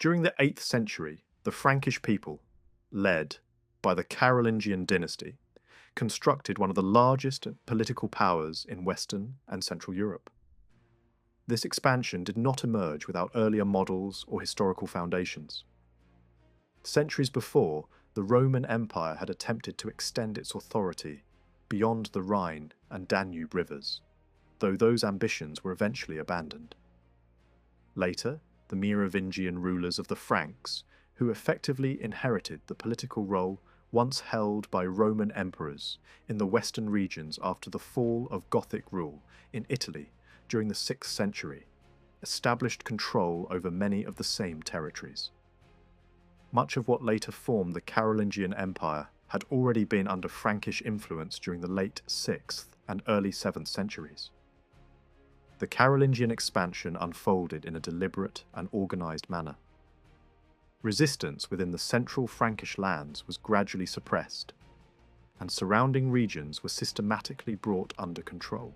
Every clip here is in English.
During the 8th century, the Frankish people, led by the Carolingian dynasty, constructed one of the largest political powers in Western and Central Europe. This expansion did not emerge without earlier models or historical foundations. Centuries before, the Roman Empire had attempted to extend its authority beyond the Rhine and Danube rivers, though those ambitions were eventually abandoned. Later, the Merovingian rulers of the Franks, who effectively inherited the political role once held by Roman emperors in the western regions after the fall of Gothic rule in Italy during the 6th century, established control over many of the same territories. Much of what later formed the Carolingian Empire had already been under Frankish influence during the late 6th and early 7th centuries. The Carolingian expansion unfolded in a deliberate and organised manner. Resistance within the central Frankish lands was gradually suppressed, and surrounding regions were systematically brought under control.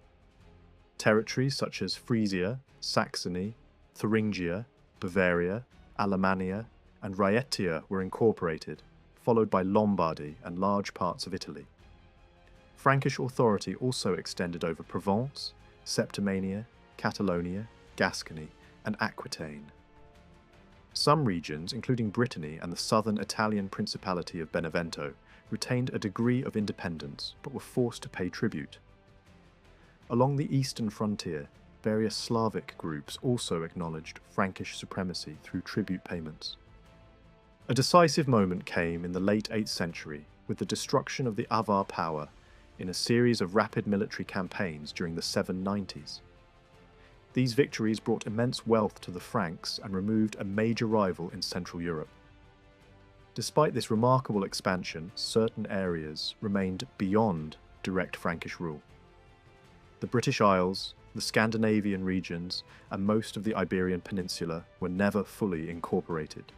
Territories such as Frisia, Saxony, Thuringia, Bavaria, Alemannia, and Rhaetia were incorporated, followed by Lombardy and large parts of Italy. Frankish authority also extended over Provence, Septimania, Catalonia, Gascony, and Aquitaine. Some regions, including Brittany and the southern Italian Principality of Benevento, retained a degree of independence but were forced to pay tribute. Along the eastern frontier, various Slavic groups also acknowledged Frankish supremacy through tribute payments. A decisive moment came in the late 8th century with the destruction of the Avar power in a series of rapid military campaigns during the 790s. These victories brought immense wealth to the Franks and removed a major rival in Central Europe. Despite this remarkable expansion, certain areas remained beyond direct Frankish rule. The British Isles, the Scandinavian regions, and most of the Iberian Peninsula were never fully incorporated,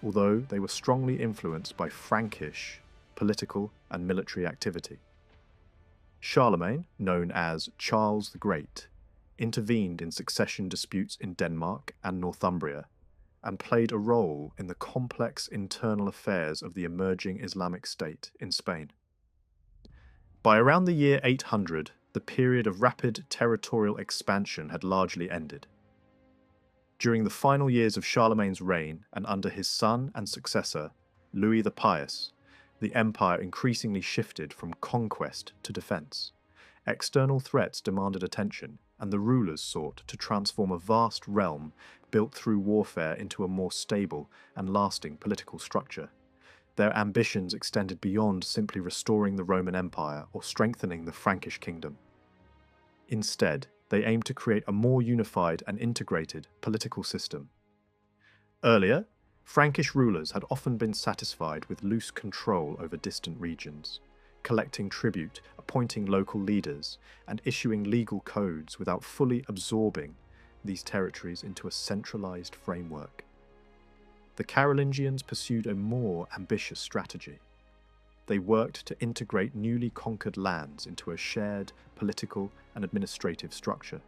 although they were strongly influenced by Frankish political and military activity. Charlemagne, known as Charles the Great, intervened in succession disputes in Denmark and Northumbria, and played a role in the complex internal affairs of the emerging Islamic State in Spain. By around the year 800, the period of rapid territorial expansion had largely ended. During the final years of Charlemagne's reign and under his son and successor, Louis the Pious, the empire increasingly shifted from conquest to defence. External threats demanded attention, and the rulers sought to transform a vast realm built through warfare into a more stable and lasting political structure. Their ambitions extended beyond simply restoring the Roman Empire or strengthening the Frankish kingdom. Instead, they aimed to create a more unified and integrated political system. Earlier, Frankish rulers had often been satisfied with loose control over distant regions, collecting tribute, appointing local leaders, and issuing legal codes without fully absorbing these territories into a centralized framework. The Carolingians pursued a more ambitious strategy. They worked to integrate newly conquered lands into a shared political and administrative structure.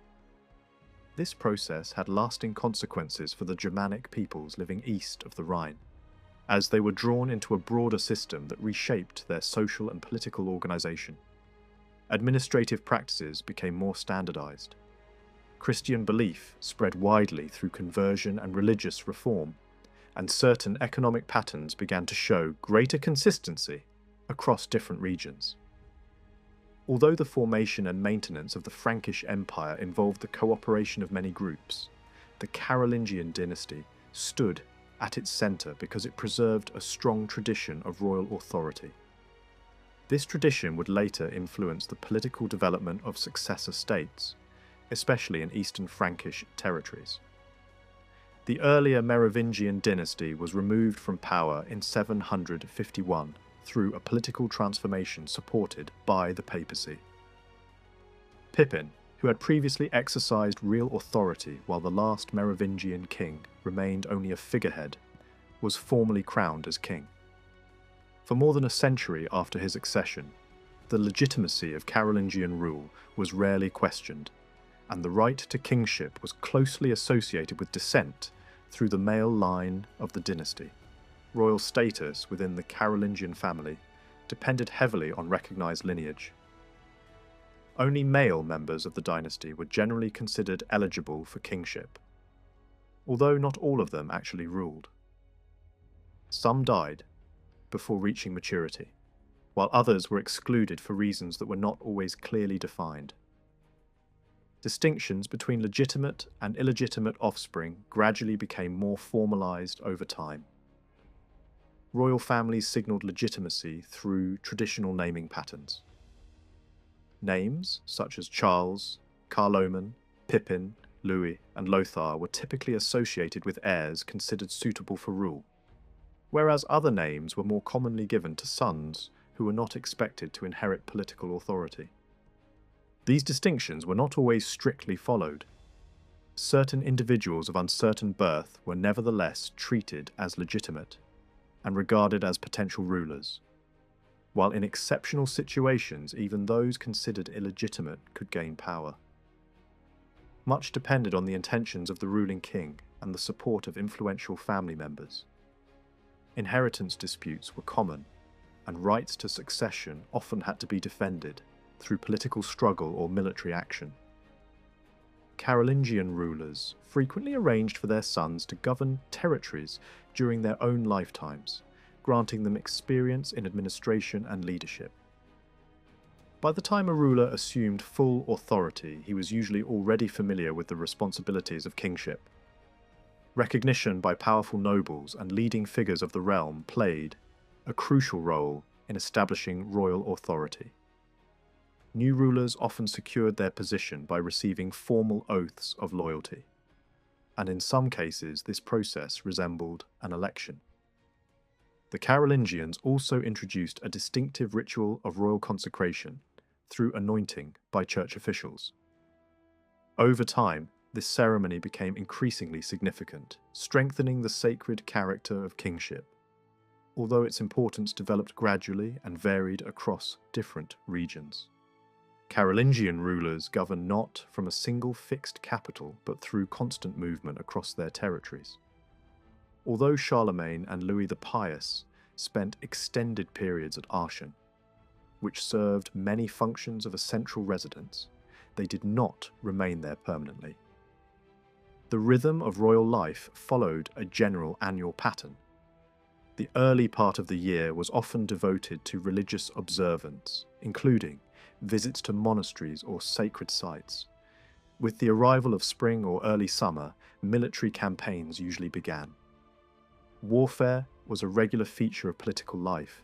This process had lasting consequences for the Germanic peoples living east of the Rhine, as they were drawn into a broader system that reshaped their social and political organization. Administrative practices became more standardized. Christian belief spread widely through conversion and religious reform, and certain economic patterns began to show greater consistency across different regions. Although the formation and maintenance of the Frankish Empire involved the cooperation of many groups, the Carolingian dynasty stood at its centre because it preserved a strong tradition of royal authority. This tradition would later influence the political development of successor states, especially in eastern Frankish territories. The earlier Merovingian dynasty was removed from power in 751 through a political transformation supported by the papacy. Pippin, who had previously exercised real authority while the last Merovingian king remained only a figurehead, was formally crowned as king. For more than a century after his accession, the legitimacy of Carolingian rule was rarely questioned, and the right to kingship was closely associated with descent, through the male line of the dynasty. Royal status within the Carolingian family depended heavily on recognized lineage. Only male members of the dynasty were generally considered eligible for kingship, although not all of them actually ruled. Some died before reaching maturity, while others were excluded for reasons that were not always clearly defined. Distinctions between legitimate and illegitimate offspring gradually became more formalized over time. Royal families signaled legitimacy through traditional naming patterns. Names such as Charles, Carloman, Pippin, Louis, and Lothar were typically associated with heirs considered suitable for rule, whereas other names were more commonly given to sons who were not expected to inherit political authority. These distinctions were not always strictly followed. Certain individuals of uncertain birth were nevertheless treated as legitimate and regarded as potential rulers, while in exceptional situations even those considered illegitimate could gain power. Much depended on the intentions of the ruling king and the support of influential family members. Inheritance disputes were common, and rights to succession often had to be defended through political struggle or military action. Carolingian rulers frequently arranged for their sons to govern territories during their own lifetimes, granting them experience in administration and leadership. By the time a ruler assumed full authority, he was usually already familiar with the responsibilities of kingship. Recognition by powerful nobles and leading figures of the realm played a crucial role in establishing royal authority. New rulers often secured their position by receiving formal oaths of loyalty, and in some cases this process resembled an election. The Carolingians also introduced a distinctive ritual of royal consecration through anointing by church officials. Over time, this ceremony became increasingly significant, strengthening the sacred character of kingship, although its importance developed gradually and varied across different regions. Carolingian rulers governed not from a single fixed capital but through constant movement across their territories. Although Charlemagne and Louis the Pious spent extended periods at Aachen, which served many functions of a central residence, they did not remain there permanently. The rhythm of royal life followed a general annual pattern. The early part of the year was often devoted to religious observance, including visits to monasteries or sacred sites. With the arrival of spring or early summer, military campaigns usually began. Warfare was a regular feature of political life,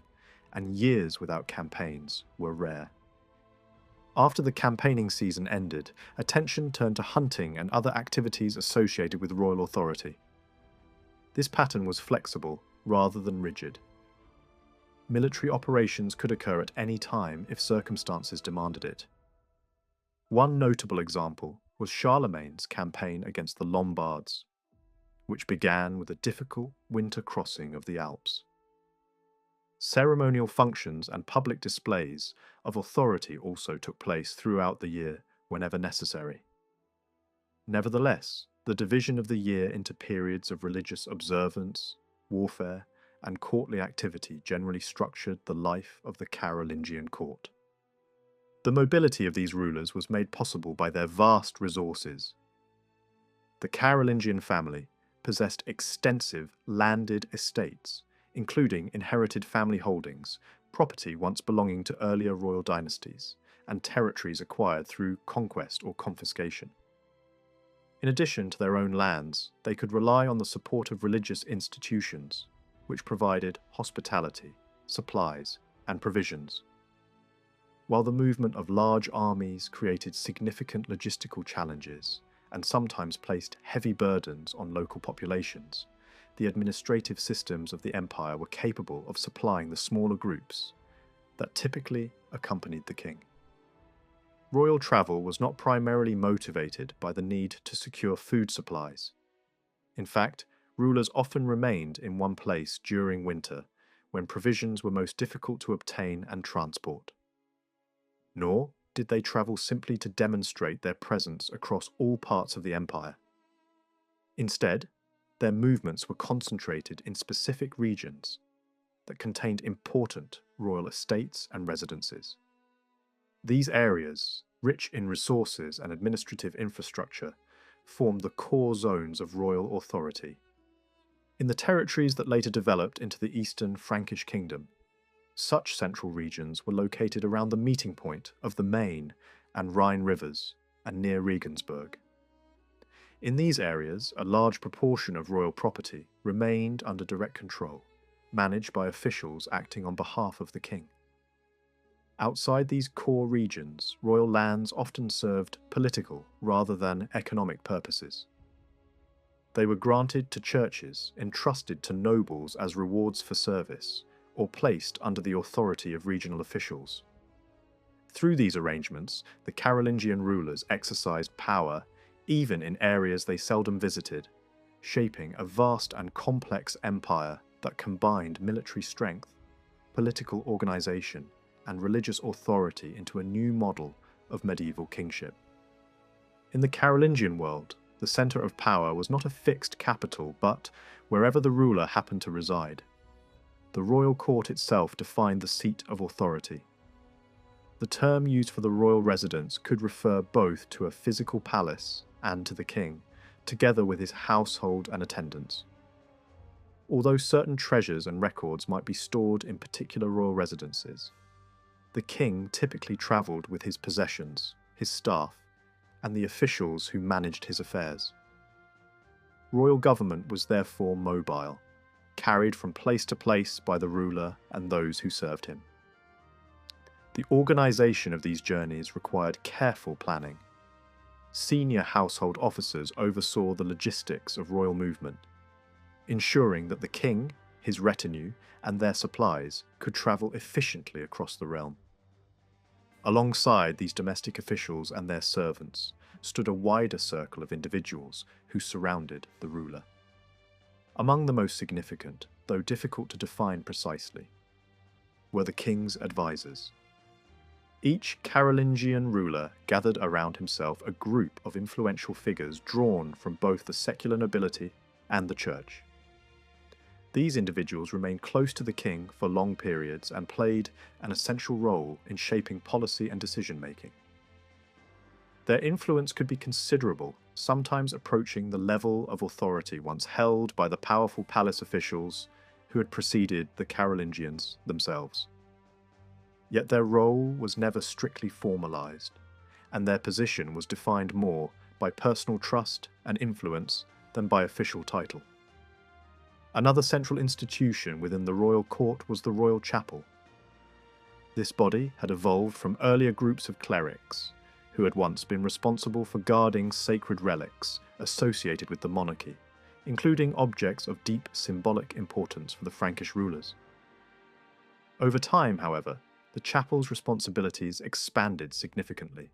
and years without campaigns were rare. After the campaigning season ended, attention turned to hunting and other activities associated with royal authority. This pattern was flexible rather than rigid. Military operations could occur at any time if circumstances demanded it. One notable example was Charlemagne's campaign against the Lombards, which began with a difficult winter crossing of the Alps. Ceremonial functions and public displays of authority also took place throughout the year whenever necessary. Nevertheless, the division of the year into periods of religious observance, warfare, and courtly activity generally structured the life of the Carolingian court. The mobility of these rulers was made possible by their vast resources. The Carolingian family possessed extensive landed estates, including inherited family holdings, property once belonging to earlier royal dynasties, and territories acquired through conquest or confiscation. In addition to their own lands, they could rely on the support of religious institutions, which provided hospitality, supplies, and provisions. While the movement of large armies created significant logistical challenges and sometimes placed heavy burdens on local populations, the administrative systems of the empire were capable of supplying the smaller groups that typically accompanied the king. Royal travel was not primarily motivated by the need to secure food supplies. In fact, rulers often remained in one place during winter, when provisions were most difficult to obtain and transport. Nor did they travel simply to demonstrate their presence across all parts of the empire. Instead, Their movements were concentrated in specific regions that contained important royal estates and residences. These areas, rich in resources and administrative infrastructure, formed the core zones of royal authority. In the territories that later developed into the Eastern Frankish kingdom, such central regions were located around the meeting point of the Main and Rhine rivers and near Regensburg. In these areas, a large proportion of royal property remained under direct control, managed by officials acting on behalf of the king. Outside these core regions, royal lands often served political rather than economic purposes. They were granted to churches, entrusted to nobles as rewards for service, or placed under the authority of regional officials. Through these arrangements, the Carolingian rulers exercised power even in areas they seldom visited, shaping a vast and complex empire that combined military strength, political organization, and religious authority into a new model of medieval kingship. In the Carolingian world, the center of power was not a fixed capital, but wherever the ruler happened to reside. The royal court itself defined the seat of authority. The term used for the royal residence could refer both to a physical palace and to the king, together with his household and attendants. Although certain treasures and records might be stored in particular royal residences, the king typically travelled with his possessions, his staff, and the officials who managed his affairs. Royal government was therefore mobile, carried from place to place by the ruler and those who served him. The organisation of these journeys required careful planning. Senior household officers oversaw the logistics of royal movement, ensuring that the king, his retinue, and their supplies could travel efficiently across the realm. Alongside these domestic officials and their servants stood a wider circle of individuals who surrounded the ruler. Among the most significant, though difficult to define precisely, were the king's advisors. Each Carolingian ruler gathered around himself a group of influential figures drawn from both the secular nobility and the church. These individuals remained close to the king for long periods and played an essential role in shaping policy and decision-making. Their influence could be considerable, sometimes approaching the level of authority once held by the powerful palace officials who had preceded the Carolingians themselves. Yet their role was never strictly formalized, and their position was defined more by personal trust and influence than by official title. Another central institution within the royal court was the royal chapel. This body had evolved from earlier groups of clerics, who had once been responsible for guarding sacred relics associated with the monarchy, including objects of deep symbolic importance for the Frankish rulers. Over time, however, the chapel's responsibilities expanded significantly.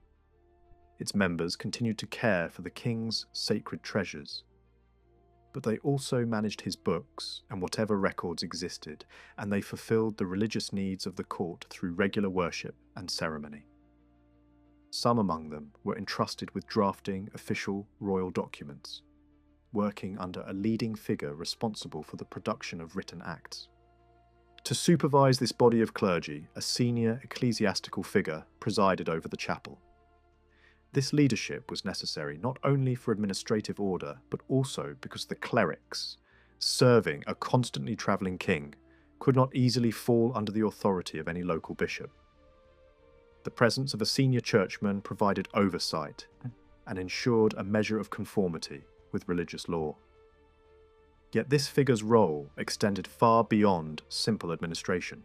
Its members continued to care for the king's sacred treasures, but they also managed his books and whatever records existed, and they fulfilled the religious needs of the court through regular worship and ceremony. Some among them were entrusted with drafting official royal documents, working under a leading figure responsible for the production of written acts. To supervise this body of clergy, a senior ecclesiastical figure presided over the chapel. This leadership was necessary not only for administrative order, but also because the clerics, serving a constantly travelling king, could not easily fall under the authority of any local bishop. The presence of a senior churchman provided oversight and ensured a measure of conformity with religious law. Yet this figure's role extended far beyond simple administration.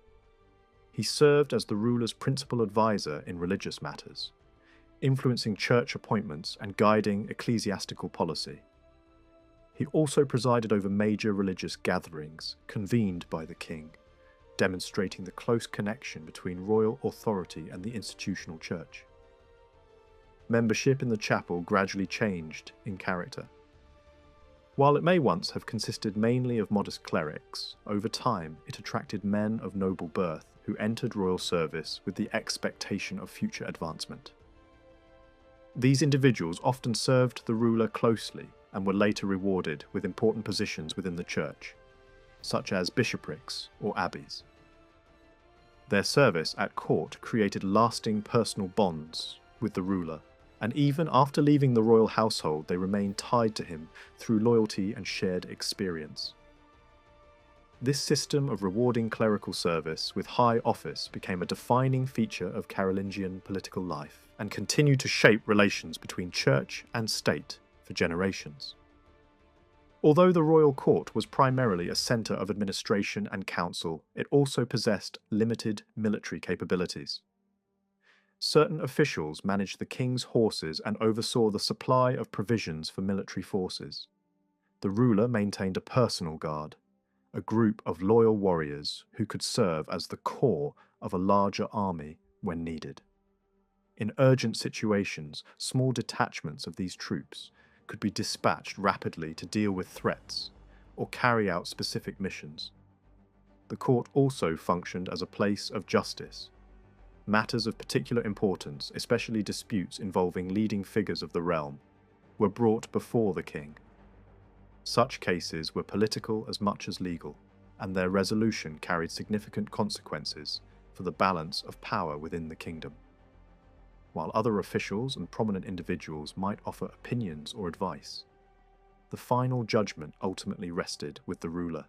He served as the ruler's principal advisor in religious matters, influencing church appointments and guiding ecclesiastical policy. He also presided over major religious gatherings convened by the king, demonstrating the close connection between royal authority and the institutional church. Membership in the chapel gradually changed in character. While it may once have consisted mainly of modest clerics, over time it attracted men of noble birth who entered royal service with the expectation of future advancement. These individuals often served the ruler closely and were later rewarded with important positions within the church, such as bishoprics or abbeys. Their service at court created lasting personal bonds with the ruler, and even after leaving the royal household they remained tied to him through loyalty and shared experience. This system of rewarding clerical service with high office became a defining feature of Carolingian political life and continued to shape relations between church and state for generations. Although the royal court was primarily a centre of administration and counsel, it also possessed limited military capabilities. Certain officials managed the king's horses and oversaw the supply of provisions for military forces. The ruler maintained a personal guard, a group of loyal warriors who could serve as the core of a larger army when needed. In urgent situations, small detachments of these troops could be dispatched rapidly to deal with threats or carry out specific missions. The court also functioned as a place of justice. Matters of particular importance, especially disputes involving leading figures of the realm, were brought before the king. Such cases were political as much as legal, and their resolution carried significant consequences for the balance of power within the kingdom. While other officials and prominent individuals might offer opinions or advice, the final judgment ultimately rested with the ruler.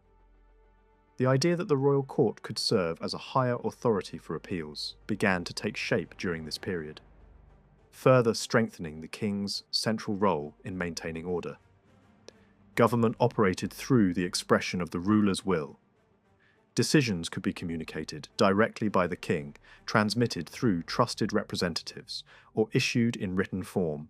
The idea that the royal court could serve as a higher authority for appeals began to take shape during this period, further strengthening the king's central role in maintaining order. Government operated through the expression of the ruler's will. Decisions could be communicated directly by the king, transmitted through trusted representatives, or issued in written form.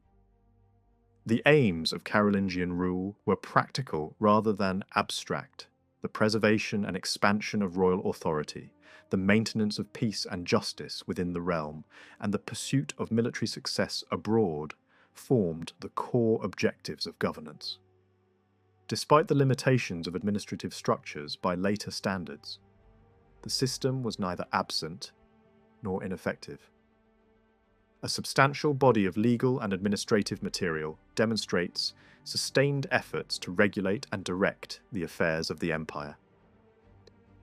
The aims of Carolingian rule were practical rather than abstract: the preservation and expansion of royal authority, the maintenance of peace and justice within the realm, and the pursuit of military success abroad formed the core objectives of governance. Despite the limitations of administrative structures by later standards, the system was neither absent nor ineffective. A substantial body of legal and administrative material demonstrates sustained efforts to regulate and direct the affairs of the empire.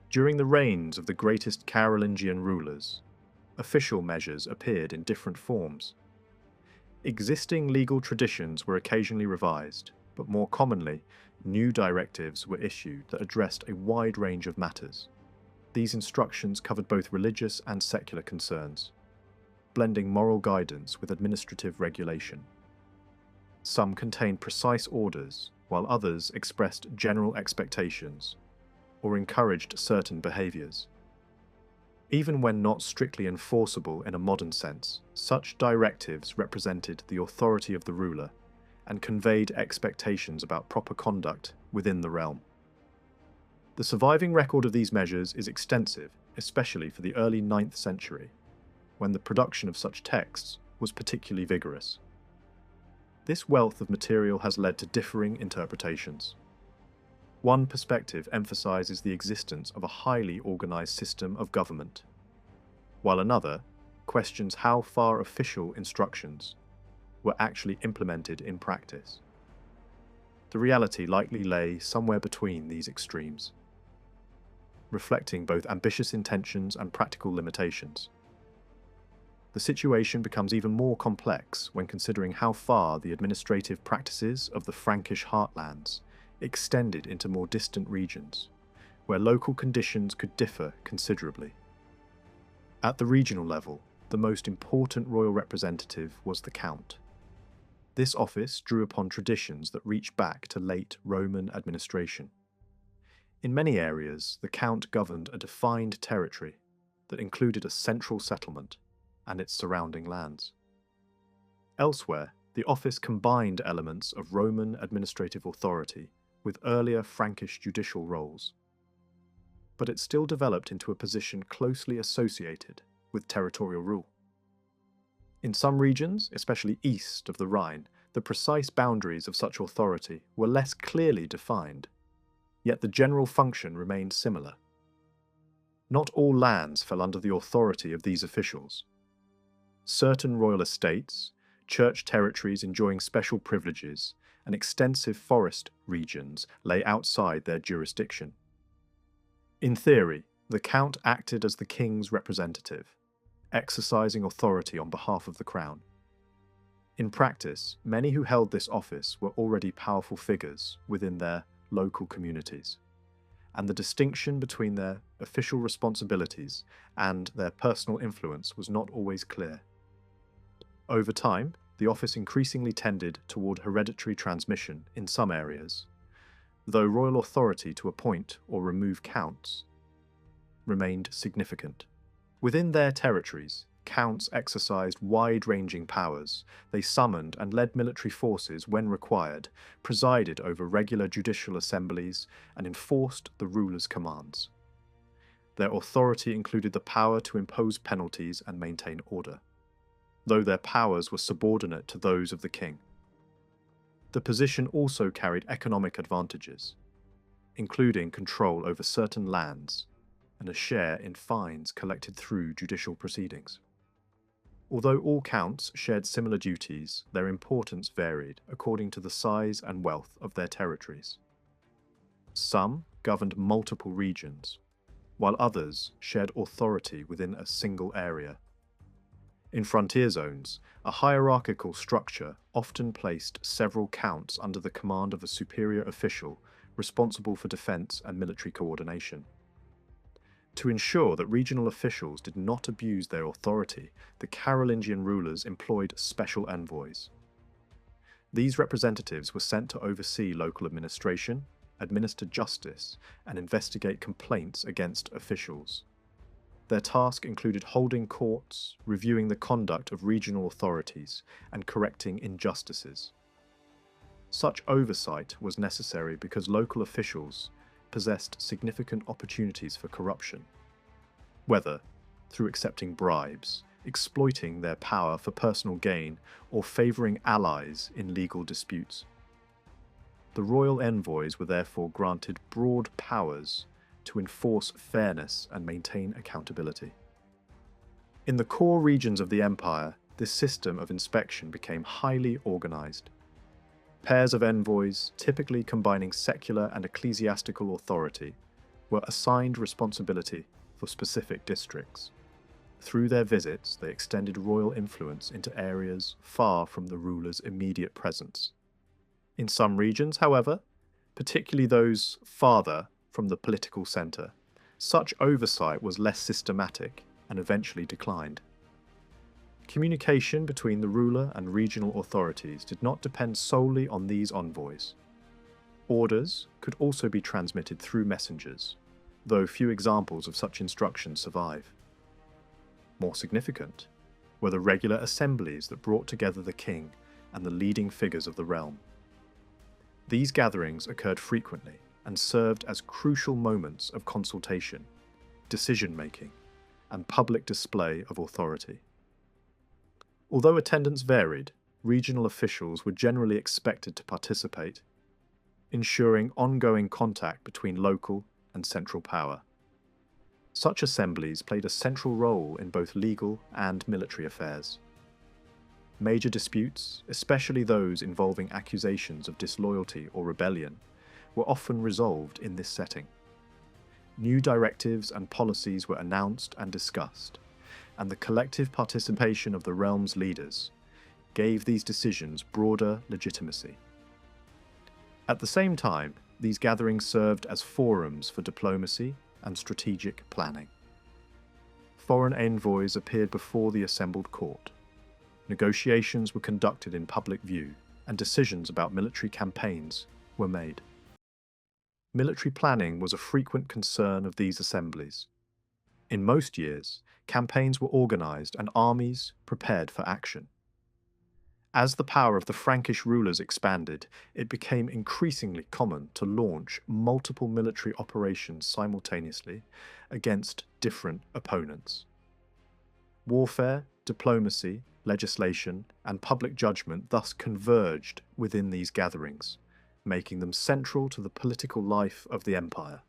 During the reigns of the greatest Carolingian rulers, official measures appeared in different forms. Existing legal traditions were occasionally revised, but more commonly, new directives were issued that addressed a wide range of matters. These instructions covered both religious and secular concerns, blending moral guidance with administrative regulation. Some contained precise orders, while others expressed general expectations or encouraged certain behaviours. Even when not strictly enforceable in a modern sense, such directives represented the authority of the ruler and conveyed expectations about proper conduct within the realm. The surviving record of these measures is extensive, especially for the early 9th century, when the production of such texts was particularly vigorous. This wealth of material has led to differing interpretations. One perspective emphasizes the existence of a highly organized system of government, while another questions how far official instructions were actually implemented in practice. The reality likely lay somewhere between these extremes, reflecting both ambitious intentions and practical limitations. The situation becomes even more complex when considering how far the administrative practices of the Frankish heartlands extended into more distant regions, where local conditions could differ considerably. At the regional level, the most important royal representative was the Count. This office drew upon traditions that reach back to late Roman administration. In many areas, the Count governed a defined territory that included a central settlement and its surrounding lands. Elsewhere, the office combined elements of Roman administrative authority with earlier Frankish judicial roles, but it still developed into a position closely associated with territorial rule. In some regions, especially east of the Rhine, the precise boundaries of such authority were less clearly defined, yet the general function remained similar. Not all lands fell under the authority of these officials. Certain royal estates, church territories enjoying special privileges, and extensive forest regions lay outside their jurisdiction. In theory, the count acted as the king's representative, exercising authority on behalf of the crown. In practice, many who held this office were already powerful figures within their local communities, and the distinction between their official responsibilities and their personal influence was not always clear. Over time, the office increasingly tended toward hereditary transmission in some areas, though royal authority to appoint or remove counts remained significant. Within their territories, counts exercised wide-ranging powers. They summoned and led military forces when required, presided over regular judicial assemblies, and enforced the ruler's commands. Their authority included the power to impose penalties and maintain order, though their powers were subordinate to those of the king. The position also carried economic advantages, including control over certain lands and a share in fines collected through judicial proceedings. Although all counts shared similar duties, their importance varied according to the size and wealth of their territories. Some governed multiple regions, while others shared authority within a single area. In frontier zones, a hierarchical structure often placed several counts under the command of a superior official responsible for defense and military coordination. To ensure that regional officials did not abuse their authority, the Carolingian rulers employed special envoys. These representatives were sent to oversee local administration, administer justice, and investigate complaints against officials. Their task included holding courts, reviewing the conduct of regional authorities, and correcting injustices. Such oversight was necessary because local officials possessed significant opportunities for corruption, whether through accepting bribes, exploiting their power for personal gain, or favouring allies in legal disputes. The royal envoys were therefore granted broad powers to enforce fairness and maintain accountability. In the core regions of the empire, this system of inspection became highly organised. Pairs of envoys, typically combining secular and ecclesiastical authority, were assigned responsibility for specific districts. Through their visits, they extended royal influence into areas far from the ruler's immediate presence. In some regions, however, particularly those farther from the political centre, such oversight was less systematic and eventually declined. Communication between the ruler and regional authorities did not depend solely on these envoys. Orders could also be transmitted through messengers, though few examples of such instructions survive. More significant were the regular assemblies that brought together the king and the leading figures of the realm. These gatherings occurred frequently and served as crucial moments of consultation, decision-making, and public display of authority. Although attendance varied, regional officials were generally expected to participate, ensuring ongoing contact between local and central power. Such assemblies played a central role in both legal and military affairs. Major disputes, especially those involving accusations of disloyalty or rebellion, were often resolved in this setting. New directives and policies were announced and discussed, and the collective participation of the realm's leaders gave these decisions broader legitimacy. At the same time, these gatherings served as forums for diplomacy and strategic planning. Foreign envoys appeared before the assembled court. Negotiations were conducted in public view, and decisions about military campaigns were made. Military planning was a frequent concern of these assemblies. In most years, campaigns were organised and armies prepared for action. As the power of the Frankish rulers expanded, it became increasingly common to launch multiple military operations simultaneously against different opponents. Warfare, diplomacy, legislation, and public judgment thus converged within these gatherings, making them central to the political life of the empire.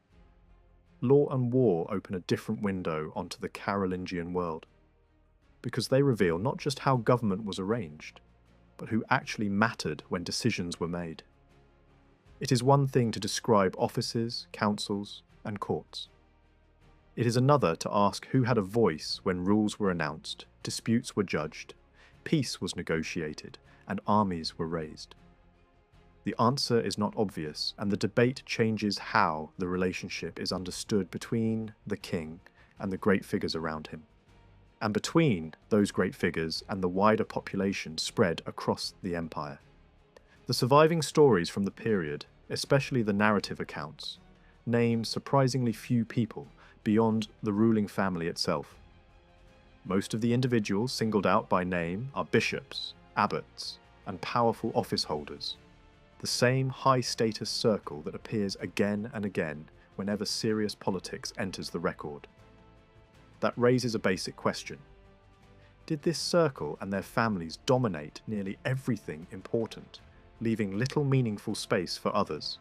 Law and war open a different window onto the Carolingian world, because they reveal not just how government was arranged, but who actually mattered when decisions were made. It is one thing to describe offices, councils, and courts. It is another to ask who had a voice when rules were announced, disputes were judged, peace was negotiated, and armies were raised. The answer is not obvious, and the debate changes how the relationship is understood between the king and the great figures around him, and between those great figures and the wider population spread across the empire. The surviving stories from the period, especially the narrative accounts, name surprisingly few people beyond the ruling family itself. Most of the individuals singled out by name are bishops, abbots, and powerful office holders, the same high-status circle that appears again and again whenever serious politics enters the record. That raises a basic question. Did this circle and their families dominate nearly everything important, leaving little meaningful space for others?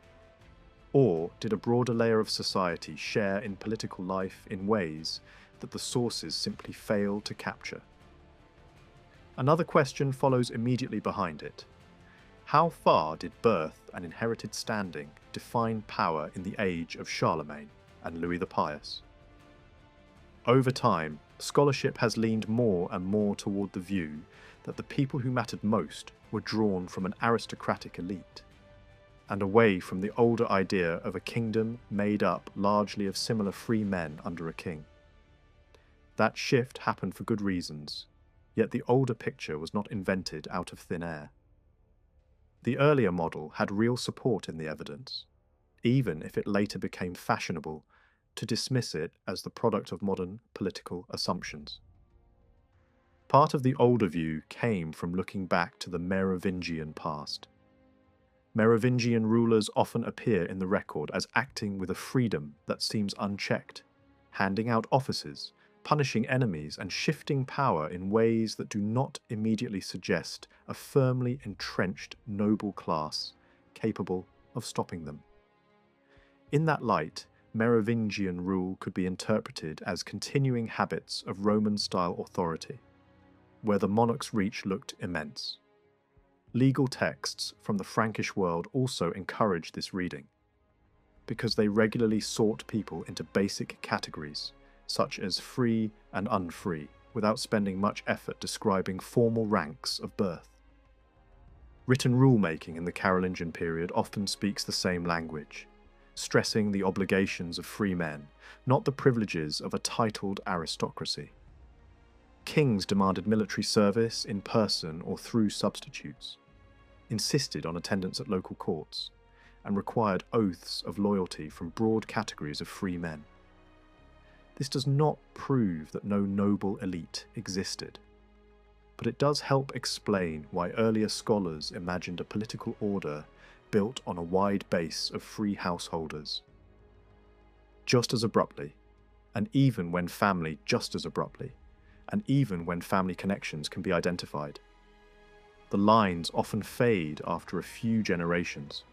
Or did a broader layer of society share in political life in ways that the sources simply fail to capture? Another question follows immediately behind it. How far did birth and inherited standing define power in the age of Charlemagne and Louis the Pious? Over time, scholarship has leaned more and more toward the view that the people who mattered most were drawn from an aristocratic elite, and away from the older idea of a kingdom made up largely of similar free men under a king. That shift happened for good reasons, yet the older picture was not invented out of thin air. The earlier model had real support in the evidence, even if it later became fashionable to dismiss it as the product of modern political assumptions. Part of the older view came from looking back to the Merovingian past. Merovingian rulers often appear in the record as acting with a freedom that seems unchecked, handing out offices, punishing enemies, and shifting power in ways that do not immediately suggest a firmly entrenched noble class capable of stopping them. In that light, Merovingian rule could be interpreted as continuing habits of Roman-style authority, where the monarch's reach looked immense. Legal texts from the Frankish world also encouraged this reading, because they regularly sort people into basic categories, such as free and unfree, without spending much effort describing formal ranks of birth. Written rulemaking in the Carolingian period often speaks the same language, stressing the obligations of free men, not the privileges of a titled aristocracy. Kings demanded military service in person or through substitutes, insisted on attendance at local courts, and required oaths of loyalty from broad categories of free men. This does not prove that no noble elite existed, but it does help explain why earlier scholars imagined a political order built on a wide base of free householders. Just as abruptly, and even when family just as abruptly, and even when family connections can be identified. The lines often fade after a few generations.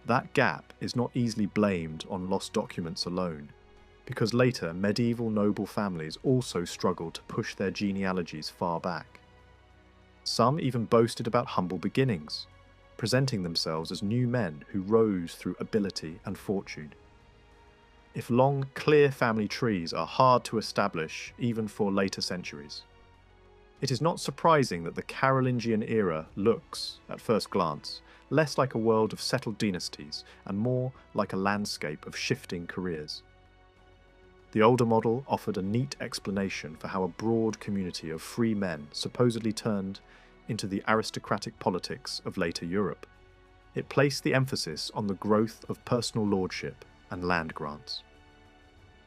That gap is not easily blamed on lost documents alone, because later medieval noble families also struggled to push their genealogies far back. Some even boasted about humble beginnings, presenting themselves as new men who rose through ability and fortune. If long, clear family trees are hard to establish even for later centuries, it is not surprising that the Carolingian era looks, at first glance, less like a world of settled dynasties and more like a landscape of shifting careers. The older model offered a neat explanation for how a broad community of free men supposedly turned into the aristocratic politics of later Europe. It placed the emphasis on the growth of personal lordship and land grants.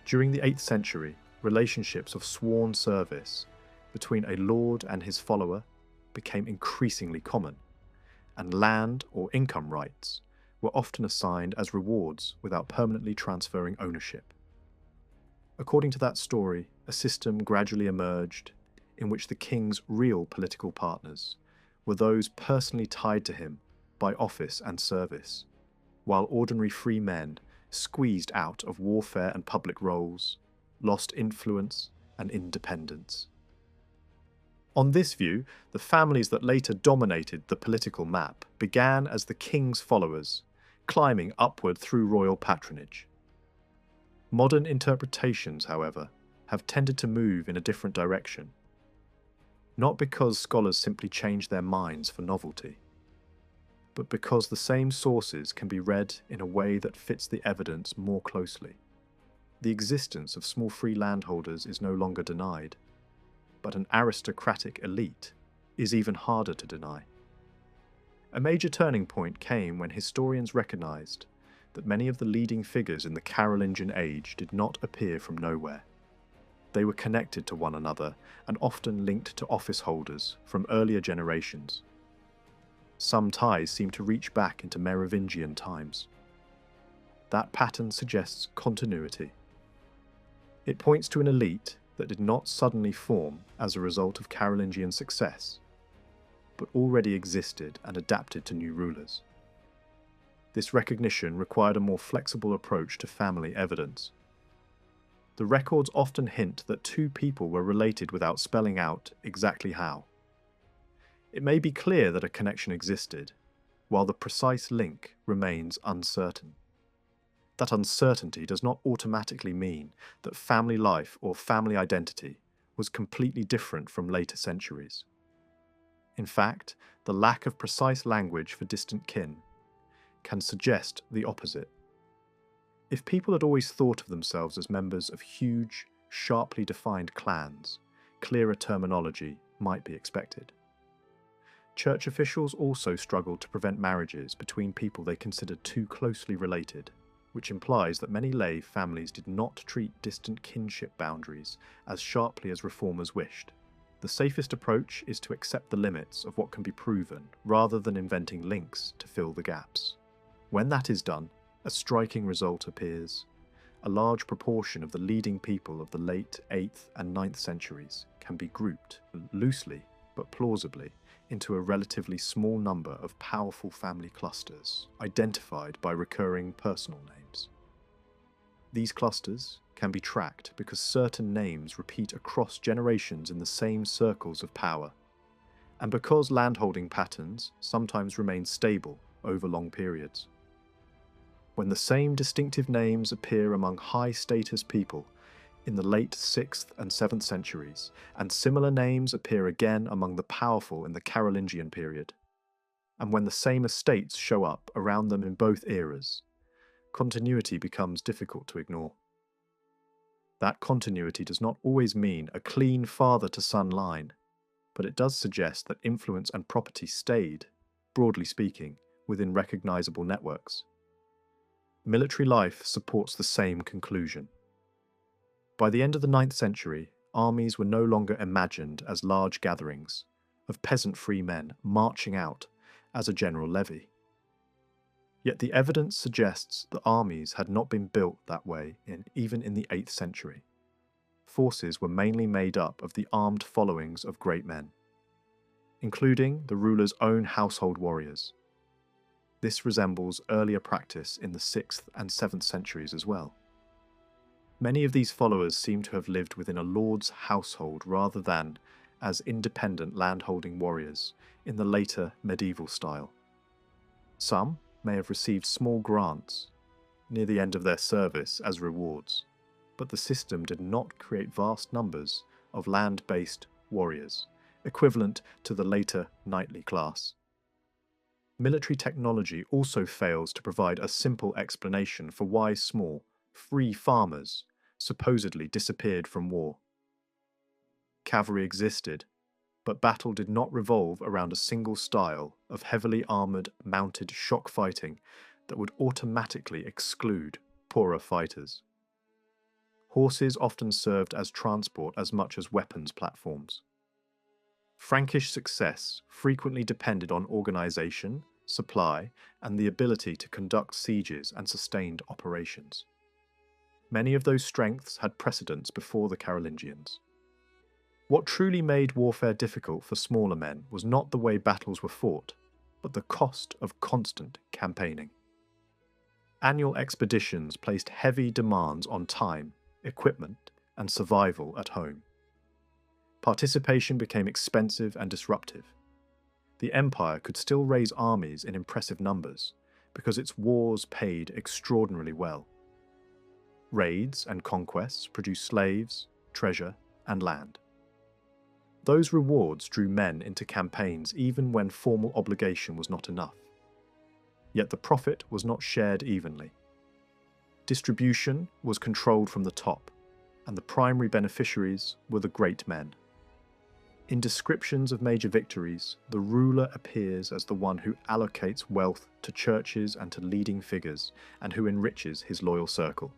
During the 8th century, relationships of sworn service between a lord and his follower became increasingly common, and land or income rights were often assigned as rewards without permanently transferring ownership. According to that story, a system gradually emerged in which the king's real political partners were those personally tied to him by office and service, while ordinary free men, squeezed out of warfare and public roles, lost influence and independence. On this view, the families that later dominated the political map began as the king's followers, climbing upward through royal patronage. Modern interpretations, however, have tended to move in a different direction. Not because scholars simply change their minds for novelty, but because the same sources can be read in a way that fits the evidence more closely. The existence of small free landholders is no longer denied, but an aristocratic elite is even harder to deny. A major turning point came when historians recognized that many of the leading figures in the Carolingian age did not appear from nowhere. They were connected to one another and often linked to office holders from earlier generations. Some ties seem to reach back into Merovingian times. That pattern suggests continuity. It points to an elite that did not suddenly form as a result of Carolingian success, but already existed and adapted to new rulers. This recognition required a more flexible approach to family evidence. The records often hint that two people were related without spelling out exactly how. It may be clear that a connection existed, while the precise link remains uncertain. That uncertainty does not automatically mean that family life or family identity was completely different from later centuries. In fact, the lack of precise language for distant kin can suggest the opposite. If people had always thought of themselves as members of huge, sharply defined clans, clearer terminology might be expected. Church officials also struggled to prevent marriages between people they considered too closely related, which implies that many lay families did not treat distant kinship boundaries as sharply as reformers wished. The safest approach is to accept the limits of what can be proven, rather than inventing links to fill the gaps. When that is done, a striking result appears. A large proportion of the leading people of the late 8th and 9th centuries can be grouped, loosely but plausibly, into a relatively small number of powerful family clusters, identified by recurring personal names. These clusters can be tracked because certain names repeat across generations in the same circles of power, and because landholding patterns sometimes remain stable over long periods. When the same distinctive names appear among high-status people in the late 6th and 7th centuries, and similar names appear again among the powerful in the Carolingian period, and when the same estates show up around them in both eras, continuity becomes difficult to ignore. That continuity does not always mean a clean father-to-son line, but it does suggest that influence and property stayed, broadly speaking, within recognizable networks. Military life supports the same conclusion. By the end of the 9th century, armies were no longer imagined as large gatherings of peasant-free men marching out as a general levy. Yet the evidence suggests that armies had not been built that way even in the 8th century. Forces were mainly made up of the armed followings of great men, including the ruler's own household warriors. This resembles earlier practice in the 6th and 7th centuries as well. Many of these followers seem to have lived within a lord's household rather than as independent landholding warriors in the later medieval style. Some may have received small grants near the end of their service as rewards, but the system did not create vast numbers of land-based warriors, equivalent to the later knightly class. Military technology also fails to provide a simple explanation for why small, free farmers supposedly disappeared from war. Cavalry existed, but battle did not revolve around a single style of heavily armoured, mounted shock fighting that would automatically exclude poorer fighters. Horses often served as transport as much as weapons platforms. Frankish success frequently depended on organisation, supply, and the ability to conduct sieges and sustained operations. Many of those strengths had precedence before the Carolingians. What truly made warfare difficult for smaller men was not the way battles were fought, but the cost of constant campaigning. Annual expeditions placed heavy demands on time, equipment, and survival at home. Participation became expensive and disruptive. The empire could still raise armies in impressive numbers because its wars paid extraordinarily well. Raids and conquests produced slaves, treasure, and land. Those rewards drew men into campaigns even when formal obligation was not enough. Yet the profit was not shared evenly. Distribution was controlled from the top, and the primary beneficiaries were the great men. In descriptions of major victories, the ruler appears as the one who allocates wealth to churches and to leading figures, and who enriches his loyal circle.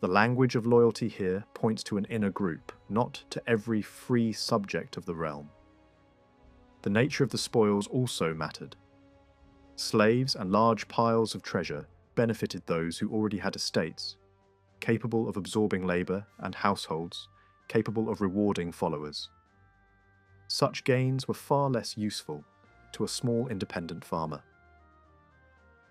The language of loyalty here points to an inner group, not to every free subject of the realm. The nature of the spoils also mattered. Slaves and large piles of treasure benefited those who already had estates, capable of absorbing labour, and households, capable of rewarding followers. Such gains were far less useful to a small independent farmer.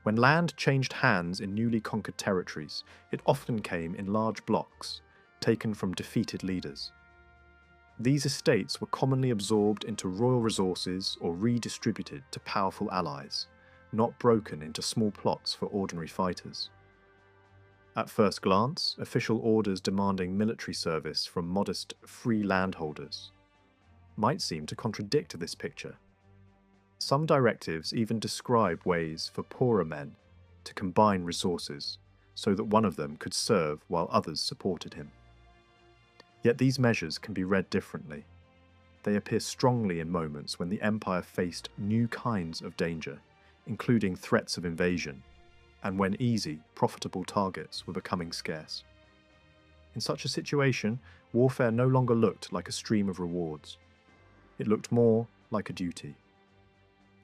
When land changed hands in newly conquered territories, it often came in large blocks, taken from defeated leaders. These estates were commonly absorbed into royal resources or redistributed to powerful allies, not broken into small plots for ordinary fighters. At first glance, official orders demanding military service from modest free landholders might seem to contradict this picture. Some directives even describe ways for poorer men to combine resources so that one of them could serve while others supported him. Yet these measures can be read differently. They appear strongly in moments when the empire faced new kinds of danger, including threats of invasion, and when easy, profitable targets were becoming scarce. In such a situation, warfare no longer looked like a stream of rewards. It looked more like a duty.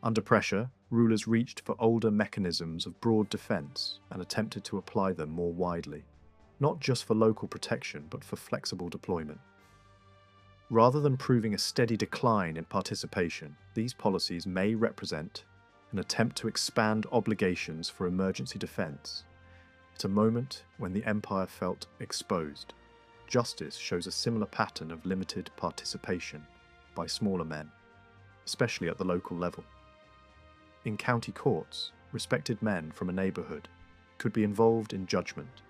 Under pressure, rulers reached for older mechanisms of broad defence and attempted to apply them more widely, not just for local protection but for flexible deployment. Rather than proving a steady decline in participation, these policies may represent an attempt to expand obligations for emergency defence. At a moment when the empire felt exposed, justice shows a similar pattern of limited participation by smaller men, especially at the local level. In county courts, respected men from a neighbourhood could be involved in judgment,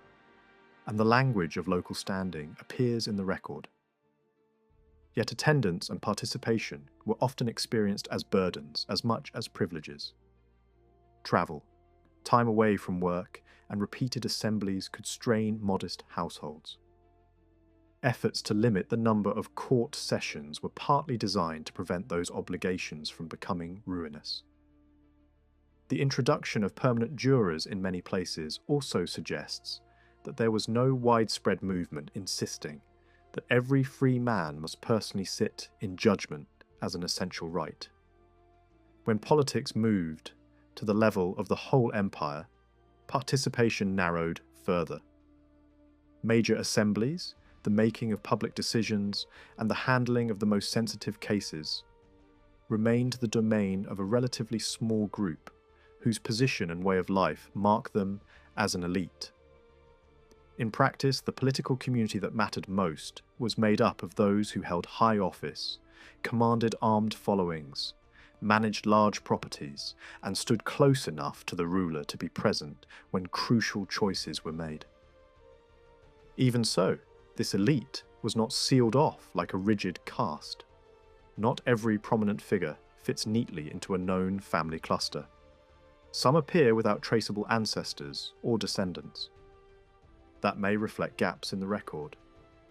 and the language of local standing appears in the record. Yet attendance and participation were often experienced as burdens as much as privileges. Travel, time away from work, and repeated assemblies could strain modest households. Efforts to limit the number of court sessions were partly designed to prevent those obligations from becoming ruinous. The introduction of permanent jurors in many places also suggests that there was no widespread movement insisting that every free man must personally sit in judgment as an essential right. When politics moved to the level of the whole empire, participation narrowed further. Major assemblies, the making of public decisions, and the handling of the most sensitive cases remained the domain of a relatively small group whose position and way of life mark them as an elite. In practice, the political community that mattered most was made up of those who held high office, commanded armed followings, managed large properties, and stood close enough to the ruler to be present when crucial choices were made. Even so, this elite was not sealed off like a rigid caste. Not every prominent figure fits neatly into a known family cluster. Some appear without traceable ancestors or descendants. That may reflect gaps in the record,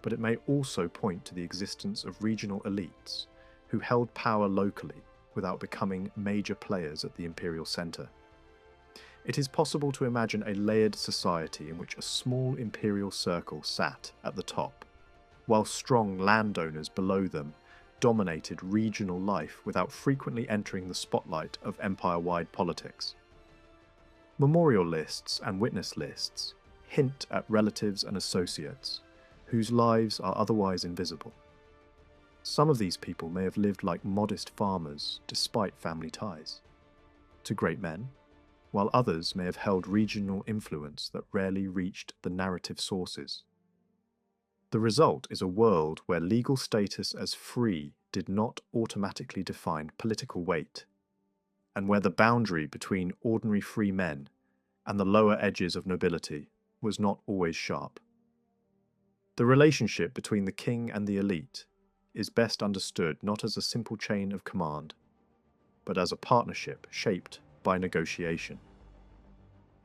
but it may also point to the existence of regional elites who held power locally without becoming major players at the imperial centre. It is possible to imagine a layered society in which a small imperial circle sat at the top, while strong landowners below them dominated regional life without frequently entering the spotlight of empire-wide politics. Memorial lists and witness lists hint at relatives and associates whose lives are otherwise invisible. Some of these people may have lived like modest farmers despite family ties to great men, while others may have held regional influence that rarely reached the narrative sources. The result is a world where legal status as free did not automatically define political weight, and where the boundary between ordinary free men and the lower edges of nobility was not always sharp. The relationship between the king and the elite is best understood not as a simple chain of command, but as a partnership shaped by negotiation.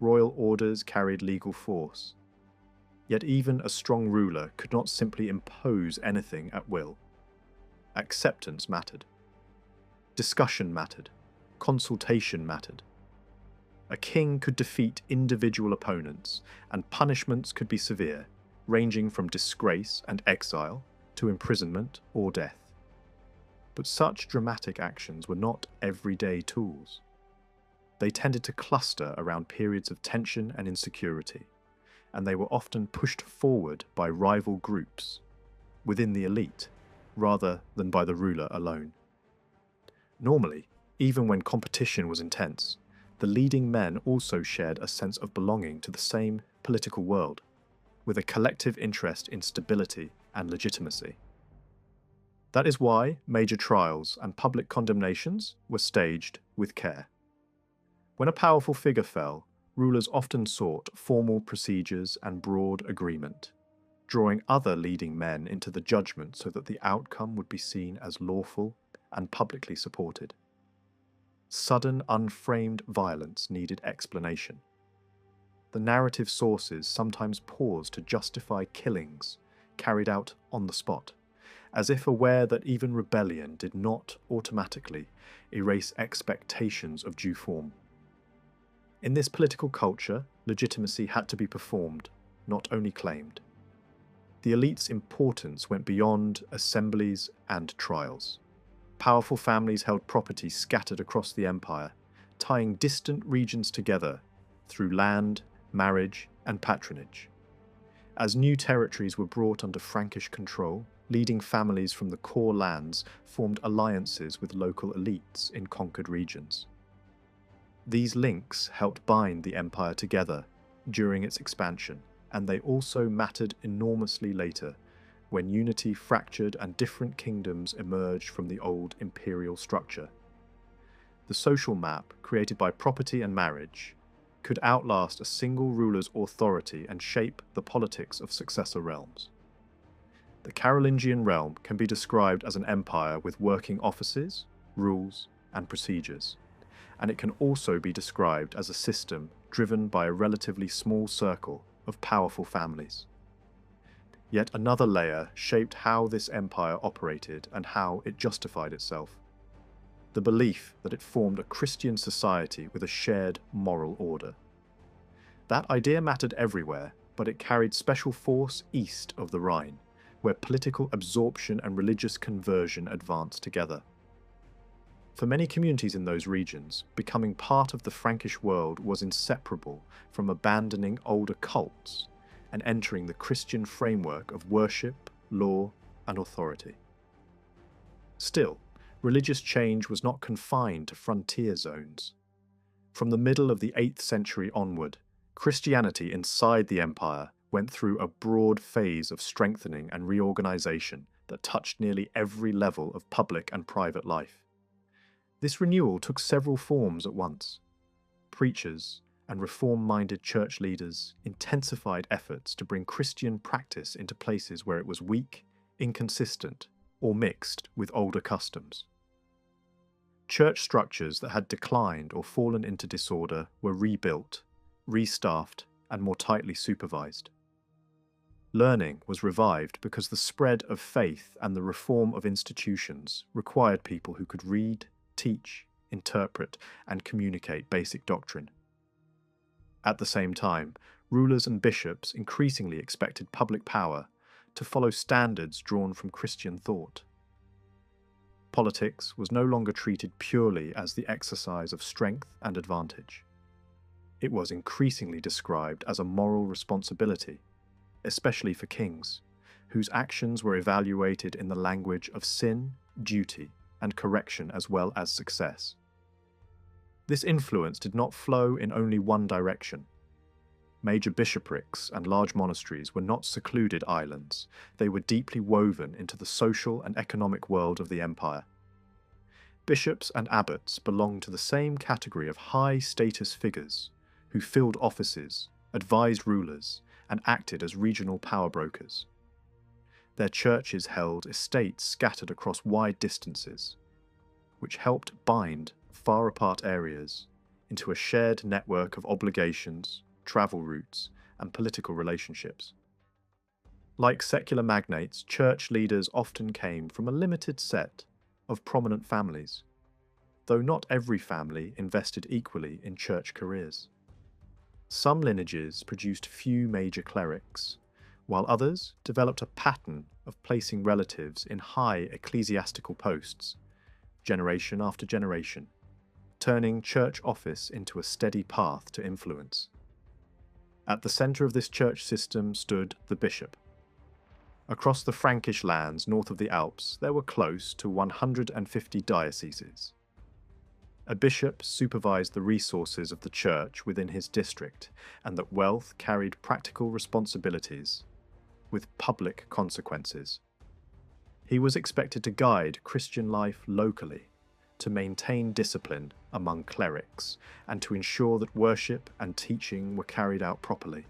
Royal orders carried legal force, yet even a strong ruler could not simply impose anything at will. Acceptance mattered. Discussion mattered. Consultation mattered. A king could defeat individual opponents, and punishments could be severe, ranging from disgrace and exile to imprisonment or death. But such dramatic actions were not everyday tools. They tended to cluster around periods of tension and insecurity, and they were often pushed forward by rival groups within the elite, rather than by the ruler alone. Normally, even when competition was intense, the leading men also shared a sense of belonging to the same political world, with a collective interest in stability and legitimacy. That is why major trials and public condemnations were staged with care. When a powerful figure fell, rulers often sought formal procedures and broad agreement, drawing other leading men into the judgment so that the outcome would be seen as lawful and publicly supported. Sudden, unframed violence needed explanation. The narrative sources sometimes paused to justify killings carried out on the spot, as if aware that even rebellion did not automatically erase expectations of due form. In this political culture, legitimacy had to be performed, not only claimed. The elite's importance went beyond assemblies and trials. Powerful families held property scattered across the empire, tying distant regions together through land, marriage, and patronage. As new territories were brought under Frankish control, leading families from the core lands formed alliances with local elites in conquered regions. These links helped bind the empire together during its expansion, and they also mattered enormously later, when unity fractured and different kingdoms emerged from the old imperial structure. The social map, created by property and marriage, could outlast a single ruler's authority and shape the politics of successor realms. The Carolingian realm can be described as an empire with working offices, rules, and procedures, and it can also be described as a system driven by a relatively small circle of powerful families. Yet another layer shaped how this empire operated and how it justified itself: the belief that it formed a Christian society with a shared moral order. That idea mattered everywhere, but it carried special force east of the Rhine, where political absorption and religious conversion advanced together. For many communities in those regions, becoming part of the Frankish world was inseparable from abandoning older cults and entering the Christian framework of worship, law, and authority. Still, religious change was not confined to frontier zones. From the middle of the 8th century onward, Christianity inside the empire went through a broad phase of strengthening and reorganization that touched nearly every level of public and private life. This renewal took several forms at once. Preachers and reform-minded church leaders intensified efforts to bring Christian practice into places where it was weak, inconsistent, or mixed with older customs. Church structures that had declined or fallen into disorder were rebuilt, restaffed, and more tightly supervised. Learning was revived because the spread of faith and the reform of institutions required people who could read, teach, interpret, and communicate basic doctrine. At the same time, rulers and bishops increasingly expected public power to follow standards drawn from Christian thought. Politics was no longer treated purely as the exercise of strength and advantage. It was increasingly described as a moral responsibility, especially for kings, whose actions were evaluated in the language of sin, duty, and correction as well as success. This influence did not flow in only one direction. Major bishoprics and large monasteries were not secluded islands, they were deeply woven into the social and economic world of the empire. Bishops and abbots belonged to the same category of high-status figures who filled offices, advised rulers, and acted as regional power brokers. Their churches held estates scattered across wide distances, which helped bind far-apart areas into a shared network of obligations, travel routes, and political relationships. Like secular magnates, church leaders often came from a limited set of prominent families, though not every family invested equally in church careers. Some lineages produced few major clerics, while others developed a pattern of placing relatives in high ecclesiastical posts, generation after generation, turning church office into a steady path to influence. At the centre of this church system stood the bishop. Across the Frankish lands north of the Alps, there were close to 150 dioceses. A bishop supervised the resources of the church within his district, and that wealth carried practical responsibilities with public consequences. He was expected to guide Christian life locally, to maintain discipline among clerics, and to ensure that worship and teaching were carried out properly.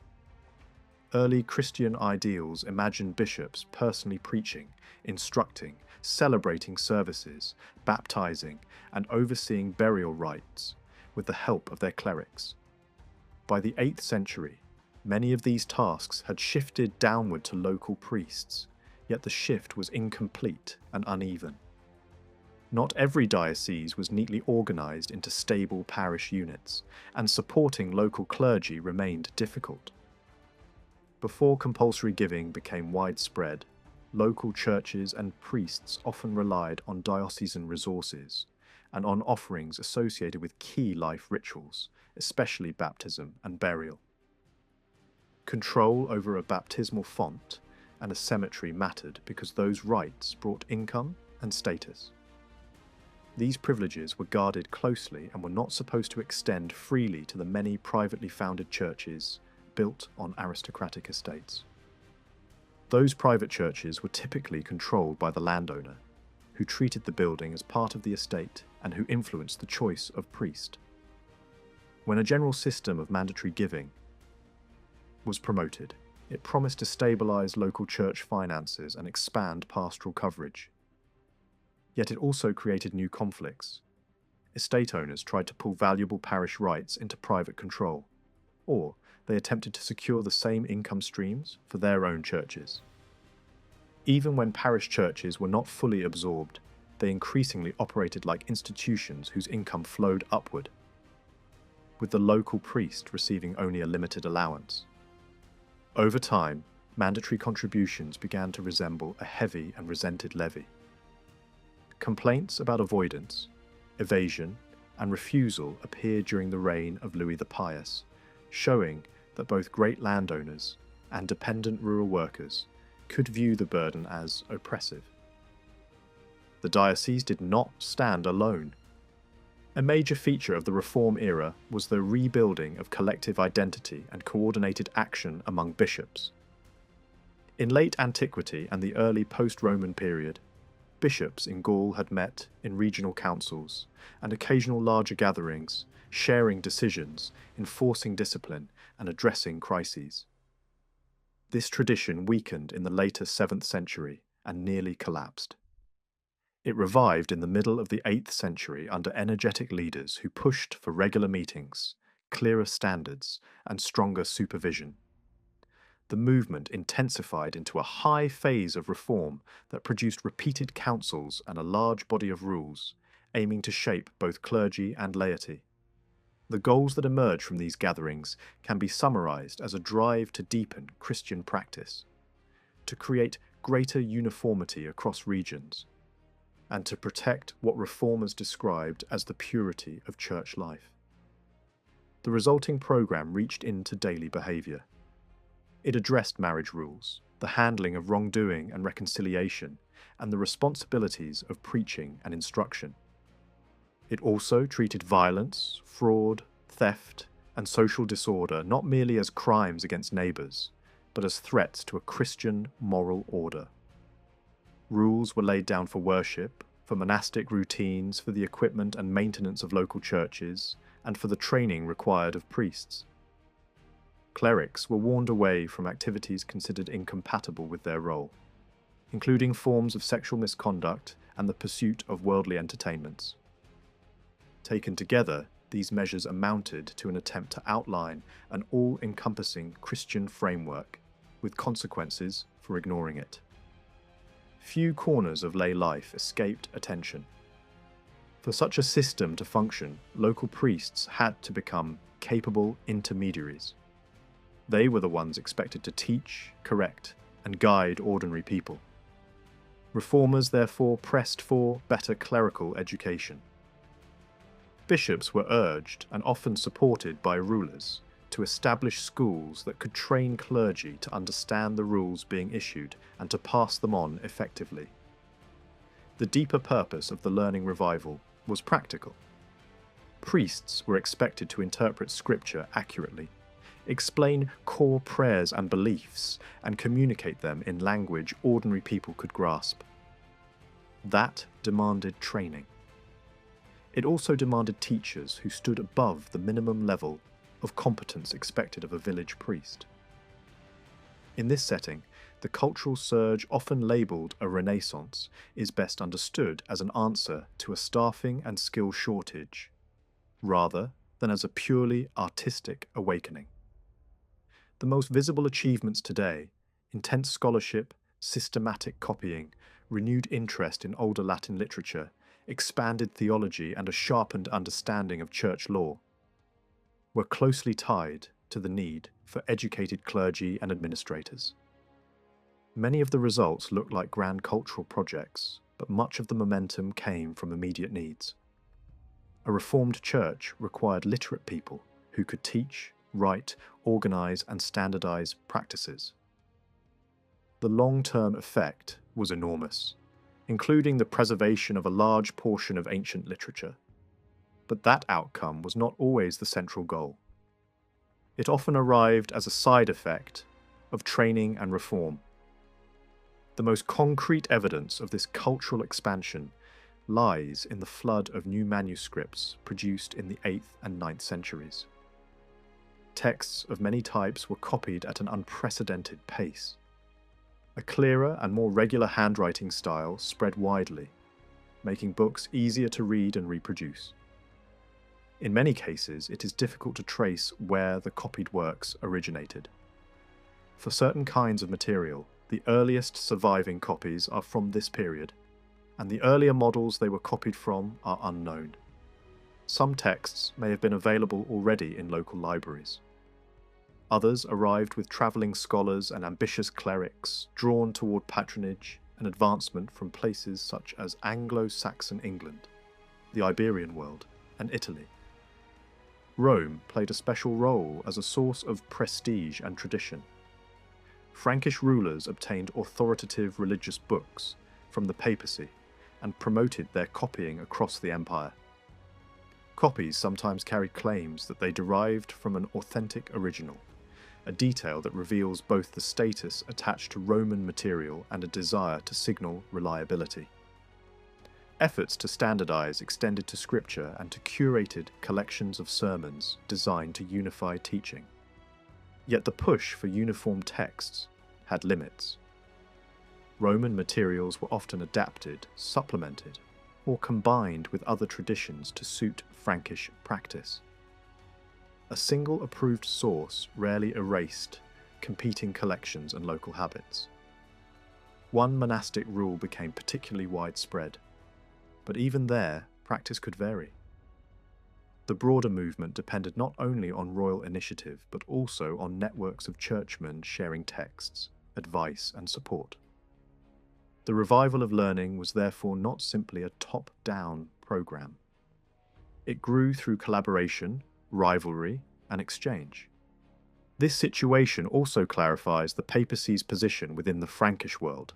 Early Christian ideals imagined bishops personally preaching, instructing, celebrating services, baptizing, and overseeing burial rites with the help of their clerics. By the 8th century, many of these tasks had shifted downward to local priests, yet the shift was incomplete and uneven. Not every diocese was neatly organised into stable parish units, and supporting local clergy remained difficult. Before compulsory giving became widespread, local churches and priests often relied on diocesan resources and on offerings associated with key life rituals, especially baptism and burial. Control over a baptismal font and a cemetery mattered because those rites brought income and status. These privileges were guarded closely and were not supposed to extend freely to the many privately founded churches built on aristocratic estates. Those private churches were typically controlled by the landowner, who treated the building as part of the estate and who influenced the choice of priest. When a general system of mandatory giving was promoted, it promised to stabilise local church finances and expand pastoral coverage. Yet it also created new conflicts. Estate owners tried to pull valuable parish rights into private control, or they attempted to secure the same income streams for their own churches. Even when parish churches were not fully absorbed, they increasingly operated like institutions whose income flowed upward, with the local priest receiving only a limited allowance. Over time, mandatory contributions began to resemble a heavy and resented levy. Complaints about avoidance, evasion, and refusal appeared during the reign of Louis the Pious, showing that both great landowners and dependent rural workers could view the burden as oppressive. The diocese did not stand alone. A major feature of the Reform era was the rebuilding of collective identity and coordinated action among bishops. In late antiquity and the early post-Roman period, bishops in Gaul had met in regional councils and occasional larger gatherings, sharing decisions, enforcing discipline, and addressing crises. This tradition weakened in the later 7th century and nearly collapsed. It revived in the middle of the 8th century under energetic leaders who pushed for regular meetings, clearer standards, and stronger supervision. The movement intensified into a high phase of reform that produced repeated councils and a large body of rules, aiming to shape both clergy and laity. The goals that emerge from these gatherings can be summarized as a drive to deepen Christian practice, to create greater uniformity across regions, and to protect what reformers described as the purity of church life. The resulting program reached into daily behavior. It addressed marriage rules, the handling of wrongdoing and reconciliation, and the responsibilities of preaching and instruction. It also treated violence, fraud, theft, and social disorder not merely as crimes against neighbours, but as threats to a Christian moral order. Rules were laid down for worship, for monastic routines, for the equipment and maintenance of local churches, and for the training required of priests. Clerics were warned away from activities considered incompatible with their role, including forms of sexual misconduct and the pursuit of worldly entertainments. Taken together, these measures amounted to an attempt to outline an all-encompassing Christian framework, with consequences for ignoring it. Few corners of lay life escaped attention. For such a system to function, local priests had to become capable intermediaries. They were the ones expected to teach, correct, and guide ordinary people. Reformers therefore pressed for better clerical education. Bishops were urged, and often supported by rulers, to establish schools that could train clergy to understand the rules being issued and to pass them on effectively. The deeper purpose of the learning revival was practical. Priests were expected to interpret Scripture accurately, explain core prayers and beliefs, and communicate them in language ordinary people could grasp. That demanded training. It also demanded teachers who stood above the minimum level of competence expected of a village priest. In this setting, the cultural surge often labelled a renaissance is best understood as an answer to a staffing and skill shortage, rather than as a purely artistic awakening. The most visible achievements today, intense scholarship, systematic copying, renewed interest in older Latin literature, expanded theology and a sharpened understanding of church law, were closely tied to the need for educated clergy and administrators. Many of the results looked like grand cultural projects, but much of the momentum came from immediate needs. A reformed church required literate people who could teach, write, organise and standardise practices. The long-term effect was enormous, including the preservation of a large portion of ancient literature. But that outcome was not always the central goal. It often arrived as a side effect of training and reform. The most concrete evidence of this cultural expansion lies in the flood of new manuscripts produced in the 8th and 9th centuries. Texts of many types were copied at an unprecedented pace. A clearer and more regular handwriting style spread widely, making books easier to read and reproduce. In many cases, it is difficult to trace where the copied works originated. For certain kinds of material, the earliest surviving copies are from this period, and the earlier models they were copied from are unknown. Some texts may have been available already in local libraries. Others arrived with travelling scholars and ambitious clerics, drawn toward patronage and advancement from places such as Anglo-Saxon England, the Iberian world, and Italy. Rome played a special role as a source of prestige and tradition. Frankish rulers obtained authoritative religious books from the papacy and promoted their copying across the empire. Copies sometimes carried claims that they derived from an authentic original, a detail that reveals both the status attached to Roman material and a desire to signal reliability. Efforts to standardize extended to scripture and to curated collections of sermons designed to unify teaching. Yet the push for uniform texts had limits. Roman materials were often adapted, supplemented, or combined with other traditions to suit Frankish practice. A single approved source rarely erased competing collections and local habits. One monastic rule became particularly widespread, but even there, practice could vary. The broader movement depended not only on royal initiative, but also on networks of churchmen sharing texts, advice, and support. The revival of learning was therefore not simply a top-down program. It grew through collaboration, rivalry, and exchange. This situation also clarifies the papacy's position within the Frankish world.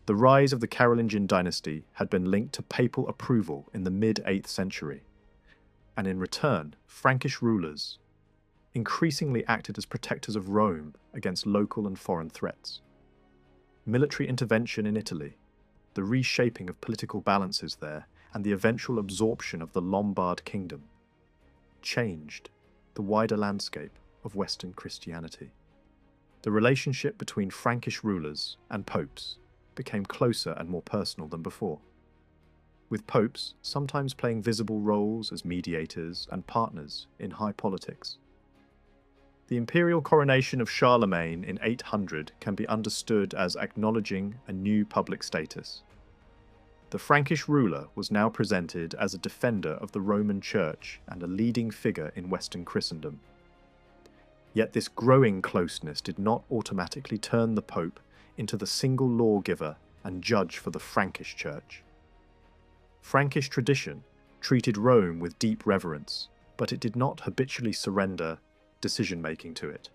The rise of the Carolingian dynasty had been linked to papal approval in the mid-8th century, and in return, Frankish rulers increasingly acted as protectors of Rome against local and foreign threats. Military intervention in Italy, the reshaping of political balances there, and the eventual absorption of the Lombard kingdom changed the wider landscape of Western Christianity. The relationship between Frankish rulers and popes became closer and more personal than before, with popes sometimes playing visible roles as mediators and partners in high politics. The imperial coronation of Charlemagne in 800 can be understood as acknowledging a new public status. The Frankish ruler was now presented as a defender of the Roman Church and a leading figure in Western Christendom. Yet this growing closeness did not automatically turn the Pope into the single lawgiver and judge for the Frankish Church. Frankish tradition treated Rome with deep reverence, but it did not habitually surrender decision-making to it.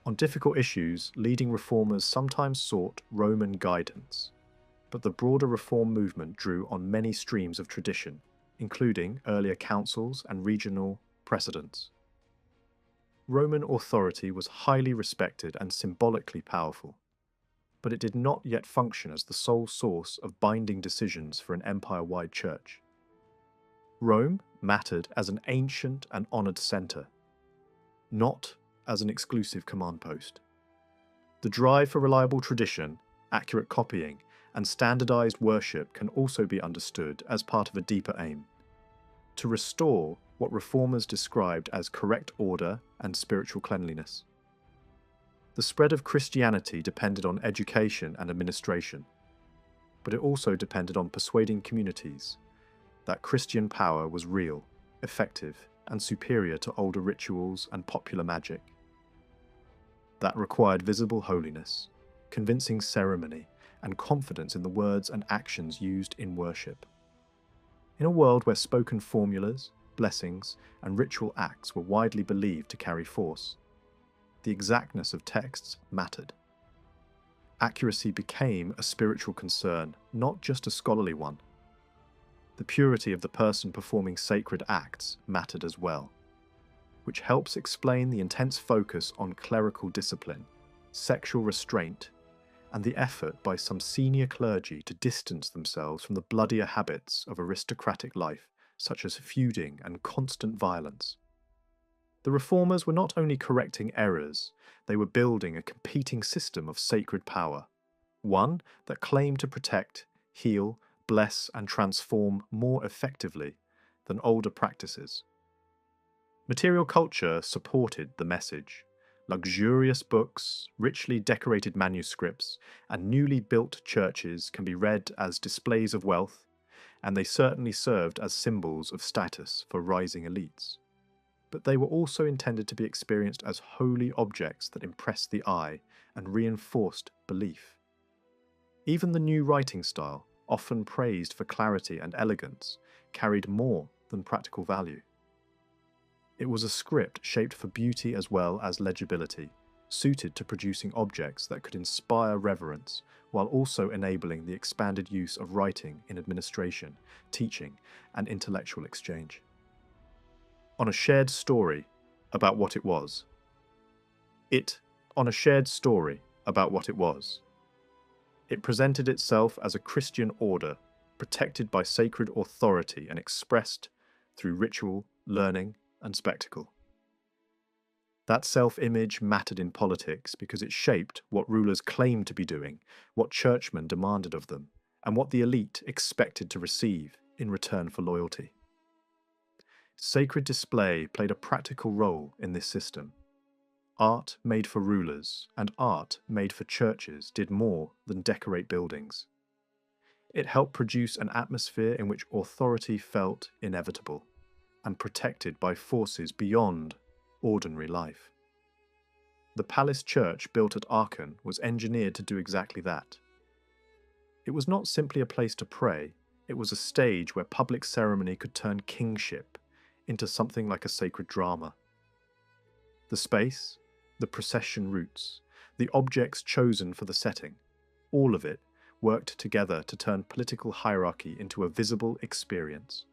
On difficult issues, leading reformers sometimes sought Roman guidance, but the broader reform movement drew on many streams of tradition, including earlier councils and regional precedents. Roman authority was highly respected and symbolically powerful, but it did not yet function as the sole source of binding decisions for an empire-wide church. Rome mattered as an ancient and honoured centre, not as an exclusive command post. The drive for reliable tradition, accurate copying, and standardized worship can also be understood as part of a deeper aim: to restore what reformers described as correct order and spiritual cleanliness. The spread of Christianity depended on education and administration, but it also depended on persuading communities that Christian power was real, effective, and superior to older rituals and popular magic. That required visible holiness, convincing ceremony, and confidence in the words and actions used in worship. In a world where spoken formulas, blessings, and ritual acts were widely believed to carry force, the exactness of texts mattered. Accuracy became a spiritual concern, not just a scholarly one. The purity of the person performing sacred acts mattered as well, which helps explain the intense focus on clerical discipline, sexual restraint, and the effort by some senior clergy to distance themselves from the bloodier habits of aristocratic life, such as feuding and constant violence. The reformers were not only correcting errors, they were building a competing system of sacred power, one that claimed to protect, heal, bless, and transform more effectively than older practices. Material culture supported the message. Luxurious books, richly decorated manuscripts, and newly built churches can be read as displays of wealth, and they certainly served as symbols of status for rising elites. But they were also intended to be experienced as holy objects that impressed the eye and reinforced belief. Even the new writing style, often praised for clarity and elegance, carried more than practical value. It was a script shaped for beauty as well as legibility, suited to producing objects that could inspire reverence, while also enabling the expanded use of writing in administration, teaching, and intellectual exchange. On a shared story about what it was. On a shared story about what it was. It presented itself as a Christian order, protected by sacred authority and expressed through ritual, learning, and spectacle. That self-image mattered in politics because it shaped what rulers claimed to be doing, what churchmen demanded of them, and what the elite expected to receive in return for loyalty. Sacred display played a practical role in this system. Art made for rulers and art made for churches did more than decorate buildings. It helped produce an atmosphere in which authority felt inevitable and protected by forces beyond ordinary life. The palace church built at Aachen was engineered to do exactly that. It was not simply a place to pray, it was a stage where public ceremony could turn kingship into something like a sacred drama. The space, the procession routes, the objects chosen for the setting, all of it worked together to turn political hierarchy into a visible experience.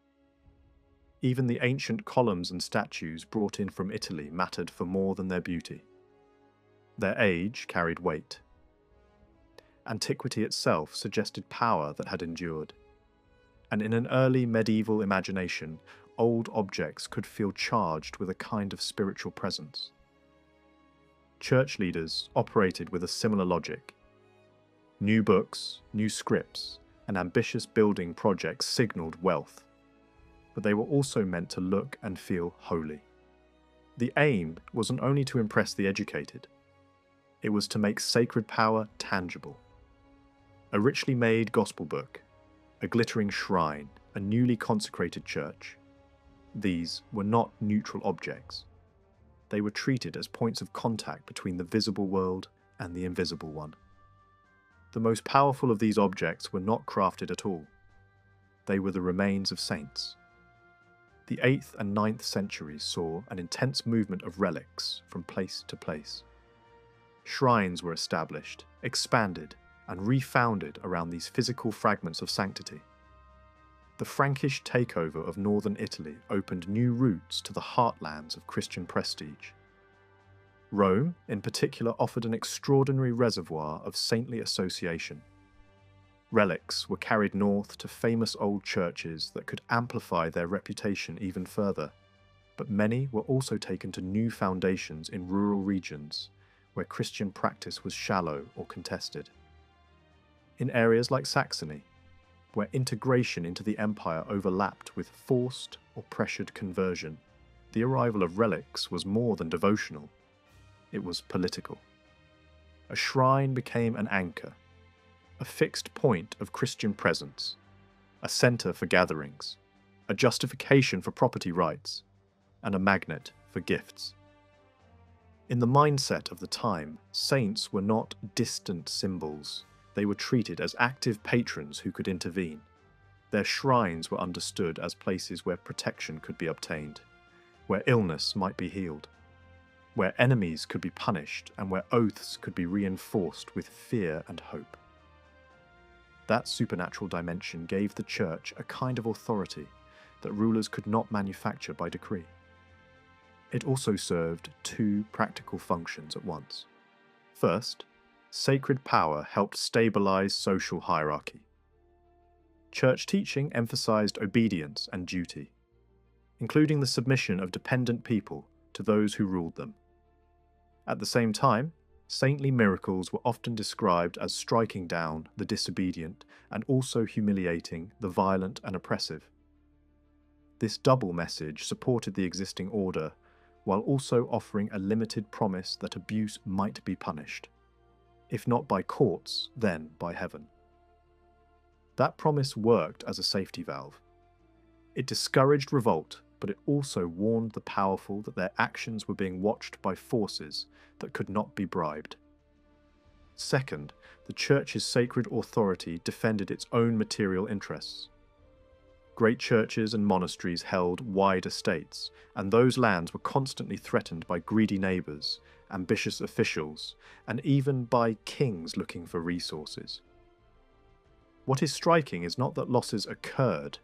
Even the ancient columns and statues brought in from Italy mattered for more than their beauty. Their age carried weight. Antiquity itself suggested power that had endured. And in an early medieval imagination, old objects could feel charged with a kind of spiritual presence. Church leaders operated with a similar logic. New books, new scripts, and ambitious building projects signalled wealth, but they were also meant to look and feel holy. The aim wasn't only to impress the educated, it was to make sacred power tangible. A richly made gospel book, a glittering shrine, a newly consecrated church. These were not neutral objects. They were treated as points of contact between the visible world and the invisible one. The most powerful of these objects were not crafted at all. They were the remains of saints. The 8th and 9th centuries saw an intense movement of relics from place to place. Shrines were established, expanded, and refounded around these physical fragments of sanctity. The Frankish takeover of northern Italy opened new routes to the heartlands of Christian prestige. Rome, in particular, offered an extraordinary reservoir of saintly association. Relics were carried north to famous old churches that could amplify their reputation even further, but many were also taken to new foundations in rural regions where Christian practice was shallow or contested. In areas like Saxony, where integration into the empire overlapped with forced or pressured conversion, the arrival of relics was more than devotional. It was political. A shrine became an anchor, a fixed point of Christian presence, a centre for gatherings, a justification for property rights, and a magnet for gifts. In the mindset of the time, saints were not distant symbols. They were treated as active patrons who could intervene. Their shrines were understood as places where protection could be obtained, where illness might be healed, where enemies could be punished, and where oaths could be reinforced with fear and hope. That supernatural dimension gave the church a kind of authority that rulers could not manufacture by decree. It also served two practical functions at once. First, sacred power helped stabilize social hierarchy. Church teaching emphasized obedience and duty, including the submission of dependent people to those who ruled them. At the same time, saintly miracles were often described as striking down the disobedient and also humiliating the violent and oppressive. This double message supported the existing order, while also offering a limited promise that abuse might be punished. If not by courts, then by heaven. That promise worked as a safety valve. It discouraged revolt, but it also warned the powerful that their actions were being watched by forces that could not be bribed. Second, the Church's sacred authority defended its own material interests. Great churches and monasteries held wide estates, and those lands were constantly threatened by greedy neighbours, ambitious officials, and even by kings looking for resources. What is striking is not that losses occurred,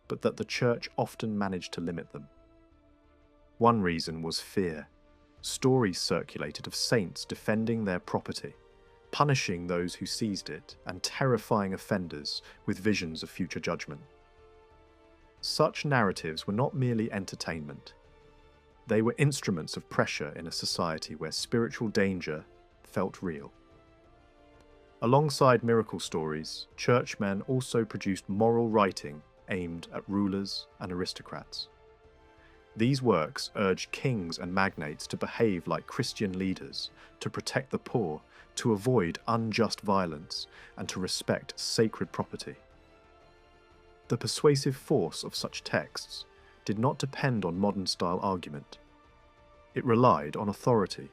but that the Church often managed to limit them. One reason was fear. Stories circulated of saints defending their property, punishing those who seized it, and terrifying offenders with visions of future judgment. Such narratives were not merely entertainment. They were instruments of pressure in a society where spiritual danger felt real. Alongside miracle stories, churchmen also produced moral writing aimed at rulers and aristocrats. These works urged kings and magnates to behave like Christian leaders, to protect the poor, to avoid unjust violence, and to respect sacred property. The persuasive force of such texts did not depend on modern-style argument. It relied on authority,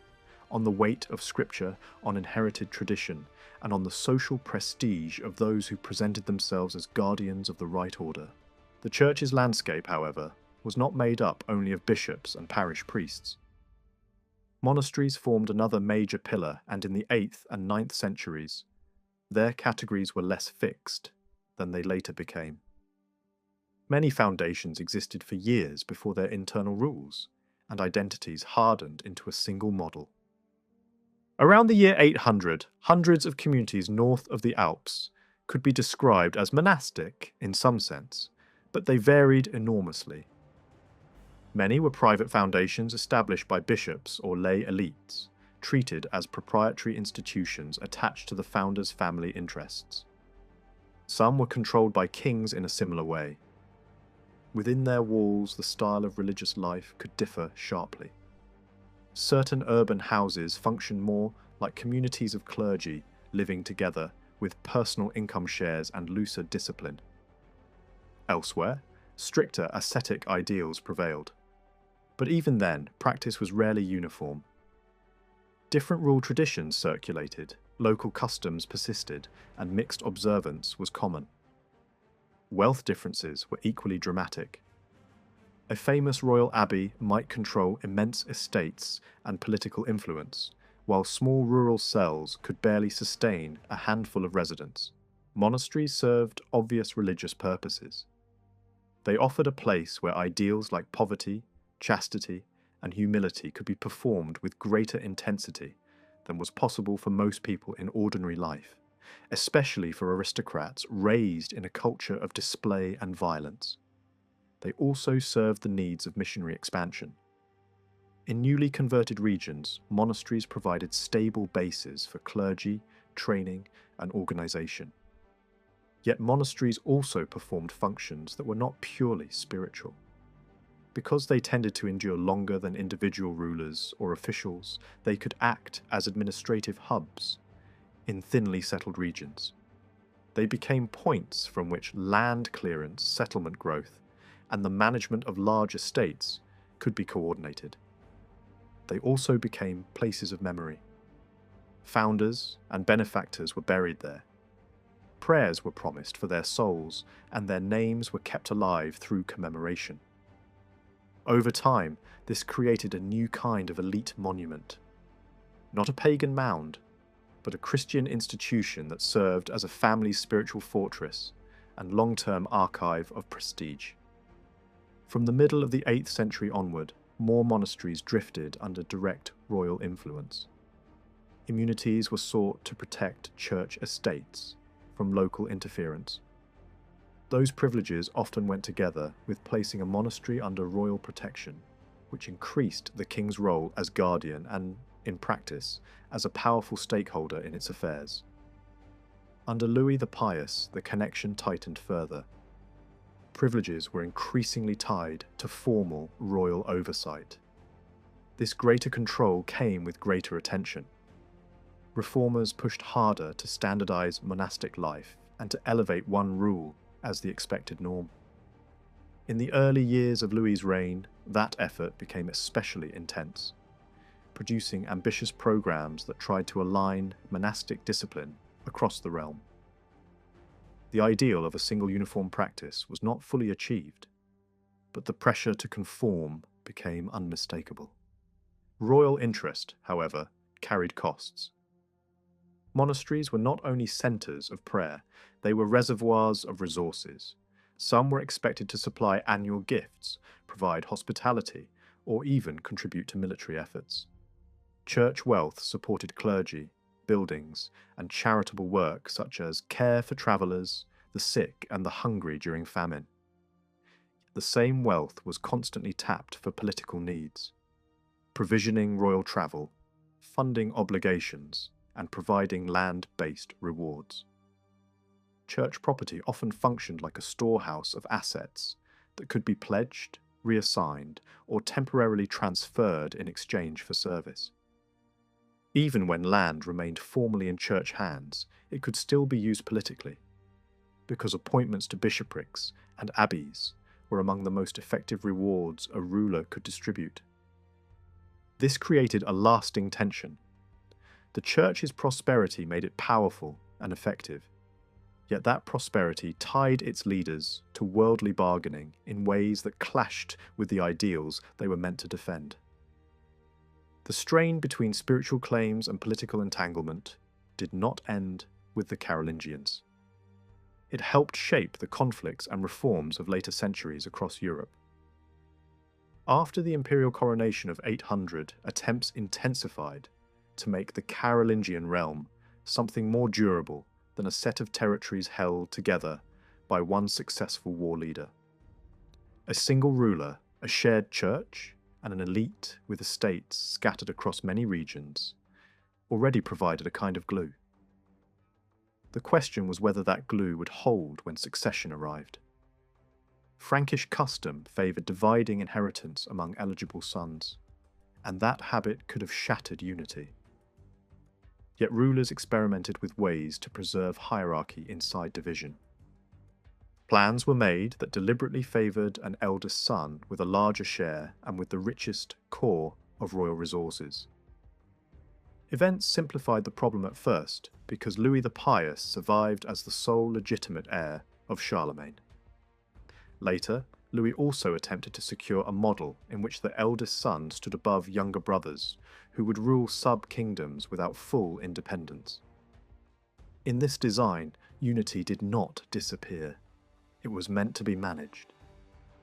on the weight of scripture, on inherited tradition, and on the social prestige of those who presented themselves as guardians of the right order. The Church's landscape, however, was not made up only of bishops and parish priests. Monasteries formed another major pillar, and in the 8th and 9th centuries, their categories were less fixed than they later became. Many foundations existed for years before their internal rules, and identities hardened into a single model. Around the year 800, hundreds of communities north of the Alps could be described as monastic in some sense, but they varied enormously. Many were private foundations established by bishops or lay elites, treated as proprietary institutions attached to the founder's family interests. Some were controlled by kings in a similar way. Within their walls, the style of religious life could differ sharply. Certain urban houses functioned more like communities of clergy living together with personal income shares and looser discipline. Elsewhere, stricter ascetic ideals prevailed. But even then, practice was rarely uniform. Different rule traditions circulated, local customs persisted, and mixed observance was common. Wealth differences were equally dramatic. A famous royal abbey might control immense estates and political influence, while small rural cells could barely sustain a handful of residents. Monasteries served obvious religious purposes. They offered a place where ideals like poverty, chastity, and humility could be performed with greater intensity than was possible for most people in ordinary life, especially for aristocrats raised in a culture of display and violence. They also served the needs of missionary expansion. In newly converted regions, monasteries provided stable bases for clergy, training, and organization. Yet monasteries also performed functions that were not purely spiritual. Because they tended to endure longer than individual rulers or officials, they could act as administrative hubs in thinly settled regions. They became points from which land clearance, settlement growth, and the management of large estates could be coordinated. They also became places of memory. Founders and benefactors were buried there. Prayers were promised for their souls, and their names were kept alive through commemoration. Over time, this created a new kind of elite monument. Not a pagan mound, but a Christian institution that served as a family's spiritual fortress and long-term archive of prestige. From the middle of the 8th century onward, more monasteries drifted under direct royal influence. Immunities were sought to protect church estates from local interference. Those privileges often went together with placing a monastery under royal protection, which increased the king's role as guardian and, in practice, as a powerful stakeholder in its affairs. Under Louis the Pious, the connection tightened further. Privileges were increasingly tied to formal royal oversight. This greater control came with greater attention. Reformers pushed harder to standardize monastic life and to elevate one rule as the expected norm. In the early years of Louis's reign, that effort became especially intense, producing ambitious programs that tried to align monastic discipline across the realm. The ideal of a single uniform practice was not fully achieved, but the pressure to conform became unmistakable. Royal interest, however, carried costs. Monasteries were not only centres of prayer, they were reservoirs of resources. Some were expected to supply annual gifts, provide hospitality, or even contribute to military efforts. Church wealth supported clergy, buildings, and charitable work such as care for travellers, the sick, and the hungry during famine. The same wealth was constantly tapped for political needs, provisioning royal travel, funding obligations, and providing land-based rewards. Church property often functioned like a storehouse of assets that could be pledged, reassigned, or temporarily transferred in exchange for service. Even when land remained formally in church hands, it could still be used politically, because appointments to bishoprics and abbeys were among the most effective rewards a ruler could distribute. This created a lasting tension. The church's prosperity made it powerful and effective, yet that prosperity tied its leaders to worldly bargaining in ways that clashed with the ideals they were meant to defend. The strain between spiritual claims and political entanglement did not end with the Carolingians. It helped shape the conflicts and reforms of later centuries across Europe. After the imperial coronation of 800, attempts intensified to make the Carolingian realm something more durable than a set of territories held together by one successful war leader. A single ruler, a shared church, and an elite with estates scattered across many regions already provided a kind of glue. The question was whether that glue would hold when succession arrived. Frankish custom favoured dividing inheritance among eligible sons, and that habit could have shattered unity. Yet rulers experimented with ways to preserve hierarchy inside division. Plans were made that deliberately favoured an eldest son with a larger share and with the richest core of royal resources. Events simplified the problem at first because Louis the Pious survived as the sole legitimate heir of Charlemagne. Later, Louis also attempted to secure a model in which the eldest son stood above younger brothers, who would rule sub-kingdoms without full independence. In this design, unity did not disappear. It was meant to be managed.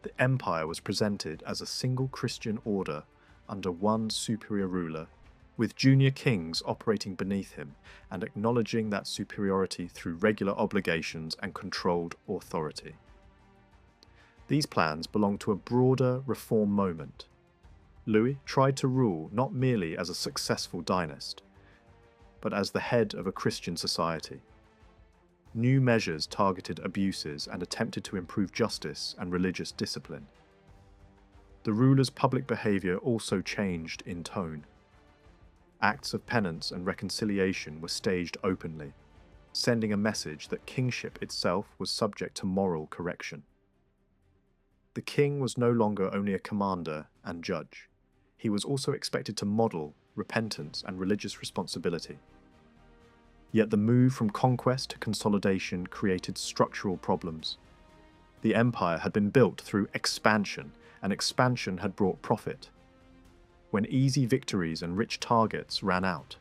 The empire was presented as a single Christian order under one superior ruler, with junior kings operating beneath him and acknowledging that superiority through regular obligations and controlled authority. These plans belong to a broader reform moment. Louis tried to rule not merely as a successful dynast, but as the head of a Christian society. New measures targeted abuses and attempted to improve justice and religious discipline. The ruler's public behaviour also changed in tone. Acts of penance and reconciliation were staged openly, sending a message that kingship itself was subject to moral correction. The king was no longer only a commander and judge. He was also expected to model repentance and religious responsibility. Yet the move from conquest to consolidation created structural problems. The empire had been built through expansion, and expansion had brought profit. When easy victories and rich targets ran out,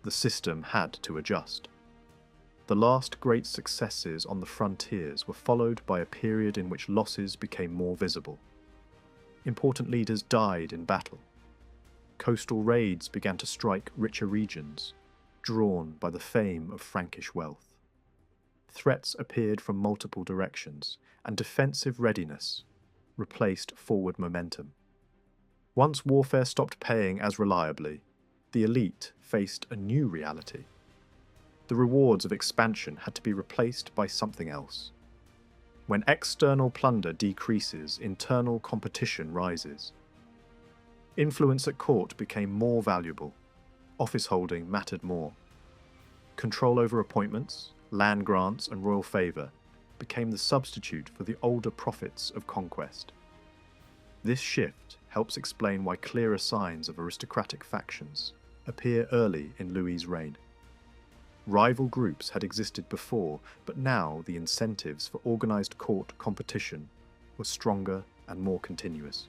the system had to adjust. The last great successes on the frontiers were followed by a period in which losses became more visible. Important leaders died in battle. Coastal raids began to strike richer regions, drawn by the fame of Frankish wealth. Threats appeared from multiple directions, and defensive readiness replaced forward momentum. Once warfare stopped paying as reliably, the elite faced a new reality. The rewards of expansion had to be replaced by something else. When external plunder decreases, internal competition rises. Influence at court became more valuable. Office holding mattered more. Control over appointments, land grants, and royal favour became the substitute for the older profits of conquest. This shift helps explain why clearer signs of aristocratic factions appear early in Louis's reign. Rival groups had existed before, but now the incentives for organised court competition were stronger and more continuous.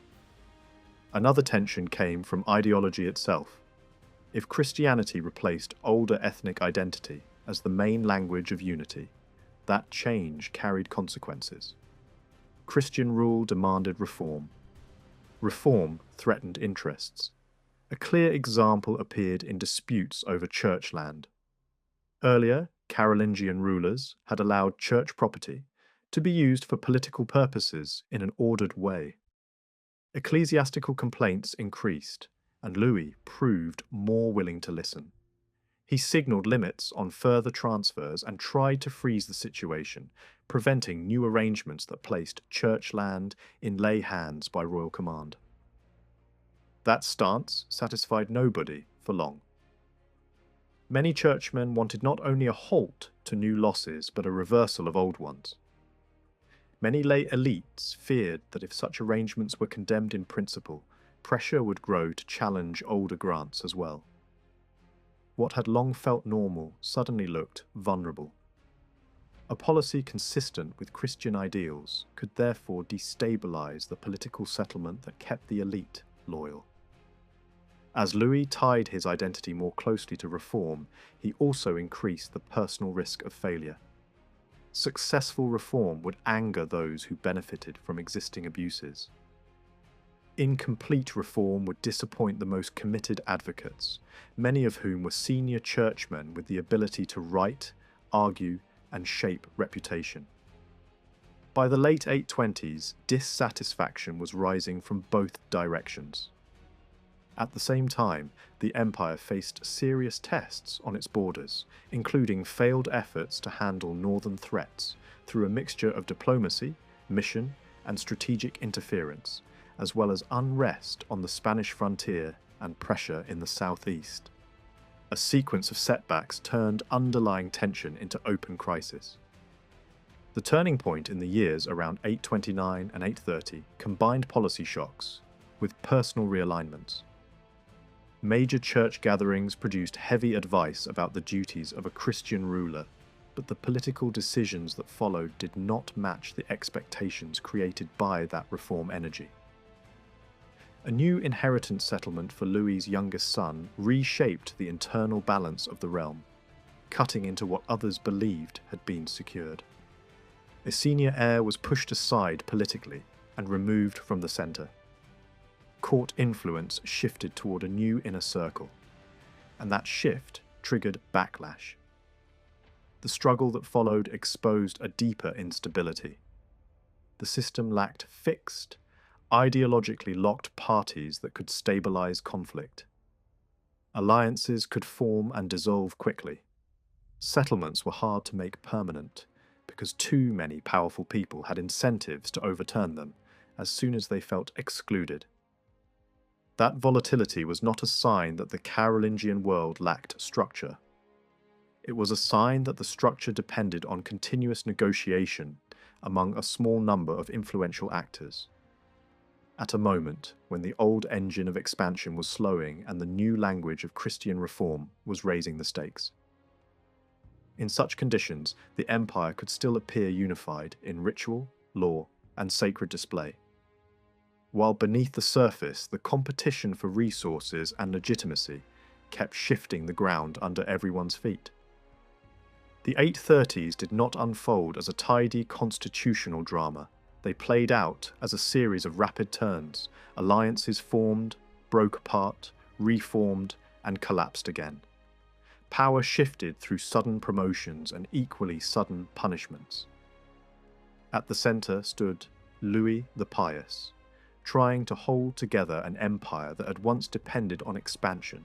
Another tension came from ideology itself. If Christianity replaced older ethnic identity as the main language of unity, that change carried consequences. Christian rule demanded reform. Reform threatened interests. A clear example appeared in disputes over church land. Earlier, Carolingian rulers had allowed church property to be used for political purposes in an ordered way. Ecclesiastical complaints increased, and Louis proved more willing to listen. He signalled limits on further transfers and tried to freeze the situation, preventing new arrangements that placed church land in lay hands by royal command. That stance satisfied nobody for long. Many churchmen wanted not only a halt to new losses, but a reversal of old ones. Many lay elites feared that if such arrangements were condemned in principle, pressure would grow to challenge older grants as well. What had long felt normal suddenly looked vulnerable. A policy consistent with Christian ideals could therefore destabilise the political settlement that kept the elite loyal. As Louis tied his identity more closely to reform, he also increased the personal risk of failure. Successful reform would anger those who benefited from existing abuses. Incomplete reform would disappoint the most committed advocates, many of whom were senior churchmen with the ability to write, argue, and shape reputation. By the late 820s, dissatisfaction was rising from both directions. At the same time, the empire faced serious tests on its borders, including failed efforts to handle northern threats through a mixture of diplomacy, mission, and strategic interference, as well as unrest on the Spanish frontier and pressure in the southeast. A sequence of setbacks turned underlying tension into open crisis. The turning point in the years around 829 and 830 combined policy shocks with personal realignments. Major church gatherings produced heavy advice about the duties of a Christian ruler, but the political decisions that followed did not match the expectations created by that reform energy. A new inheritance settlement for Louis's youngest son reshaped the internal balance of the realm, cutting into what others believed had been secured. A senior heir was pushed aside politically and removed from the centre. Court influence shifted toward a new inner circle, and that shift triggered backlash. The struggle that followed exposed a deeper instability. The system lacked fixed, ideologically locked parties that could stabilize conflict. Alliances could form and dissolve quickly. Settlements were hard to make permanent, because too many powerful people had incentives to overturn them as soon as they felt excluded. That volatility was not a sign that the Carolingian world lacked structure. It was a sign that the structure depended on continuous negotiation among a small number of influential actors. At a moment when the old engine of expansion was slowing and the new language of Christian reform was raising the stakes. In such conditions, the empire could still appear unified in ritual, law, and sacred display. While beneath the surface, the competition for resources and legitimacy kept shifting the ground under everyone's feet. The 830s did not unfold as a tidy constitutional drama. They played out as a series of rapid turns. Alliances formed, broke apart, reformed, and collapsed again. Power shifted through sudden promotions and equally sudden punishments. At the centre stood Louis the Pious, trying to hold together an empire that had once depended on expansion,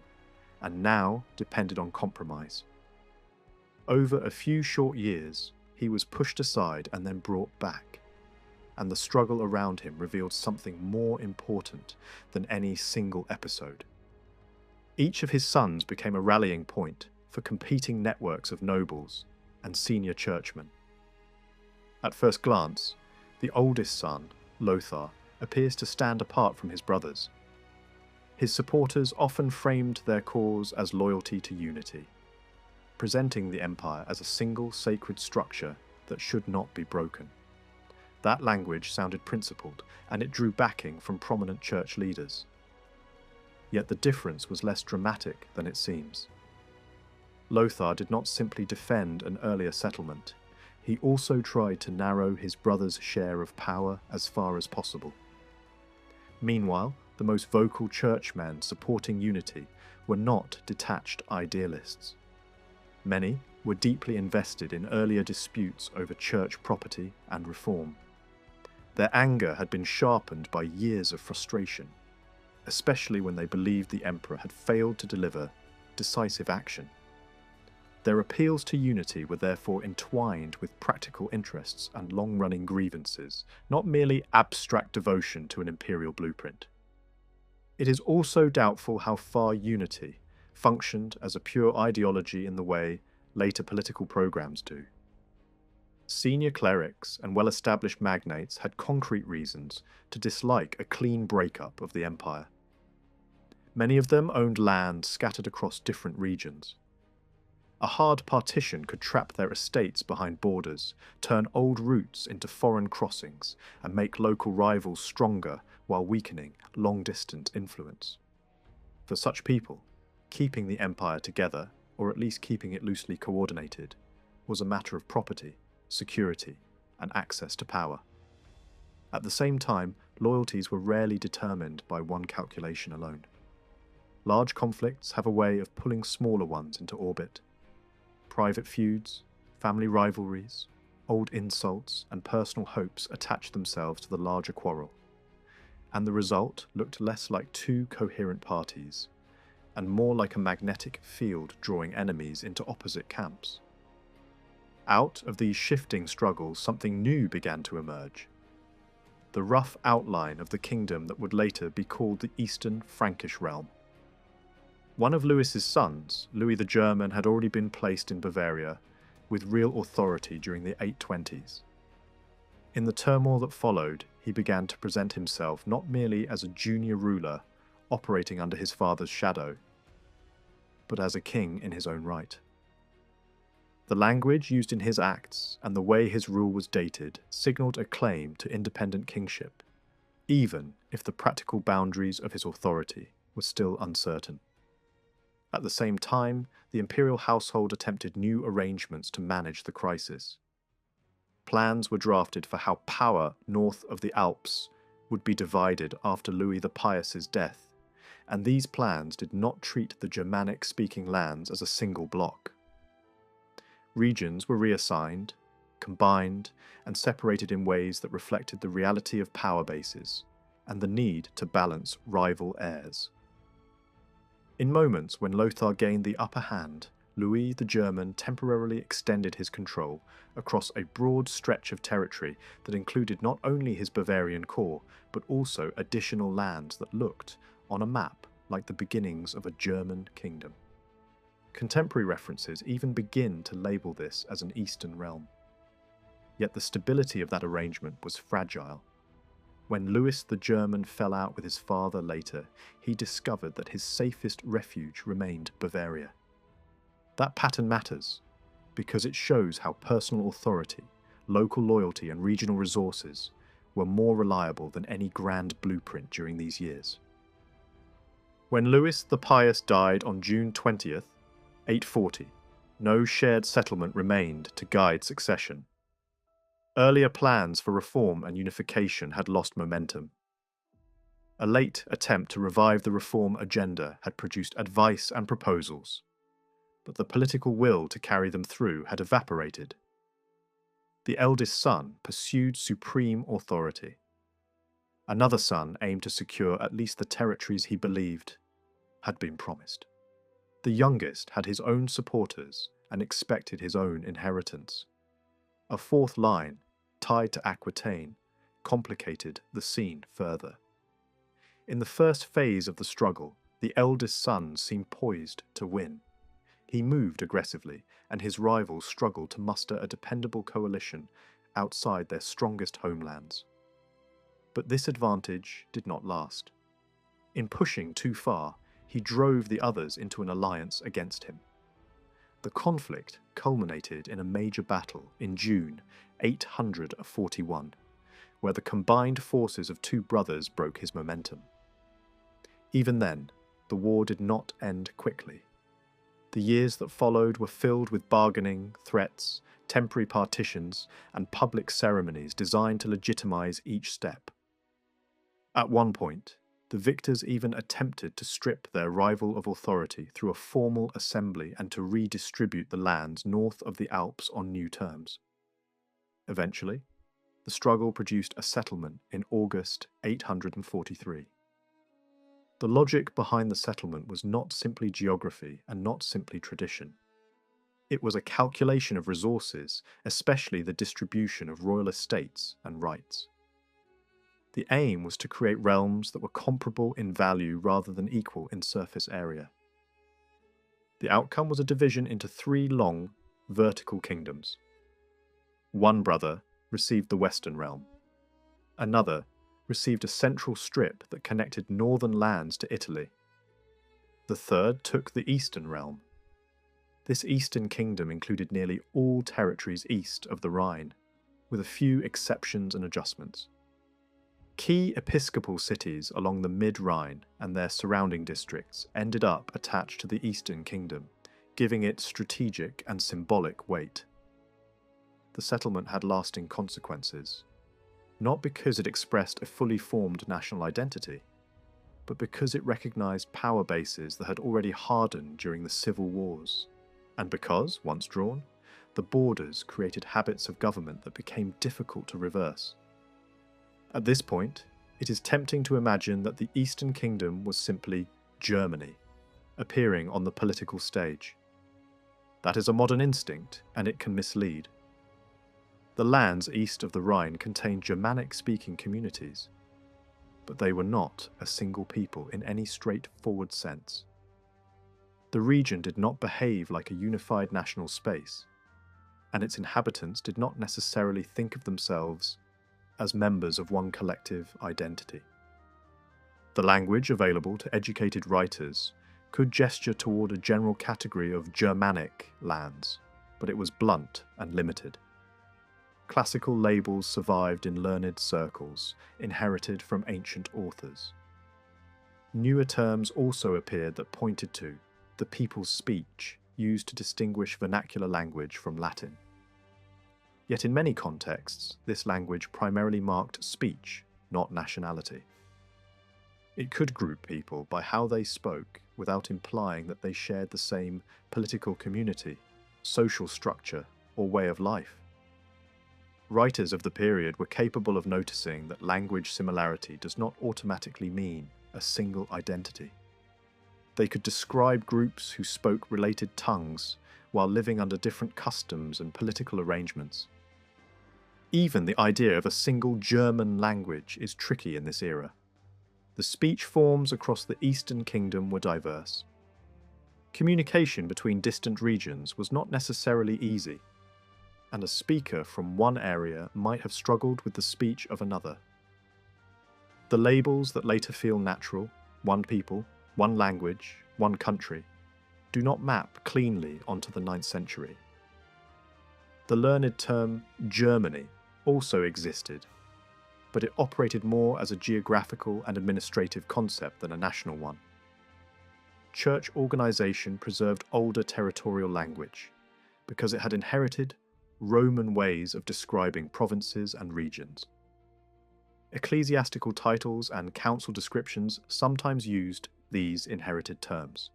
and now depended on compromise. Over a few short years, he was pushed aside and then brought back, and the struggle around him revealed something more important than any single episode. Each of his sons became a rallying point for competing networks of nobles and senior churchmen. At first glance, the oldest son, Lothar, appears to stand apart from his brothers. His supporters often framed their cause as loyalty to unity, presenting the empire as a single sacred structure that should not be broken. That language sounded principled, and it drew backing from prominent church leaders. Yet the difference was less dramatic than it seems. Lothar did not simply defend an earlier settlement, he also tried to narrow his brother's share of power as far as possible. Meanwhile, the most vocal churchmen supporting unity were not detached idealists. Many were deeply invested in earlier disputes over church property and reform. Their anger had been sharpened by years of frustration, especially when they believed the emperor had failed to deliver decisive action. Their appeals to unity were therefore entwined with practical interests and long-running grievances, not merely abstract devotion to an imperial blueprint. It is also doubtful how far unity functioned as a pure ideology in the way later political programs do. Senior clerics and well-established magnates had concrete reasons to dislike a clean breakup of the empire. Many of them owned land scattered across different regions. A hard partition could trap their estates behind borders, turn old routes into foreign crossings, and make local rivals stronger while weakening long-distance influence. For such people, keeping the empire together, or at least keeping it loosely coordinated, was a matter of property, security, and access to power. At the same time, loyalties were rarely determined by one calculation alone. Large conflicts have a way of pulling smaller ones into orbit. Private feuds, family rivalries, old insults, and personal hopes attached themselves to the larger quarrel, and the result looked less like two coherent parties, and more like a magnetic field drawing enemies into opposite camps. Out of these shifting struggles, something new began to emerge. The rough outline of the kingdom that would later be called the Eastern Frankish realm. One of Louis's sons, Louis the German, had already been placed in Bavaria with real authority during the 820s. In the turmoil that followed, he began to present himself not merely as a junior ruler operating under his father's shadow, but as a king in his own right. The language used in his acts and the way his rule was dated signalled a claim to independent kingship, even if the practical boundaries of his authority were still uncertain. At the same time, the imperial household attempted new arrangements to manage the crisis. Plans were drafted for how power north of the Alps would be divided after Louis the Pious's death, and these plans did not treat the Germanic-speaking lands as a single block. Regions were reassigned, combined, and separated in ways that reflected the reality of power bases and the need to balance rival heirs. In moments when Lothar gained the upper hand, Louis the German temporarily extended his control across a broad stretch of territory that included not only his Bavarian core, but also additional lands that looked, on a map, like the beginnings of a German kingdom. Contemporary references even begin to label this as an Eastern realm. Yet the stability of that arrangement was fragile. When Louis the German fell out with his father later, he discovered that his safest refuge remained Bavaria. That pattern matters, because it shows how personal authority, local loyalty, and regional resources were more reliable than any grand blueprint during these years. When Louis the Pious died on June 20th, 840, no shared settlement remained to guide succession. Earlier plans for reform and unification had lost momentum. A late attempt to revive the reform agenda had produced advice and proposals, but the political will to carry them through had evaporated. The eldest son pursued supreme authority. Another son aimed to secure at least the territories he believed had been promised. The youngest had his own supporters and expected his own inheritance. A fourth line, tied to Aquitaine, complicated the scene further. In the first phase of the struggle, the eldest son seemed poised to win. He moved aggressively, and his rivals struggled to muster a dependable coalition outside their strongest homelands. But this advantage did not last. In pushing too far, he drove the others into an alliance against him. The conflict culminated in a major battle in June 841, where the combined forces of two brothers broke his momentum. Even then, the war did not end quickly. The years that followed were filled with bargaining, threats, temporary partitions, and public ceremonies designed to legitimize each step. At one point, the victors even attempted to strip their rival of authority through a formal assembly and to redistribute the lands north of the Alps on new terms. Eventually, the struggle produced a settlement in August 843. The logic behind the settlement was not simply geography and not simply tradition. It was a calculation of resources, especially the distribution of royal estates and rights. The aim was to create realms that were comparable in value rather than equal in surface area. The outcome was a division into three long, vertical kingdoms. One brother received the Western realm. Another received a central strip that connected northern lands to Italy. The third took the Eastern realm. This Eastern kingdom included nearly all territories east of the Rhine, with a few exceptions and adjustments. Key episcopal cities along the mid-Rhine and their surrounding districts ended up attached to the Eastern Kingdom, giving it strategic and symbolic weight. the settlement had lasting consequences, not because it expressed a fully formed national identity, but because it recognized power bases that had already hardened during the civil wars, and because, once drawn, the borders created habits of government that became difficult to reverse. At this point, it is tempting to imagine that the Eastern Kingdom was simply Germany, appearing on the political stage. That is a modern instinct, and it can mislead. The lands east of the Rhine contained Germanic-speaking communities, but they were not a single people in any straightforward sense. The region did not behave like a unified national space, and its inhabitants did not necessarily think of themselves as members of one collective identity. The language available to educated writers could gesture toward a general category of Germanic lands, but it was blunt and limited. Classical labels survived in learned circles, inherited from ancient authors. Newer terms also appeared that pointed to the people's speech used to distinguish vernacular language from Latin. Yet in many contexts, this language primarily marked speech, not nationality. It could group people by how they spoke without implying that they shared the same political community, social structure, or way of life. Writers of the period were capable of noticing that language similarity does not automatically mean a single identity. They could describe groups who spoke related tongues while living under different customs and political arrangements. Even the idea of a single German language is tricky in this era. The speech forms across the Eastern Kingdom were diverse. Communication between distant regions was not necessarily easy, and a speaker from one area might have struggled with the speech of another. The labels that later feel natural, one people, one language, one country, do not map cleanly onto the 9th century. The learned term Germany also existed, but it operated more as a geographical and administrative concept than a national one. Church organization preserved older territorial language because it had inherited Roman ways of describing provinces and regions. Ecclesiastical titles and council descriptions sometimes used these inherited terms,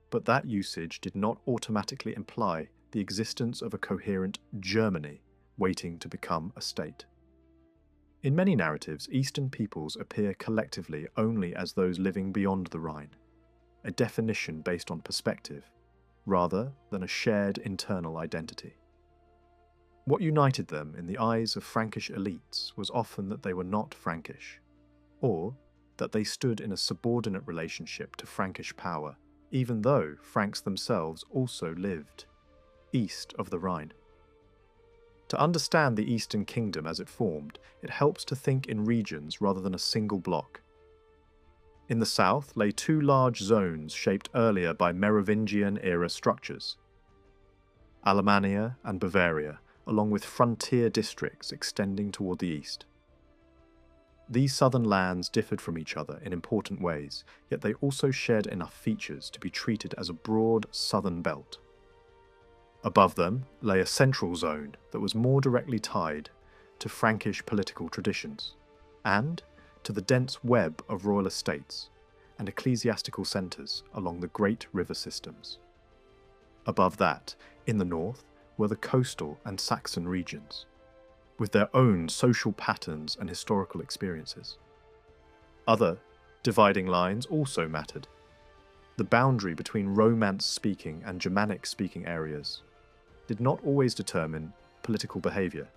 but that usage did not automatically imply the existence of a coherent Germany waiting to become a state. In many narratives, Eastern peoples appear collectively only as those living beyond the Rhine, a definition based on perspective, rather than a shared internal identity. What united them in the eyes of Frankish elites was often that they were not Frankish, or that they stood in a subordinate relationship to Frankish power, even though Franks themselves also lived east of the Rhine. To understand the Eastern Kingdom as it formed, it helps to think in regions rather than a single block. In the south lay two large zones shaped earlier by Merovingian-era structures: Alemannia and Bavaria, along with frontier districts extending toward the east. These southern lands differed from each other in important ways, yet they also shared enough features to be treated as a broad southern belt. Above them lay a central zone that was more directly tied to Frankish political traditions, and to the dense web of royal estates and ecclesiastical centres along the great river systems. Above that, in the north, were the coastal and Saxon regions, with their own social patterns and historical experiences. Other dividing lines also mattered. The boundary between Romance-speaking and Germanic-speaking areas did not always determine political behaviour.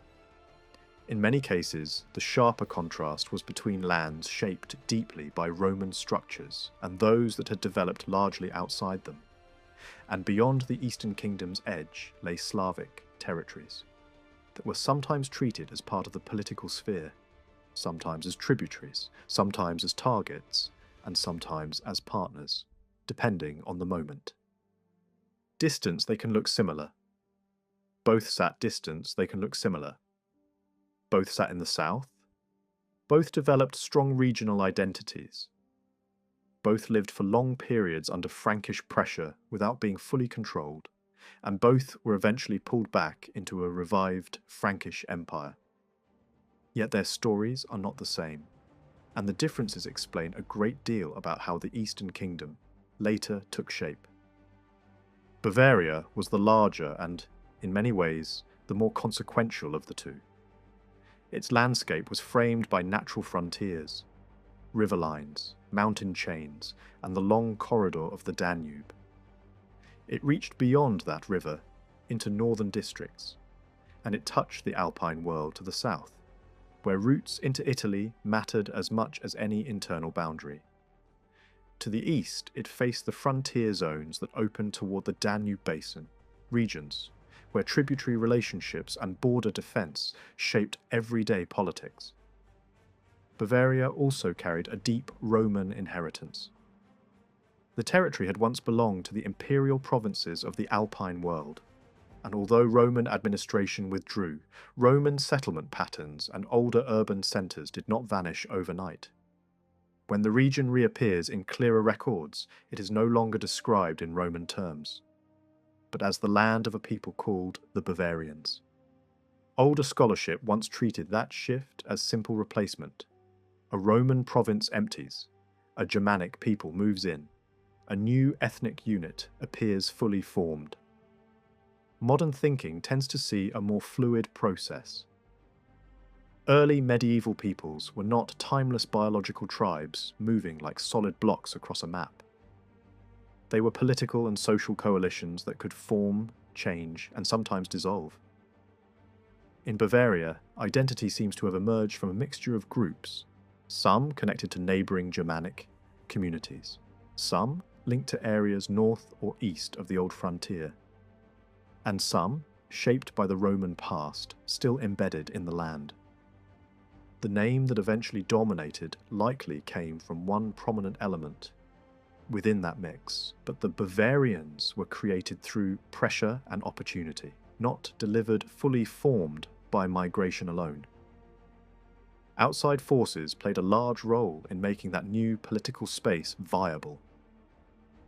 In many cases, the sharper contrast was between lands shaped deeply by Roman structures and those that had developed largely outside them. And beyond the Eastern Kingdom's edge lay Slavic territories that were sometimes treated as part of the political sphere, sometimes as tributaries, sometimes as targets, and sometimes as partners, depending on the moment. Distance, they can look similar. Both sat distance, they can look similar. Both sat in the south. Both developed strong regional identities. Both lived for long periods under Frankish pressure without being fully controlled, and both were eventually pulled back into a revived Frankish empire. Yet their stories are not the same, and the differences explain a great deal about how the Eastern Kingdom later took shape. Bavaria was the larger and, in many ways, the more consequential of the two. Its landscape was framed by natural frontiers, river lines, mountain chains, and the long corridor of the Danube. It reached beyond that river into northern districts, and it touched the Alpine world to the south, where routes into Italy mattered as much as any internal boundary. To the east, it faced the frontier zones that opened toward the Danube basin, regions where tributary relationships and border defense shaped everyday politics. Bavaria also carried a deep Roman inheritance. The territory had once belonged to the imperial provinces of the Alpine world, and although Roman administration withdrew, Roman settlement patterns and older urban centres did not vanish overnight. When the region reappears in clearer records, it is no longer described in Roman terms, but as the land of a people called the Bavarians. Older scholarship once treated that shift as simple replacement. A Roman province empties, a Germanic people moves in, a new ethnic unit appears fully formed. Modern thinking tends to see a more fluid process. Early medieval peoples were not timeless biological tribes moving like solid blocks across a map. They were political and social coalitions that could form, change, and sometimes dissolve. In Bavaria, identity seems to have emerged from a mixture of groups, some connected to neighbouring Germanic communities, some linked to areas north or east of the old frontier, and some shaped by the Roman past, still embedded in the land. The name that eventually dominated likely came from one prominent element within that mix, but the Bavarians were created through pressure and opportunity, not delivered fully formed by migration alone. Outside forces played a large role in making that new political space viable.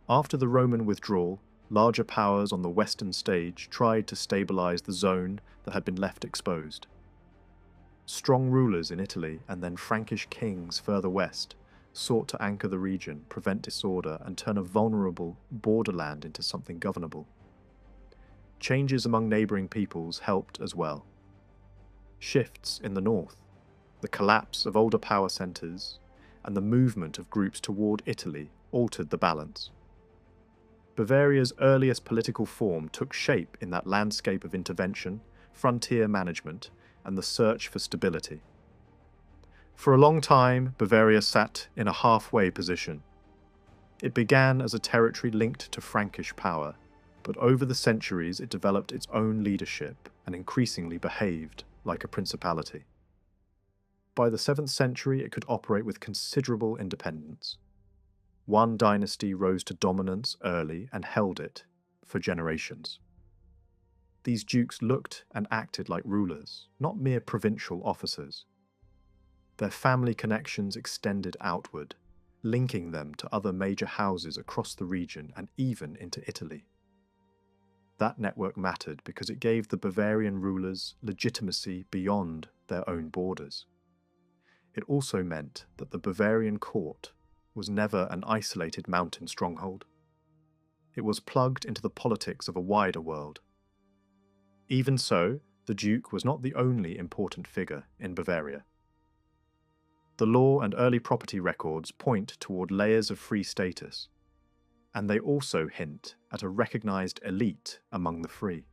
After the Roman withdrawal, larger powers on the Western stage tried to stabilise the zone that had been left exposed. Strong rulers in Italy and then Frankish kings further west sought to anchor the region, prevent disorder, and turn a vulnerable borderland into something governable. Changes among neighbouring peoples helped as well. Shifts in the north, the collapse of older power centres, and the movement of groups toward Italy altered the balance. Bavaria's earliest political form took shape in that landscape of intervention, frontier management, and the search for stability. For a long time, Bavaria sat in a halfway position. It began as a territory linked to Frankish power, but over the centuries it developed its own leadership and increasingly behaved like a principality. By the 7th century, it could operate with considerable independence. One dynasty rose to dominance early and held it for generations. These dukes looked and acted like rulers, not mere provincial officers. Their family connections extended outward, linking them to other major houses across the region and even into Italy. That network mattered because it gave the Bavarian rulers legitimacy beyond their own borders. It also meant that the Bavarian court was never an isolated mountain stronghold. It was plugged into the politics of a wider world. Even so, the Duke was not the only important figure in Bavaria. The law and early property records point toward layers of free status, and they also hint at a recognised elite among the free.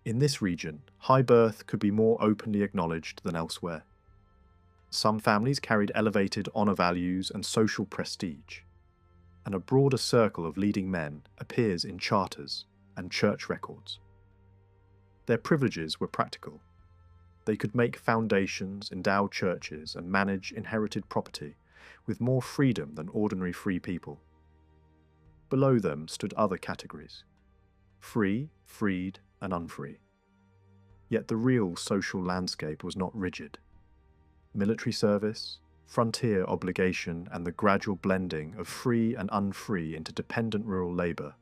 In this region, high birth could be more openly acknowledged than elsewhere. Some families carried elevated honour values and social prestige, and a broader circle of leading men appears in charters and church records. Their privileges were practical. They could make foundations, endow churches, and manage inherited property with more freedom than ordinary free people. Below them stood other categories: free, freed, and unfree. Yet the real social landscape was not rigid. Military service, frontier obligation, and the gradual blending of free and unfree into dependent rural labour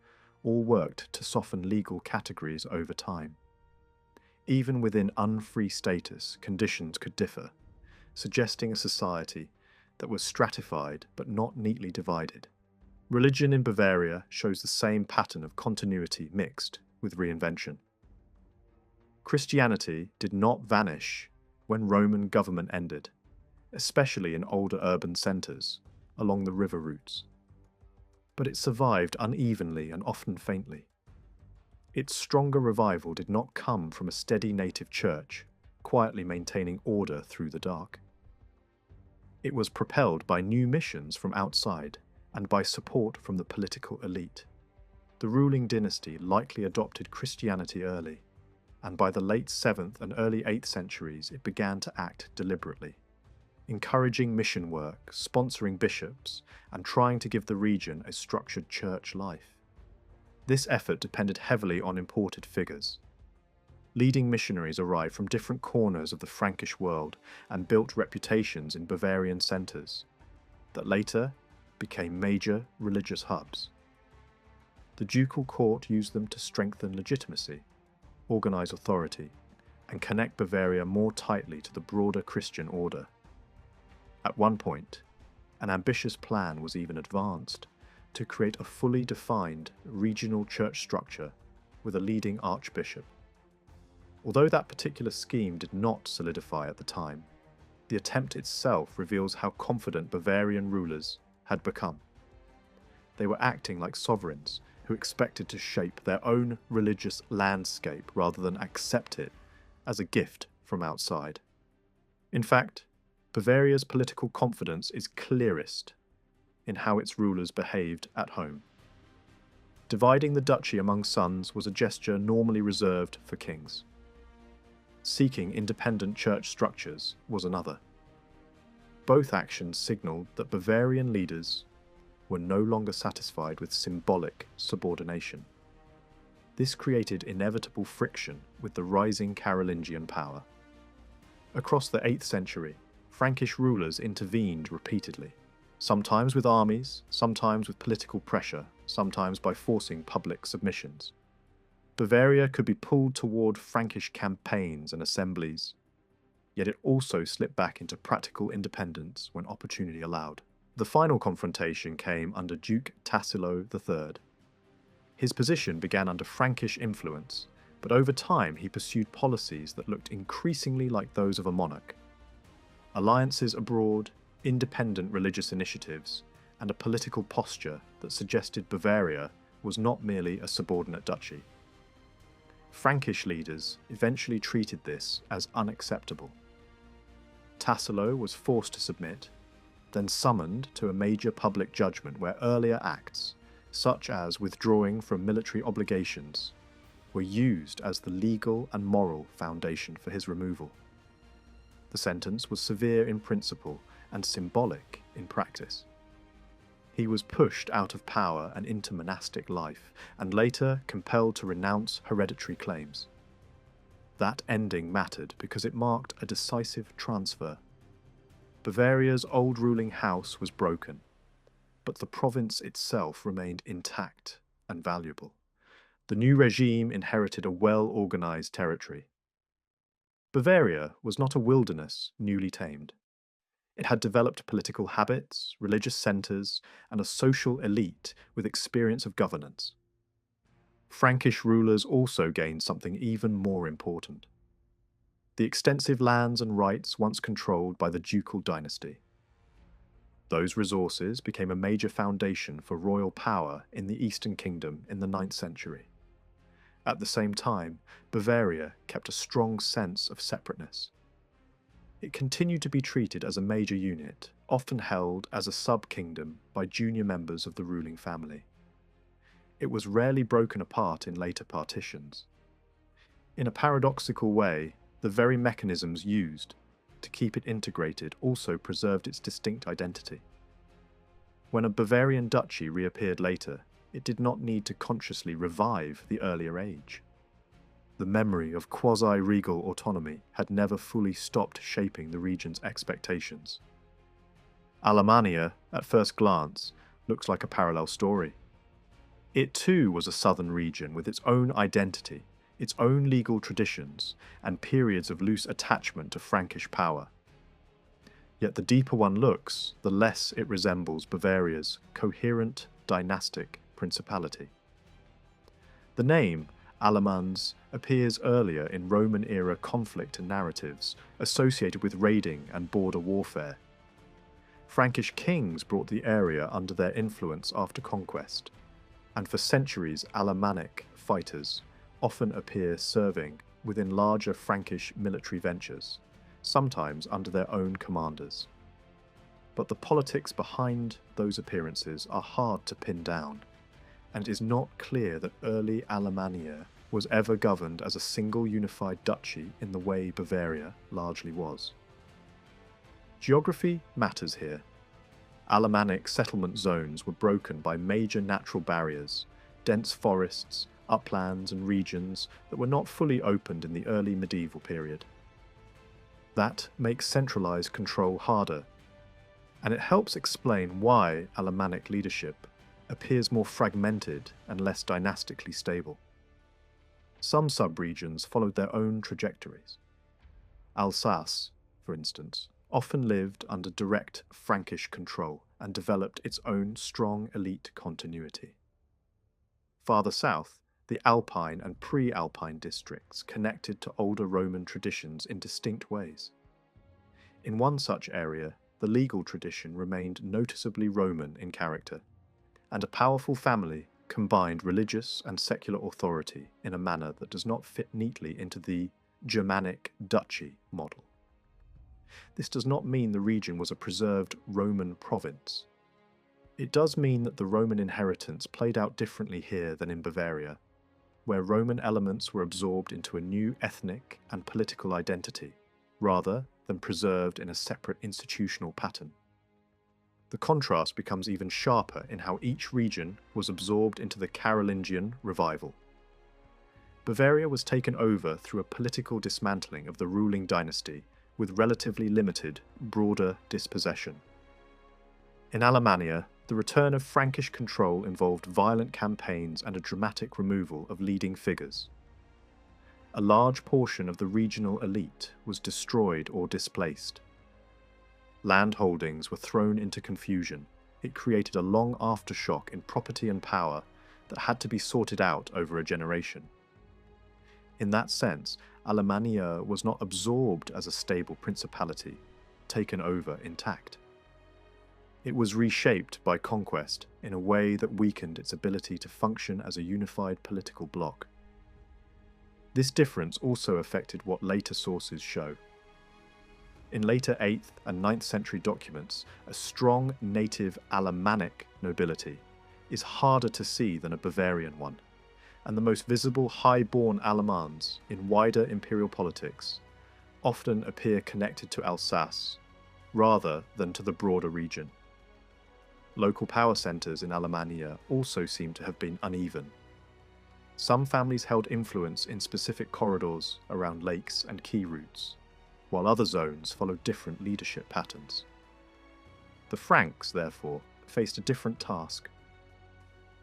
all worked to soften legal categories over time. Even within unfree status, conditions could differ, suggesting a society that was stratified but not neatly divided. Religion in Bavaria shows the same pattern of continuity mixed with reinvention. Christianity did not vanish when Roman government ended, especially in older urban centres along the river routes. But it survived unevenly and often faintly. Its stronger revival did not come from a steady native church, quietly maintaining order through the dark. It was propelled by new missions from outside and by support from the political elite. The ruling dynasty likely adopted Christianity early, and by the late 7th and early 8th centuries it began to act deliberately, encouraging mission work, sponsoring bishops, and trying to give the region a structured church life. This effort depended heavily on imported figures. Leading missionaries arrived from different corners of the Frankish world and built reputations in Bavarian centres that later became major religious hubs. The ducal court used them to strengthen legitimacy, organise authority, and connect Bavaria more tightly to the broader Christian order. At one point, an ambitious plan was even advanced to create a fully defined regional church structure with a leading archbishop. Although that particular scheme did not solidify at the time, the attempt itself reveals how confident Bavarian rulers had become. They were acting like sovereigns who expected to shape their own religious landscape rather than accept it as a gift from outside. In fact, Bavaria's political confidence is clearest in how its rulers behaved at home. Dividing the duchy among sons was a gesture normally reserved for kings. Seeking independent church structures was another. Both actions signalled that Bavarian leaders were no longer satisfied with symbolic subordination. This created inevitable friction with the rising Carolingian power. Across the 8th century, Frankish rulers intervened repeatedly, sometimes with armies, sometimes with political pressure, sometimes by forcing public submissions. Bavaria could be pulled toward Frankish campaigns and assemblies, yet it also slipped back into practical independence when opportunity allowed. The final confrontation came under Duke Tassilo III. His position began under Frankish influence, but over time he pursued policies that looked increasingly like those of a monarch. Alliances abroad, independent religious initiatives, and a political posture that suggested Bavaria was not merely a subordinate duchy. Frankish leaders eventually treated this as unacceptable. Tassilo was forced to submit, then summoned to a major public judgment where earlier acts, such as withdrawing from military obligations, were used as the legal and moral foundation for his removal. The sentence was severe in principle and symbolic in practice. He was pushed out of power and into monastic life, and later compelled to renounce hereditary claims. That ending mattered because it marked a decisive transfer. Bavaria's old ruling house was broken, but the province itself remained intact and valuable. The new regime inherited a well-organized territory. Bavaria was not a wilderness newly tamed. It had developed political habits, religious centres, and a social elite with experience of governance. Frankish rulers also gained something even more important: the extensive lands and rights once controlled by the ducal dynasty. Those resources became a major foundation for royal power in the Eastern Kingdom in the 9th century. At the same time, Bavaria kept a strong sense of separateness. It continued to be treated as a major unit, often held as a sub-kingdom by junior members of the ruling family. It was rarely broken apart in later partitions. In a paradoxical way, the very mechanisms used to keep it integrated also preserved its distinct identity. When a Bavarian duchy reappeared later, it did not need to consciously revive the earlier age. The memory of quasi-regal autonomy had never fully stopped shaping the region's expectations. Alemannia, at first glance, looks like a parallel story. It too was a southern region with its own identity, its own legal traditions, and periods of loose attachment to Frankish power. Yet the deeper one looks, the less it resembles Bavaria's coherent dynastic principality. The name, Alamans, appears earlier in Roman-era conflict and narratives associated with raiding and border warfare. Frankish kings brought the area under their influence after conquest, and for centuries Alemannic fighters often appear serving within larger Frankish military ventures, sometimes under their own commanders. But the politics behind those appearances are hard to pin down, and it is not clear that early Alemannia was ever governed as a single unified duchy in the way Bavaria largely was. Geography matters here. Alemannic settlement zones were broken by major natural barriers, dense forests, uplands and regions that were not fully opened in the early medieval period. That makes centralized control harder, and it helps explain why Alemannic leadership appears more fragmented and less dynastically stable. Some subregions followed their own trajectories. Alsace, for instance, often lived under direct Frankish control and developed its own strong elite continuity. Farther south, the Alpine and pre-Alpine districts connected to older Roman traditions in distinct ways. In one such area, the legal tradition remained noticeably Roman in character, and a powerful family combined religious and secular authority in a manner that does not fit neatly into the Germanic duchy model. This does not mean the region was a preserved Roman province. It does mean that the Roman inheritance played out differently here than in Bavaria, where Roman elements were absorbed into a new ethnic and political identity, rather than preserved in a separate institutional pattern. The contrast becomes even sharper in how each region was absorbed into the Carolingian revival. Bavaria was taken over through a political dismantling of the ruling dynasty with relatively limited, broader dispossession. In Alemannia, the return of Frankish control involved violent campaigns and a dramatic removal of leading figures. A large portion of the regional elite was destroyed or displaced. Land holdings were thrown into confusion. It created a long aftershock in property and power that had to be sorted out over a generation. In that sense, Alemannia was not absorbed as a stable principality, taken over intact. It was reshaped by conquest in a way that weakened its ability to function as a unified political bloc. This difference also affected what later sources show. In later 8th and 9th century documents, a strong native Alemannic nobility is harder to see than a Bavarian one, and the most visible high-born Alamans in wider imperial politics often appear connected to Alsace, rather than to the broader region. Local power centres in Alemannia also seem to have been uneven. Some families held influence in specific corridors around lakes and key routes, while other zones followed different leadership patterns. The Franks, therefore, faced a different task.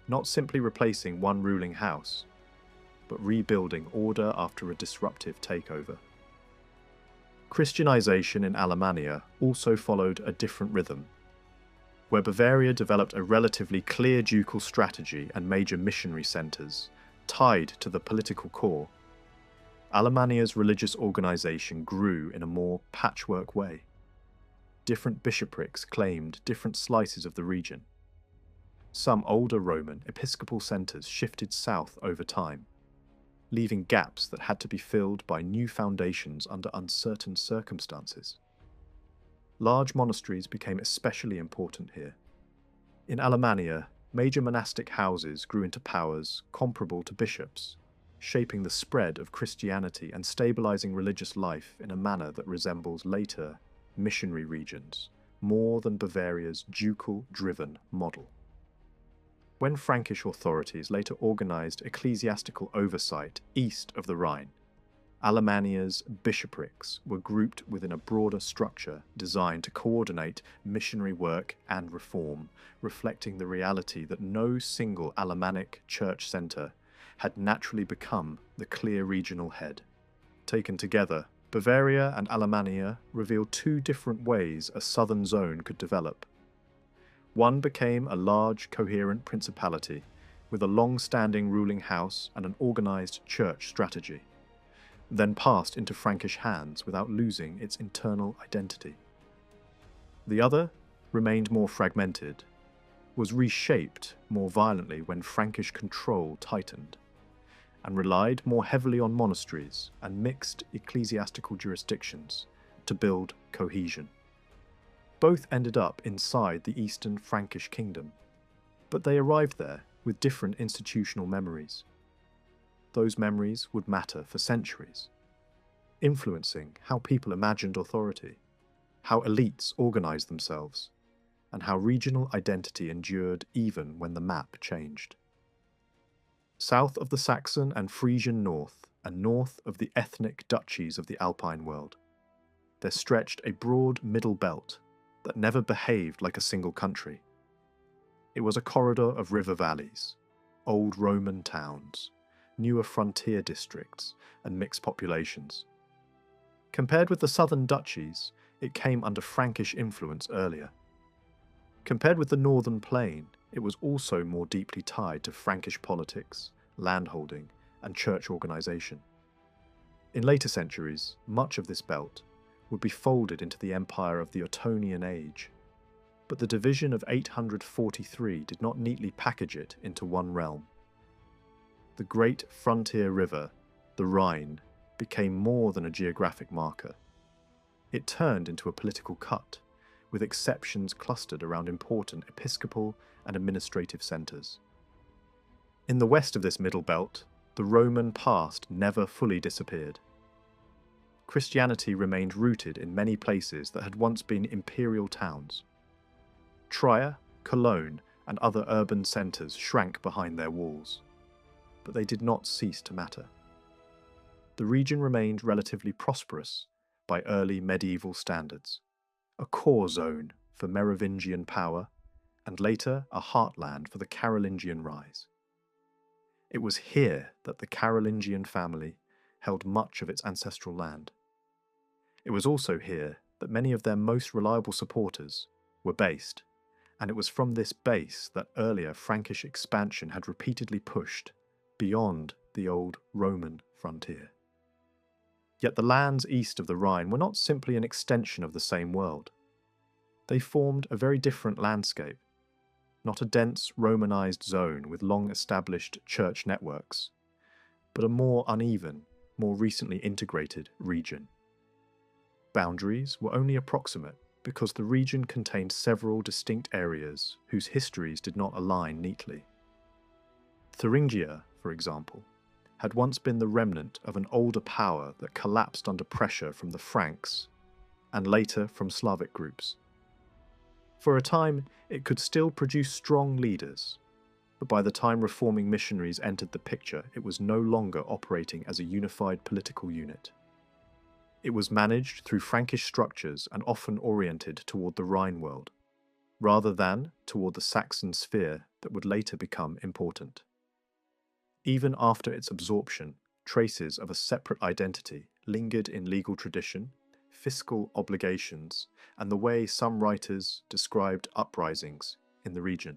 Not simply replacing one ruling house, but rebuilding order after a disruptive takeover. Christianization in Alemannia also followed a different rhythm. Where Bavaria developed a relatively clear ducal strategy and major missionary centres tied to the political core, Alemannia's religious organisation grew in a more patchwork way. Different bishoprics claimed different slices of the region. Some older Roman episcopal centres shifted south over time, leaving gaps that had to be filled by new foundations under uncertain circumstances. Large monasteries became especially important here. In Alemannia, major monastic houses grew into powers comparable to bishops, shaping the spread of Christianity and stabilizing religious life in a manner that resembles later missionary regions, more than Bavaria's ducal-driven model. When Frankish authorities later organized ecclesiastical oversight east of the Rhine, Alemannia's bishoprics were grouped within a broader structure designed to coordinate missionary work and reform, reflecting the reality that no single Alemannic church centre had naturally become the clear regional head. Taken together, Bavaria and Alemannia revealed two different ways a southern zone could develop. One became a large, coherent principality, with a long-standing ruling house and an organised church strategy, then passed into Frankish hands without losing its internal identity. The other remained more fragmented, was reshaped more violently when Frankish control tightened, and relied more heavily on monasteries and mixed ecclesiastical jurisdictions to build cohesion. Both ended up inside the Eastern Frankish kingdom, but they arrived there with different institutional memories. Those memories would matter for centuries, influencing how people imagined authority, how elites organised themselves, and how regional identity endured even when the map changed. South of the Saxon and Frisian north, and north of the ethnic duchies of the Alpine world, there stretched a broad middle belt that never behaved like a single country. It was a corridor of river valleys, old Roman towns, newer frontier districts, and mixed populations. Compared with the southern duchies, it came under Frankish influence earlier. Compared with the northern plain, it was also more deeply tied to Frankish politics, landholding, and church organisation. In later centuries, much of this belt would be folded into the empire of the Ottonian Age, but the division of 843 did not neatly package it into one realm. The great frontier river, the Rhine, became more than a geographic marker. It turned into a political cut, with exceptions clustered around important episcopal and administrative centres. In the west of this middle belt, the Roman past never fully disappeared. Christianity remained rooted in many places that had once been imperial towns. Trier, Cologne, and other urban centres shrank behind their walls, but they did not cease to matter. The region remained relatively prosperous by early medieval standards, a core zone for Merovingian power, and later a heartland for the Carolingian rise. It was here that the Carolingian family held much of its ancestral land. It was also here that many of their most reliable supporters were based, and it was from this base that earlier Frankish expansion had repeatedly pushed beyond the old Roman frontier. Yet the lands east of the Rhine were not simply an extension of the same world. They formed a very different landscape, not a dense Romanized zone with long-established church networks, but a more uneven, more recently integrated region. Boundaries were only approximate because the region contained several distinct areas whose histories did not align neatly. Thuringia, for example, had once been the remnant of an older power that collapsed under pressure from the Franks, and later from Slavic groups. For a time, it could still produce strong leaders, but by the time reforming missionaries entered the picture, it was no longer operating as a unified political unit. It was managed through Frankish structures and often oriented toward the Rhine world, rather than toward the Saxon sphere that would later become important. Even after its absorption, traces of a separate identity lingered in legal tradition, fiscal obligations, and the way some writers described uprisings in the region.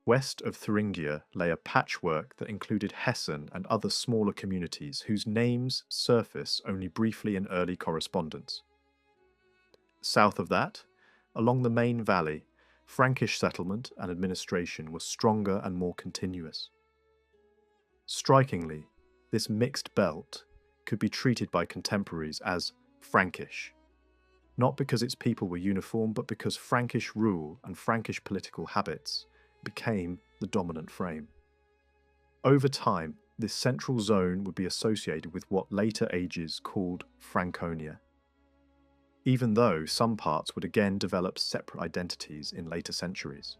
West of Thuringia lay a patchwork that included Hessen and other smaller communities whose names surface only briefly in early correspondence. South of that, along the main valley, Frankish settlement and administration was stronger and more continuous. Strikingly, this mixed belt could be treated by contemporaries as Frankish, not because its people were uniform, but because Frankish rule and Frankish political habits became the dominant frame. Over time, this central zone would be associated with what later ages called Franconia, even though some parts would again develop separate identities in later centuries.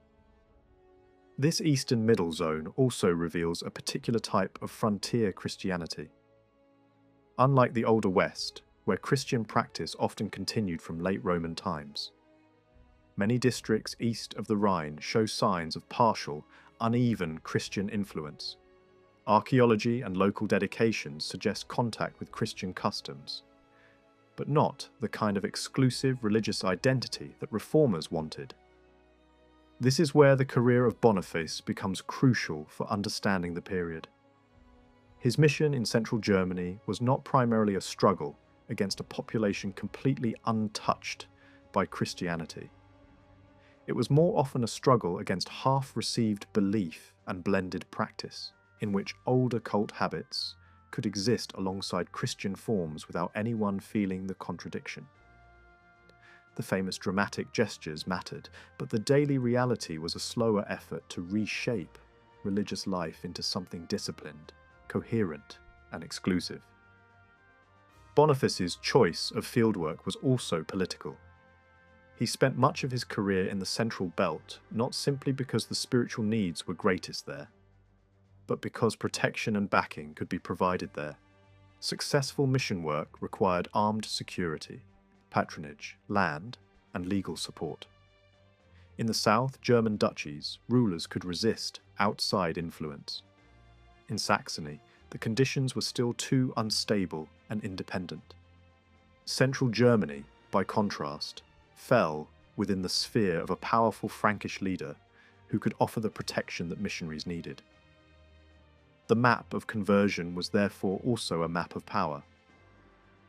This eastern middle zone also reveals a particular type of frontier Christianity. unlike the older West, where Christian practice often continued from late Roman times. Many districts east of the Rhine show signs of partial, uneven Christian influence. Archaeology and local dedications suggest contact with Christian customs, but not the kind of exclusive religious identity that reformers wanted. This is where the career of Boniface becomes crucial for understanding the period. His mission in central Germany was not primarily a struggle against a population completely untouched by Christianity. It was more often a struggle against half-received belief and blended practice, in which old occult habits could exist alongside Christian forms without anyone feeling the contradiction. The famous dramatic gestures mattered, but the daily reality was a slower effort to reshape religious life into something disciplined, coherent, and exclusive. Boniface's choice of fieldwork was also political. He spent much of his career in the Central Belt, not simply because the spiritual needs were greatest there, but because protection and backing could be provided there. Successful mission work required armed security, patronage, land, and legal support. In the South German duchies, rulers could resist outside influence. In Saxony, the conditions were still too unstable and independent. Central Germany, by contrast, fell within the sphere of a powerful Frankish leader who could offer the protection that missionaries needed. The map of conversion was therefore also a map of power.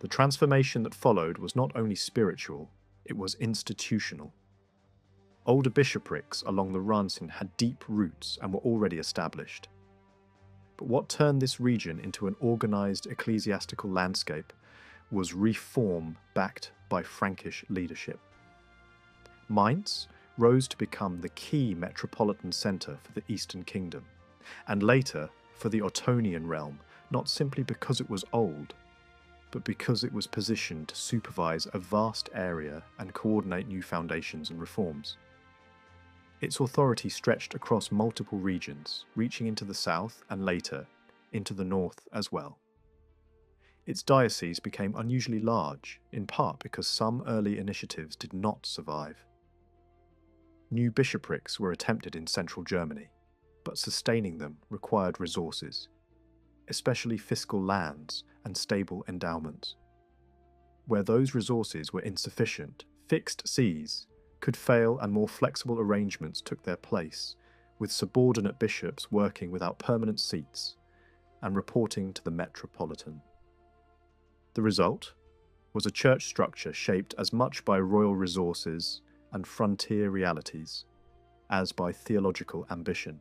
The transformation that followed was not only spiritual, it was institutional. Older bishoprics along the Rhine had deep roots and were already established. But what turned this region into an organized ecclesiastical landscape was reform backed by Frankish leadership. Mainz rose to become the key metropolitan centre for the Eastern Kingdom, and later for the Ottonian realm, not simply because it was old, but because it was positioned to supervise a vast area and coordinate new foundations and reforms. Its authority stretched across multiple regions, reaching into the south and later into the north as well. Its diocese became unusually large, in part because some early initiatives did not survive. New bishoprics were attempted in central Germany, but sustaining them required resources, especially fiscal lands and stable endowments. Where those resources were insufficient, fixed sees could fail and more flexible arrangements took their place, with subordinate bishops working without permanent seats and reporting to the metropolitan. The result was a church structure shaped as much by royal resources and frontier realities as by theological ambition,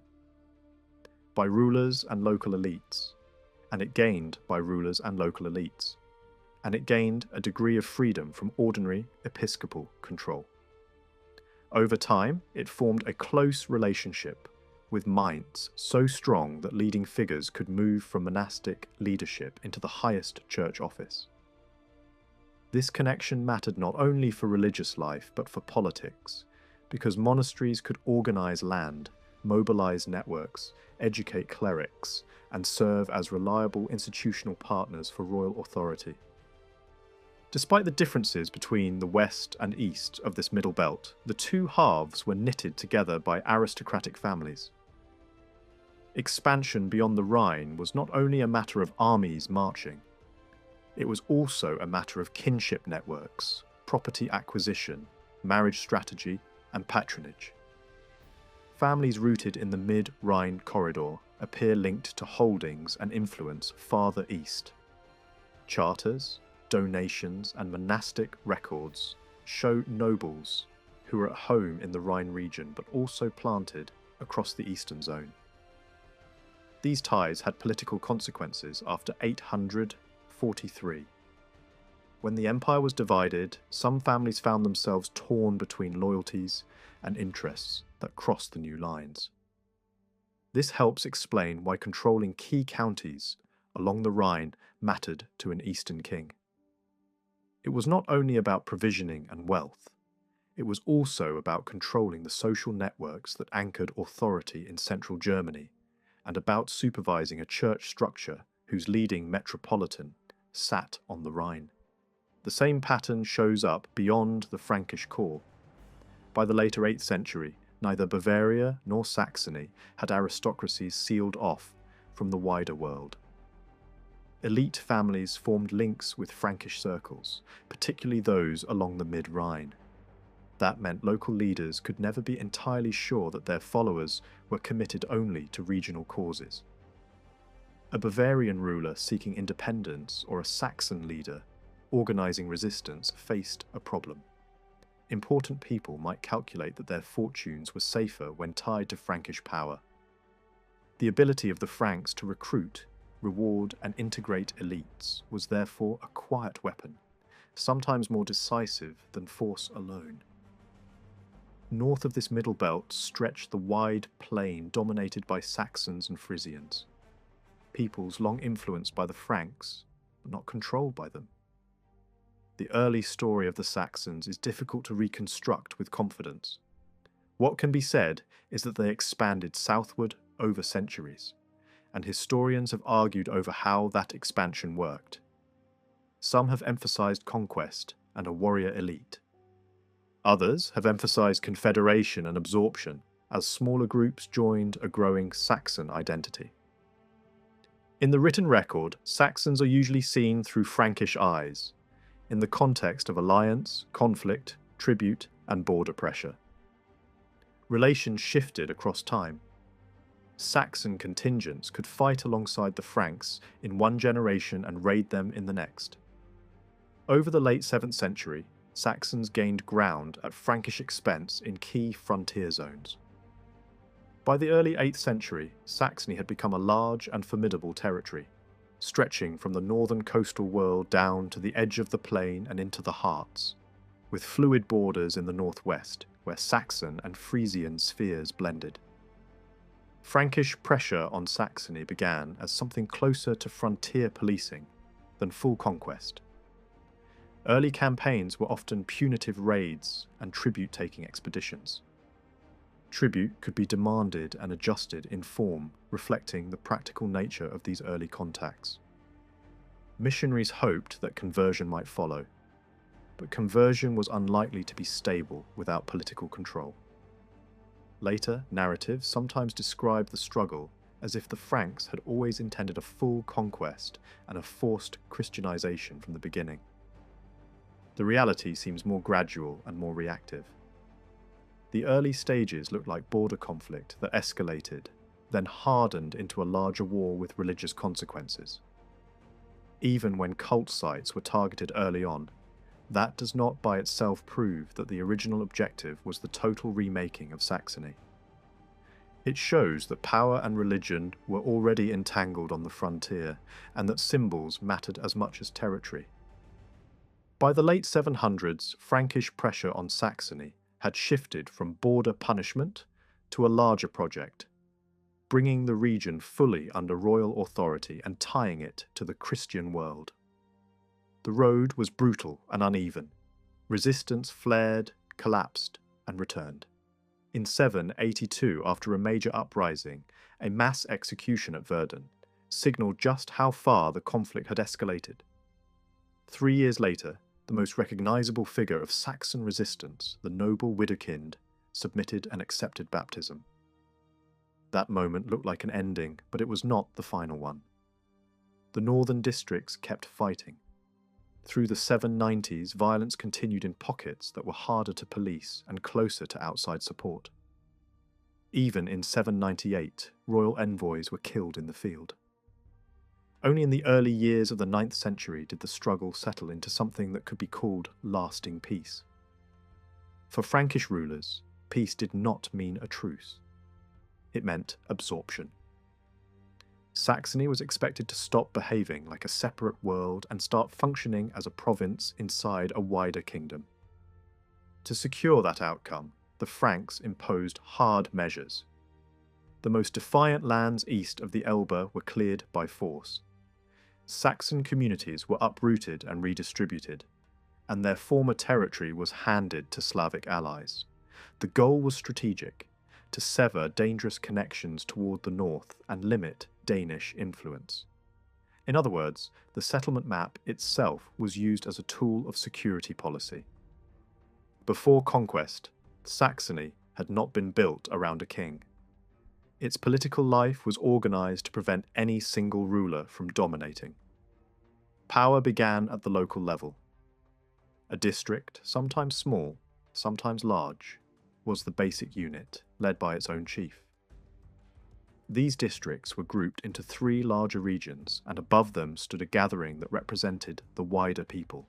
by rulers and local elites, and it gained by rulers and local elites, and it gained a degree of freedom from ordinary episcopal control. Over time, it formed a close relationship with Mainz so strong that leading figures could move from monastic leadership into the highest church office. This connection mattered not only for religious life but for politics, because monasteries could organize land, mobilize networks, educate clerics, and serve as reliable institutional partners for royal authority. Despite the differences between the west and east of this middle belt, the two halves were knitted together by aristocratic families. Expansion beyond the Rhine was not only a matter of armies marching, it was also a matter of kinship networks, property acquisition, marriage strategy, and patronage. Families rooted in the mid-Rhine corridor appear linked to holdings and influence farther east. Charters, donations, and monastic records show nobles who were at home in the Rhine region but also planted across the eastern zone. These ties had political consequences after 843. When the empire was divided, some families found themselves torn between loyalties and interests that crossed the new lines. This helps explain why controlling key counties along the Rhine mattered to an Eastern king. It was not only about provisioning and wealth, it was also about controlling the social networks that anchored authority in central Germany, and about supervising a church structure whose leading metropolitan sat on the Rhine. The same pattern shows up beyond the Frankish core. By the later 8th century, neither Bavaria nor Saxony had aristocracies sealed off from the wider world. Elite families formed links with Frankish circles, particularly those along the mid-Rhine. That meant local leaders could never be entirely sure that their followers were committed only to regional causes. A Bavarian ruler seeking independence or a Saxon leader organizing resistance faced a problem. Important people might calculate that their fortunes were safer when tied to Frankish power. The ability of the Franks to recruit, reward, and integrate elites was therefore a quiet weapon, sometimes more decisive than force alone. North of this middle belt stretched the wide plain dominated by Saxons and Frisians, peoples long influenced by the Franks, but not controlled by them. The early story of the Saxons is difficult to reconstruct with confidence. What can be said is that they expanded southward over centuries, and historians have argued over how that expansion worked. Some have emphasized conquest and a warrior elite. Others have emphasized confederation and absorption as smaller groups joined a growing Saxon identity. In the written record, Saxons are usually seen through Frankish eyes, in the context of alliance, conflict, tribute, and border pressure. Relations shifted across time. Saxon contingents could fight alongside the Franks in one generation and raid them in the next. Over the late 7th century, Saxons gained ground at Frankish expense in key frontier zones. By the early 8th century, Saxony had become a large and formidable territory, stretching from the northern coastal world down to the edge of the plain and into the Harz, with fluid borders in the northwest, where Saxon and Frisian spheres blended. Frankish pressure on Saxony began as something closer to frontier policing than full conquest. Early campaigns were often punitive raids and tribute-taking expeditions. Tribute could be demanded and adjusted in form, reflecting the practical nature of these early contacts. Missionaries hoped that conversion might follow, but conversion was unlikely to be stable without political control. Later, narratives sometimes describe the struggle as if the Franks had always intended a full conquest and a forced Christianization from the beginning. The reality seems more gradual and more reactive. The early stages looked like border conflict that escalated, then hardened into a larger war with religious consequences. Even when cult sites were targeted early on, that does not by itself prove that the original objective was the total remaking of Saxony. It shows that power and religion were already entangled on the frontier, and that symbols mattered as much as territory. By the late 700s, Frankish pressure on Saxony had shifted from border punishment to a larger project, bringing the region fully under royal authority and tying it to the Christian world. The road was brutal and uneven. Resistance flared, collapsed, and returned. In 782, after a major uprising, a mass execution at Verdun signalled just how far the conflict had escalated. 3 years later, the most recognisable figure of Saxon resistance, the noble Widukind, submitted and accepted baptism. That moment looked like an ending, but it was not the final one. The northern districts kept fighting. Through the 790s, violence continued in pockets that were harder to police and closer to outside support. Even in 798, royal envoys were killed in the field. Only in the early years of the 9th century did the struggle settle into something that could be called lasting peace. For Frankish rulers, peace did not mean a truce. It meant absorption. Saxony was expected to stop behaving like a separate world and start functioning as a province inside a wider kingdom. To secure that outcome, the Franks imposed hard measures. The most defiant lands east of the Elbe were cleared by force. Saxon communities were uprooted and redistributed, and their former territory was handed to Slavic allies. The goal was strategic: to sever dangerous connections toward the north and limit Danish influence. In other words, the settlement map itself was used as a tool of security policy. Before conquest, Saxony had not been built around a king. Its political life was organized to prevent any single ruler from dominating. Power began at the local level. A district, sometimes small, sometimes large, was the basic unit, led by its own chief. These districts were grouped into 3 larger regions, and above them stood a gathering that represented the wider people.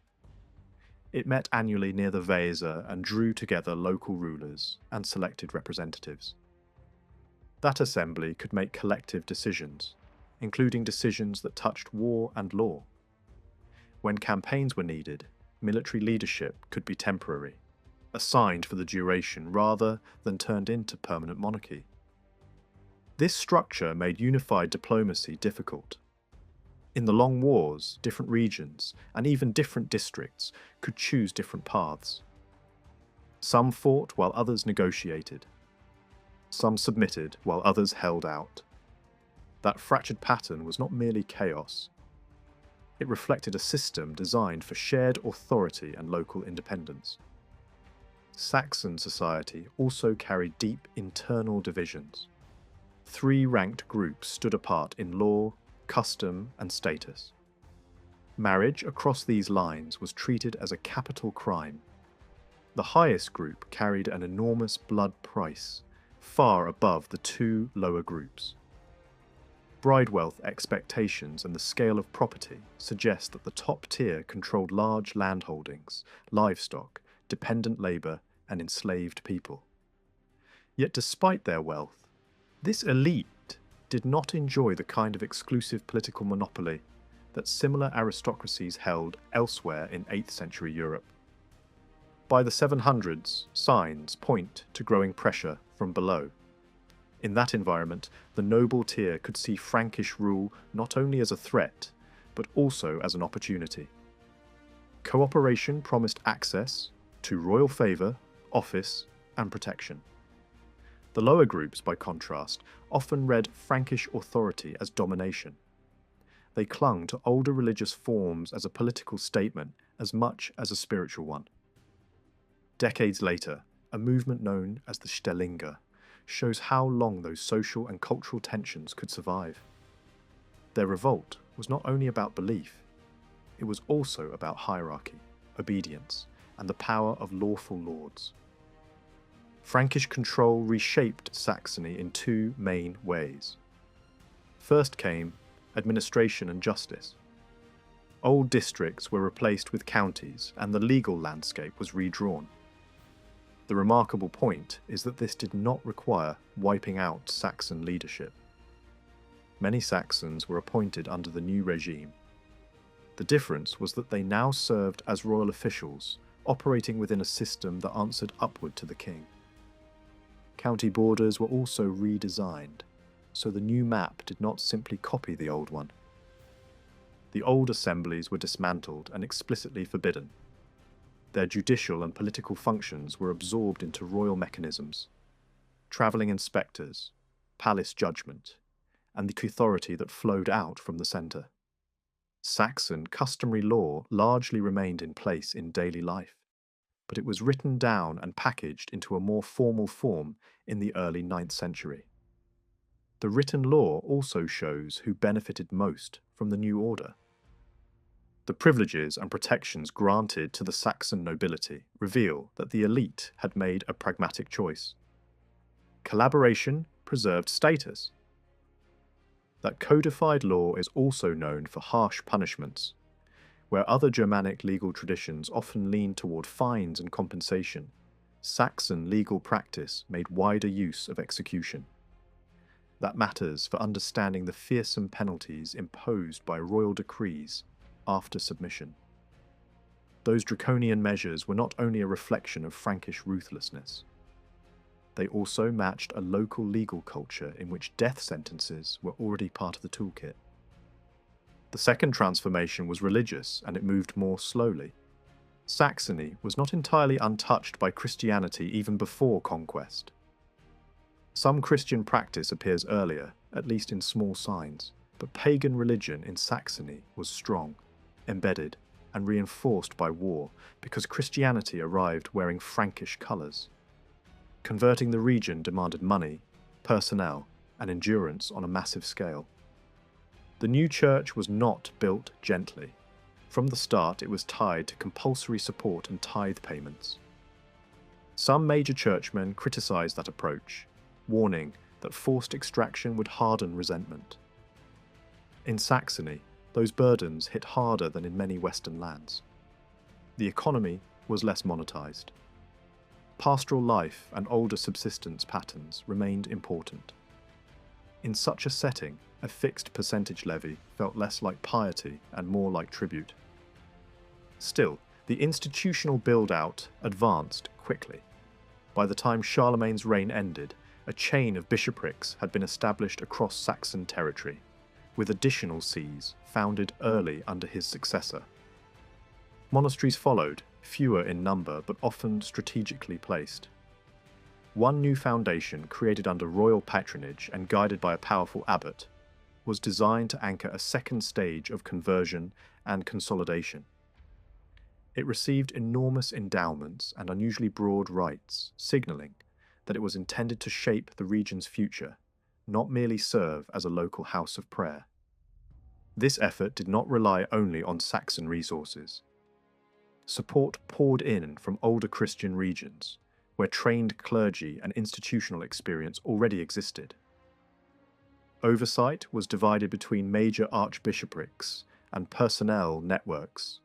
It met annually near the Weser and drew together local rulers and selected representatives. That assembly could make collective decisions, including decisions that touched war and law. When campaigns were needed, military leadership could be temporary, assigned for the duration rather than turned into permanent monarchy. This structure made unified diplomacy difficult. In the long wars, different regions, and even different districts, could choose different paths. Some fought while others negotiated. Some submitted while others held out. That fractured pattern was not merely chaos. It reflected a system designed for shared authority and local independence. Saxon society also carried deep internal divisions. 3 ranked groups stood apart in law, custom, and status. Marriage across these lines was treated as a capital crime. The highest group carried an enormous blood price, far above the 2 lower groups. Bride wealth expectations and the scale of property suggest that the top tier controlled large landholdings, livestock, dependent labour, and enslaved people. Yet despite their wealth, this elite did not enjoy the kind of exclusive political monopoly that similar aristocracies held elsewhere in 8th century Europe. By the 700s, signs point to growing pressure from below. In that environment, the noble tier could see Frankish rule not only as a threat, but also as an opportunity. Cooperation promised access to royal favour, office, and protection. The lower groups, by contrast, often read Frankish authority as domination. They clung to older religious forms as a political statement as much as a spiritual one. Decades later, a movement known as the Stellinger shows how long those social and cultural tensions could survive. Their revolt was not only about belief, it was also about hierarchy, obedience, and the power of lawful lords. Frankish control reshaped Saxony in 2 main ways. First came administration and justice. Old districts were replaced with counties, and the legal landscape was redrawn. The remarkable point is that this did not require wiping out Saxon leadership. Many Saxons were appointed under the new regime. The difference was that they now served as royal officials, operating within a system that answered upward to the king. County borders were also redesigned, so the new map did not simply copy the old one. The old assemblies were dismantled and explicitly forbidden. Their judicial and political functions were absorbed into royal mechanisms, travelling inspectors, palace judgment, and the authority that flowed out from the centre. Saxon customary law largely remained in place in daily life, but it was written down and packaged into a more formal form in the early 9th century. The written law also shows who benefited most from the new order. The privileges and protections granted to the Saxon nobility reveal that the elite had made a pragmatic choice. Collaboration preserved status. That codified law is also known for harsh punishments, where other Germanic legal traditions often leaned toward fines and compensation. Saxon legal practice made wider use of execution. That matters for understanding the fearsome penalties imposed by royal decrees after submission. Those draconian measures were not only a reflection of Frankish ruthlessness. They also matched a local legal culture in which death sentences were already part of the toolkit. The second transformation was religious, and it moved more slowly. Saxony was not entirely untouched by Christianity even before conquest. Some Christian practice appears earlier, at least in small signs, But pagan religion in Saxony was strong, embedded, and reinforced by war because Christianity arrived wearing Frankish colours. Converting the region demanded money, personnel, and endurance on a massive scale. The new church was not built gently. From the start, it was tied to compulsory support and tithe payments. Some major churchmen criticised that approach, warning that forced extraction would harden resentment. In Saxony, those burdens hit harder than in many Western lands. The economy was less monetised. Pastoral life and older subsistence patterns remained important. In such a setting, a fixed percentage levy felt less like piety and more like tribute. Still, the institutional build-out advanced quickly. By the time Charlemagne's reign ended, a chain of bishoprics had been established across Saxon territory, with additional sees founded early under his successor. Monasteries followed, fewer in number but often strategically placed. One new foundation, created under royal patronage and guided by a powerful abbot, was designed to anchor a second stage of conversion and consolidation. It received enormous endowments and unusually broad rights, signalling that it was intended to shape the region's future, not merely serve as a local house of prayer. This effort did not rely only on Saxon resources. Support poured in from older Christian regions, where trained clergy and institutional experience already existed. Oversight was divided between major archbishoprics and personnel networks,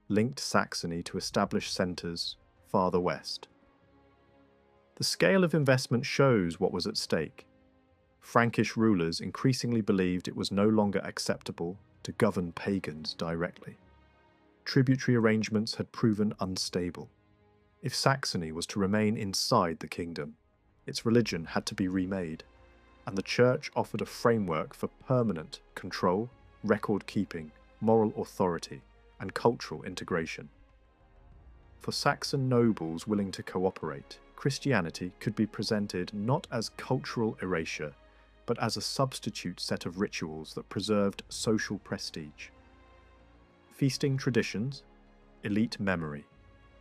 linked Saxony to established centres farther west. The scale of investment shows what was at stake. Frankish rulers increasingly believed it was no longer acceptable to govern pagans directly. Tributary arrangements had proven unstable. If Saxony was to remain inside the kingdom, its religion had to be remade, and the church offered a framework for permanent control, record-keeping, moral authority, and cultural integration. For Saxon nobles willing to cooperate, Christianity could be presented not as cultural erasure, but as a substitute set of rituals that preserved social prestige. Feasting traditions, elite memory,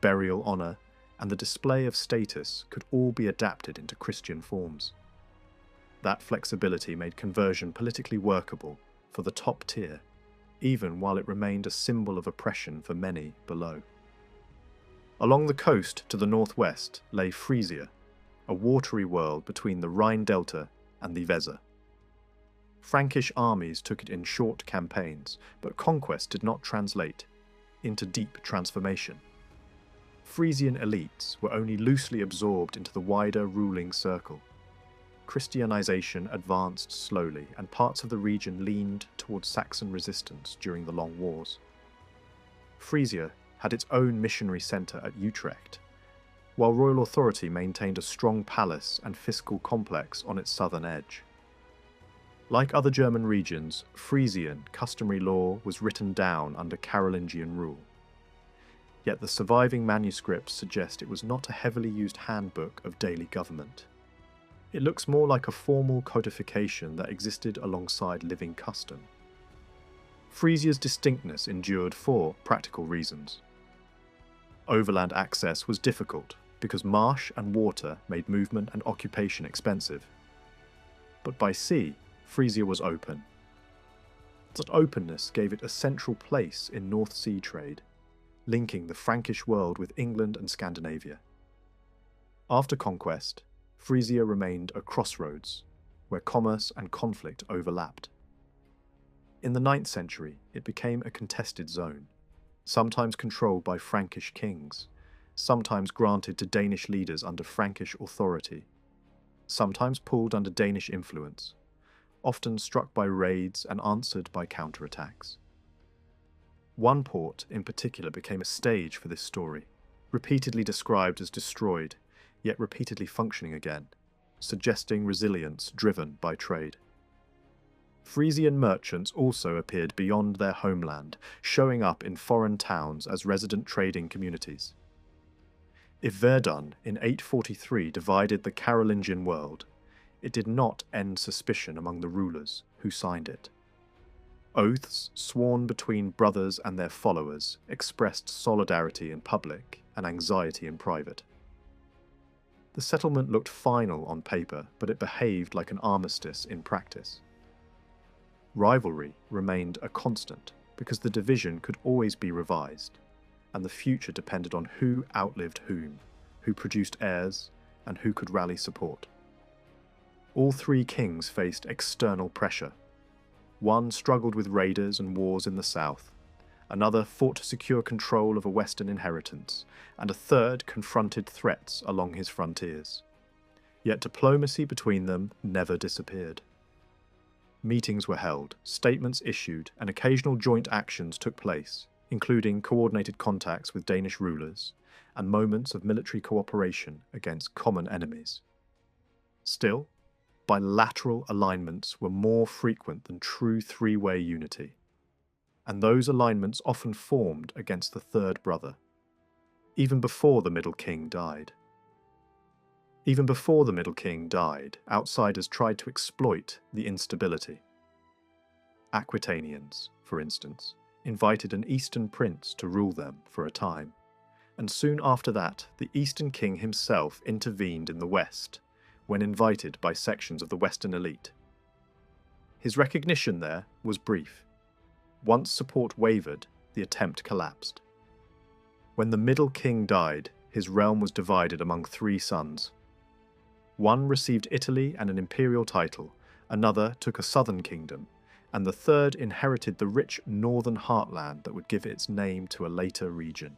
burial honour, and the display of status could all be adapted into Christian forms. That flexibility made conversion politically workable for the top tier, even while it remained a symbol of oppression for many below. Along the coast to the northwest lay Frisia, a watery world between the Rhine Delta and the Weser. Frankish armies took it in short campaigns, but conquest did not translate into deep transformation. Frisian elites were only loosely absorbed into the wider ruling circle. Christianization advanced slowly, and parts of the region leaned towards Saxon resistance during the Long Wars. Frisia had its own missionary centre at Utrecht, while royal authority maintained a strong palace and fiscal complex on its southern edge. Like other German regions, Frisian customary law was written down under Carolingian rule. Yet the surviving manuscripts suggest it was not a heavily used handbook of daily government. It looks more like a formal codification that existed alongside living custom. Frisia's distinctness endured for practical reasons. Overland access was difficult because marsh and water made movement and occupation expensive. But by sea, Frisia was open. That openness gave it a central place in North Sea trade, linking the Frankish world with England and Scandinavia. After conquest, Frisia remained a crossroads, where commerce and conflict overlapped. In the 9th century, it became a contested zone, sometimes controlled by Frankish kings, sometimes granted to Danish leaders under Frankish authority, sometimes pulled under Danish influence, often struck by raids and answered by counterattacks. One port in particular became a stage for this story, repeatedly described as destroyed, yet repeatedly functioning again, suggesting resilience driven by trade. Frisian merchants also appeared beyond their homeland, showing up in foreign towns as resident trading communities. If Verdun in 843 divided the Carolingian world, it did not end suspicion among the rulers who signed it. Oaths sworn between brothers and their followers expressed solidarity in public and anxiety in private. The settlement looked final on paper, but it behaved like an armistice in practice. Rivalry remained a constant because the division could always be revised, and the future depended on who outlived whom, who produced heirs, and who could rally support. All three kings faced external pressure. One struggled with raiders and wars in the south, another fought to secure control of a western inheritance, and a third confronted threats along his frontiers. Yet diplomacy between them never disappeared. Meetings were held, statements issued, and occasional joint actions took place, including coordinated contacts with Danish rulers and moments of military cooperation against common enemies. Still, bilateral alignments were more frequent than true three-way unity, and those alignments often formed against the third brother, even before the Middle King died. Even before the Middle King died, outsiders tried to exploit the instability. Aquitanians, for instance, invited an Eastern prince to rule them for a time, and soon after that, the Eastern king himself intervened in the West, when invited by sections of the Western elite. His recognition there was brief. Once support wavered, the attempt collapsed. When the Middle King died, his realm was divided among three sons. One received Italy and an imperial title, another took a southern kingdom, and the third inherited the rich northern heartland that would give its name to a later region.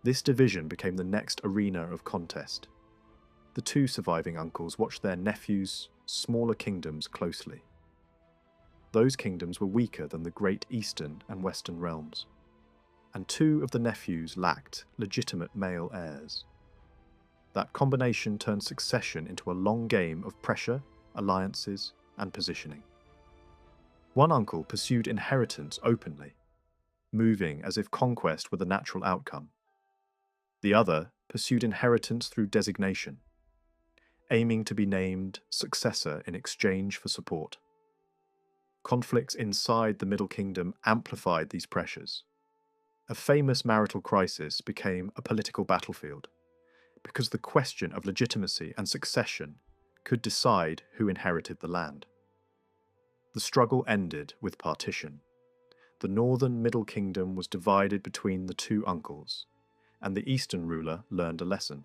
This division became the next arena of contest. The two surviving uncles watched their nephews' smaller kingdoms closely. Those kingdoms were weaker than the great eastern and western realms, and two of the nephews lacked legitimate male heirs. That combination turned succession into a long game of pressure, alliances, and positioning. One uncle pursued inheritance openly, moving as if conquest were the natural outcome. The other pursued inheritance through designation, aiming to be named successor in exchange for support. Conflicts inside the Middle Kingdom amplified these pressures. A famous marital crisis became a political battlefield, because the question of legitimacy and succession could decide who inherited the land. The struggle ended with partition. The northern Middle Kingdom was divided between the two uncles, and the eastern ruler learned a lesson.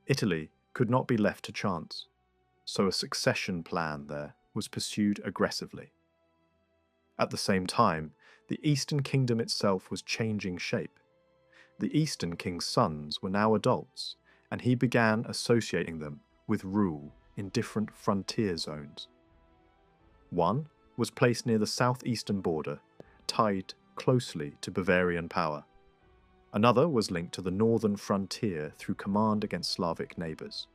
Italy could not be left to chance, so a succession plan there was pursued aggressively. At the same time, the Eastern Kingdom itself was changing shape. The Eastern King's sons were now adults, and he began associating them with rule in different frontier zones. One was placed near the southeastern border, tied closely to Bavarian power. Another was linked to the northern frontier through command against Slavic neighbours.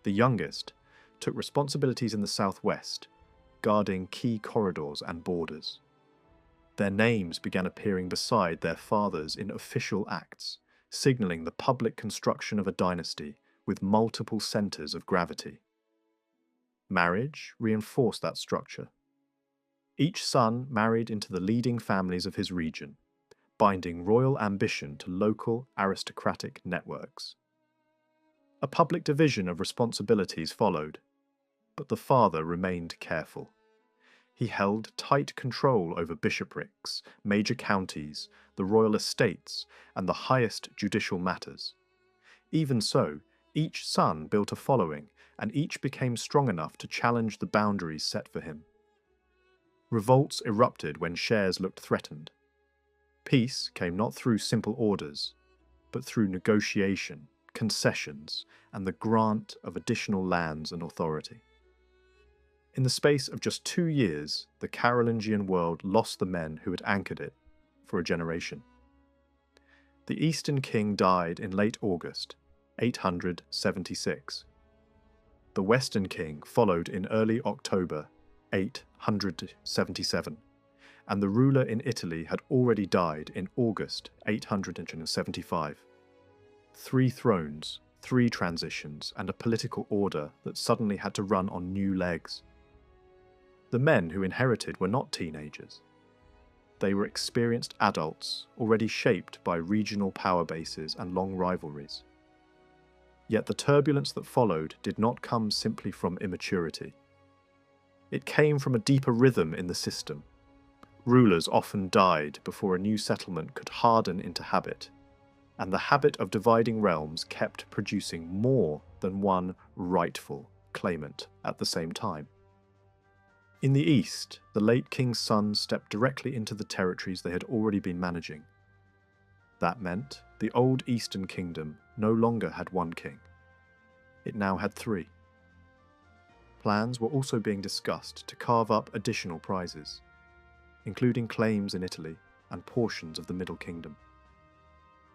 The youngest took responsibilities in the southwest, guarding key corridors and borders. Their names began appearing beside their fathers in official acts, signalling the public construction of a dynasty with multiple centres of gravity. Marriage reinforced that structure. Each son married into the leading families of his region, binding royal ambition to local aristocratic networks. A public division of responsibilities followed, but the father remained careful. He held tight control over bishoprics, major counties, the royal estates, and the highest judicial matters. Even so, each son built a following, and each became strong enough to challenge the boundaries set for him. Revolts erupted when shares looked threatened. Peace came not through simple orders, but through negotiation, concessions, and the grant of additional lands and authority. In the space of just 2 years, the Carolingian world lost the men who had anchored it for a generation. The Eastern king died in late August, 876. The Western king followed in early October, 877, and the ruler in Italy had already died in August 875. 3 thrones, 3 transitions, and a political order that suddenly had to run on new legs. The men who inherited were not teenagers. They were experienced adults, already shaped by regional power bases and long rivalries. Yet the turbulence that followed did not come simply from immaturity. It came from a deeper rhythm in the system. Rulers often died before a new settlement could harden into habit, and the habit of dividing realms kept producing more than one rightful claimant at the same time. In the east, the late king's sons stepped directly into the territories they had already been managing. That meant the old Eastern Kingdom no longer had one king. It now had three. Plans were also being discussed to carve up additional prizes, including claims in Italy and portions of the Middle Kingdom.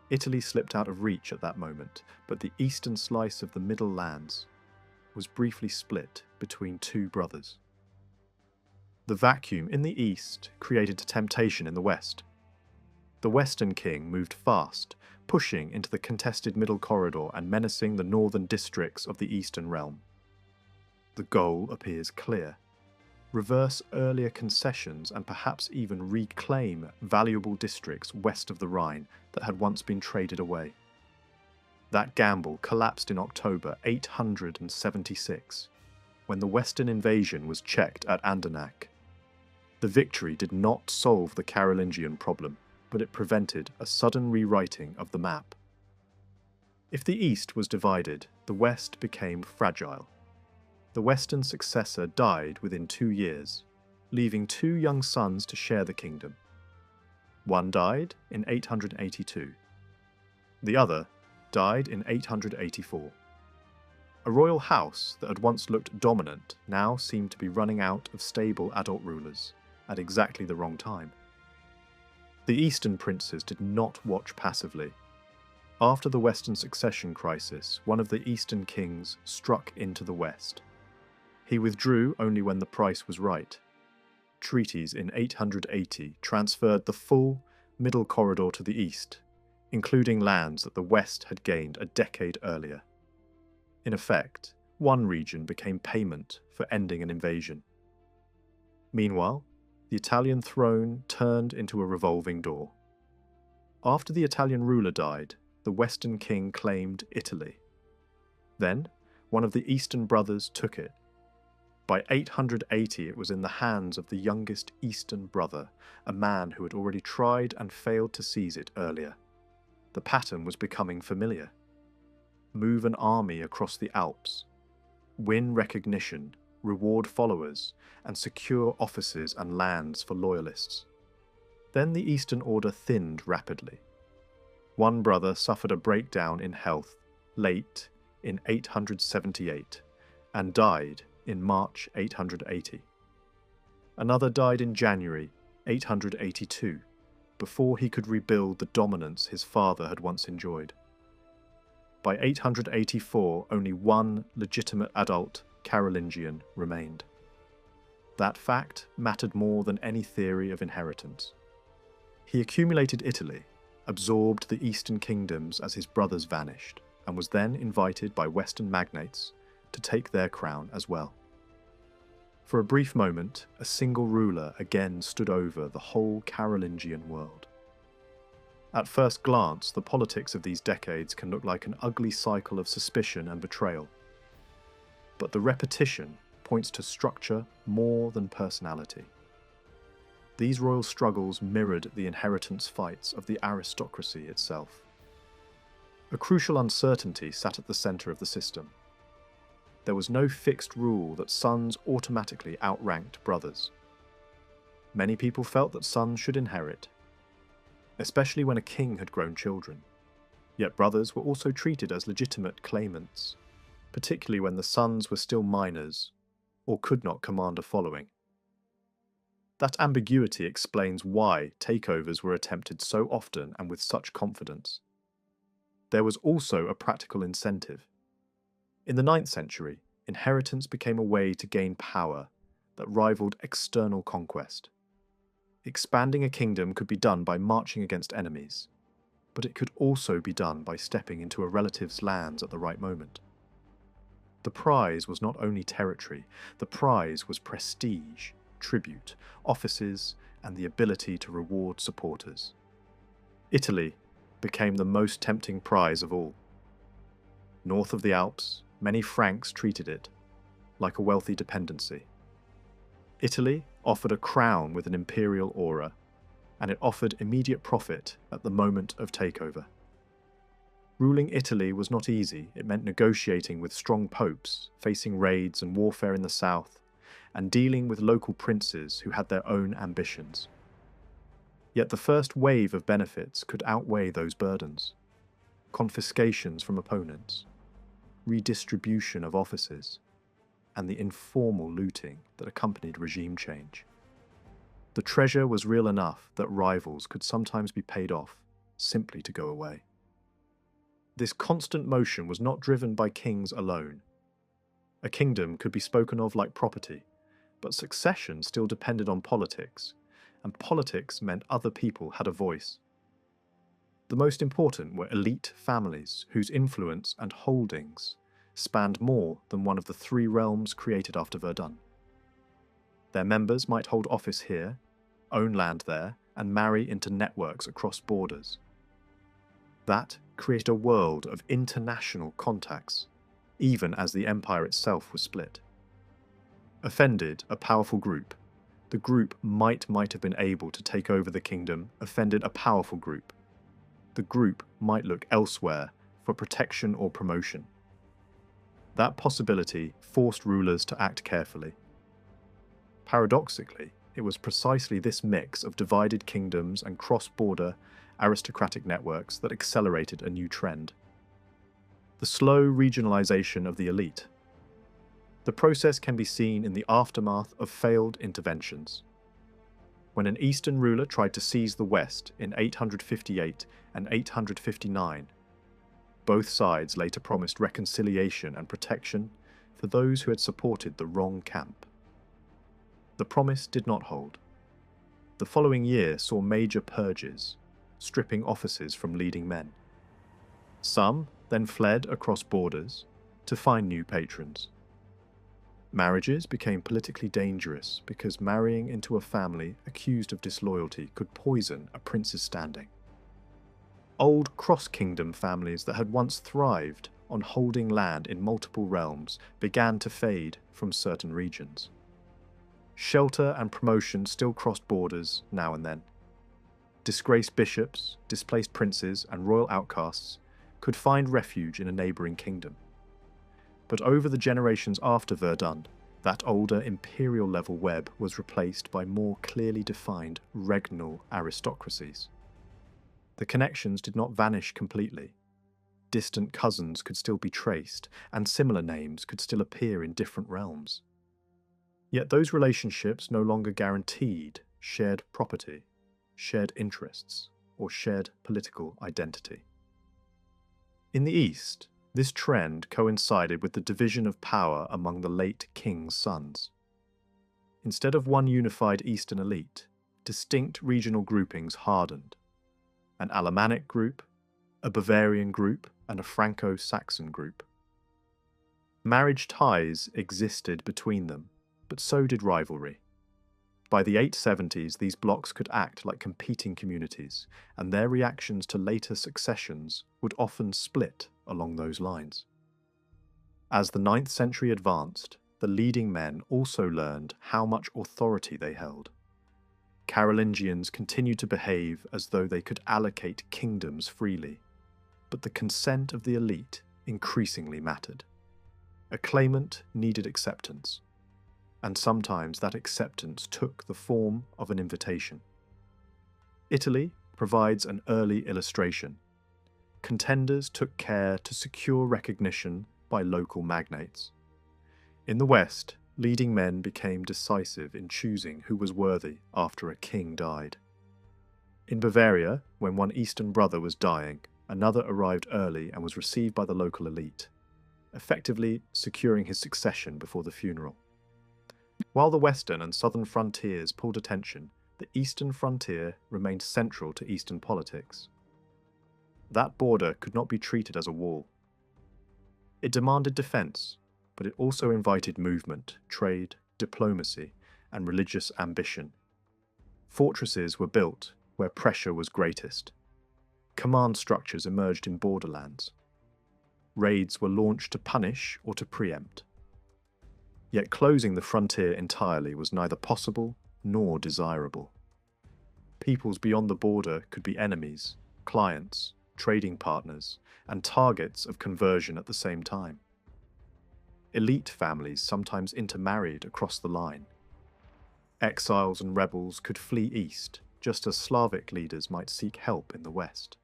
Italy slipped out of reach at that moment, but the eastern slice of the Middle Lands was briefly split between two brothers. The vacuum in the east created a temptation in the west. The Western king moved fast, pushing into the contested middle corridor and menacing the northern districts of the eastern realm. The goal appears clear: reverse earlier concessions and perhaps even reclaim valuable districts west of the Rhine that had once been traded away. That gamble collapsed in October 876, when the Western invasion was checked at Andernach. The victory did not solve the Carolingian problem, but it prevented a sudden rewriting of the map. If the East was divided, the West became fragile. The Western successor died within 2 years, leaving two young sons to share the kingdom. One died in 882. The other died in 884. A royal house that had once looked dominant now seemed to be running out of stable adult rulers at exactly the wrong time. The Eastern princes did not watch passively. After the Western succession crisis, one of the Eastern kings struck into the West. He withdrew only when the price was right. Treaties in 880 transferred the full middle corridor to the east, including lands that the West had gained a decade earlier. In effect, one region became payment for ending an invasion. Meanwhile, the Italian throne turned into a revolving door. After the Italian ruler died, the Western king claimed Italy. Then, one of the Eastern brothers took it. By 880, it was in the hands of the youngest Eastern brother, a man who had already tried and failed to seize it earlier. The pattern was becoming familiar. Move an army across the Alps, win recognition, reward followers, and secure offices and lands for loyalists. Then the Eastern Order thinned rapidly. One brother suffered a breakdown in health late in 878 and died in March 880. Another died in January 882, before he could rebuild the dominance his father had once enjoyed. By 884, only one legitimate adult Carolingian remained. That fact mattered more than any theory of inheritance. He accumulated Italy, absorbed the Eastern kingdoms as his brothers vanished, and was then invited by Western magnates to take their crown as well. For a brief moment, a single ruler again stood over the whole Carolingian world. At first glance, the politics of these decades can look like an ugly cycle of suspicion and betrayal. But the repetition points to structure more than personality. These royal struggles mirrored the inheritance fights of the aristocracy itself. A crucial uncertainty sat at the centre of the system. There was no fixed rule that sons automatically outranked brothers. Many people felt that sons should inherit, especially when a king had grown children. Yet brothers were also treated as legitimate claimants, particularly when the sons were still minors or could not command a following. That ambiguity explains why takeovers were attempted so often and with such confidence. There was also a practical incentive. In the 9th century, inheritance became a way to gain power that rivaled external conquest. Expanding a kingdom could be done by marching against enemies, but it could also be done by stepping into a relative's lands at the right moment. The prize was not only territory, the prize was prestige. tribute, offices, and the ability to reward supporters. Italy became the most tempting prize of all. North of the Alps, many Franks treated it like a wealthy dependency. Italy offered a crown with an imperial aura, and it offered immediate profit at the moment of takeover. Ruling Italy was not easy. It meant negotiating with strong popes, facing raids and warfare in the south, and dealing with local princes who had their own ambitions. Yet the first wave of benefits could outweigh those burdens. Confiscations from opponents, redistribution of offices, and the informal looting that accompanied regime change. The treasure was real enough that rivals could sometimes be paid off simply to go away. This constant motion was not driven by kings alone. A kingdom could be spoken of like property, but succession still depended on politics, and politics meant other people had a voice. The most important were elite families whose influence and holdings spanned more than one of the three realms created after Verdun. Their members might hold office here, own land there, and marry into networks across borders. That created a world of international contacts, even as the empire itself was split. Offended a powerful group, the group might have been able to take over the kingdom. Offended a powerful group, the group might look elsewhere for protection or promotion. That possibility forced rulers to act carefully. Paradoxically, it was precisely this mix of divided kingdoms and cross-border aristocratic networks that accelerated a new trend: the slow regionalization of the elite. The process can be seen in the aftermath of failed interventions. When an Eastern ruler tried to seize the West in 858 and 859, both sides later promised reconciliation and protection for those who had supported the wrong camp. The promise did not hold. The following year saw major purges, stripping offices from leading men. Some then fled across borders to find new patrons. Marriages became politically dangerous because marrying into a family accused of disloyalty could poison a prince's standing. Old cross-kingdom families that had once thrived on holding land in multiple realms began to fade from certain regions. Shelter and promotion still crossed borders now and then. Disgraced bishops, displaced princes, and royal outcasts could find refuge in a neighbouring kingdom. But over the generations after Verdun, that older imperial-level web was replaced by more clearly defined regnal aristocracies. The connections did not vanish completely. Distant cousins could still be traced, and similar names could still appear in different realms. Yet those relationships no longer guaranteed shared property, shared interests, or shared political identity. In the East, this trend coincided with the division of power among the late king's sons. Instead of one unified Eastern elite, distinct regional groupings hardened: an Alemannic group, a Bavarian group, and a Franco-Saxon group. Marriage ties existed between them, but so did rivalry. By the 870s, these blocs could act like competing communities, and their reactions to later successions would often split along those lines. As the 9th century advanced, the leading men also learned how much authority they held. Carolingians continued to behave as though they could allocate kingdoms freely, but the consent of the elite increasingly mattered. A claimant needed acceptance, and sometimes that acceptance took the form of an invitation. Italy provides an early illustration. Contenders took care to secure recognition by local magnates. In the West, leading men became decisive in choosing who was worthy after a king died. In Bavaria, when one Eastern brother was dying, another arrived early and was received by the local elite, effectively securing his succession before the funeral. While the western and southern frontiers pulled attention, the eastern frontier remained central to Eastern politics. That border could not be treated as a wall. It demanded defense, but it also invited movement, trade, diplomacy, and religious ambition. Fortresses were built where pressure was greatest. Command structures emerged in borderlands. Raids were launched to punish or to preempt. Yet closing the frontier entirely was neither possible nor desirable. Peoples beyond the border could be enemies, clients, trading partners, and targets of conversion at the same time. Elite families sometimes intermarried across the line. Exiles and rebels could flee east, just as Slavic leaders might seek help in the west.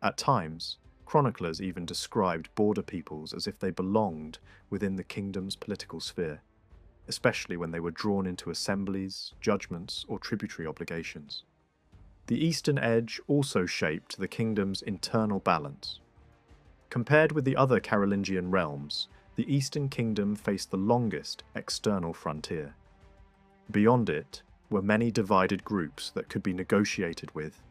At times, chroniclers even described border peoples as if they belonged within the kingdom's political sphere, especially when they were drawn into assemblies, judgments, or tributary obligations. The eastern edge also shaped the kingdom's internal balance. Compared with the other Carolingian realms, the Eastern Kingdom faced the longest external frontier. Beyond it were many divided groups that could be negotiated with,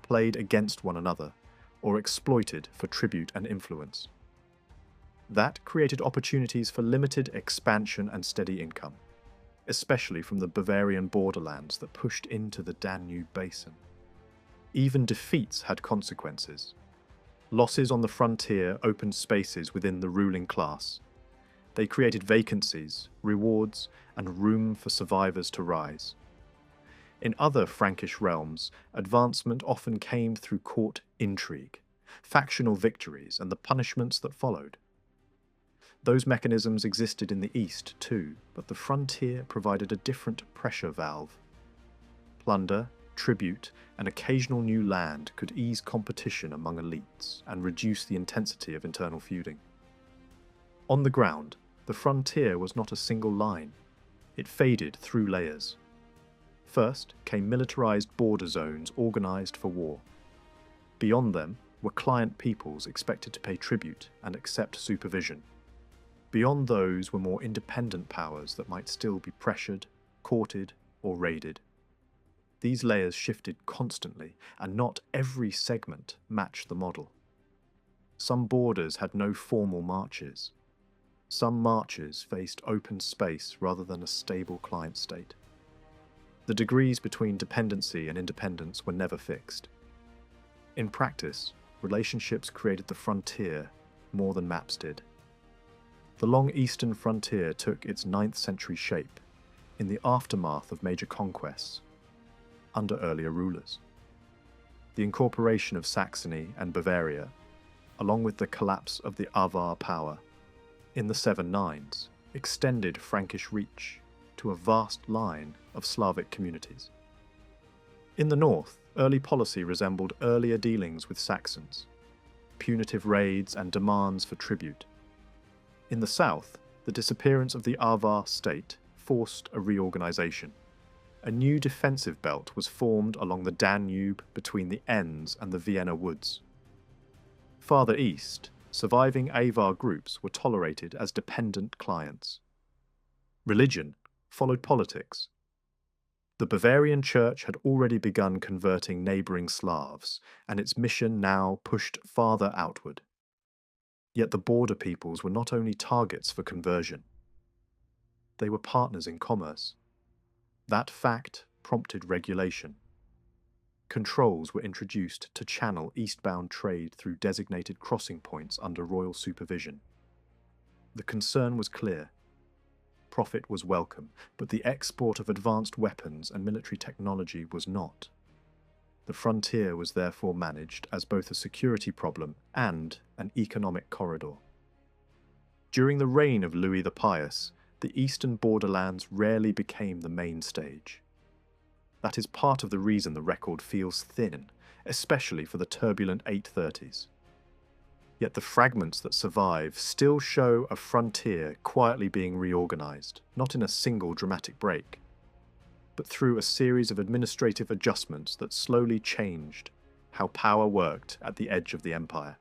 played against one another, or exploited for tribute and influence. That created opportunities for limited expansion and steady income, especially from the Bavarian borderlands that pushed into the Danube basin. Even defeats had consequences. Losses on the frontier opened spaces within the ruling class. They created vacancies, rewards, and room for survivors to rise. In other Frankish realms, advancement often came through court intrigue, factional victories, and the punishments that followed. Those mechanisms existed in the East too, but the frontier provided a different pressure valve. Plunder, tribute, and occasional new land could ease competition among elites and reduce the intensity of internal feuding. On the ground, the frontier was not a single line. It faded through layers. First came militarized border zones organized for war. Beyond them were client peoples expected to pay tribute and accept supervision. Beyond those were more independent powers that might still be pressured, courted, or raided. These layers shifted constantly, and not every segment matched the model. Some borders had no formal marches. Some marches faced open space rather than a stable client state. The degrees between dependency and independence were never fixed. In practice, relationships created the frontier more than maps did. The long eastern frontier took its 9th century shape in the aftermath of major conquests under earlier rulers. The incorporation of Saxony and Bavaria, along with the collapse of the Avar power in the 790s, extended Frankish reach to a vast line of Slavic communities. In the north, early policy resembled earlier dealings with Saxons, punitive raids and demands for tribute. In the south, the disappearance of the Avar state forced a reorganization. A new defensive belt was formed along the Danube between the Enns and the Vienna woods. Farther east, surviving Avar groups were tolerated as dependent clients. Religion followed politics. The Bavarian Church had already begun converting neighbouring Slavs, and its mission now pushed farther outward. Yet the border peoples were not only targets for conversion. They were partners in commerce. That fact prompted regulation. Controls were introduced to channel eastbound trade through designated crossing points under royal supervision. The concern was clear. Profit was welcome, but the export of advanced weapons and military technology was not. The frontier was therefore managed as both a security problem and an economic corridor. During the reign of Louis the Pious, the eastern borderlands rarely became the main stage. That is part of the reason the record feels thin, especially for the turbulent 830s. Yet the fragments that survive still show a frontier quietly being reorganized, not in a single dramatic break, but through a series of administrative adjustments that slowly changed how power worked at the edge of the empire.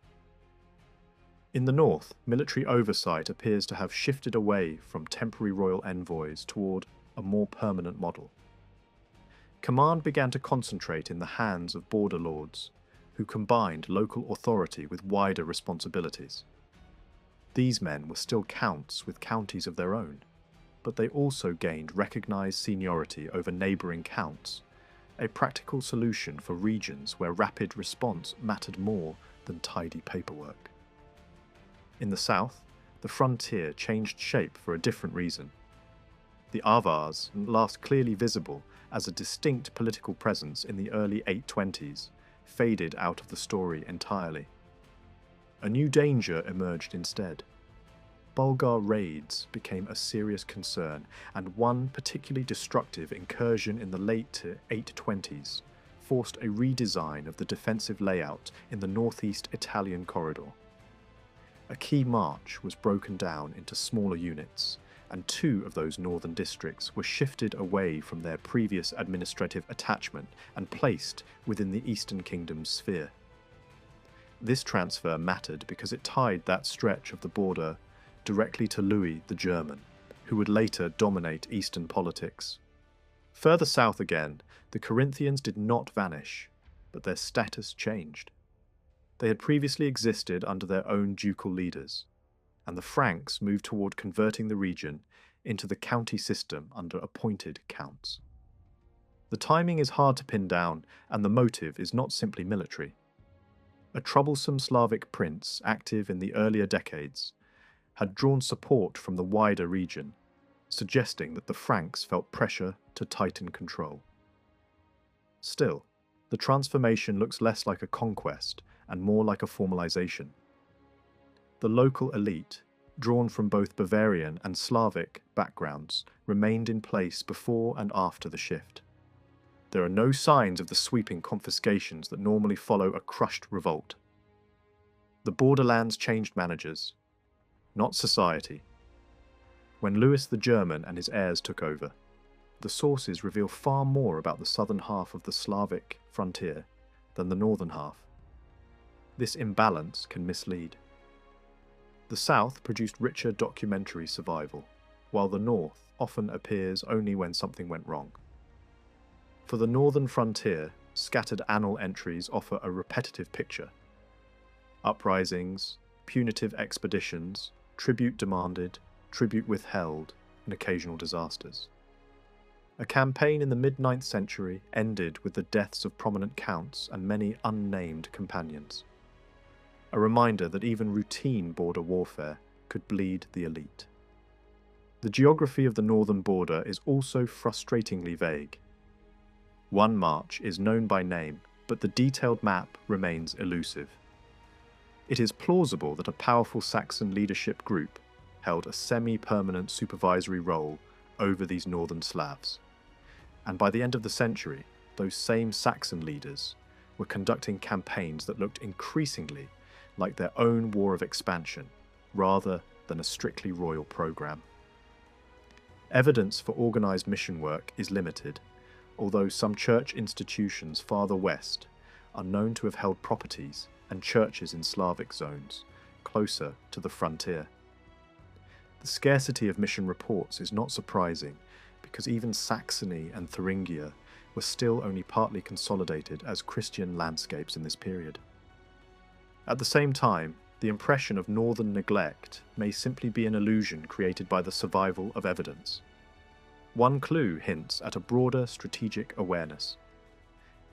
In the north, military oversight appears to have shifted away from temporary royal envoys toward a more permanent model. Command began to concentrate in the hands of border lords, who combined local authority with wider responsibilities. These men were still counts with counties of their own, but they also gained recognized seniority over neighboring counts, a practical solution for regions where rapid response mattered more than tidy paperwork. In the south, the frontier changed shape for a different reason. The Avars, last clearly visible as a distinct political presence in the early 820s, faded out of the story entirely. A new danger emerged instead. Bulgar raids became a serious concern, and one particularly destructive incursion in the late 820s forced a redesign of the defensive layout in the northeast Italian corridor. A key march was broken down into smaller units, and two of those northern districts were shifted away from their previous administrative attachment and placed within the Eastern Kingdom's sphere. This transfer mattered because it tied that stretch of the border directly to Louis the German, who would later dominate Eastern politics. Further south again, the Corinthians did not vanish, but their status changed. They had previously existed under their own ducal leaders, and the Franks moved toward converting the region into the county system under appointed counts. The timing is hard to pin down, and the motive is not simply military. A troublesome Slavic prince, active in the earlier decades, had drawn support from the wider region, suggesting that the Franks felt pressure to tighten control. Still, the transformation looks less like a conquest and more like a formalization. The local elite, drawn from both Bavarian and Slavic backgrounds, remained in place before and after the shift. There are no signs of the sweeping confiscations that normally follow a crushed revolt. The borderlands changed managers, not society. When Louis the German and his heirs took over, the sources reveal far more about the southern half of the Slavic frontier than the northern half. This imbalance can mislead. The south produced richer documentary survival, while the north often appears only when something went wrong. For the northern frontier, scattered annal entries offer a repetitive picture. Uprisings, punitive expeditions, tribute demanded, tribute withheld, and occasional disasters. A campaign in the mid-9th century ended with the deaths of prominent counts and many unnamed companions. A reminder that even routine border warfare could bleed the elite. The geography of the northern border is also frustratingly vague. One march is known by name, but the detailed map remains elusive. It is plausible that a powerful Saxon leadership group held a semi-permanent supervisory role over these northern Slavs, and by the end of the century, those same Saxon leaders were conducting campaigns that looked increasingly like their own war of expansion, rather than a strictly royal program. Evidence for organized mission work is limited, although some church institutions farther west are known to have held properties and churches in Slavic zones, closer to the frontier. The scarcity of mission reports is not surprising, because even Saxony and Thuringia were still only partly consolidated as Christian landscapes in this period. At the same time, the impression of northern neglect may simply be an illusion created by the survival of evidence. One clue hints at a broader strategic awareness.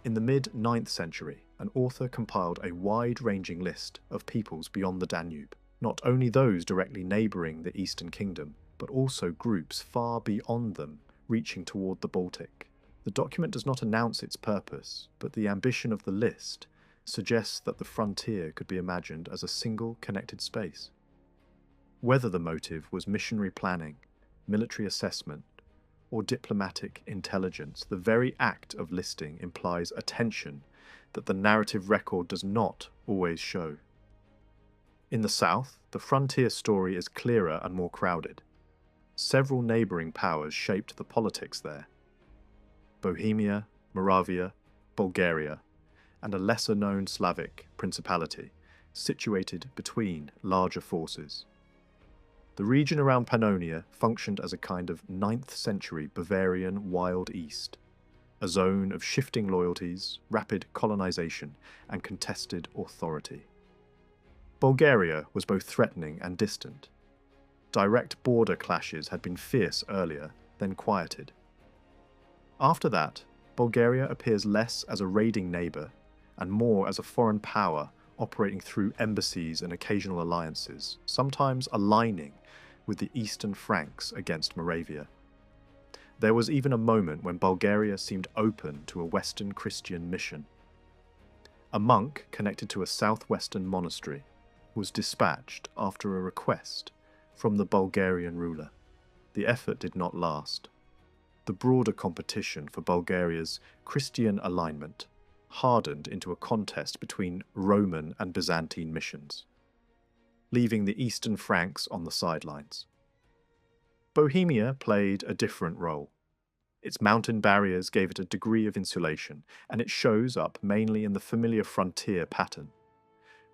In the mid-9th century, an author compiled a wide-ranging list of peoples beyond the Danube, not only those directly neighbouring the Eastern Kingdom, but also groups far beyond them, reaching toward the Baltic. The document does not announce its purpose, but the ambition of the list suggests that the frontier could be imagined as a single connected space. Whether the motive was missionary planning, military assessment, or diplomatic intelligence, the very act of listing implies a tension that the narrative record does not always show. In the south, the frontier story is clearer and more crowded. Several neighbouring powers shaped the politics there. Bohemia, Moravia, Bulgaria, and a lesser-known Slavic principality, situated between larger forces. The region around Pannonia functioned as a kind of 9th century Bavarian Wild East, a zone of shifting loyalties, rapid colonization, and contested authority. Bulgaria was both threatening and distant. Direct border clashes had been fierce earlier, then quieted. After that, Bulgaria appears less as a raiding neighbour and more as a foreign power operating through embassies and occasional alliances, sometimes aligning with the Eastern Franks against Moravia. There was even a moment when Bulgaria seemed open to a Western Christian mission. A monk connected to a southwestern monastery was dispatched after a request from the Bulgarian ruler. The effort did not last. The broader competition for Bulgaria's Christian alignment hardened into a contest between Roman and Byzantine missions, leaving the Eastern Franks on the sidelines. Bohemia played a different role. Its mountain barriers gave it a degree of insulation, and it shows up mainly in the familiar frontier pattern: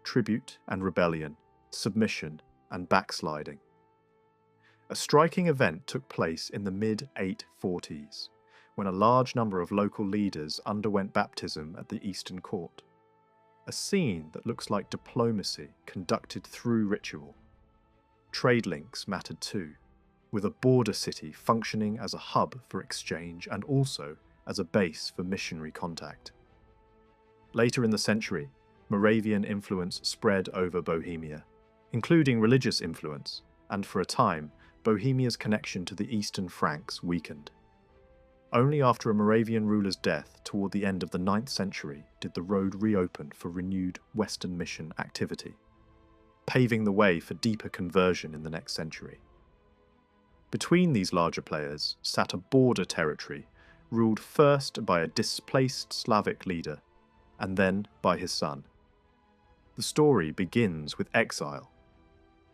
tribute and rebellion, submission and backsliding. A striking event took place in the mid-840s, when a large number of local leaders underwent baptism at the Eastern Court. A scene that looks like diplomacy conducted through ritual. Trade links mattered too, with a border city functioning as a hub for exchange and also as a base for missionary contact. Later in the century, Moravian influence spread over Bohemia, including religious influence, and for a time, Bohemia's connection to the Eastern Franks weakened. Only after a Moravian ruler's death toward the end of the 9th century did the road reopen for renewed Western mission activity, paving the way for deeper conversion in the next century. Between these larger players sat a border territory ruled first by a displaced Slavic leader and then by his son. The story begins with exile.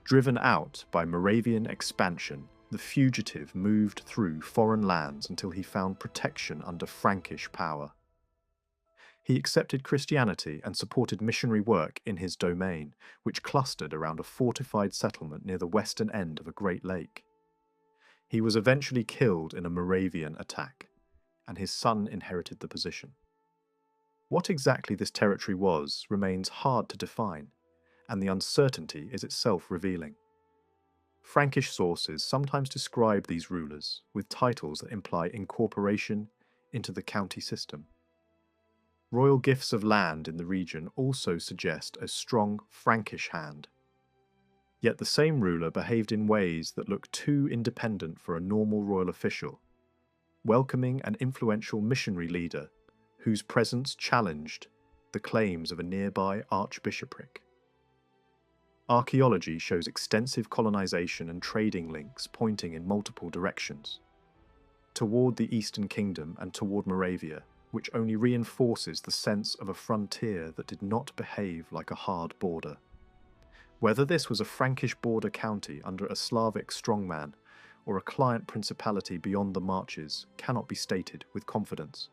Driven out by Moravian expansion, the fugitive moved through foreign lands until he found protection under Frankish power. He accepted Christianity and supported missionary work in his domain, which clustered around a fortified settlement near the western end of a great lake. He was eventually killed in a Moravian attack, and his son inherited the position. What exactly this territory was remains hard to define, and the uncertainty is itself revealing. Frankish sources sometimes describe these rulers with titles that imply incorporation into the county system. Royal gifts of land in the region also suggest a strong Frankish hand. Yet the same ruler behaved in ways that look too independent for a normal royal official, welcoming an influential missionary leader whose presence challenged the claims of a nearby archbishopric. Archaeology shows extensive colonization and trading links pointing in multiple directions, toward the Eastern Kingdom and toward Moravia, which only reinforces the sense of a frontier that did not behave like a hard border. Whether this was a Frankish border county under a Slavic strongman or a client principality beyond the marches cannot be stated with confidence.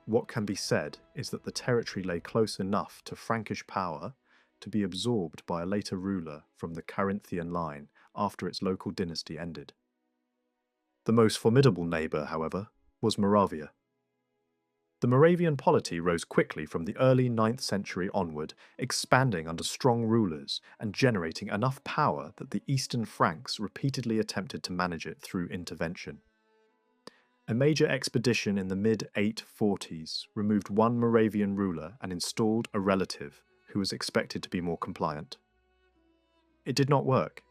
What can be said is that the territory lay close enough to Frankish power to be absorbed by a later ruler from the Carinthian line after its local dynasty ended. The most formidable neighbour, however, was Moravia. The Moravian polity rose quickly from the early 9th century onward, expanding under strong rulers and generating enough power that the Eastern Franks repeatedly attempted to manage it through intervention. A major expedition in the mid-840s removed one Moravian ruler and installed a relative who was expected to be more compliant. It did not work.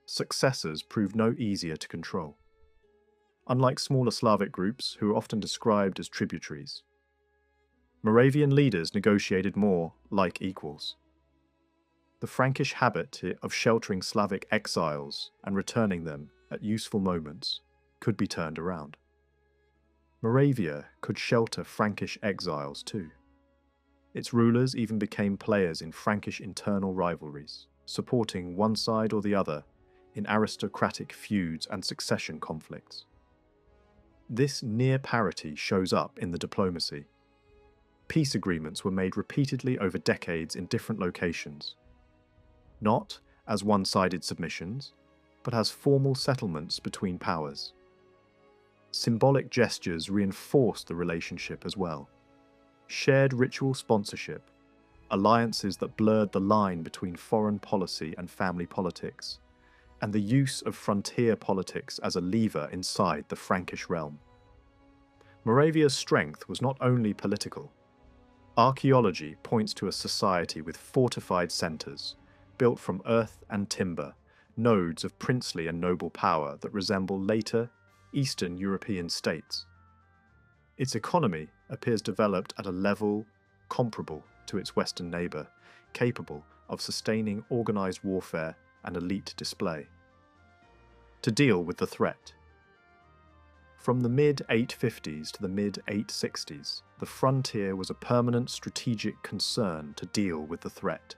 Successors proved no easier to control. Unlike smaller Slavic groups who are often described as tributaries, Moravian leaders negotiated more like equals. The Frankish habit of sheltering Slavic exiles and returning them at useful moments could be turned around. Moravia could shelter Frankish exiles too. Its rulers even became players in Frankish internal rivalries, supporting one side or the other in aristocratic feuds and succession conflicts. This near parity shows up in the diplomacy. Peace agreements were made repeatedly over decades in different locations, not as one-sided submissions, but as formal settlements between powers. Symbolic gestures reinforced the relationship as well. Shared ritual sponsorship, alliances that blurred the line between foreign policy and family politics, and the use of frontier politics as a lever inside the Frankish realm. Moravia's strength was not only political. Archaeology points to a society with fortified centres, built from earth and timber, nodes of princely and noble power that resemble later Eastern European states. Its economy appears developed at a level comparable to its Western neighbour, capable of sustaining organised warfare and elite display. To deal with the threat. From the mid-850s to the mid-860s, the frontier was a permanent strategic concern to deal with the threat.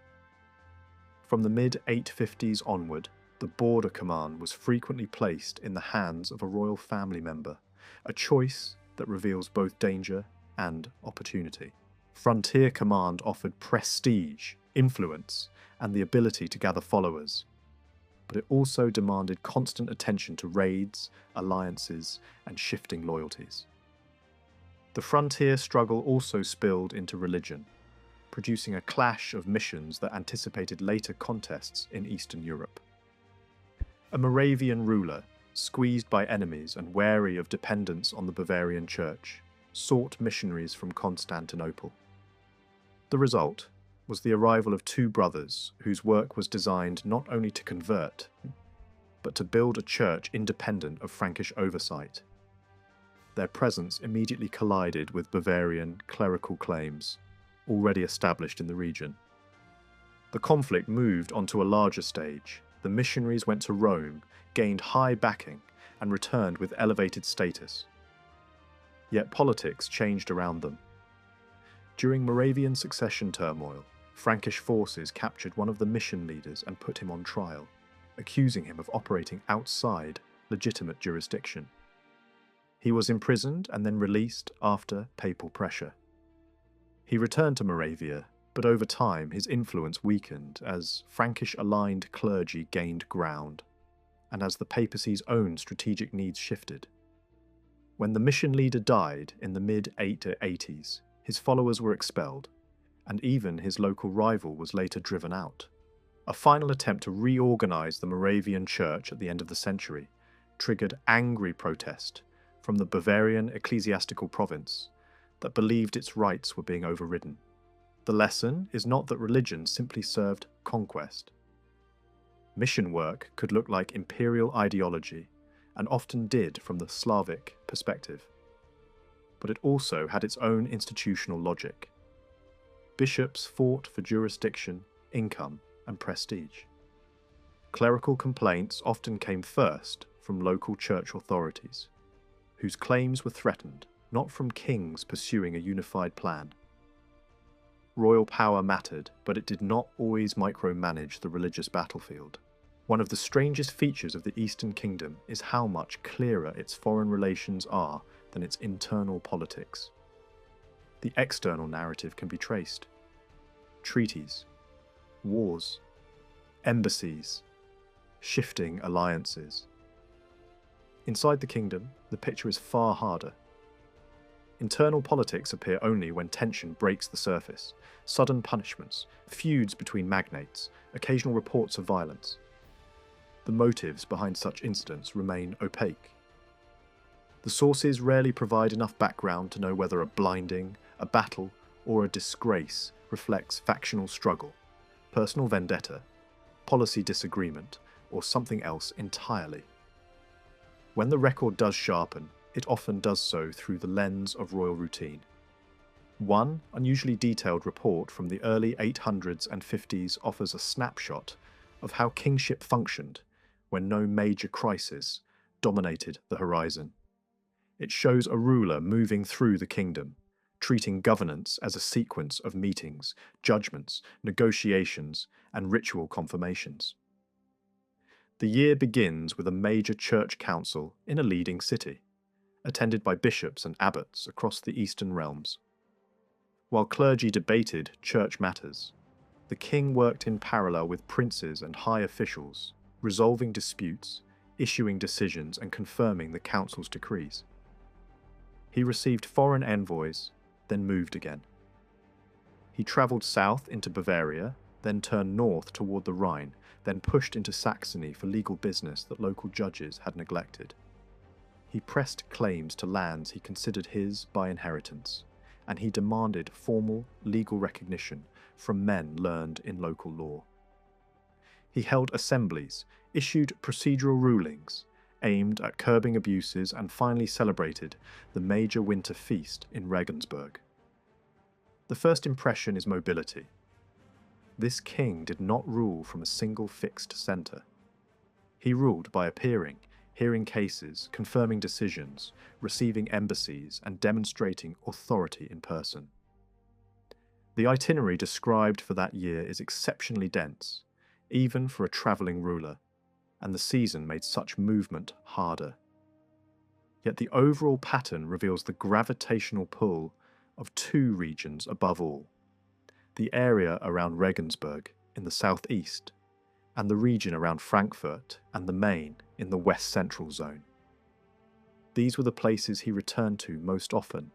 From the mid-850s onward, the border command was frequently placed in the hands of a royal family member, a choice that reveals both danger and opportunity. Frontier command offered prestige, influence, and the ability to gather followers, but it also demanded constant attention to raids, alliances, and shifting loyalties. The frontier struggle also spilled into religion, producing a clash of missions that anticipated later contests in Eastern Europe. A Moravian ruler, squeezed by enemies and wary of dependence on the Bavarian Church, sought missionaries from Constantinople. The result was the arrival of two brothers whose work was designed not only to convert, but to build a church independent of Frankish oversight. Their presence immediately collided with Bavarian clerical claims, already established in the region. The conflict moved onto a larger stage. The missionaries went to Rome, gained high backing, and returned with elevated status. Yet politics changed around them. During Moravian succession turmoil, Frankish forces captured one of the mission leaders and put him on trial, accusing him of operating outside legitimate jurisdiction. He was imprisoned and then released after papal pressure. He returned to Moravia, but over time his influence weakened as Frankish-aligned clergy gained ground, and as the papacy's own strategic needs shifted. When the mission leader died in the mid-880s, his followers were expelled, and even his local rival was later driven out. A final attempt to reorganize the Moravian Church at the end of the century triggered angry protest from the Bavarian ecclesiastical province that believed its rights were being overridden. The lesson is not that religion simply served conquest. Mission work could look like imperial ideology, and often did from the Slavic perspective. But it also had its own institutional logic. Bishops fought for jurisdiction, income, and prestige. Clerical complaints often came first from local church authorities, whose claims were threatened not from kings pursuing a unified plan. Royal power mattered, but it did not always micromanage the religious battlefield. One of the strangest features of the Eastern Kingdom is how much clearer its foreign relations are than its internal politics. The external narrative can be traced. Treaties, wars, embassies, shifting alliances. Inside the kingdom, the picture is far harder. Internal politics appear only when tension breaks the surface. Sudden punishments, feuds between magnates, occasional reports of violence. The motives behind such incidents remain opaque. The sources rarely provide enough background to know whether a blinding, a battle, or a disgrace reflects factional struggle, personal vendetta, policy disagreement, or something else entirely. When the record does sharpen, it often does so through the lens of royal routine. One unusually detailed report from the early 800s and 50s offers a snapshot of how kingship functioned when no major crisis dominated the horizon. It shows a ruler moving through the kingdom, treating governance as a sequence of meetings, judgments, negotiations, and ritual confirmations. The year begins with a major church council in a leading city, attended by bishops and abbots across the eastern realms. While clergy debated church matters, the king worked in parallel with princes and high officials, resolving disputes, issuing decisions, and confirming the council's decrees. He received foreign envoys, then moved again. He travelled south into Bavaria, then turned north toward the Rhine, then pushed into Saxony for legal business that local judges had neglected. He pressed claims to lands he considered his by inheritance, and he demanded formal legal recognition from men learned in local law. He held assemblies, issued procedural rulings, aimed at curbing abuses, and finally celebrated the major winter feast in Regensburg. The first impression is mobility. This king did not rule from a single fixed centre. He ruled by appearing, hearing cases, confirming decisions, receiving embassies, and demonstrating authority in person. The itinerary described for that year is exceptionally dense, even for a travelling ruler, and the season made such movement harder. Yet the overall pattern reveals the gravitational pull of two regions above all: the area around Regensburg in the southeast, and the region around Frankfurt and the Main in the west-central zone. These were the places he returned to most often,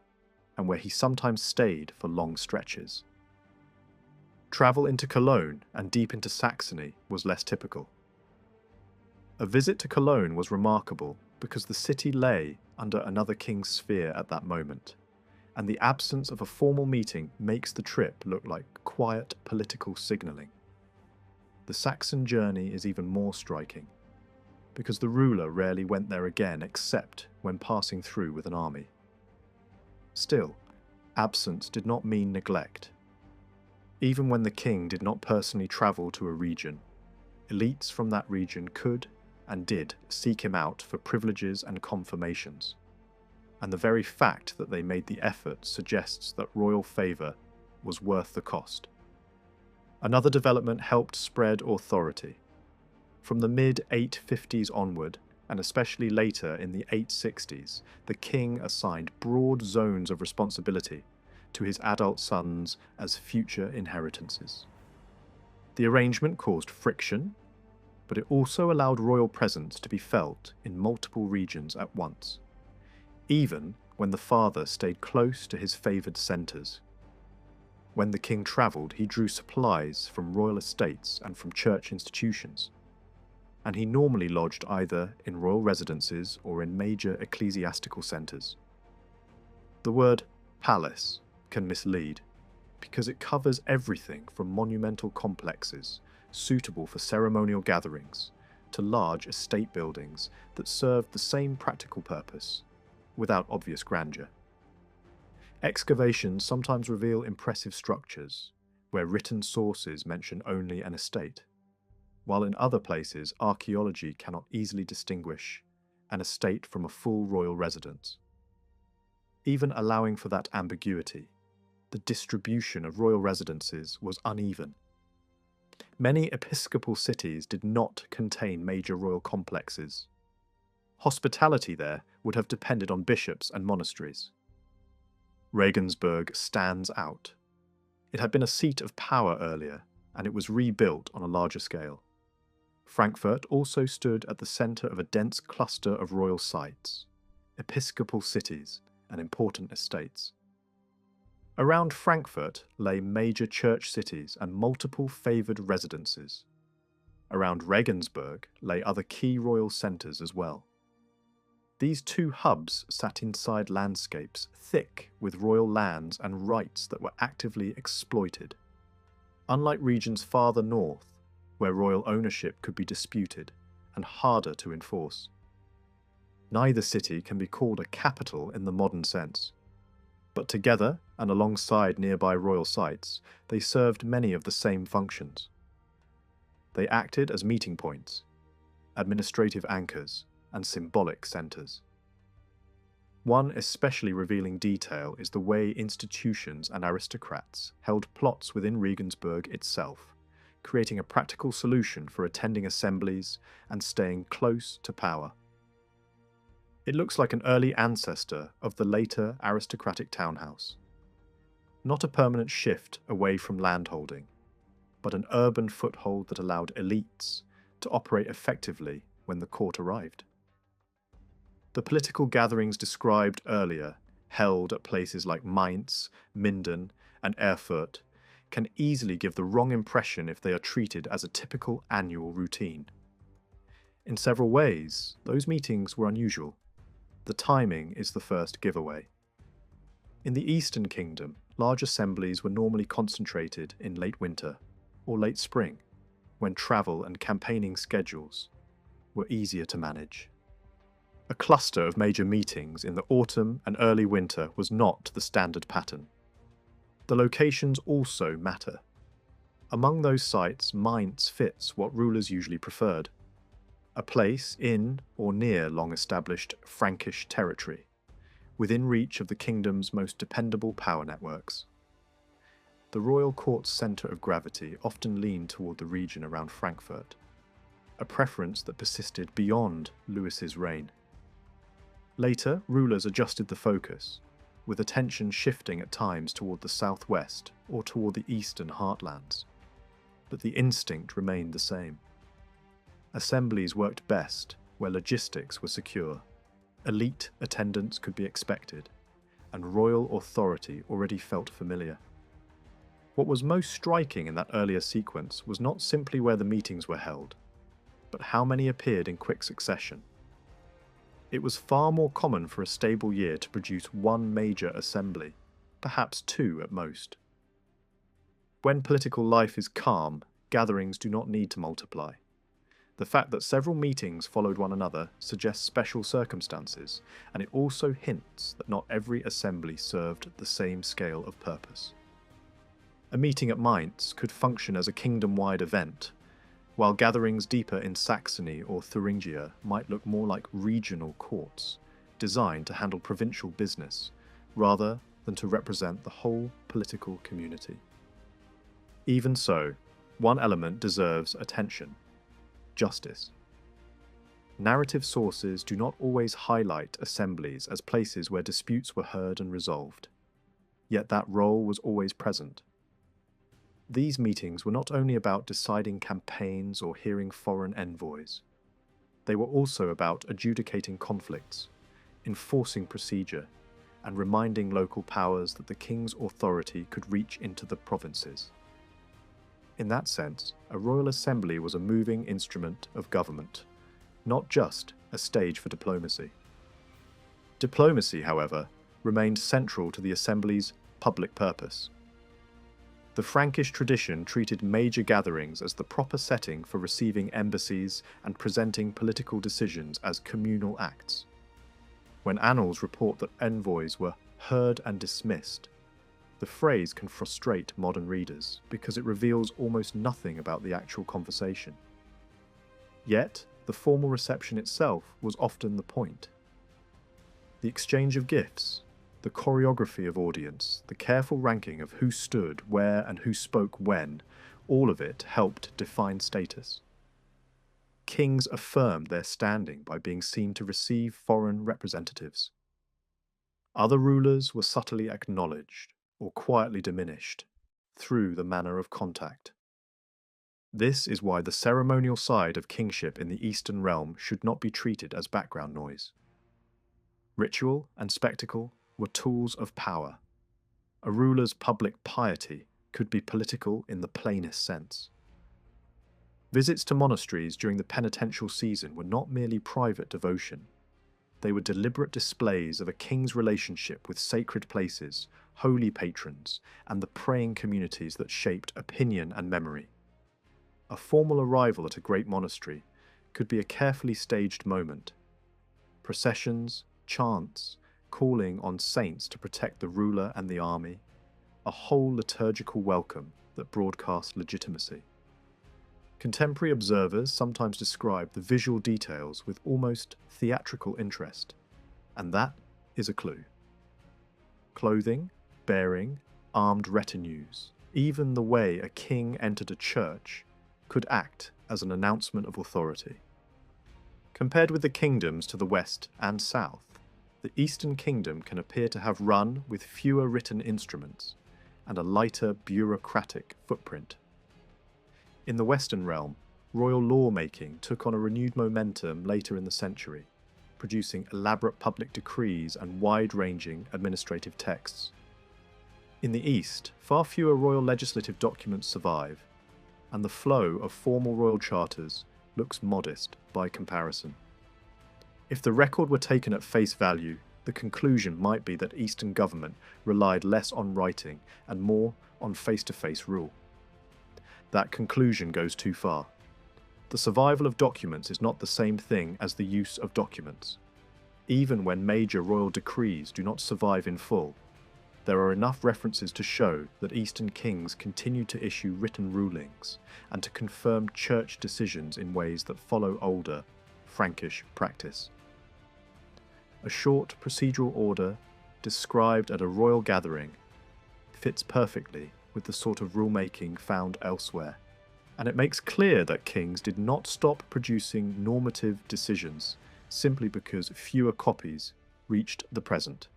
and where he sometimes stayed for long stretches. Travel into Cologne and deep into Saxony was less typical. A visit to Cologne was remarkable because the city lay under another king's sphere at that moment, and the absence of a formal meeting makes the trip look like quiet political signalling. The Saxon journey is even more striking, because the ruler rarely went there again except when passing through with an army. Still, absence did not mean neglect. Even when the king did not personally travel to a region, elites from that region could and did seek him out for privileges and confirmations, and the very fact that they made the effort suggests that royal favour was worth the cost. Another development helped spread authority. From the mid-850s onward, and especially later in the 860s, the king assigned broad zones of responsibility to his adult sons as future inheritances. The arrangement caused friction, but it also allowed royal presence to be felt in multiple regions at once, even when the father stayed close to his favoured centres. When the king travelled, he drew supplies from royal estates and from church institutions, and he normally lodged either in royal residences or in major ecclesiastical centres. The word palace can mislead, because it covers everything from monumental complexes suitable for ceremonial gatherings to large estate buildings that served the same practical purpose, without obvious grandeur. Excavations sometimes reveal impressive structures, where written sources mention only an estate, while in other places archaeology cannot easily distinguish an estate from a full royal residence. Even allowing for that ambiguity, the distribution of royal residences was uneven. Many episcopal cities did not contain major royal complexes. Hospitality there would have depended on bishops and monasteries. Regensburg stands out. It had been a seat of power earlier, and it was rebuilt on a larger scale. Frankfurt also stood at the centre of a dense cluster of royal sites, episcopal cities, and important estates. Around Frankfurt lay major church cities and multiple favoured residences. Around Regensburg lay other key royal centres as well. These two hubs sat inside landscapes thick with royal lands and rights that were actively exploited. Unlike regions farther north, where royal ownership could be disputed and harder to enforce. Neither city can be called a capital in the modern sense, but together and alongside nearby royal sites, they served many of the same functions. They acted as meeting points, administrative anchors, and symbolic centres. One especially revealing detail is the way institutions and aristocrats held plots within Regensburg itself, creating a practical solution for attending assemblies and staying close to power. It looks like an early ancestor of the later aristocratic townhouse. Not a permanent shift away from landholding, but an urban foothold that allowed elites to operate effectively when the court arrived. The political gatherings described earlier, held at places like Mainz, Minden, and Erfurt, can easily give the wrong impression if they are treated as a typical annual routine. In several ways, those meetings were unusual. The timing is the first giveaway. In the Eastern Kingdom, large assemblies were normally concentrated in late winter or late spring, when travel and campaigning schedules were easier to manage. A cluster of major meetings in the autumn and early winter was not the standard pattern. The locations also matter. Among those sites, Mainz fits what rulers usually preferred: a place in or near long-established Frankish territory, within reach of the kingdom's most dependable power networks. The royal court's centre of gravity often leaned toward the region around Frankfurt, a preference that persisted beyond Louis's reign. Later, rulers adjusted the focus, with attention shifting at times toward the southwest or toward the eastern heartlands. But the instinct remained the same. Assemblies worked best where logistics were secure, elite attendance could be expected, and royal authority already felt familiar. What was most striking in that earlier sequence was not simply where the meetings were held, but how many appeared in quick succession. It was far more common for a stable year to produce one major assembly, perhaps two at most. When political life is calm, gatherings do not need to multiply. The fact that several meetings followed one another suggests special circumstances, and it also hints that not every assembly served the same scale of purpose. A meeting at Mainz could function as a kingdom-wide event, while gatherings deeper in Saxony or Thuringia might look more like regional courts, designed to handle provincial business, rather than to represent the whole political community. Even so, one element deserves attention: justice. Narrative sources do not always highlight assemblies as places where disputes were heard and resolved, yet that role was always present. These meetings were not only about deciding campaigns or hearing foreign envoys. They were also about adjudicating conflicts, enforcing procedure, and reminding local powers that the king's authority could reach into the provinces. In that sense, a royal assembly was a moving instrument of government, not just a stage for diplomacy. Diplomacy, however, remained central to the assembly's public purpose. The Frankish tradition treated major gatherings as the proper setting for receiving embassies and presenting political decisions as communal acts. When annals report that envoys were heard and dismissed, the phrase can frustrate modern readers because it reveals almost nothing about the actual conversation. Yet, the formal reception itself was often the point. The exchange of gifts, the choreography of audience, the careful ranking of who stood where and who spoke when, all of it helped define status. Kings affirmed their standing by being seen to receive foreign representatives. Other rulers were subtly acknowledged or quietly diminished through the manner of contact. This is why the ceremonial side of kingship in the Eastern realm should not be treated as background noise. Ritual and spectacle were tools of power. A ruler's public piety could be political in the plainest sense. Visits to monasteries during the penitential season were not merely private devotion. They were deliberate displays of a king's relationship with sacred places, holy patrons, and the praying communities that shaped opinion and memory. A formal arrival at a great monastery could be a carefully staged moment. Processions, chants, calling on saints to protect the ruler and the army, a whole liturgical welcome that broadcast legitimacy. Contemporary observers sometimes describe the visual details with almost theatrical interest, and that is a clue. Clothing, bearing, armed retinues, even the way a king entered a church could act as an announcement of authority. Compared with the kingdoms to the west and south, the Eastern Kingdom can appear to have run with fewer written instruments and a lighter bureaucratic footprint. In the Western realm, royal law-making took on a renewed momentum later in the century, producing elaborate public decrees and wide-ranging administrative texts. In the East, far fewer royal legislative documents survive, and the flow of formal royal charters looks modest by comparison. If the record were taken at face value, the conclusion might be that Eastern government relied less on writing and more on face-to-face rule. That conclusion goes too far. The survival of documents is not the same thing as the use of documents. Even when major royal decrees do not survive in full, there are enough references to show that Eastern kings continued to issue written rulings and to confirm church decisions in ways that follow older, Frankish practice. A short procedural order described at a royal gathering fits perfectly with the sort of rulemaking found elsewhere, and it makes clear that kings did not stop producing normative decisions simply because fewer copies reached the present.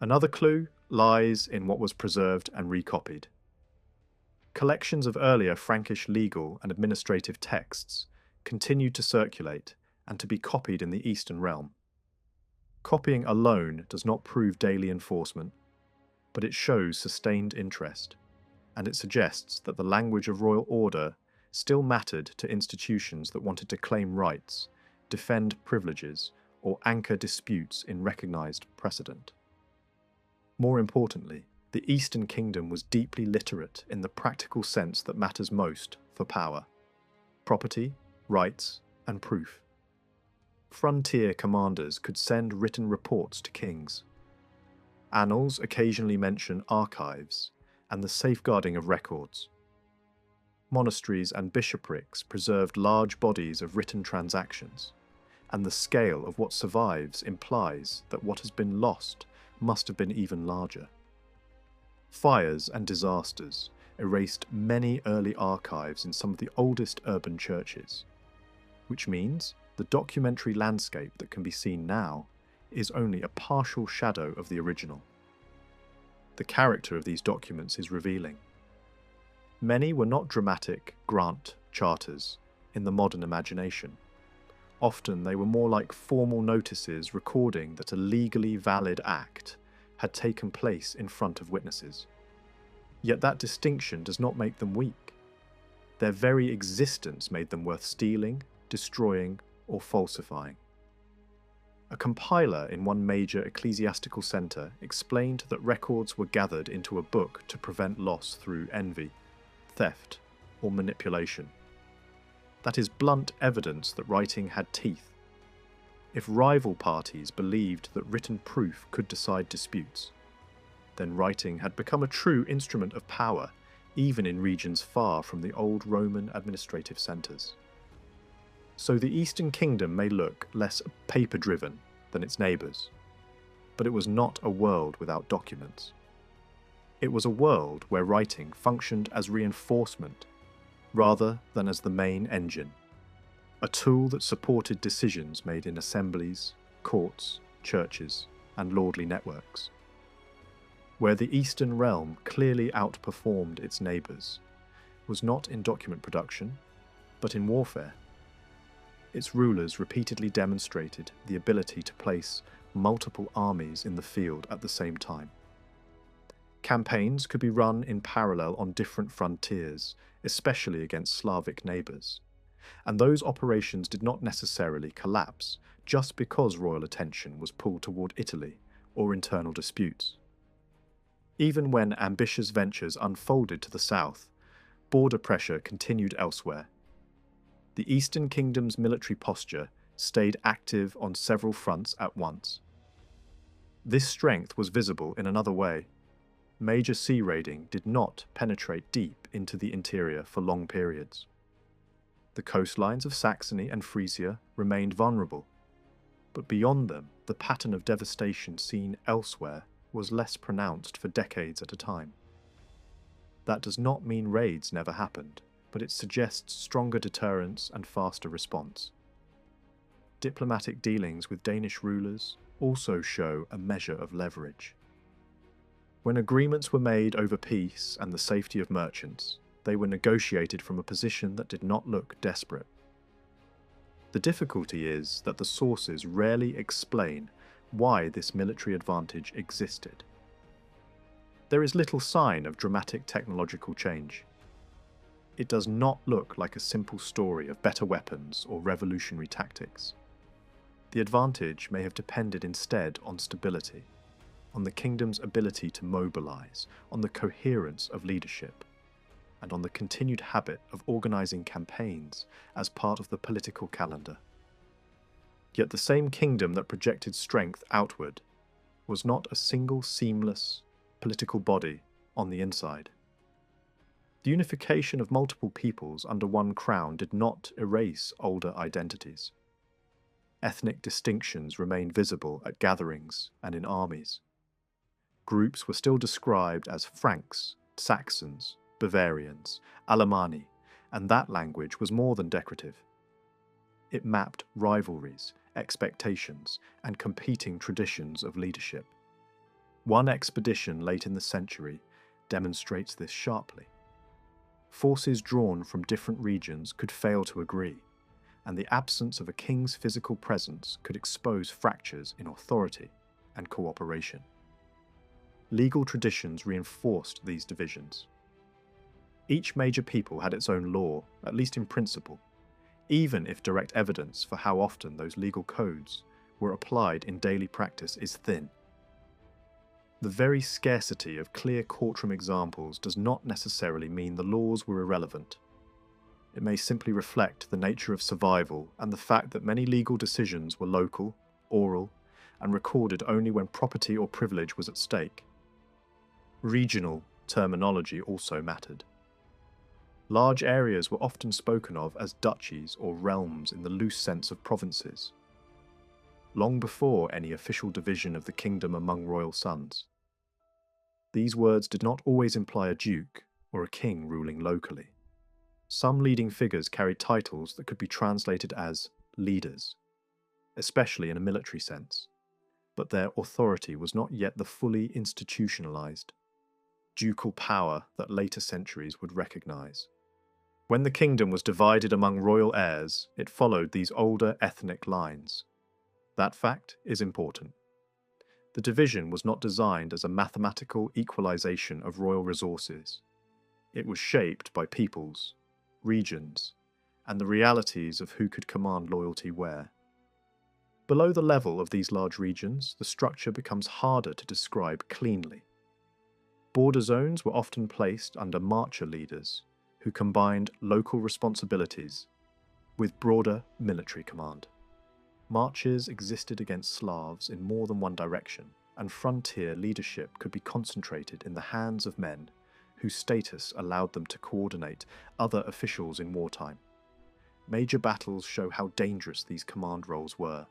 Another clue lies in what was preserved and recopied. Collections of earlier Frankish legal and administrative texts continued to circulate and to be copied in the Eastern realm. Copying alone does not prove daily enforcement, but it shows sustained interest, and it suggests that the language of royal order still mattered to institutions that wanted to claim rights, defend privileges, or anchor disputes in recognized precedent. More importantly, the Eastern Kingdom was deeply literate in the practical sense that matters most for power: property, rights, and proof. Frontier commanders could send written reports to kings. Annals occasionally mention archives and the safeguarding of records. Monasteries and bishoprics preserved large bodies of written transactions, and the scale of what survives implies that what has been lost must have been even larger. Fires and disasters erased many early archives in some of the oldest urban churches, which means the documentary landscape that can be seen now is only a partial shadow of the original. The character of these documents is revealing. Many were not dramatic grant charters in the modern imagination. Often they were more like formal notices recording that a legally valid act had taken place in front of witnesses. Yet that distinction does not make them weak. Their very existence made them worth stealing, destroying, or falsifying. A compiler in one major ecclesiastical centre explained that records were gathered into a book to prevent loss through envy, theft, or manipulation. That is blunt evidence that writing had teeth. If rival parties believed that written proof could decide disputes, then writing had become a true instrument of power, even in regions far from the old Roman administrative centres. So the Eastern Kingdom may look less paper-driven than its neighbours, but it was not a world without documents. It was a world where writing functioned as reinforcement rather than as the main engine, a tool that supported decisions made in assemblies, courts, churches, and lordly networks. Where the Eastern realm clearly outperformed its neighbours was not in document production, but in warfare. Its rulers repeatedly demonstrated the ability to place multiple armies in the field at the same time. Campaigns could be run in parallel on different frontiers, especially against Slavic neighbours, and those operations did not necessarily collapse just because royal attention was pulled toward Italy or internal disputes. Even when ambitious ventures unfolded to the south, border pressure continued elsewhere. The Eastern Kingdom's military posture stayed active on several fronts at once. This strength was visible in another way. Major sea raiding did not penetrate deep into the interior for long periods. The coastlines of Saxony and Frisia remained vulnerable, but beyond them, the pattern of devastation seen elsewhere was less pronounced for decades at a time. That does not mean raids never happened, but it suggests stronger deterrence and faster response. Diplomatic dealings with Danish rulers also show a measure of leverage. When agreements were made over peace and the safety of merchants, they were negotiated from a position that did not look desperate. The difficulty is that the sources rarely explain why this military advantage existed. there is little sign of dramatic technological change. It does not look like a simple story of better weapons or revolutionary tactics. The advantage may have depended instead on stability, on the kingdom's ability to mobilize, on the coherence of leadership, and on the continued habit of organizing campaigns as part of the political calendar. Yet the same kingdom that projected strength outward was not a single seamless political body on the inside. The unification of multiple peoples under one crown did not erase older identities. Ethnic distinctions remained visible at gatherings and in armies. Groups were still described as Franks, Saxons, Bavarians, Alemanni, and that language was more than decorative. It mapped rivalries, expectations, and competing traditions of leadership. One expedition late in the century demonstrates this sharply. Forces drawn from different regions could fail to agree, and the absence of a king's physical presence could expose fractures in authority and cooperation. Legal traditions reinforced these divisions. Each major people had its own law, at least in principle, even if direct evidence for how often those legal codes were applied in daily practice is thin. The very scarcity of clear courtroom examples does not necessarily mean the laws were irrelevant. It may simply reflect the nature of survival and the fact that many legal decisions were local, oral, and recorded only when property or privilege was at stake. Regional terminology also mattered. Large areas were often spoken of as duchies or realms in the loose sense of provinces, long before any official division of the kingdom among royal sons. These words did not always imply a duke or a king ruling locally. Some leading figures carried titles that could be translated as leaders, especially in a military sense, but their authority was not yet the fully institutionalized, ducal power that later centuries would recognize. When the kingdom was divided among royal heirs, it followed these older ethnic lines. That fact is important. The division was not designed as a mathematical equalization of royal resources. It was shaped by peoples, regions, and the realities of who could command loyalty where. Below the level of these large regions, the structure becomes harder to describe cleanly. Border zones were often placed under marcher leaders, who combined local responsibilities with broader military command. Marches existed against Slavs in more than one direction, and frontier leadership could be concentrated in the hands of men whose status allowed them to coordinate other officials in wartime. Major battles show how dangerous these command roles were.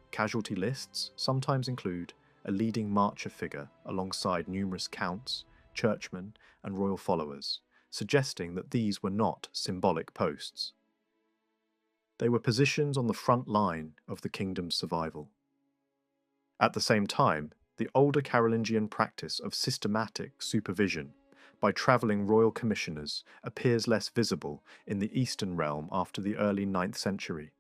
Casualty lists sometimes include a leading marcher figure alongside numerous counts, churchmen, and royal followers, suggesting that these were not symbolic posts. They were positions on the front line of the kingdom's survival. At the same time, the older Carolingian practice of systematic supervision by travelling royal commissioners appears less visible in the Eastern realm after the early 9th century.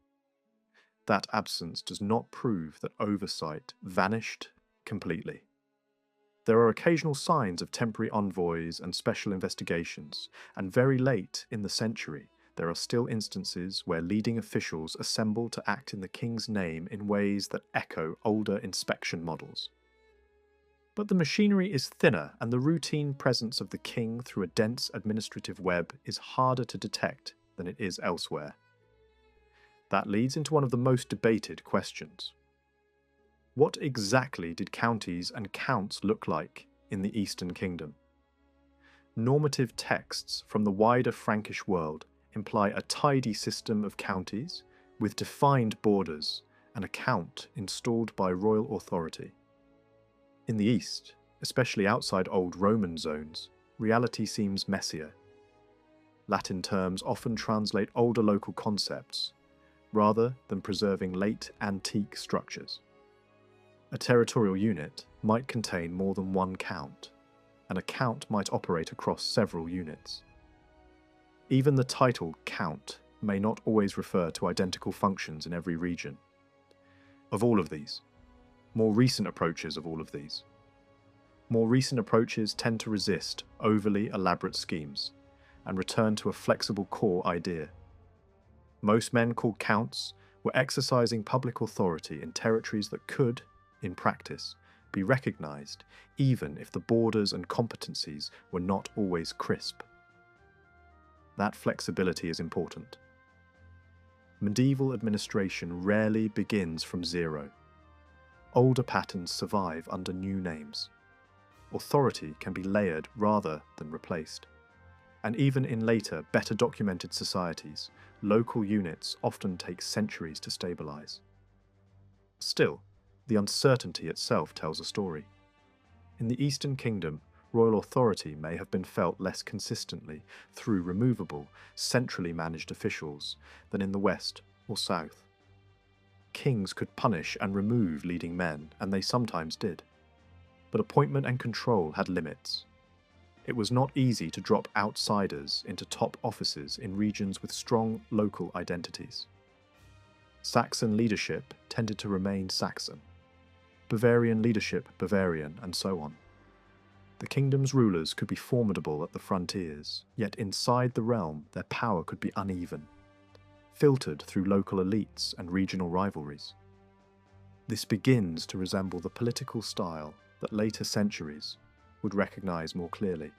That absence does not prove that oversight vanished completely. There are occasional signs of temporary envoys and special investigations, and very late in the century, there are still instances where leading officials assemble to act in the king's name in ways that echo older inspection models. But the machinery is thinner, and the routine presence of the king through a dense administrative web is harder to detect than it is elsewhere. That leads into one of the most debated questions. What exactly did counties and counts look like in the Eastern Kingdom? Normative texts from the wider Frankish world imply a tidy system of counties with defined borders and a count installed by royal authority. In the East, especially outside old Roman zones, reality seems messier. Latin terms often translate older local concepts, rather than preserving late antique structures. A territorial unit might contain more than one count, and a count might operate across several units. Even the title count may not always refer to identical functions in every region. Of all of these, more recent approaches of all of these, More recent approaches tend to resist overly elaborate schemes and return to a flexible core idea. Most men called counts were exercising public authority in territories that could, in practice, be recognized even if the borders and competencies were not always crisp. That flexibility is important. Medieval administration rarely begins from zero. Older patterns survive under new names. Authority can be layered rather than replaced. And even in later, better documented societies, local units often take centuries to stabilize. Still, the uncertainty itself tells a story. In the Eastern Kingdom, royal authority may have been felt less consistently through removable, centrally managed officials than in the West or South. Kings could punish and remove leading men, and they sometimes did. But appointment and control had limits. It was not easy to drop outsiders into top offices in regions with strong local identities. Saxon leadership tended to remain Saxon, Bavarian leadership Bavarian, and so on. The kingdom's rulers could be formidable at the frontiers, yet inside the realm their power could be uneven, filtered through local elites and regional rivalries. This begins to resemble the political style that later centuries would recognize more clearly.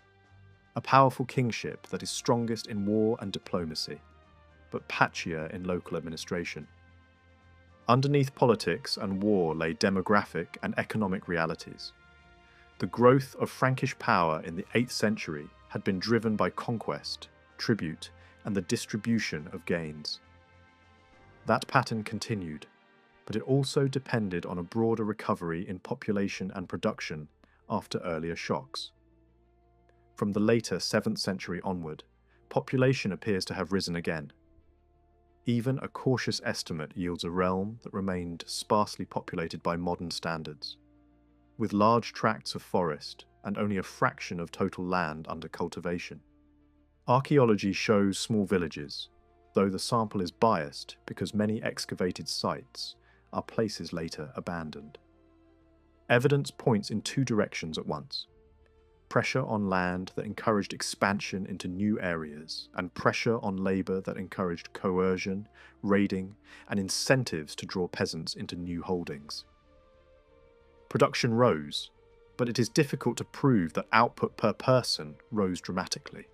A powerful kingship that is strongest in war and diplomacy, but patchier in local administration. Underneath politics and war lay demographic and economic realities. The growth of Frankish power in the 8th century had been driven by conquest, tribute, and the distribution of gains. That pattern continued, but it also depended on a broader recovery in population and production after earlier shocks. From the later 7th century onward, population appears to have risen again. Even a cautious estimate yields a realm that remained sparsely populated by modern standards, with large tracts of forest and only a fraction of total land under cultivation. Archaeology shows small villages, though the sample is biased because many excavated sites are places later abandoned. Evidence points in two directions at once: pressure on land that encouraged expansion into new areas, and pressure on labour that encouraged coercion, raiding, and incentives to draw peasants into new holdings. Production rose, but it is difficult to prove that output per person rose dramatically.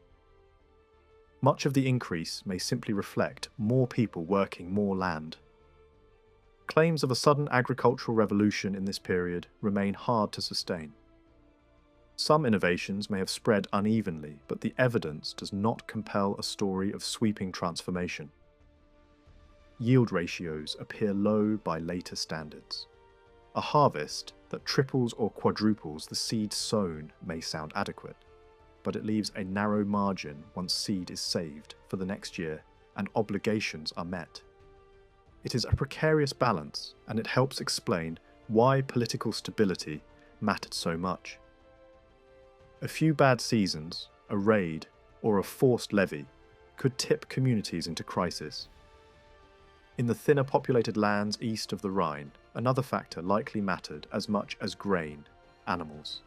Much of the increase may simply reflect more people working more land. Claims of a sudden agricultural revolution in this period remain hard to sustain. Some innovations may have spread unevenly, but the evidence does not compel a story of sweeping transformation. Yield ratios appear low by later standards. A harvest that triples or quadruples the seed sown may sound adequate, but it leaves a narrow margin once seed is saved for the next year and obligations are met. It is a precarious balance, and it helps explain why political stability mattered so much. A few bad seasons, a raid, or a forced levy could tip communities into crisis. In the thinner populated lands east of the Rhine, another factor likely mattered as much as grain, animals.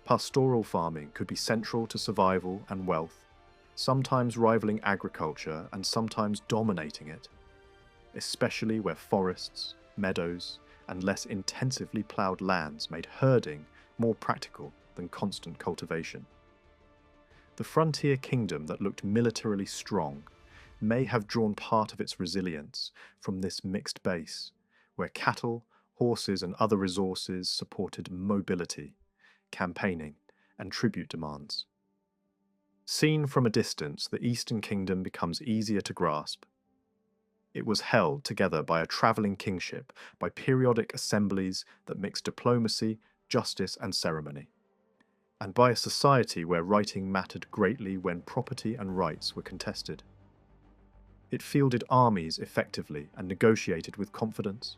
Pastoral farming could be central to survival and wealth, sometimes rivaling agriculture and sometimes dominating it, especially where forests, meadows, and less intensively ploughed lands made herding more practical than constant cultivation. The frontier kingdom that looked militarily strong may have drawn part of its resilience from this mixed base, where cattle, horses, and other resources supported mobility, campaigning, and tribute demands. Seen from a distance, the Eastern Kingdom becomes easier to grasp. It was held together by a travelling kingship, by periodic assemblies that mixed diplomacy, justice, and ceremony, and by a society where writing mattered greatly when property and rights were contested. It fielded armies effectively and negotiated with confidence.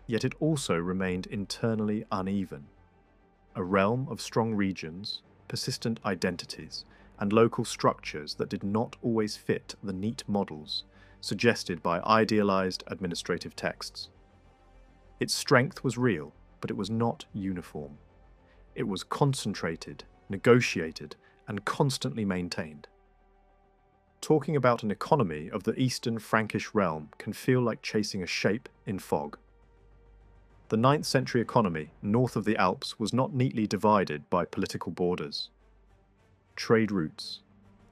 Yet it also remained internally uneven. A realm of strong regions, persistent identities, and local structures that did not always fit the neat models suggested by idealized administrative texts. Its strength was real, but it was not uniform. It was concentrated, negotiated, and constantly maintained. Talking about an economy of the Eastern Frankish realm can feel like chasing a shape in fog. The 9th century economy north of the Alps was not neatly divided by political borders. Trade routes,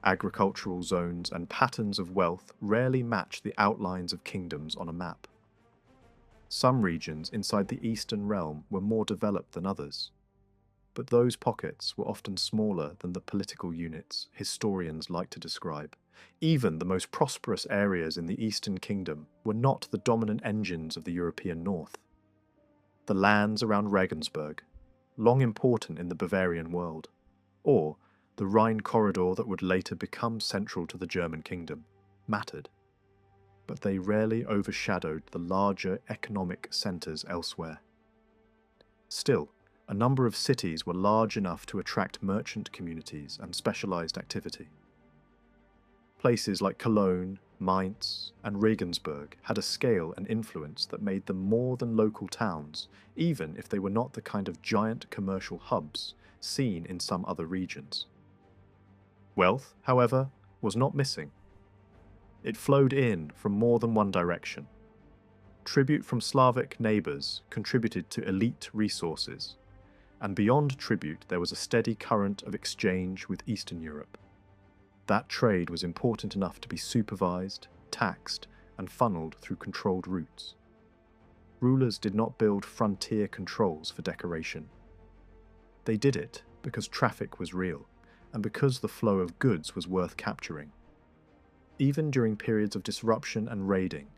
agricultural zones, and patterns of wealth rarely match the outlines of kingdoms on a map. Some regions inside the Eastern realm were more developed than others, but those pockets were often smaller than the political units historians like to describe. Even the most prosperous areas in the Eastern Kingdom were not the dominant engines of the European north. The lands around Regensburg, long important in the Bavarian world, or the Rhine corridor that would later become central to the German kingdom, mattered, but they rarely overshadowed the larger economic centres elsewhere. Still, a number of cities were large enough to attract merchant communities and specialised activity. Places like Cologne, Mainz, and Regensburg had a scale and influence that made them more than local towns, even if they were not the kind of giant commercial hubs seen in some other regions. Wealth, however, was not missing. It flowed in from more than one direction. Tribute from Slavic neighbours contributed to elite resources, and beyond tribute there was a steady current of exchange with Eastern Europe. That trade was important enough to be supervised, taxed, and funneled through controlled routes. Rulers did not build frontier controls for decoration. They did it because traffic was real, and because the flow of goods was worth capturing. Even during periods of disruption and raiding,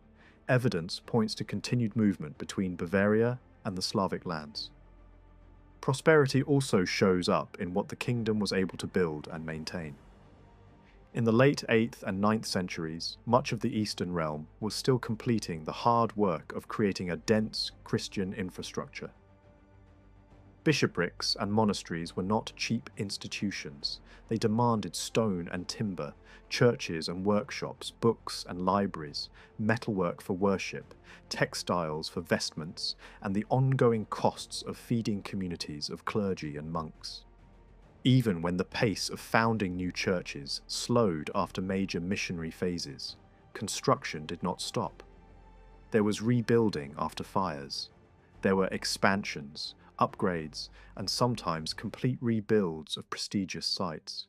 evidence points to continued movement between Bavaria and the Slavic lands. Prosperity also shows up in what the kingdom was able to build and maintain. In the late 8th and 9th centuries, much of the Eastern realm was still completing the hard work of creating a dense Christian infrastructure. Bishoprics and monasteries were not cheap institutions. They demanded stone and timber, churches and workshops, books and libraries, metalwork for worship, textiles for vestments, and the ongoing costs of feeding communities of clergy and monks. Even when the pace of founding new churches slowed after major missionary phases, construction did not stop. There was rebuilding after fires. There were expansions, upgrades, and sometimes complete rebuilds of prestigious sites.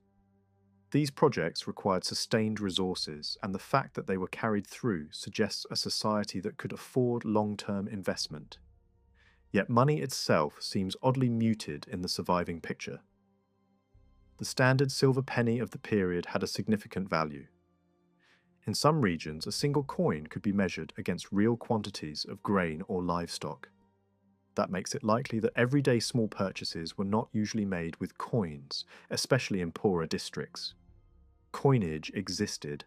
These projects required sustained resources, and the fact that they were carried through suggests a society that could afford long-term investment. Yet money itself seems oddly muted in the surviving picture. The standard silver penny of the period had a significant value. In some regions, a single coin could be measured against real quantities of grain or livestock. That makes it likely that everyday small purchases were not usually made with coins, especially in poorer districts. Coinage existed,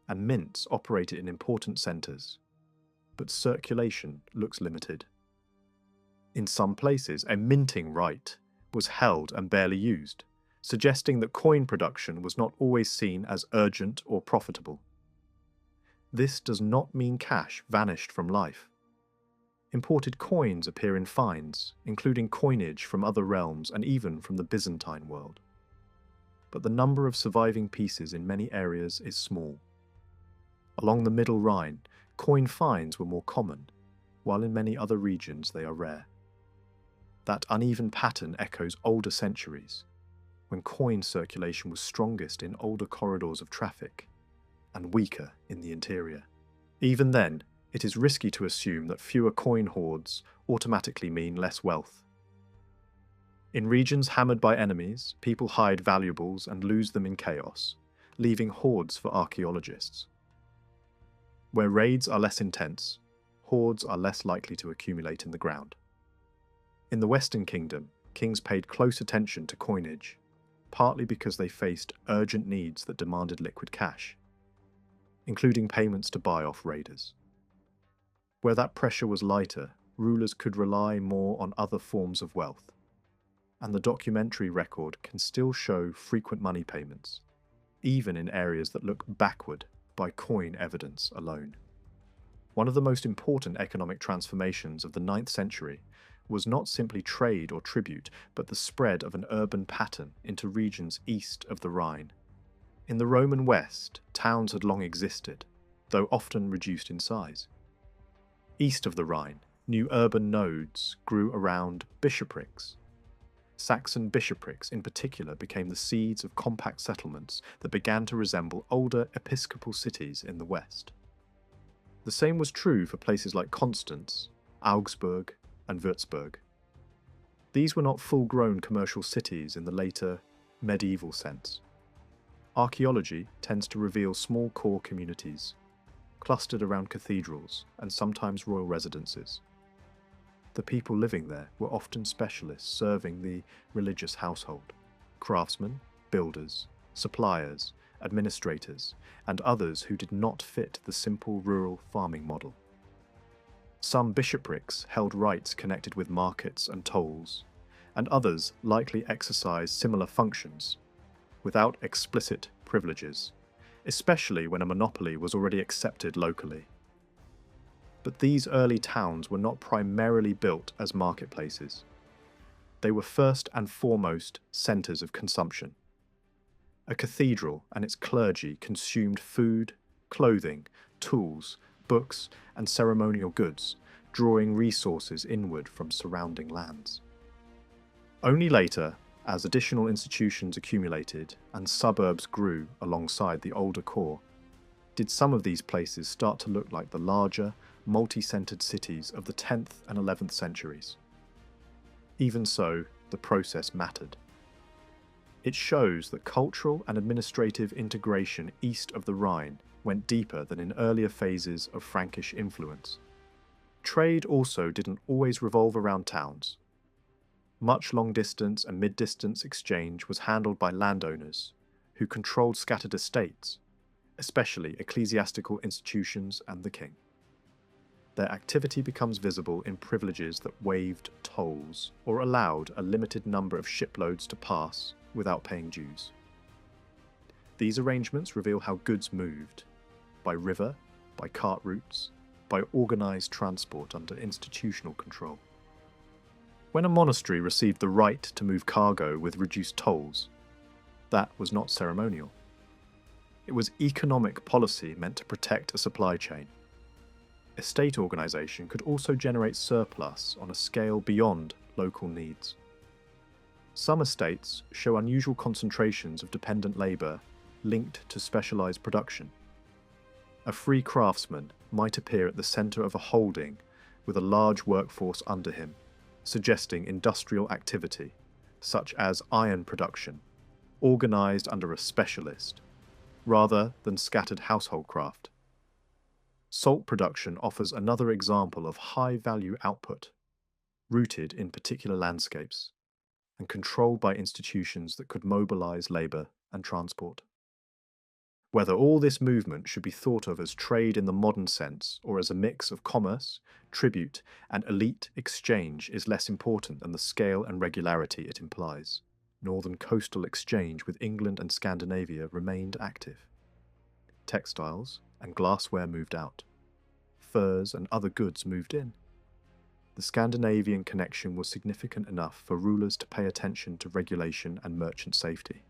and mints operated in important centres, but circulation looks limited. In some places, a minting right was held and barely used, suggesting that coin production was not always seen as urgent or profitable. This does not mean cash vanished from life. Imported coins appear in finds, including coinage from other realms and even from the Byzantine world. But the number of surviving pieces in many areas is small. Along the Middle Rhine, coin finds were more common, while in many other regions they are rare. That uneven pattern echoes older centuries, when coin circulation was strongest in older corridors of traffic, and weaker in the interior. Even then, it is risky to assume that fewer coin hoards automatically mean less wealth. In regions hammered by enemies, people hide valuables and lose them in chaos, leaving hoards for archaeologists. Where raids are less intense, hoards are less likely to accumulate in the ground. In the Western Kingdom, kings paid close attention to coinage, partly because they faced urgent needs that demanded liquid cash, including payments to buy off raiders. Where that pressure was lighter, rulers could rely more on other forms of wealth, and the documentary record can still show frequent money payments, even in areas that look backward by coin evidence alone. One of the most important economic transformations of the 9th century was not simply trade or tribute, but the spread of an urban pattern into regions east of the Rhine. In the Roman West, towns had long existed, though often reduced in size. East of the Rhine, new urban nodes grew around bishoprics. Saxon bishoprics in particular became the seeds of compact settlements that began to resemble older episcopal cities in the west. The same was true for places like Constance, Augsburg, and Würzburg. These were not full-grown commercial cities in the later medieval sense. Archaeology tends to reveal small core communities, clustered around cathedrals and sometimes royal residences. The people living there were often specialists serving the religious household: craftsmen, builders, suppliers, administrators, and others who did not fit the simple rural farming model. Some bishoprics held rights connected with markets and tolls, and others likely exercised similar functions, without explicit privileges, especially when a monopoly was already accepted locally. But these early towns were not primarily built as marketplaces. They were first and foremost centres of consumption. A cathedral and its clergy consumed food, clothing, tools, books, and ceremonial goods, drawing resources inward from surrounding lands. Only later, as additional institutions accumulated and suburbs grew alongside the older core, did some of these places start to look like the larger, multi-centred cities of the 10th and 11th centuries. Even so, the process mattered. It shows that cultural and administrative integration east of the Rhine went deeper than in earlier phases of Frankish influence. Trade also didn't always revolve around towns. Much long-distance and mid-distance exchange was handled by landowners, who controlled scattered estates, especially ecclesiastical institutions and the king. Their activity becomes visible in privileges that waived tolls or allowed a limited number of shiploads to pass without paying dues. These arrangements reveal how goods moved, by river, by cart routes, by organised transport under institutional control. When a monastery received the right to move cargo with reduced tolls, that was not ceremonial. It was economic policy meant to protect a supply chain. Estate organisation could also generate surplus on a scale beyond local needs. Some estates show unusual concentrations of dependent labour linked to specialised production. A free craftsman might appear at the centre of a holding with a large workforce under him, suggesting industrial activity, such as iron production, organised under a specialist, rather than scattered household craft. Salt production offers another example of high-value output, rooted in particular landscapes, and controlled by institutions that could mobilise labour and transport. Whether all this movement should be thought of as trade in the modern sense or as a mix of commerce, tribute, and elite exchange is less important than the scale and regularity it implies. Northern coastal exchange with England and Scandinavia remained active. Textiles and glassware moved out. Furs and other goods moved in. The Scandinavian connection was significant enough for rulers to pay attention to regulation and merchant safety,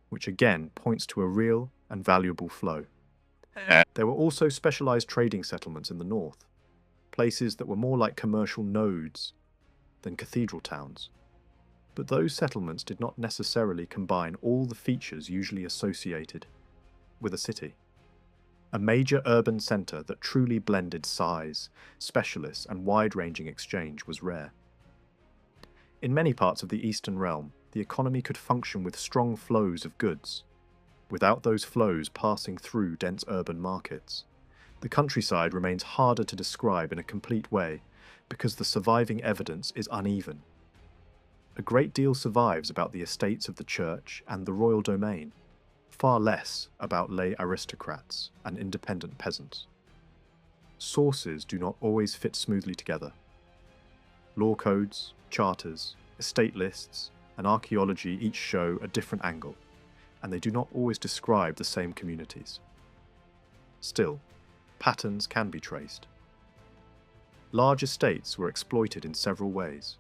which again points to a real and valuable flow. There were also specialised trading settlements in the north, places that were more like commercial nodes than cathedral towns. But those settlements did not necessarily combine all the features usually associated with a city. A major urban centre that truly blended size, specialists, and wide-ranging exchange was rare. In many parts of the Eastern realm, the economy could function with strong flows of goods, without those flows passing through dense urban markets. The countryside remains harder to describe in a complete way because the surviving evidence is uneven. A great deal survives about the estates of the church and the royal domain, far less about lay aristocrats and independent peasants. Sources do not always fit smoothly together. Law codes, charters, estate lists, and archaeology each show a different angle, and they do not always describe the same communities. Still, patterns can be traced. large estates were exploited in several ways.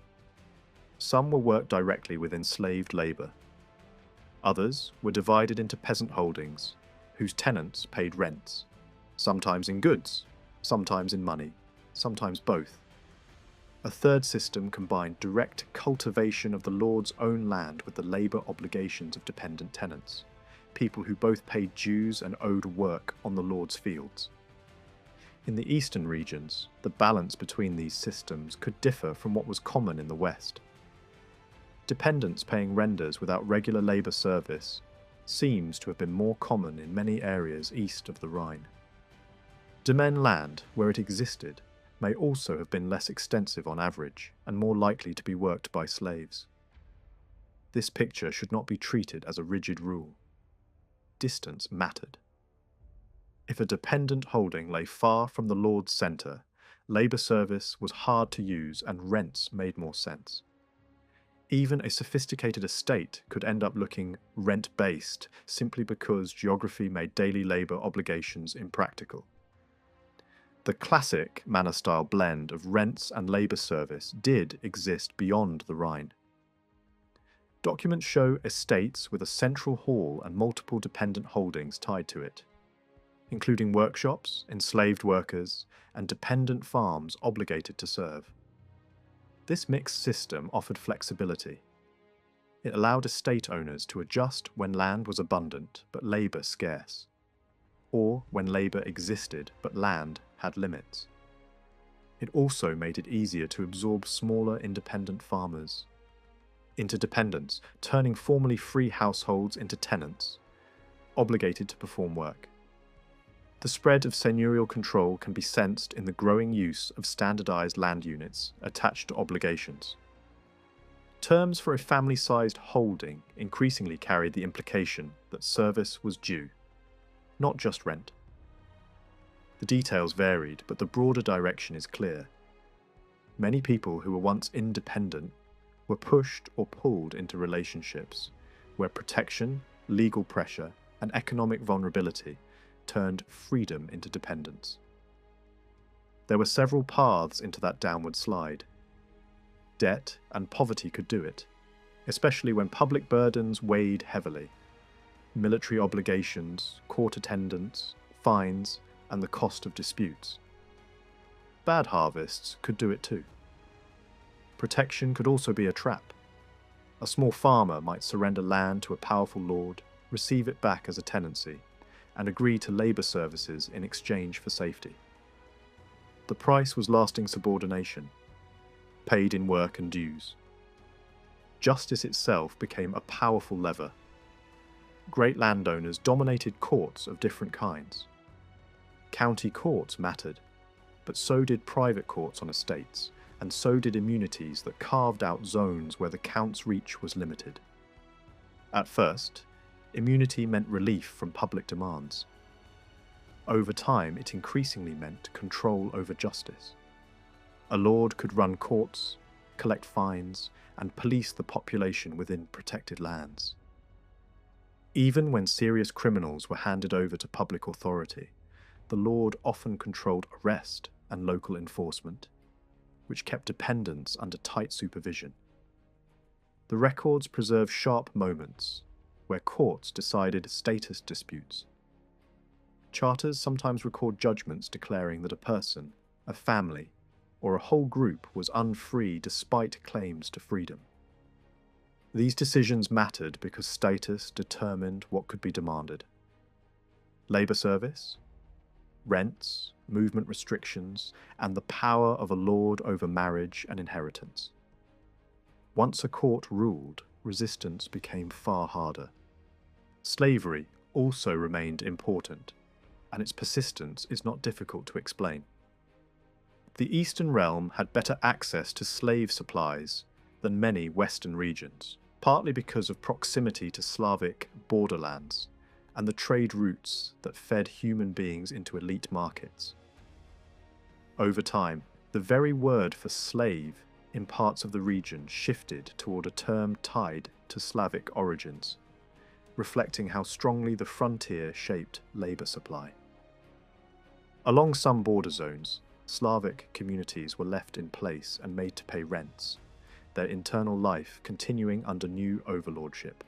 Some were worked directly with enslaved labour. Others were divided into peasant holdings, whose tenants paid rents, sometimes in goods, sometimes in money, sometimes both. A third system combined direct cultivation of the lord's own land with the labour obligations of dependent tenants, people who both paid dues and owed work on the lord's fields. In the eastern regions, the balance between these systems could differ from what was common in the west. Dependents paying renders without regular labour service seems to have been more common in many areas east of the Rhine. Domain land, where it existed, may also have been less extensive on average and more likely to be worked by slaves. This picture should not be treated as a rigid rule. Distance mattered. If a dependent holding lay far from the lord's centre, labour service was hard to use and rents made more sense. Even a sophisticated estate could end up looking rent-based simply because geography made daily labour obligations impractical. The classic manor-style blend of rents and labour service did exist beyond the Rhine. Documents show estates with a central hall and multiple dependent holdings tied to it, including workshops, enslaved workers, and dependent farms obligated to serve. This mixed system offered flexibility. It allowed estate owners to adjust when land was abundant but labour scarce, or when labour existed but land had limits. It also made it easier to absorb smaller independent farmers into dependents, turning formerly free households into tenants, obligated to perform work. The spread of seigneurial control can be sensed in the growing use of standardised land units attached to obligations. Terms for a family-sized holding increasingly carried the implication that service was due, not just rent. The details varied, but the broader direction is clear. Many people who were once independent were pushed or pulled into relationships where protection, legal pressure, and economic vulnerability turned freedom into dependence. There were several paths into that downward slide. Debt and poverty could do it, especially when public burdens weighed heavily. Military obligations, court attendance, fines, and the cost of disputes. Bad harvests could do it too. Protection could also be a trap. A small farmer might surrender land to a powerful lord, receive it back as a tenancy, and agree to labour services in exchange for safety. The price was lasting subordination, paid in work and dues. Justice itself became a powerful lever. Great landowners dominated courts of different kinds. County courts mattered, but so did private courts on estates, and so did immunities that carved out zones where the count's reach was limited. At first, immunity meant relief from public demands. Over time, it increasingly meant control over justice. A lord could run courts, collect fines, and police the population within protected lands. Even when serious criminals were handed over to public authority, the lord often controlled arrest and local enforcement, which kept dependents under tight supervision. The records preserve sharp moments where courts decided status disputes. Charters sometimes record judgments declaring that a person, a family, or a whole group was unfree despite claims to freedom. These decisions mattered because status determined what could be demanded. Labour service, rents, movement restrictions, and the power of a lord over marriage and inheritance. Once a court ruled, resistance became far harder. Slavery also remained important, and its persistence is not difficult to explain. The Eastern realm had better access to slave supplies than many Western regions, partly because of proximity to Slavic borderlands and the trade routes that fed human beings into elite markets. Over time, the very word for slave in parts of the region shifted toward a term tied to Slavic origins, reflecting how strongly the frontier shaped labour supply. Along some border zones, Slavic communities were left in place and made to pay rents, their internal life continuing under new overlordship.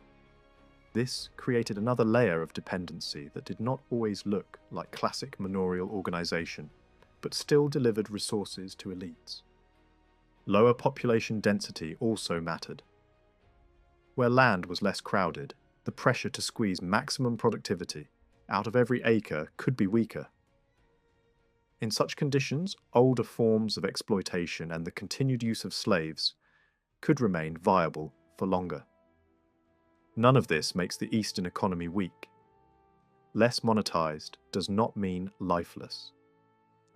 This created another layer of dependency that did not always look like classic manorial organisation, but still delivered resources to elites. Lower population density also mattered. Where land was less crowded, the pressure to squeeze maximum productivity out of every acre could be weaker. In such conditions, older forms of exploitation and the continued use of slaves could remain viable for longer. None of this makes the Eastern economy weak. Less monetized does not mean lifeless.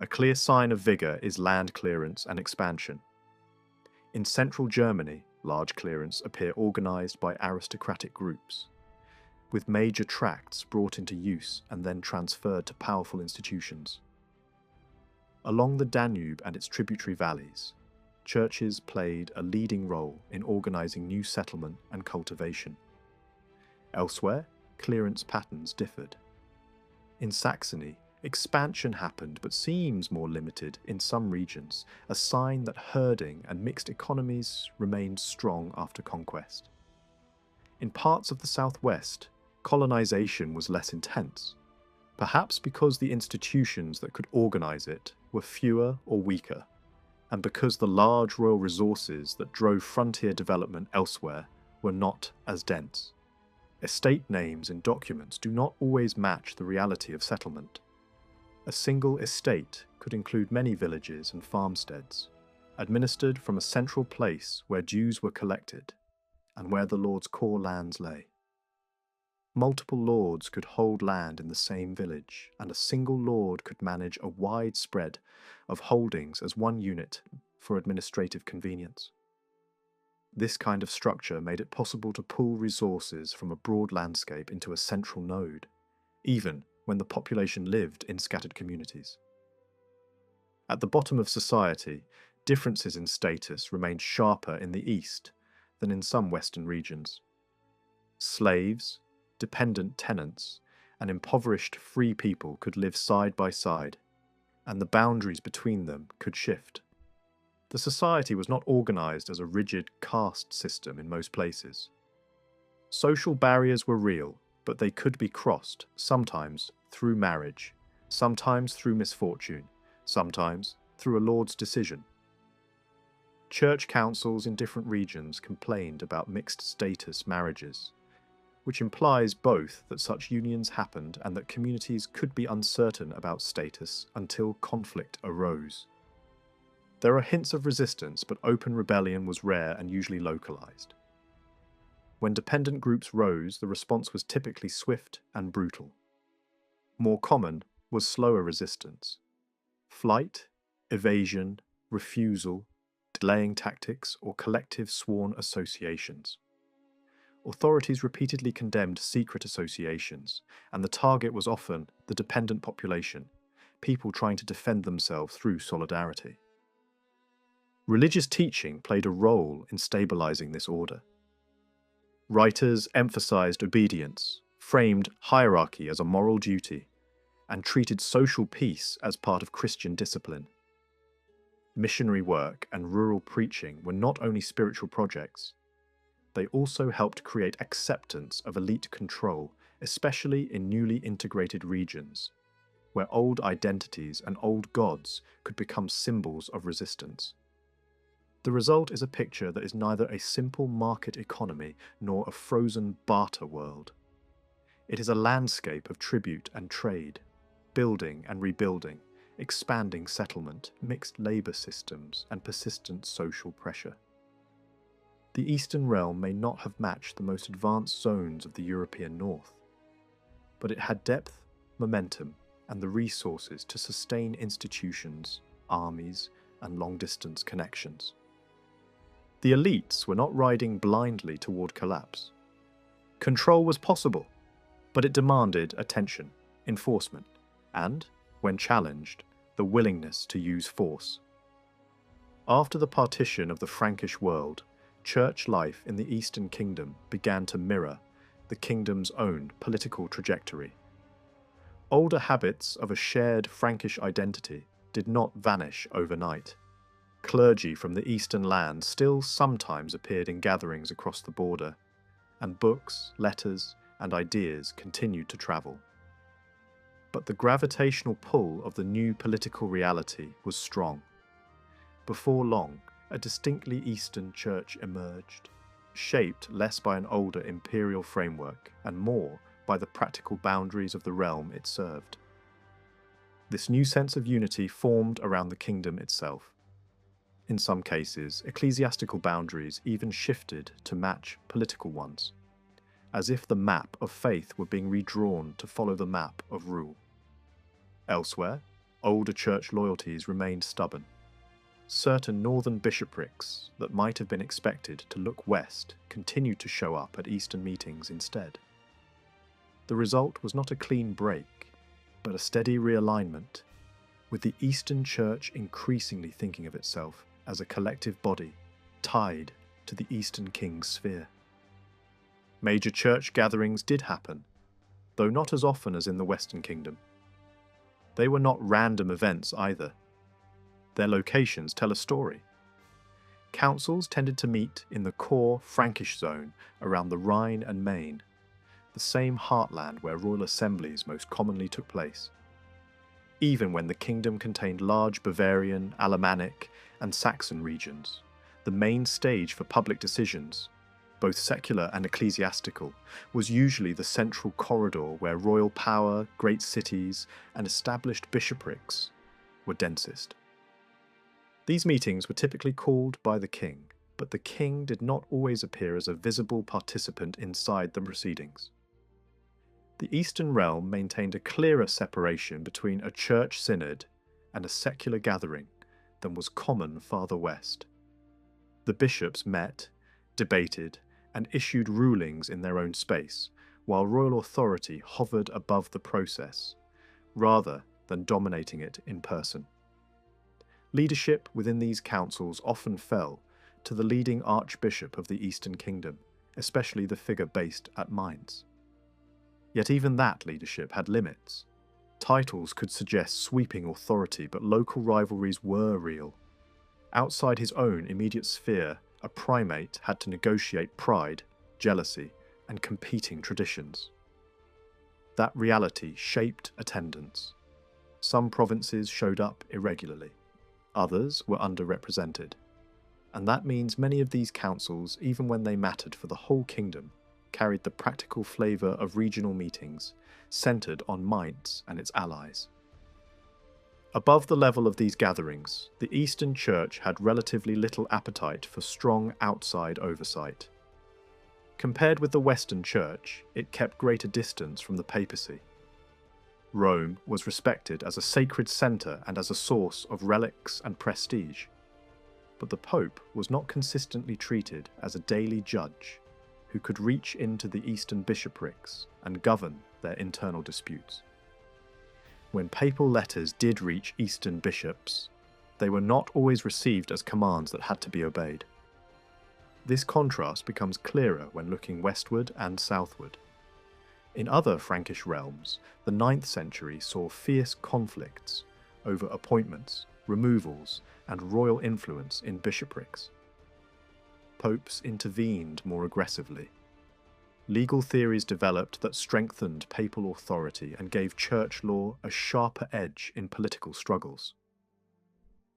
A clear sign of vigor is land clearance and expansion. In central Germany, large clearance appear organized by aristocratic groups, with major tracts brought into use and then transferred to powerful institutions. Along the Danube and its tributary valleys, churches played a leading role in organizing new settlement and cultivation. Elsewhere, clearance patterns differed. In Saxony, expansion happened but seems more limited in some regions, a sign that herding and mixed economies remained strong after conquest. In parts of the southwest, colonization was less intense, perhaps because the institutions that could organize it were fewer or weaker, and because the large royal resources that drove frontier development elsewhere were not as dense. Estate names in documents do not always match the reality of settlement. A single estate could include many villages and farmsteads, administered from a central place where dues were collected and where the lord's core lands lay. Multiple lords could hold land in the same village, and a single lord could manage a wide spread of holdings as one unit for administrative convenience. This kind of structure made it possible to pool resources from a broad landscape into a central node, even when the population lived in scattered communities. At the bottom of society, differences in status remained sharper in the East than in some Western regions. Slaves, dependent tenants, and impoverished free people could live side by side, and the boundaries between them could shift. The society was not organized as a rigid caste system in most places. Social barriers were real, but they could be crossed, sometimes through marriage, sometimes through misfortune, sometimes through a lord's decision. Church councils in different regions complained about mixed status marriages, which implies both that such unions happened and that communities could be uncertain about status until conflict arose. There are hints of resistance, but open rebellion was rare and usually localized. When dependent groups rose, the response was typically swift and brutal. More common was slower resistance. Flight, evasion, refusal, delaying tactics, or collective sworn associations. Authorities repeatedly condemned secret associations, and the target was often the dependent population, people trying to defend themselves through solidarity. Religious teaching played a role in stabilizing this order. Writers emphasized obedience, framed hierarchy as a moral duty, and treated social peace as part of Christian discipline. Missionary work and rural preaching were not only spiritual projects, they also helped create acceptance of elite control, especially in newly integrated regions, where old identities and old gods could become symbols of resistance. The result is a picture that is neither a simple market economy nor a frozen barter world. It is a landscape of tribute and trade, building and rebuilding, expanding settlement, mixed labour systems, and persistent social pressure. The Eastern realm may not have matched the most advanced zones of the European North, but it had depth, momentum, and the resources to sustain institutions, armies, and long-distance connections. The elites were not riding blindly toward collapse. Control was possible, but it demanded attention, enforcement, and, when challenged, the willingness to use force. After the partition of the Frankish world, church life in the Eastern Kingdom began to mirror the kingdom's own political trajectory. Older habits of a shared Frankish identity, did not vanish overnight. Clergy from the eastern lands still sometimes appeared in gatherings across the border, and books, letters, and ideas continued to travel. But the gravitational pull of the new political reality was strong. Before long, a distinctly Eastern church emerged, shaped less by an older imperial framework and more by the practical boundaries of the realm it served. This new sense of unity formed around the kingdom itself. In some cases, ecclesiastical boundaries even shifted to match political ones, as if the map of faith were being redrawn to follow the map of rule. Elsewhere, older church loyalties remained stubborn. Certain northern bishoprics that might have been expected to look west continued to show up at eastern meetings instead. The result was not a clean break, but a steady realignment, with the Eastern Church increasingly thinking of itself as a collective body tied to the Eastern King's sphere. Major church gatherings did happen, though not as often as in the Western Kingdom. They were not random events either. Their locations tell a story. Councils tended to meet in the core Frankish zone around the Rhine and Main, the same heartland where royal assemblies most commonly took place. Even when the kingdom contained large Bavarian, Alemannic, and Saxon regions, the main stage for public decisions, both secular and ecclesiastical, was usually the central corridor where royal power, great cities, and established bishoprics were densest. These meetings were typically called by the king, but the king did not always appear as a visible participant inside the proceedings. The Eastern realm maintained a clearer separation between a church synod and a secular gathering than was common farther west. The bishops met, debated, and issued rulings in their own space, while royal authority hovered above the process, rather than dominating it in person. Leadership within these councils often fell to the leading archbishop of the Eastern Kingdom, especially the figure based at Mainz. Yet even that leadership had limits. Titles could suggest sweeping authority, but local rivalries were real. Outside his own immediate sphere, a primate had to negotiate pride, jealousy, and competing traditions. That reality shaped attendance. Some provinces showed up irregularly. Others were underrepresented. And that means many of these councils, even when they mattered for the whole kingdom, carried the practical flavour of regional meetings, centred on Mainz and its allies. Above the level of these gatherings, the Eastern Church had relatively little appetite for strong outside oversight. Compared with the Western Church, it kept greater distance from the papacy. Rome was respected as a sacred centre and as a source of relics and prestige, but the Pope was not consistently treated as a daily judge who could reach into the Eastern bishoprics and govern their internal disputes. When papal letters did reach Eastern bishops, they were not always received as commands that had to be obeyed. This contrast becomes clearer when looking westward and southward. In other Frankish realms, the 9th century saw fierce conflicts over appointments, removals, and royal influence in bishoprics. Popes intervened more aggressively. Legal theories developed that strengthened papal authority and gave church law a sharper edge in political struggles.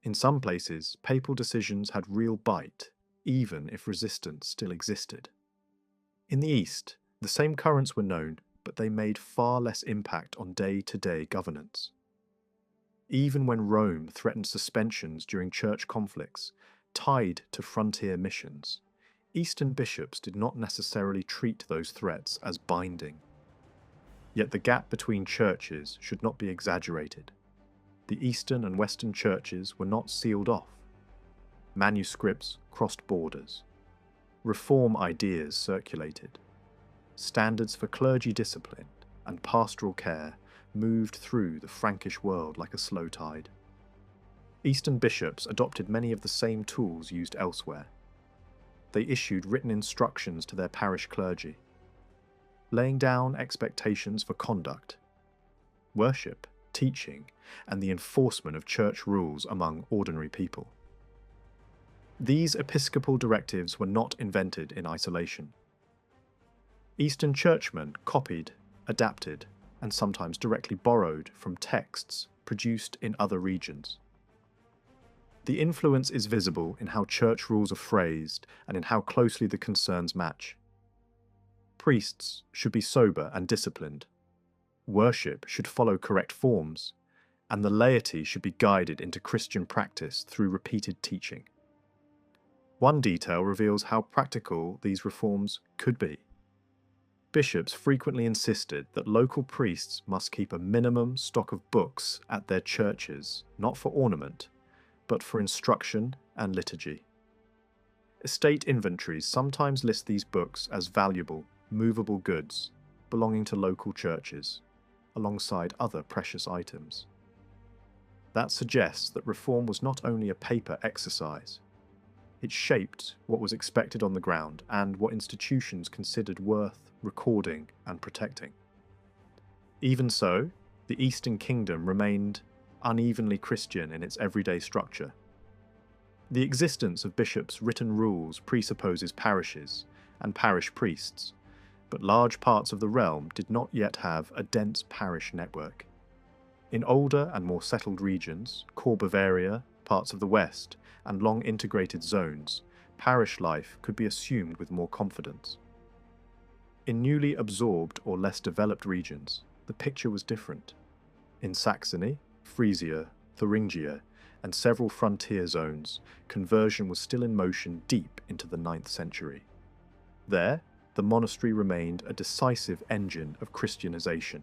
In some places, papal decisions had real bite, even if resistance still existed. In the East, the same currents were known, but they made far less impact on day-to-day governance. Even when Rome threatened suspensions during church conflicts, tied to frontier missions, Eastern bishops did not necessarily treat those threats as binding. Yet the gap between churches should not be exaggerated. The Eastern and Western churches were not sealed off. Manuscripts crossed borders. Reform ideas circulated. Standards for clergy discipline and pastoral care moved through the Frankish world like a slow tide. Eastern bishops adopted many of the same tools used elsewhere. They issued written instructions to their parish clergy, laying down expectations for conduct. Worship teaching and the enforcement of church rules among ordinary people. These episcopal directives were not invented in isolation. Eastern churchmen copied, adapted, and sometimes directly borrowed from texts produced in other regions. The influence is visible in how church rules are phrased and in how closely the concerns match. Priests should be sober and disciplined. Worship should follow correct forms, and the laity should be guided into Christian practice through repeated teaching. One detail reveals how practical these reforms could be. Bishops frequently insisted that local priests must keep a minimum stock of books at their churches, not for ornament, but for instruction and liturgy. Estate inventories sometimes list these books as valuable, movable goods belonging to local churches, alongside other precious items. That suggests that reform was not only a paper exercise. It shaped what was expected on the ground and what institutions considered worth recording and protecting. Even so, the Eastern Kingdom remained unevenly Christian in its everyday structure. The existence of bishops' written rules presupposes parishes and parish priests, but large parts of the realm did not yet have a dense parish network. In older and more settled regions, core Bavaria, parts of the West, and long integrated zones, parish life could be assumed with more confidence. In newly absorbed or less developed regions, the picture was different. In Saxony, Frisia, Thuringia, and several frontier zones, conversion was still in motion deep into the 9th century. There, the monastery remained a decisive engine of Christianization,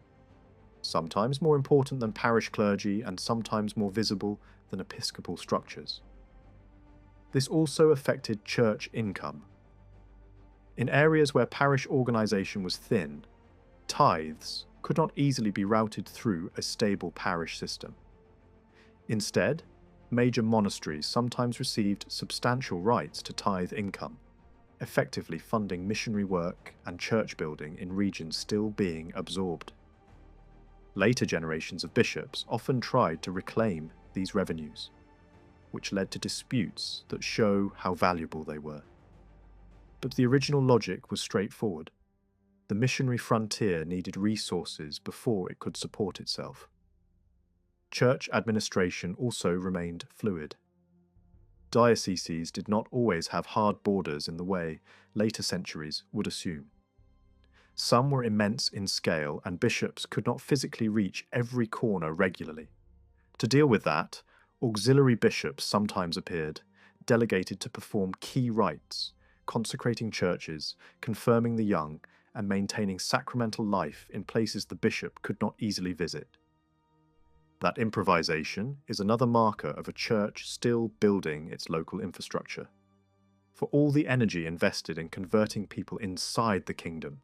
sometimes more important than parish clergy and sometimes more visible than episcopal structures. This also affected church income. In areas where parish organisation was thin, tithes could not easily be routed through a stable parish system. Instead, major monasteries sometimes received substantial rights to tithe income, effectively funding missionary work and church building in regions still being absorbed. Later generations of bishops often tried to reclaim these revenues, which led to disputes that show how valuable they were. But the original logic was straightforward. The missionary frontier needed resources before it could support itself. Church administration also remained fluid. Dioceses did not always have hard borders in the way later centuries would assume. Some were immense in scale, and bishops could not physically reach every corner regularly. To deal with that, auxiliary bishops sometimes appeared, delegated to perform key rites, consecrating churches, confirming the young, and maintaining sacramental life in places the bishop could not easily visit. That improvisation is another marker of a church still building its local infrastructure. For all the energy invested in converting people inside the kingdom,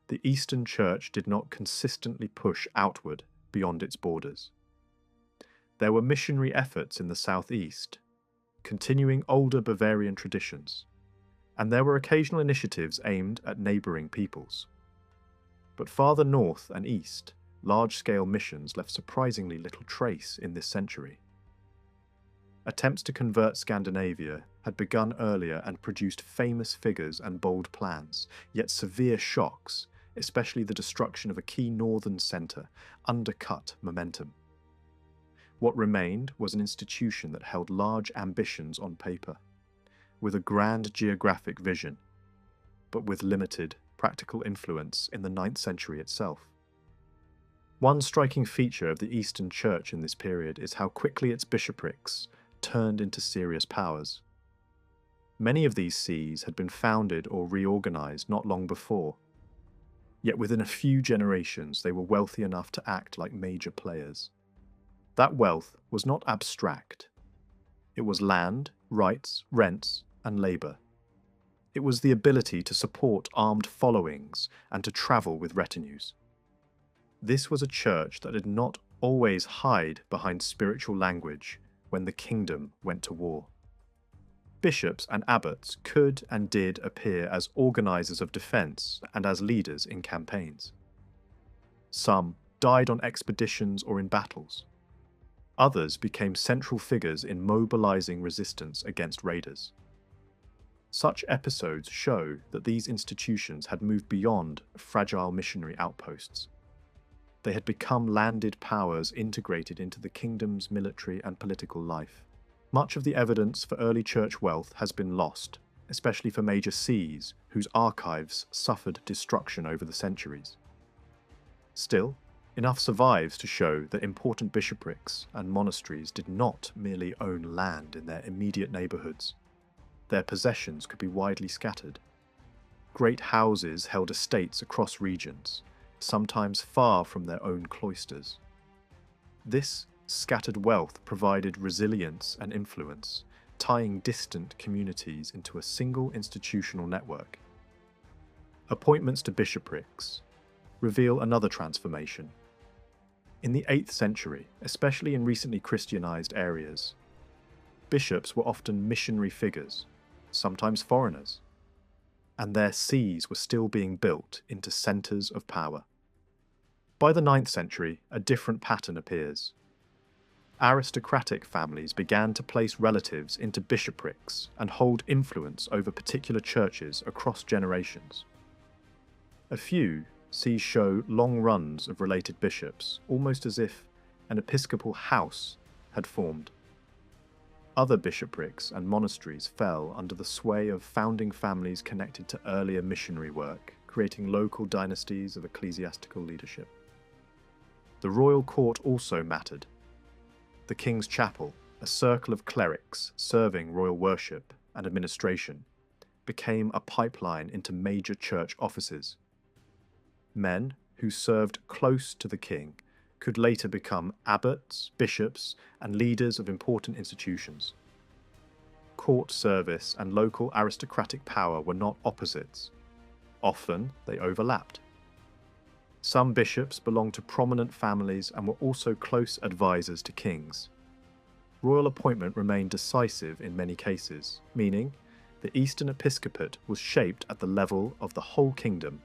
the Eastern Church did not consistently push outward beyond its borders. There were missionary efforts in the southeast, continuing older Bavarian traditions, and there were occasional initiatives aimed at neighbouring peoples. But farther north and east, large-scale missions left surprisingly little trace in this century. Attempts to convert Scandinavia had begun earlier and produced famous figures and bold plans, yet severe shocks, especially the destruction of a key northern centre, undercut momentum. What remained was an institution that held large ambitions on paper, with a grand geographic vision, but with limited practical influence in the 9th century itself. One striking feature of the Eastern Church in this period is how quickly its bishoprics turned into serious powers. Many of these sees had been founded or reorganized not long before, yet within a few generations they were wealthy enough to act like major players. That wealth was not abstract. It was land, rights, rents, and labour. It was the ability to support armed followings and to travel with retinues. This was a church that did not always hide behind spiritual language when the kingdom went to war. Bishops and abbots could and did appear as organisers of defence and as leaders in campaigns. Some died on expeditions or in battles. Others became central figures in mobilizing resistance against raiders. Such episodes show that these institutions had moved beyond fragile missionary outposts. They had become landed powers integrated into the kingdom's military and political life. Much of the evidence for early church wealth has been lost, especially for major sees whose archives suffered destruction over the centuries. Still, enough survives to show that important bishoprics and monasteries did not merely own land in their immediate neighbourhoods. Their possessions could be widely scattered. Great houses held estates across regions, sometimes far from their own cloisters. This scattered wealth provided resilience and influence, tying distant communities into a single institutional network. Appointments to bishoprics reveal another transformation. In the 8th century, especially in recently Christianized areas, bishops were often missionary figures, sometimes foreigners, and their sees were still being built into centres of power. By the 9th century, a different pattern appears. Aristocratic families began to place relatives into bishoprics and hold influence over particular churches across generations. A few sees show long runs of related bishops, almost as if an episcopal house had formed. Other bishoprics and monasteries fell under the sway of founding families connected to earlier missionary work, creating local dynasties of ecclesiastical leadership. The royal court also mattered. The king's chapel, a circle of clerics serving royal worship and administration, became a pipeline into major church offices. Men who served close to the king could later become abbots, bishops, and leaders of important institutions. Court service and local aristocratic power were not opposites. Often they overlapped. Some bishops belonged to prominent families and were also close advisors to kings. Royal appointment remained decisive in many cases, meaning the Eastern episcopate was shaped at the level of the whole kingdom,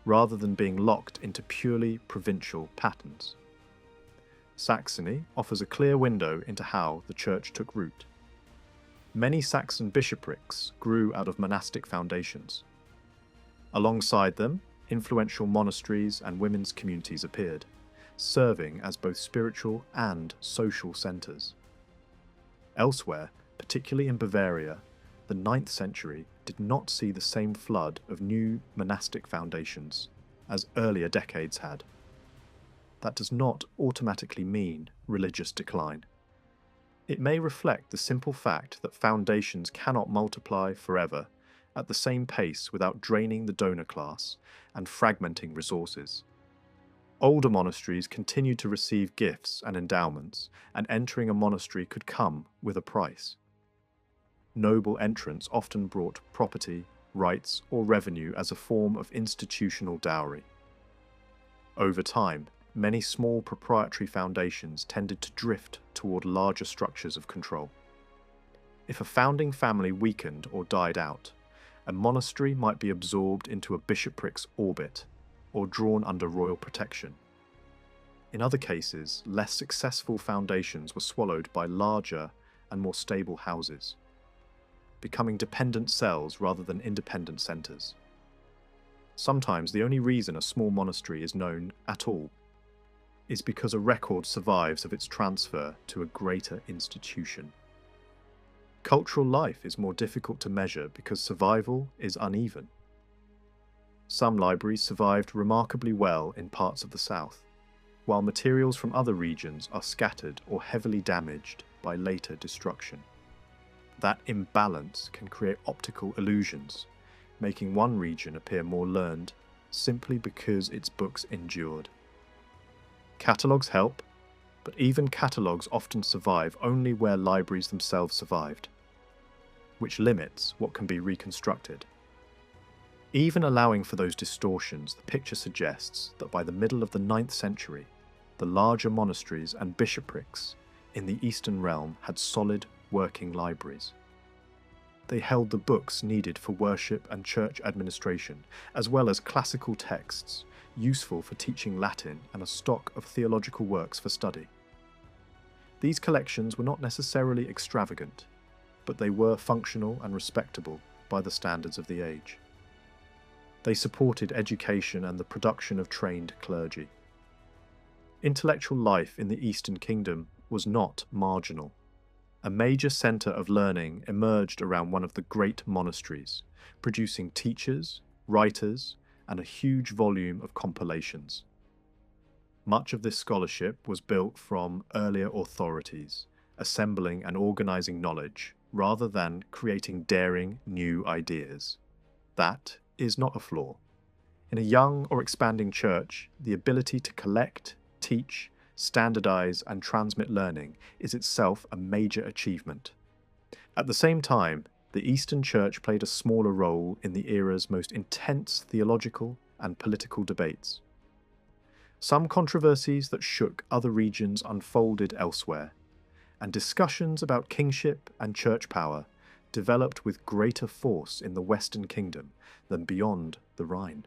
rather than being locked into purely provincial patterns. Saxony offers a clear window into how the church took root. Many Saxon bishoprics grew out of monastic foundations. Alongside them, influential monasteries and women's communities appeared, serving as both spiritual and social centres. Elsewhere, particularly in Bavaria, the 9th century did not see the same flood of new monastic foundations as earlier decades had. That does not automatically mean religious decline. It may reflect the simple fact that foundations cannot multiply forever at the same pace without draining the donor class and fragmenting resources. Older monasteries continued to receive gifts and endowments, and entering a monastery could come with a price. Noble entrants often brought property, rights, or revenue as a form of institutional dowry. Over time, many small proprietary foundations tended to drift toward larger structures of control. If a founding family weakened or died out, a monastery might be absorbed into a bishopric's orbit, or drawn under royal protection. In other cases, less successful foundations were swallowed by larger and more stable houses, becoming dependent cells rather than independent centres. Sometimes the only reason a small monastery is known at all is because a record survives of its transfer to a greater institution. Cultural life is more difficult to measure because survival is uneven. Some libraries survived remarkably well in parts of the south, while materials from other regions are scattered or heavily damaged by later destruction. That imbalance can create optical illusions, making one region appear more learned simply because its books endured. Catalogues help, but even catalogues often survive only where libraries themselves survived, which limits what can be reconstructed. Even allowing for those distortions, the picture suggests that by the middle of the 9th century, the larger monasteries and bishoprics in the Eastern realm had solid working libraries. They held the books needed for worship and church administration, as well as classical texts, useful for teaching Latin and a stock of theological works for study. These collections were not necessarily extravagant, but they were functional and respectable by the standards of the age. They supported education and the production of trained clergy. Intellectual life in the Eastern Kingdom was not marginal. A major centre of learning emerged around one of the great monasteries, producing teachers, writers, and a huge volume of compilations. Much of this scholarship was built from earlier authorities, assembling and organising knowledge rather than creating daring new ideas. That is not a flaw. In a young or expanding church, the ability to collect, teach, standardise and transmit learning is itself a major achievement. At the same time, the Eastern Church played a smaller role in the era's most intense theological and political debates. Some controversies that shook other regions unfolded elsewhere, and discussions about kingship and church power developed with greater force in the Western Kingdom than beyond the Rhine.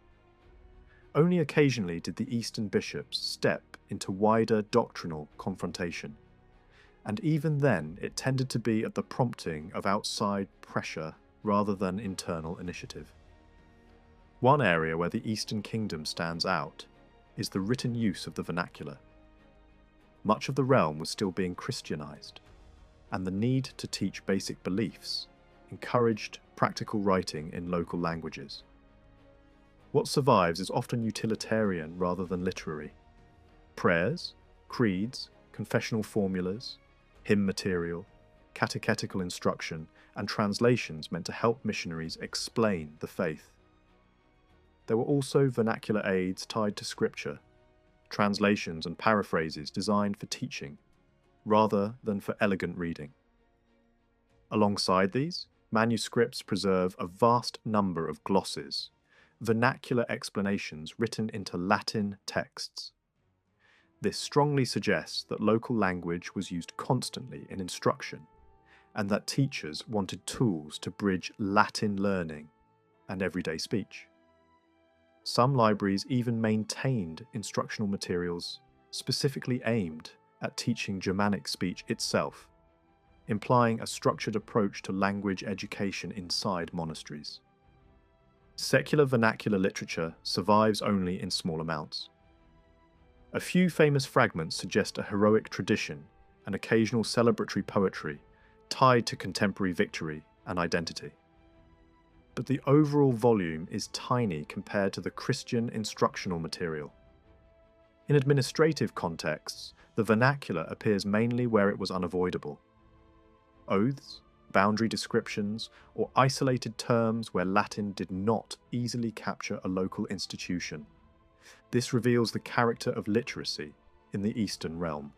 Only occasionally did the Eastern bishops step into wider doctrinal confrontation, and even then it tended to be at the prompting of outside pressure rather than internal initiative. One area where the Eastern Kingdom stands out is the written use of the vernacular. Much of the realm was still being Christianized, and the need to teach basic beliefs encouraged practical writing in local languages. What survives is often utilitarian rather than literary. Prayers, creeds, confessional formulas, hymn material, catechetical instruction, and translations meant to help missionaries explain the faith. There were also vernacular aids tied to scripture, translations and paraphrases designed for teaching, rather than for elegant reading. Alongside these, manuscripts preserve a vast number of glosses, vernacular explanations written into Latin texts. This strongly suggests that local language was used constantly in instruction, and that teachers wanted tools to bridge Latin learning and everyday speech. Some libraries even maintained instructional materials specifically aimed at teaching Germanic speech itself, implying a structured approach to language education inside monasteries. Secular vernacular literature survives only in small amounts. A few famous fragments suggest a heroic tradition and occasional celebratory poetry tied to contemporary victory and identity. But the overall volume is tiny compared to the Christian instructional material. In administrative contexts, the vernacular appears mainly where it was unavoidable. Oaths, boundary descriptions, or isolated terms where Latin did not easily capture a local institution. This reveals the character of literacy in the Eastern realm.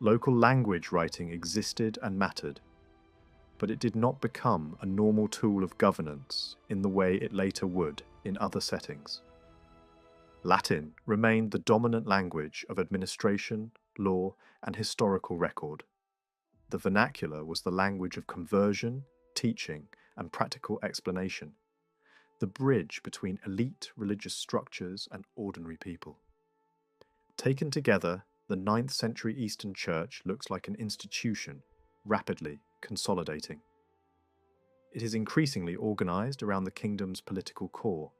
Local language writing existed and mattered, but it did not become a normal tool of governance in the way it later would in other settings. Latin remained the dominant language of administration, law, and historical record. The vernacular was the language of conversion, teaching, and practical explanation, the bridge between elite religious structures and ordinary people. Taken together, the 9th century Eastern Church looks like an institution, rapidly consolidating. It is increasingly organised around the kingdom's political core,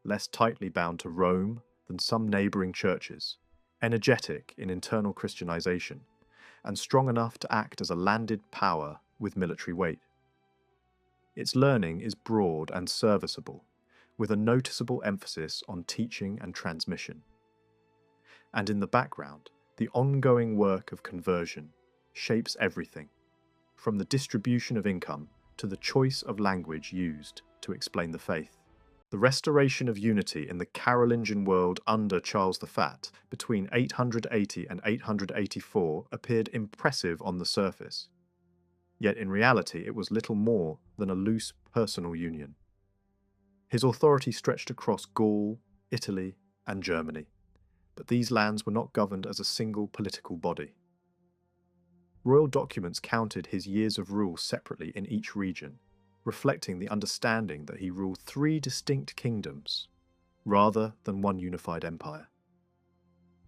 less tightly bound to Rome than some neighbouring churches, energetic in internal Christianisation, and strong enough to act as a landed power with military weight. Its learning is broad and serviceable, with a noticeable emphasis on teaching and transmission. And in the background, the ongoing work of conversion shapes everything, from the distribution of income to the choice of language used to explain the faith. The restoration of unity in the Carolingian world under Charles the Fat between 880 and 884 appeared impressive on the surface, yet in reality it was little more than a loose personal union. His authority stretched across Gaul, Italy, and Germany, but these lands were not governed as a single political body. Royal documents counted his years of rule separately in each region, reflecting the understanding that he ruled 3 distinct kingdoms, rather than one unified empire.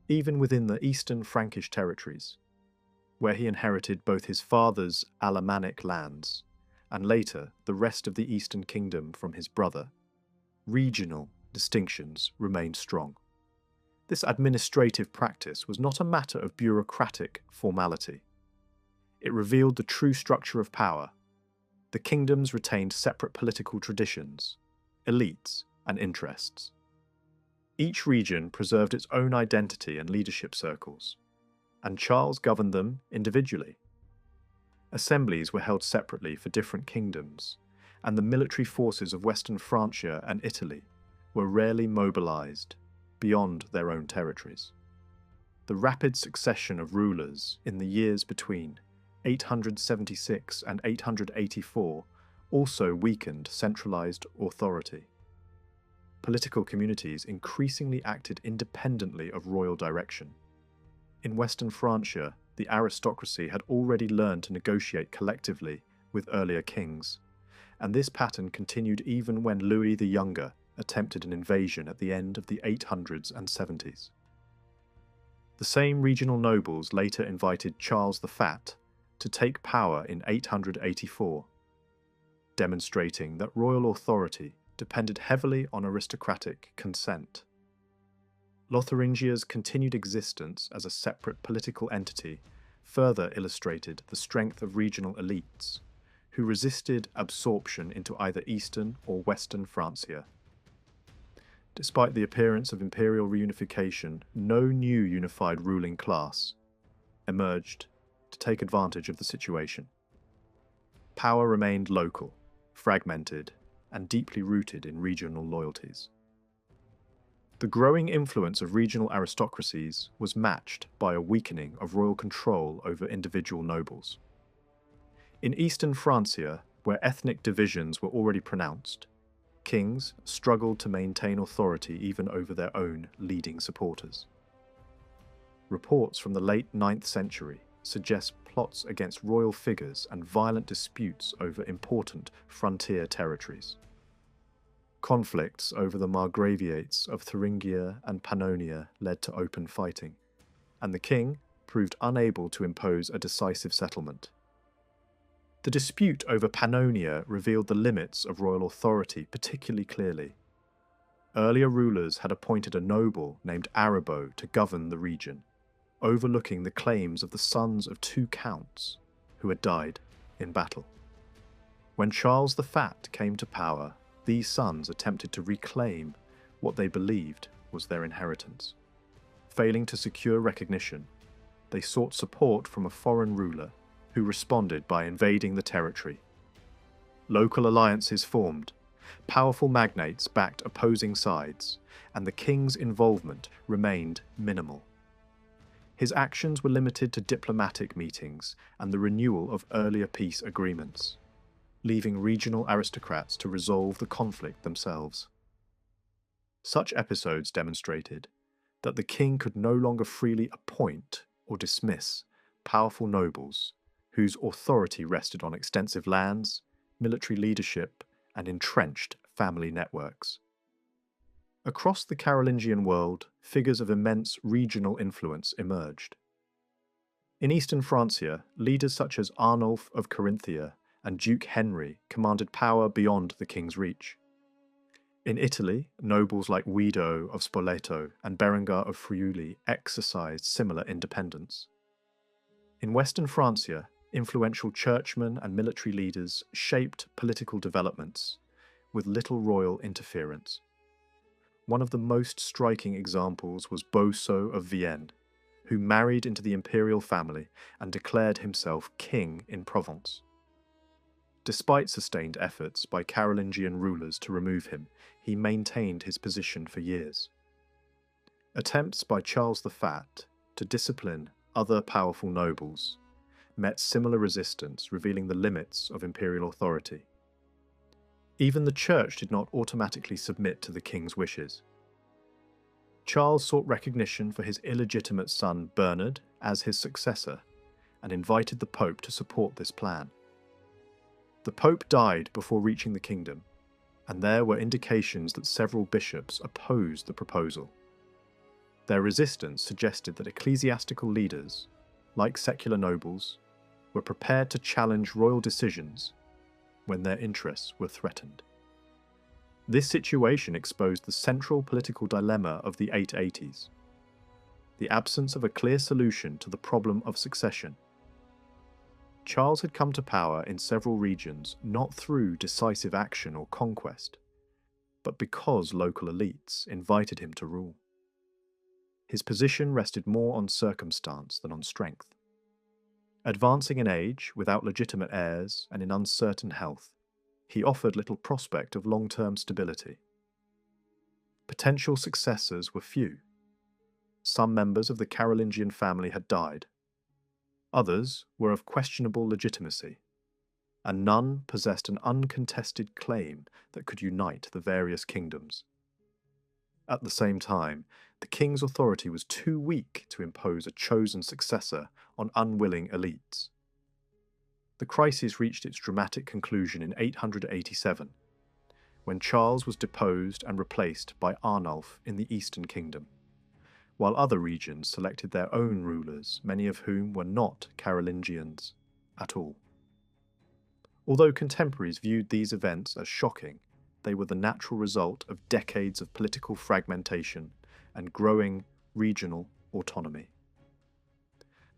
Even within the eastern Frankish territories, where he inherited both his father's Alemannic lands and later the rest of the Eastern Kingdom from his brother, regional distinctions remained strong. This administrative practice was not a matter of bureaucratic formality. It revealed the true structure of power. The kingdoms retained separate political traditions, elites, and interests. Each region preserved its own identity and leadership circles, and Charles governed them individually. Assemblies were held separately for different kingdoms, and the military forces of Western Francia and Italy were rarely mobilized beyond their own territories. The rapid succession of rulers in the years between 876 and 884 also weakened centralized authority. Political communities increasingly acted independently of royal direction. In Western Francia, the aristocracy had already learned to negotiate collectively with earlier kings, and this pattern continued even when Louis the Younger attempted an invasion at the end of the 800s and 70s. The same regional nobles later invited Charles the Fat to take power in 884, demonstrating that royal authority depended heavily on aristocratic consent. Lotharingia's continued existence as a separate political entity further illustrated the strength of regional elites, who resisted absorption into either Eastern or Western Francia. Despite the appearance of imperial reunification, no new unified ruling class emerged to take advantage of the situation. Power remained local, fragmented, and deeply rooted in regional loyalties. The growing influence of regional aristocracies was matched by a weakening of royal control over individual nobles. In Eastern Francia, where ethnic divisions were already pronounced, kings struggled to maintain authority even over their own leading supporters. Reports from the late 9th century suggest plots against royal figures and violent disputes over important frontier territories. Conflicts over the margraviates of Thuringia and Pannonia led to open fighting, and the king proved unable to impose a decisive settlement. The dispute over Pannonia revealed the limits of royal authority particularly clearly. Earlier rulers had appointed a noble named Arabo to govern the region, overlooking the claims of the sons of 2 counts who had died in battle. When Charles the Fat came to power, these sons attempted to reclaim what they believed was their inheritance. Failing to secure recognition, they sought support from a foreign ruler who responded by invading the territory. Local alliances formed, powerful magnates backed opposing sides, and the king's involvement remained minimal. His actions were limited to diplomatic meetings and the renewal of earlier peace agreements, leaving regional aristocrats to resolve the conflict themselves. Such episodes demonstrated that the king could no longer freely appoint or dismiss powerful nobles whose authority rested on extensive lands, military leadership, and entrenched family networks. Across the Carolingian world, figures of immense regional influence emerged. In Eastern Francia, leaders such as Arnulf of Carinthia and Duke Henry commanded power beyond the king's reach. In Italy, nobles like Guido of Spoleto and Berengar of Friuli exercised similar independence. In Western Francia, influential churchmen and military leaders shaped political developments with little royal interference. One of the most striking examples was Boso of Vienne, who married into the imperial family and declared himself king in Provence. Despite sustained efforts by Carolingian rulers to remove him, he maintained his position for years. Attempts by Charles the Fat to discipline other powerful nobles met similar resistance, revealing the limits of imperial authority. Even the church did not automatically submit to the king's wishes. Charles sought recognition for his illegitimate son Bernard as his successor, and invited the Pope to support this plan. The Pope died before reaching the kingdom, and there were indications that several bishops opposed the proposal. Their resistance suggested that ecclesiastical leaders, like secular nobles, were prepared to challenge royal decisions when their interests were threatened. This situation exposed the central political dilemma of the 880s: the absence of a clear solution to the problem of succession. Charles had come to power in several regions not through decisive action or conquest, but because local elites invited him to rule. His position rested more on circumstance than on strength. Advancing in age, without legitimate heirs, and in uncertain health, he offered little prospect of long-term stability. Potential successors were few. Some members of the Carolingian family had died. Others were of questionable legitimacy, and none possessed an uncontested claim that could unite the various kingdoms. At the same time, the king's authority was too weak to impose a chosen successor on unwilling elites. The crisis reached its dramatic conclusion in 887, when Charles was deposed and replaced by Arnulf in the Eastern Kingdom, while other regions selected their own rulers, many of whom were not Carolingians at all. Although contemporaries viewed these events as shocking, they were the natural result of decades of political fragmentation and growing regional autonomy.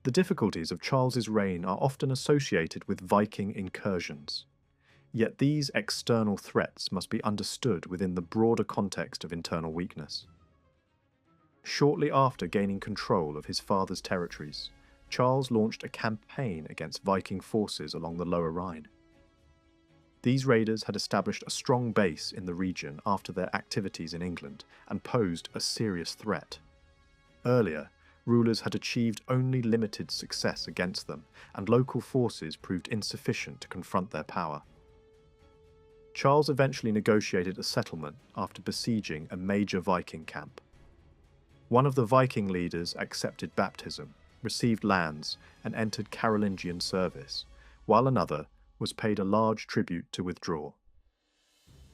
The difficulties of Charles's reign are often associated with Viking incursions, yet these external threats must be understood within the broader context of internal weakness. Shortly after gaining control of his father's territories, Charles launched a campaign against Viking forces along the Lower Rhine. These raiders had established a strong base in the region after their activities in England and posed a serious threat. Earlier, rulers had achieved only limited success against them, and local forces proved insufficient to confront their power. Charles eventually negotiated a settlement after besieging a major Viking camp. One of the Viking leaders accepted baptism, received lands, and entered Carolingian service, while another was paid a large tribute to withdraw.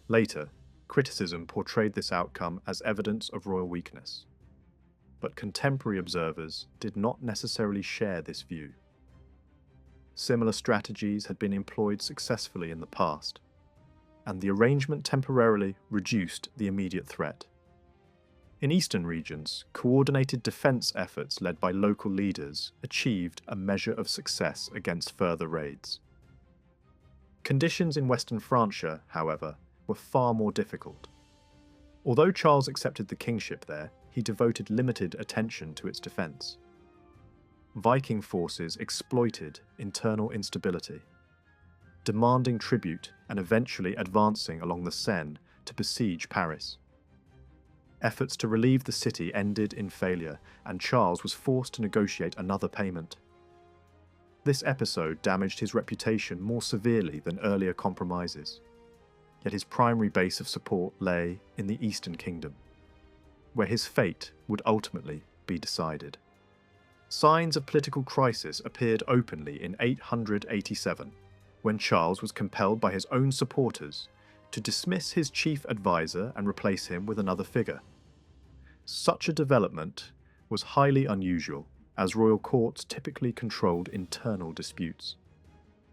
Later, criticism portrayed this outcome as evidence of royal weakness. But contemporary observers did not necessarily share this view. Similar strategies had been employed successfully in the past, and the arrangement temporarily reduced the immediate threat. In eastern regions, coordinated defense efforts led by local leaders achieved a measure of success against further raids. Conditions in Western Francia, however, were far more difficult. Although Charles accepted the kingship there, he devoted limited attention to its defense. Viking forces exploited internal instability, demanding tribute and eventually advancing along the Seine to besiege Paris. Efforts to relieve the city ended in failure, and Charles was forced to negotiate another payment. This episode damaged his reputation more severely than earlier compromises, yet his primary base of support lay in the Eastern Kingdom, where his fate would ultimately be decided. Signs of political crisis appeared openly in 887, when Charles was compelled by his own supporters to dismiss his chief advisor and replace him with another figure. Such a development was highly unusual, as royal courts typically controlled internal disputes.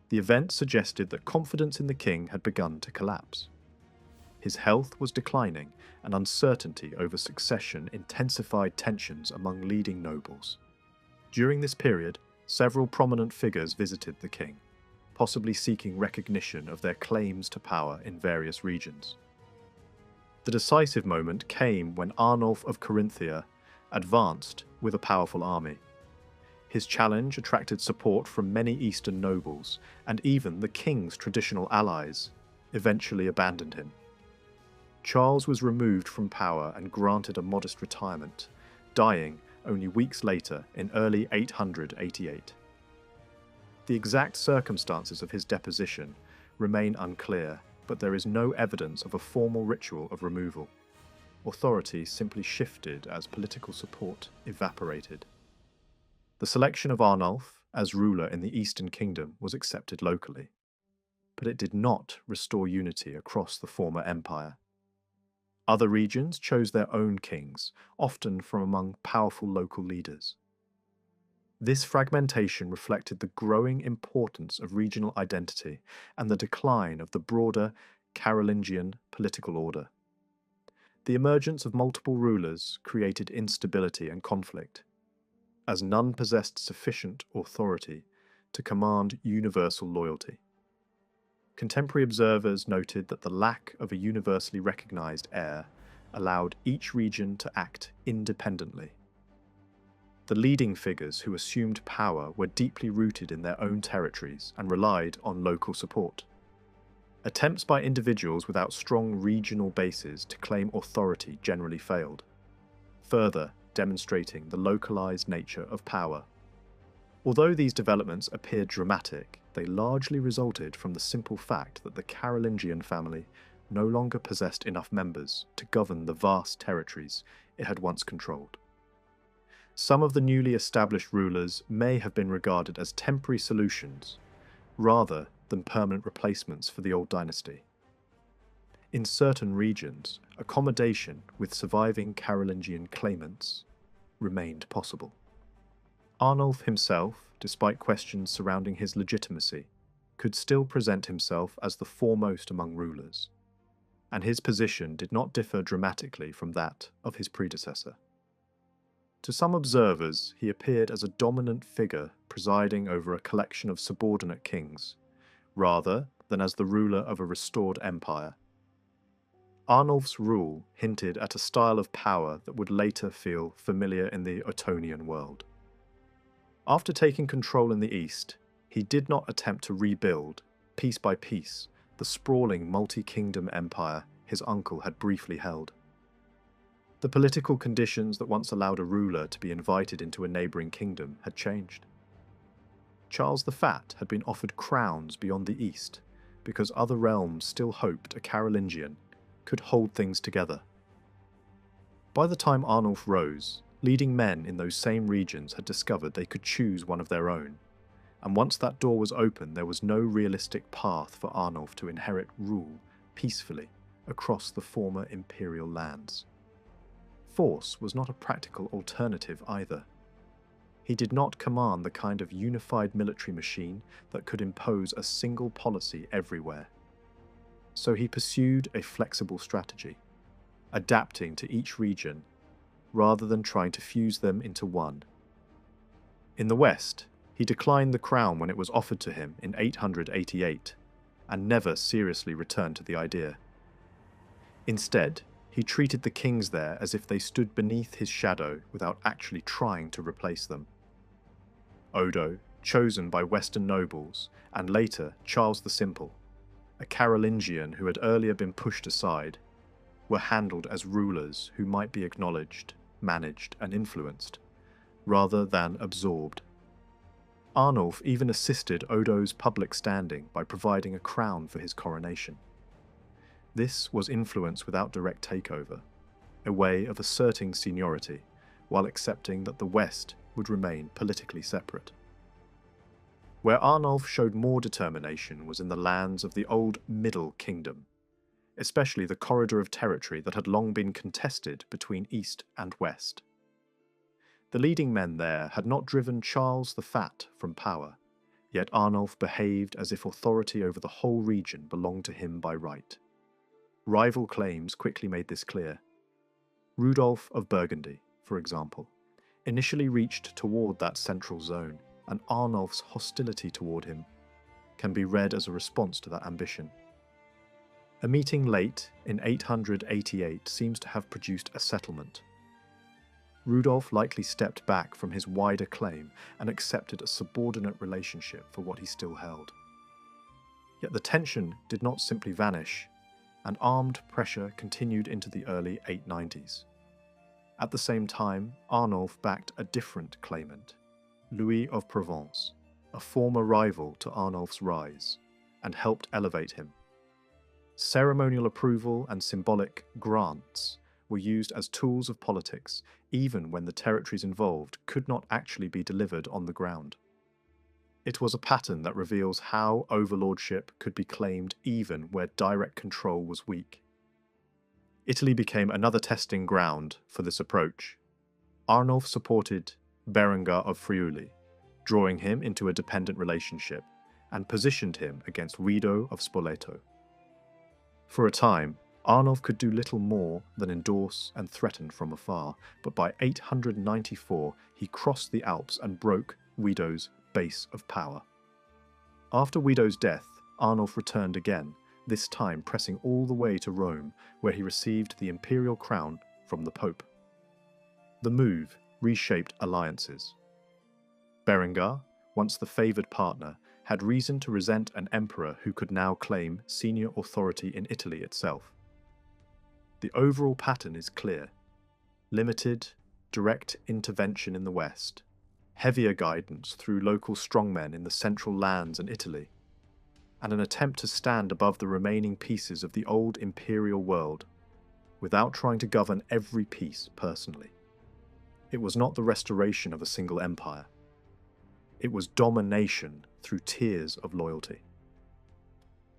The event suggested that confidence in the king had begun to collapse. His health was declining, and uncertainty over succession intensified tensions among leading nobles. During this period, several prominent figures visited the king, possibly seeking recognition of their claims to power in various regions. The decisive moment came when Arnulf of Carinthia advanced with a powerful army. His challenge attracted support from many eastern nobles, and even the king's traditional allies eventually abandoned him. Charles was removed from power and granted a modest retirement, dying only weeks later in early 888. The exact circumstances of his deposition remain unclear, but there is no evidence of a formal ritual of removal. Authority simply shifted as political support evaporated. The selection of Arnulf as ruler in the Eastern Kingdom was accepted locally. but it did not restore unity across the former empire. Other regions chose their own kings, often from among powerful local leaders. This fragmentation reflected the growing importance of regional identity and the decline of the broader Carolingian political order. The emergence of multiple rulers created instability and conflict, as none possessed sufficient authority to command universal loyalty. Contemporary observers noted that the lack of a universally recognized heir allowed each region to act independently. The leading figures who assumed power were deeply rooted in their own territories and relied on local support. Attempts by individuals without strong regional bases to claim authority generally failed, further demonstrating the localized nature of power. Although these developments appeared dramatic, they largely resulted from the simple fact that the Carolingian family no longer possessed enough members to govern the vast territories it had once controlled. Some of the newly established rulers may have been regarded as temporary solutions, rather than permanent replacements for the old dynasty. In certain regions, accommodation with surviving Carolingian claimants remained possible. Arnulf himself, despite questions surrounding his legitimacy, could still present himself as the foremost among rulers, and his position did not differ dramatically from that of his predecessor. To some observers, he appeared as a dominant figure presiding over a collection of subordinate kings, rather than as the ruler of a restored empire. Arnulf's rule hinted at a style of power that would later feel familiar in the Ottonian world. After taking control in the east, he did not attempt to rebuild, piece by piece, the sprawling multi-kingdom empire his uncle had briefly held. The political conditions that once allowed a ruler to be invited into a neighbouring kingdom had changed. Charles the Fat had been offered crowns beyond the east because other realms still hoped a Carolingian could hold things together. By the time Arnulf rose, leading men in those same regions had discovered they could choose one of their own, and once that door was open, there was no realistic path for Arnulf to inherit rule peacefully across the former imperial lands. Force was not a practical alternative either. He did not command the kind of unified military machine that could impose a single policy everywhere. So he pursued a flexible strategy, adapting to each region rather than trying to fuse them into one. In the West, he declined the crown when it was offered to him in 888, and never seriously returned to the idea. Instead, he treated the kings there as if they stood beneath his shadow without actually trying to replace them. Odo, chosen by Western nobles, and later Charles the Simple, a Carolingian who had earlier been pushed aside, were handled as rulers who might be acknowledged, managed, and influenced, rather than absorbed. Arnulf even assisted Odo's public standing by providing a crown for his coronation. This was influence without direct takeover, a way of asserting seniority while accepting that the West would remain politically separate. Where Arnulf showed more determination was in the lands of the old Middle Kingdom, especially the corridor of territory that had long been contested between East and West. The leading men there had not driven Charles the Fat from power, yet Arnulf behaved as if authority over the whole region belonged to him by right. Rival claims quickly made this clear. Rudolf of Burgundy, for example, initially reached toward that central zone, and Arnulf's hostility toward him can be read as a response to that ambition. A meeting late in 888 seems to have produced a settlement. Rudolf likely stepped back from his wider claim and accepted a subordinate relationship for what he still held. Yet the tension did not simply vanish, and armed pressure continued into the early 890s. At the same time, Arnulf backed a different claimant, Louis of Provence, a former rival to Arnulf's rise, and helped elevate him. Ceremonial approval and symbolic grants were used as tools of politics, even when the territories involved could not actually be delivered on the ground. It was a pattern that reveals how overlordship could be claimed even where direct control was weak. Italy became another testing ground for this approach. Arnulf supported Berengar of Friuli, drawing him into a dependent relationship, and positioned him against Guido of Spoleto. For a time, Arnulf could do little more than endorse and threaten from afar, but by 894 he crossed the Alps and broke Guido's base of power. After Guido's death, Arnulf returned again, this time pressing all the way to Rome, where he received the imperial crown from the Pope. The move reshaped alliances. Berengar, once the favoured partner, had reason to resent an emperor who could now claim senior authority in Italy itself. The overall pattern is clear: limited, direct intervention in the West, heavier guidance through local strongmen in the central lands and Italy, and an attempt to stand above the remaining pieces of the old imperial world, without trying to govern every piece personally. It was not the restoration of a single empire. It was domination through tiers of loyalty.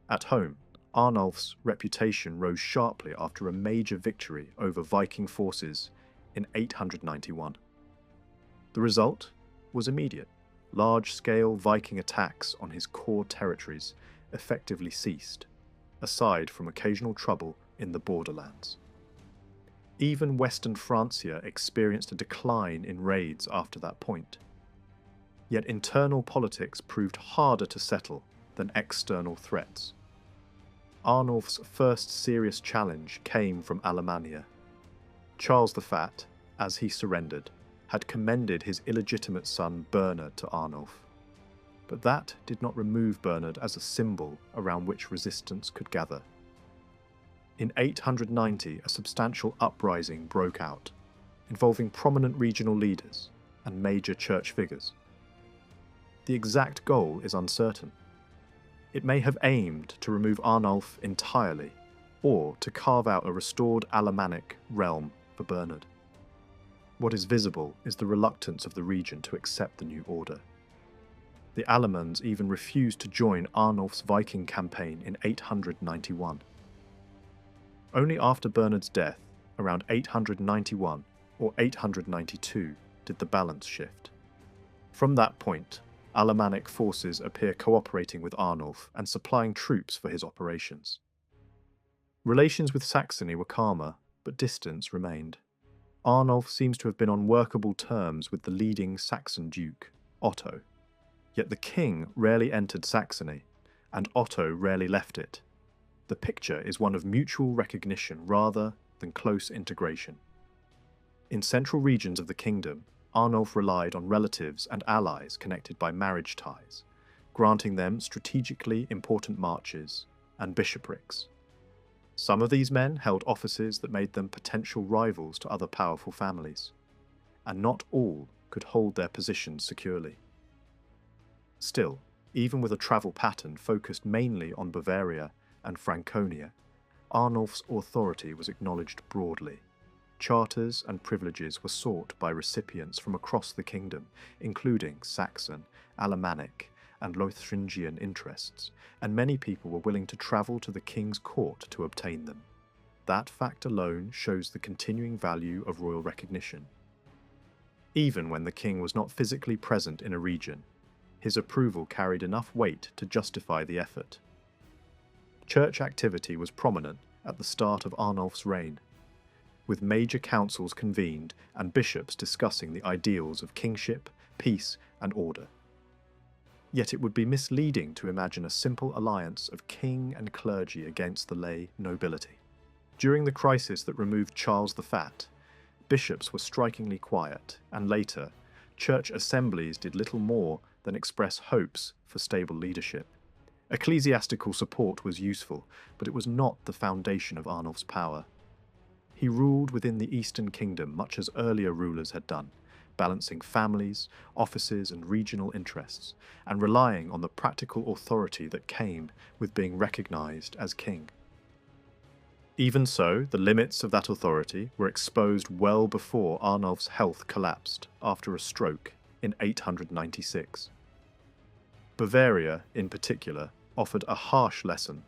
At home, Arnulf's reputation rose sharply after a major victory over Viking forces in 891. The result was immediate. Large-scale Viking attacks on his core territories effectively ceased, aside from occasional trouble in the borderlands. Even Western Francia experienced a decline in raids after that point. Yet internal politics proved harder to settle than external threats. Arnulf's first serious challenge came from Alemannia. Charles the Fat, as he surrendered, had commended his illegitimate son Bernard to Arnulf. But that did not remove Bernard as a symbol around which resistance could gather. In 890, a substantial uprising broke out, involving prominent regional leaders and major church figures. The exact goal is uncertain. It may have aimed to remove Arnulf entirely, or to carve out a restored Alemannic realm for Bernard. What is visible is the reluctance of the region to accept the new order. The Alemans even refused to join Arnulf's Viking campaign in 891. Only after Bernard's death, around 891 or 892, did the balance shift. From that point, Alemannic forces appear cooperating with Arnulf and supplying troops for his operations. Relations with Saxony were calmer, but distance remained. Arnulf seems to have been on workable terms with the leading Saxon duke, Otto. Yet the king rarely entered Saxony, and Otto rarely left it. The picture is one of mutual recognition rather than close integration. In central regions of the kingdom, Arnulf relied on relatives and allies connected by marriage ties, granting them strategically important marches and bishoprics. Some of these men held offices that made them potential rivals to other powerful families, and not all could hold their positions securely. Still, even with a travel pattern focused mainly on Bavaria and Franconia, Arnulf's authority was acknowledged broadly. Charters and privileges were sought by recipients from across the kingdom, including Saxon, Alemannic, and Lothringian interests, and many people were willing to travel to the king's court to obtain them. That fact alone shows the continuing value of royal recognition. Even when the king was not physically present in a region, his approval carried enough weight to justify the effort. Church activity was prominent at the start of Arnulf's reign, with major councils convened and bishops discussing the ideals of kingship, peace, and order. Yet it would be misleading to imagine a simple alliance of king and clergy against the lay nobility. During the crisis that removed Charles the Fat, bishops were strikingly quiet, and later, church assemblies did little more than express hopes for stable leadership. Ecclesiastical support was useful, but it was not the foundation of Arnulf's power. He ruled within the Eastern Kingdom much as earlier rulers had done, balancing families, offices, and regional interests, and relying on the practical authority that came with being recognized as king. Even so, the limits of that authority were exposed well before Arnulf's health collapsed after a stroke in 896. Bavaria, in particular, offered a harsh lesson.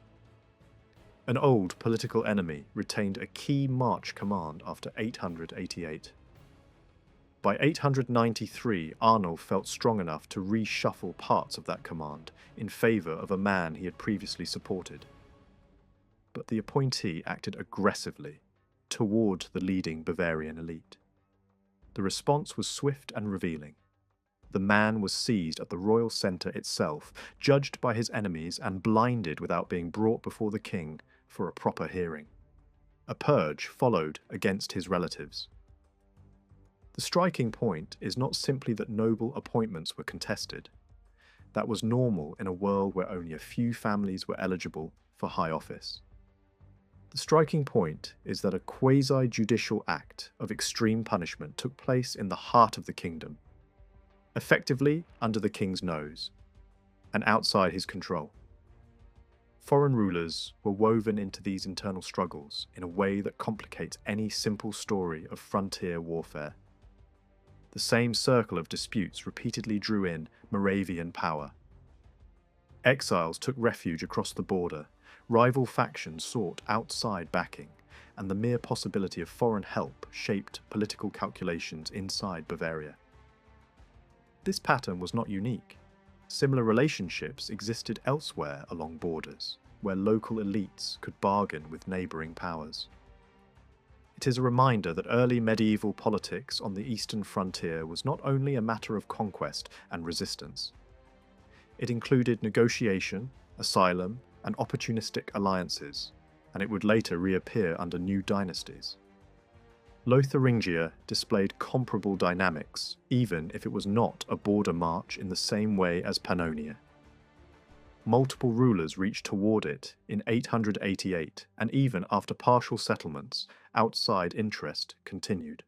An old political enemy retained a key march command after 888. By 893, Arnulf felt strong enough to reshuffle parts of that command in favour of a man he had previously supported. But the appointee acted aggressively toward the leading Bavarian elite. The response was swift and revealing. The man was seized at the royal centre itself, judged by his enemies and blinded without being brought before the king for a proper hearing. A purge followed against his relatives. The striking point is not simply that noble appointments were contested. That was normal in a world where only a few families were eligible for high office. The striking point is that a quasi-judicial act of extreme punishment took place in the heart of the kingdom, effectively under the king's nose, and outside his control. Foreign rulers were woven into these internal struggles in a way that complicates any simple story of frontier warfare. The same circle of disputes repeatedly drew in Moravian power. Exiles took refuge across the border, rival factions sought outside backing, and the mere possibility of foreign help shaped political calculations inside Bavaria. This pattern was not unique. Similar relationships existed elsewhere along borders, where local elites could bargain with neighbouring powers. It is a reminder that early medieval politics on the eastern frontier was not only a matter of conquest and resistance. It included negotiation, asylum, and opportunistic alliances, and it would later reappear under new dynasties. Lotharingia displayed comparable dynamics, even if it was not a border march in the same way as Pannonia. Multiple rulers reached toward it in 888, and even after partial settlements, outside interest continued.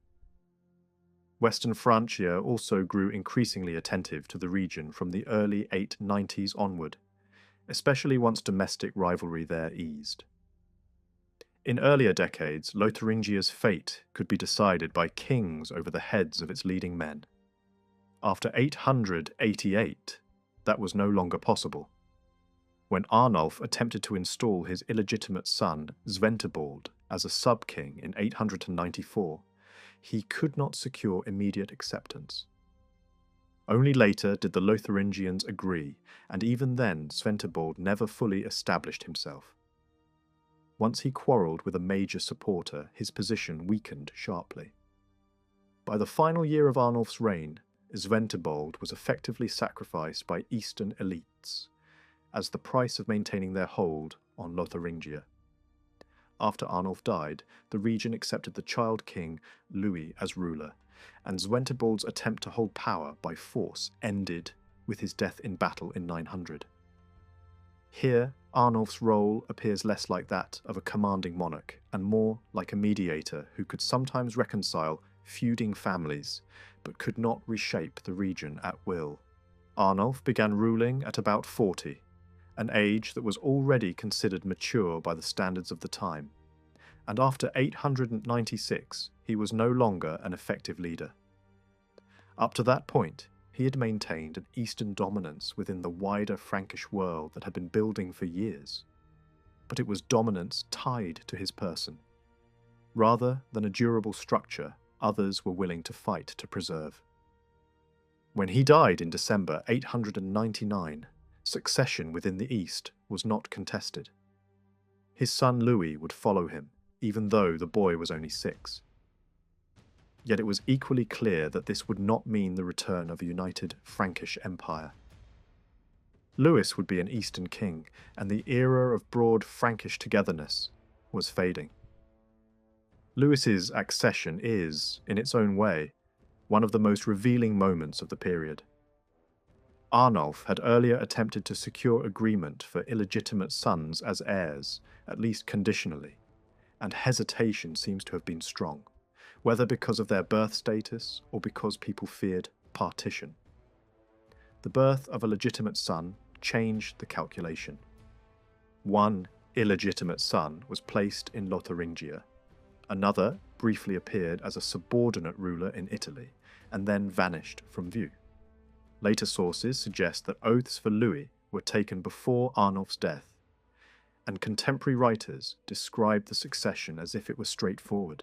Western Francia also grew increasingly attentive to the region from the early 890s onward, especially once domestic rivalry there eased. In earlier decades, Lotharingia's fate could be decided by kings over the heads of its leading men. After 888, that was no longer possible. When Arnulf attempted to install his illegitimate son, Sventibald, as a sub-king in 894, he could not secure immediate acceptance. Only later did the Lotharingians agree, and even then Sventibald never fully established himself. Once he quarrelled with a major supporter, his position weakened sharply. By the final year of Arnulf's reign, Sventibald was effectively sacrificed by eastern elites as the price of maintaining their hold on Lotharingia. After Arnulf died, the region accepted the child king Louis as ruler, and Sventibald's attempt to hold power by force ended with his death in battle in 900. Here, Arnulf's role appears less like that of a commanding monarch, and more like a mediator who could sometimes reconcile feuding families, but could not reshape the region at will. Arnulf began ruling at about 40, an age that was already considered mature by the standards of the time, and after 896 he was no longer an effective leader. Up to that point, he had maintained an eastern dominance within the wider Frankish world that had been building for years, but it was dominance tied to his person. Rather than a durable structure, others were willing to fight to preserve. When he died in December 899, succession within the East was not contested. His son Louis would follow him, even though the boy was only 6. Yet it was equally clear that this would not mean the return of a united Frankish empire. Louis would be an Eastern king, and the era of broad Frankish togetherness was fading. Louis's accession is, in its own way, one of the most revealing moments of the period. Arnulf had earlier attempted to secure agreement for illegitimate sons as heirs, at least conditionally, and hesitation seems to have been strong, whether because of their birth status or because people feared partition. The birth of a legitimate son changed the calculation. One illegitimate son was placed in Lotharingia. Another briefly appeared as a subordinate ruler in Italy, and then vanished from view. Later sources suggest that oaths for Louis were taken before Arnulf's death, and contemporary writers describe the succession as if it were straightforward,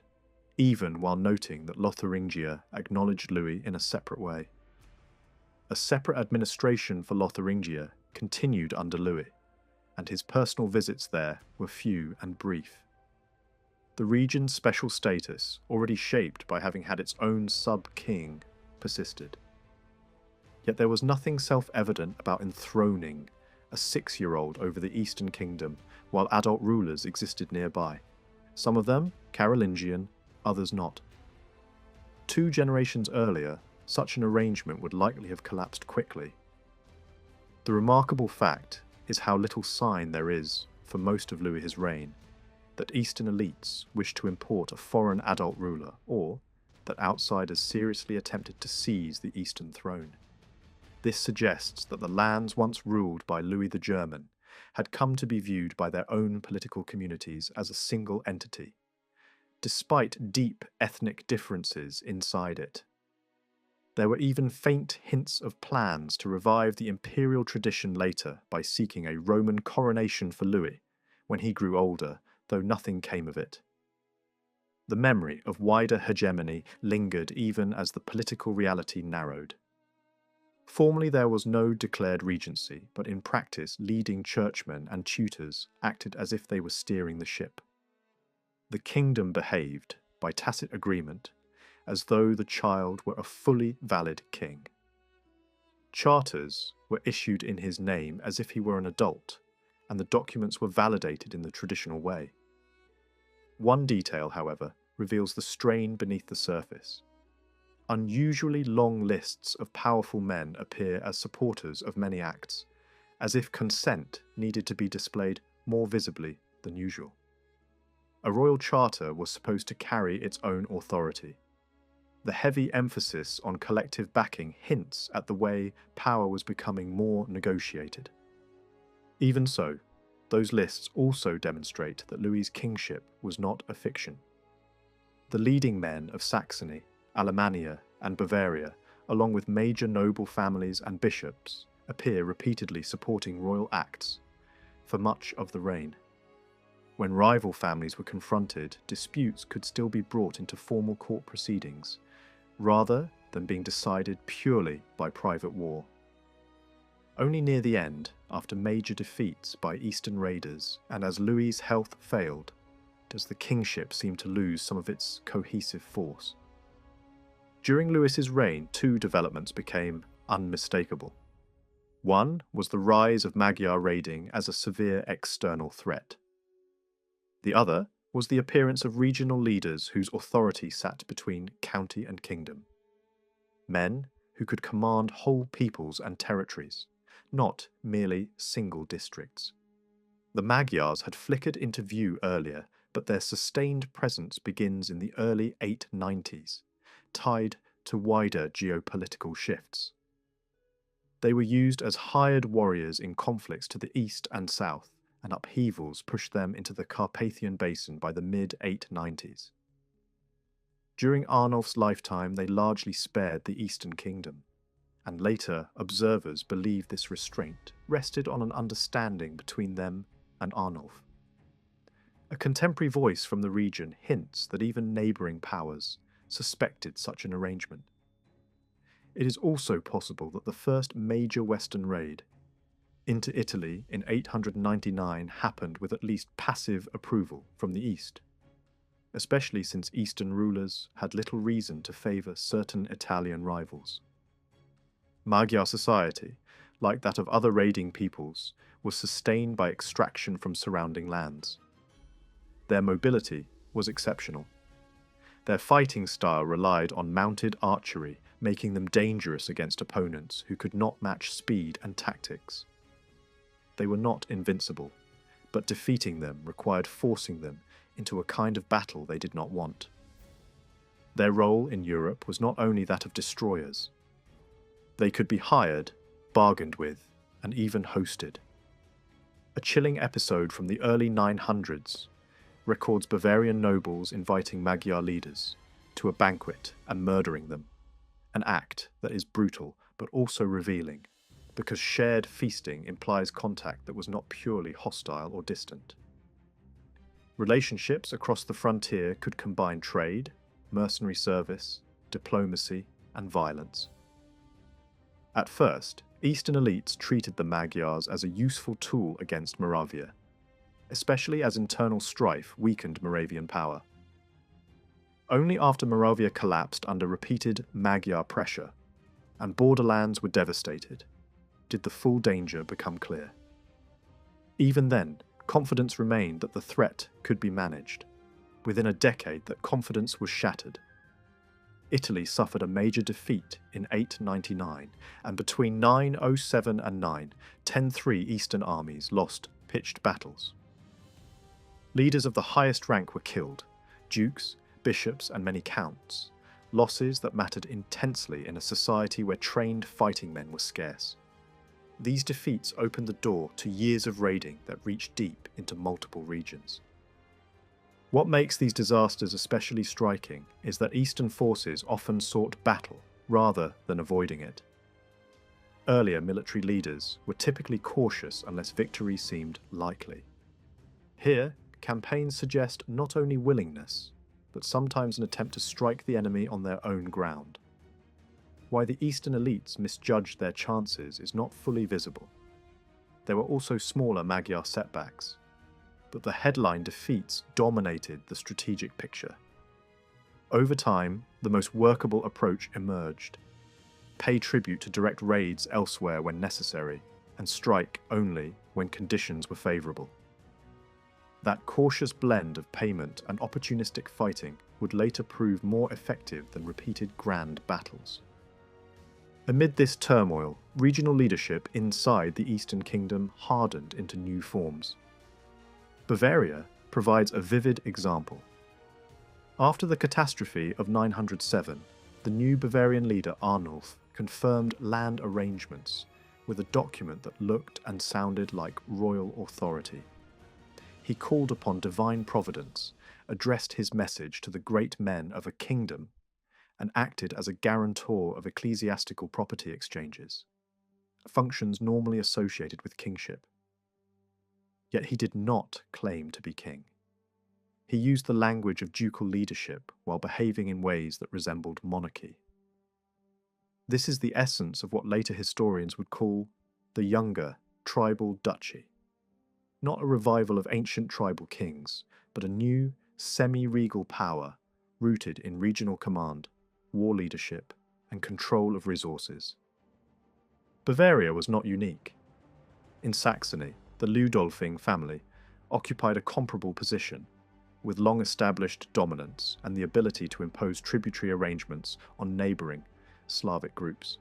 even while noting that Lotharingia acknowledged Louis in a separate way. A separate administration for Lotharingia continued under Louis, and his personal visits there were few and brief. The region's special status, already shaped by having had its own sub-king, persisted. Yet there was nothing self-evident about enthroning a 6-year-old over the Eastern Kingdom while adult rulers existed nearby. Some of them Carolingian, others not. 2 generations earlier, such an arrangement would likely have collapsed quickly. The remarkable fact is how little sign there is, for most of Louis's reign, that Eastern elites wished to import a foreign adult ruler, or that outsiders seriously attempted to seize the Eastern throne. This suggests that the lands once ruled by Louis the German had come to be viewed by their own political communities as a single entity, despite deep ethnic differences inside it. There were even faint hints of plans to revive the imperial tradition later by seeking a Roman coronation for Louis when he grew older, though nothing came of it. The memory of wider hegemony lingered even as the political reality narrowed. Formally there was no declared regency, but in practice leading churchmen and tutors acted as if they were steering the ship. The kingdom behaved, by tacit agreement, as though the child were a fully valid king. Charters were issued in his name as if he were an adult, and the documents were validated in the traditional way. One detail, however, reveals the strain beneath the surface. Unusually long lists of powerful men appear as supporters of many acts, as if consent needed to be displayed more visibly than usual. A royal charter was supposed to carry its own authority. The heavy emphasis on collective backing hints at the way power was becoming more negotiated. Even so, those lists also demonstrate that Louis's kingship was not a fiction. The leading men of Saxony, Alemannia, and Bavaria, along with major noble families and bishops, appear repeatedly supporting royal acts for much of the reign. When rival families were confronted, disputes could still be brought into formal court proceedings, rather than being decided purely by private war. Only near the end, after major defeats by Eastern raiders, and as Louis's health failed, does the kingship seem to lose some of its cohesive force. During Louis's reign, 2 developments became unmistakable. One was the rise of Magyar raiding as a severe external threat. The other was the appearance of regional leaders whose authority sat between county and kingdom. Men who could command whole peoples and territories, not merely single districts. The Magyars had flickered into view earlier, but their sustained presence begins in the early 890s, tied to wider geopolitical shifts. They were used as hired warriors in conflicts to the east and south, and upheavals pushed them into the Carpathian Basin by the mid-890s. During Arnulf's lifetime, they largely spared the Eastern Kingdom, and later observers believe this restraint rested on an understanding between them and Arnulf. A contemporary voice from the region hints that even neighbouring powers suspected such an arrangement. It is also possible that the first major Western raid into Italy in 899 happened with at least passive approval from the East, especially since Eastern rulers had little reason to favour certain Italian rivals. Magyar society, like that of other raiding peoples, was sustained by extraction from surrounding lands. Their mobility was exceptional. Their fighting style relied on mounted archery, making them dangerous against opponents who could not match speed and tactics. They were not invincible, but defeating them required forcing them into a kind of battle they did not want. Their role in Europe was not only that of destroyers. They could be hired, bargained with, and even hosted. A chilling episode from the early 900s records Bavarian nobles inviting Magyar leaders to a banquet and murdering them, an act that is brutal but also revealing, because shared feasting implies contact that was not purely hostile or distant. Relationships across the frontier could combine trade, mercenary service, diplomacy, and violence. At first, Eastern elites treated the Magyars as a useful tool against Moravia, especially as internal strife weakened Moravian power. Only after Moravia collapsed under repeated Magyar pressure, and borderlands were devastated, did the full danger become clear. Even then, confidence remained that the threat could be managed. Within a decade, that confidence was shattered. Italy suffered a major defeat in 899, and between 907 and 910 Eastern armies lost pitched battles. Leaders of the highest rank were killed, dukes, bishops, and many counts, losses that mattered intensely in a society where trained fighting men were scarce. These defeats opened the door to years of raiding that reached deep into multiple regions. What makes these disasters especially striking is that Eastern forces often sought battle rather than avoiding it. Earlier military leaders were typically cautious unless victory seemed likely. Here, campaigns suggest not only willingness, but sometimes an attempt to strike the enemy on their own ground. Why the Eastern elites misjudged their chances is not fully visible. There were also smaller Magyar setbacks, but the headline defeats dominated the strategic picture. Over time, the most workable approach emerged: pay tribute to direct raids elsewhere when necessary, and strike only when conditions were favourable. That cautious blend of payment and opportunistic fighting would later prove more effective than repeated grand battles. Amid this turmoil, regional leadership inside the Eastern Kingdom hardened into new forms. Bavaria provides a vivid example. After the catastrophe of 907, the new Bavarian leader Arnulf confirmed land arrangements with a document that looked and sounded like royal authority. He called upon divine providence, addressed his message to the great men of a kingdom, and acted as a guarantor of ecclesiastical property exchanges, functions normally associated with kingship. Yet he did not claim to be king. He used the language of ducal leadership while behaving in ways that resembled monarchy. This is the essence of what later historians would call the younger tribal duchy. Not a revival of ancient tribal kings, but a new, semi-regal power rooted in regional command, war leadership, and control of resources. Bavaria was not unique. In Saxony, the Ludolfing family occupied a comparable position, with long-established dominance and the ability to impose tributary arrangements on neighbouring Slavic groups.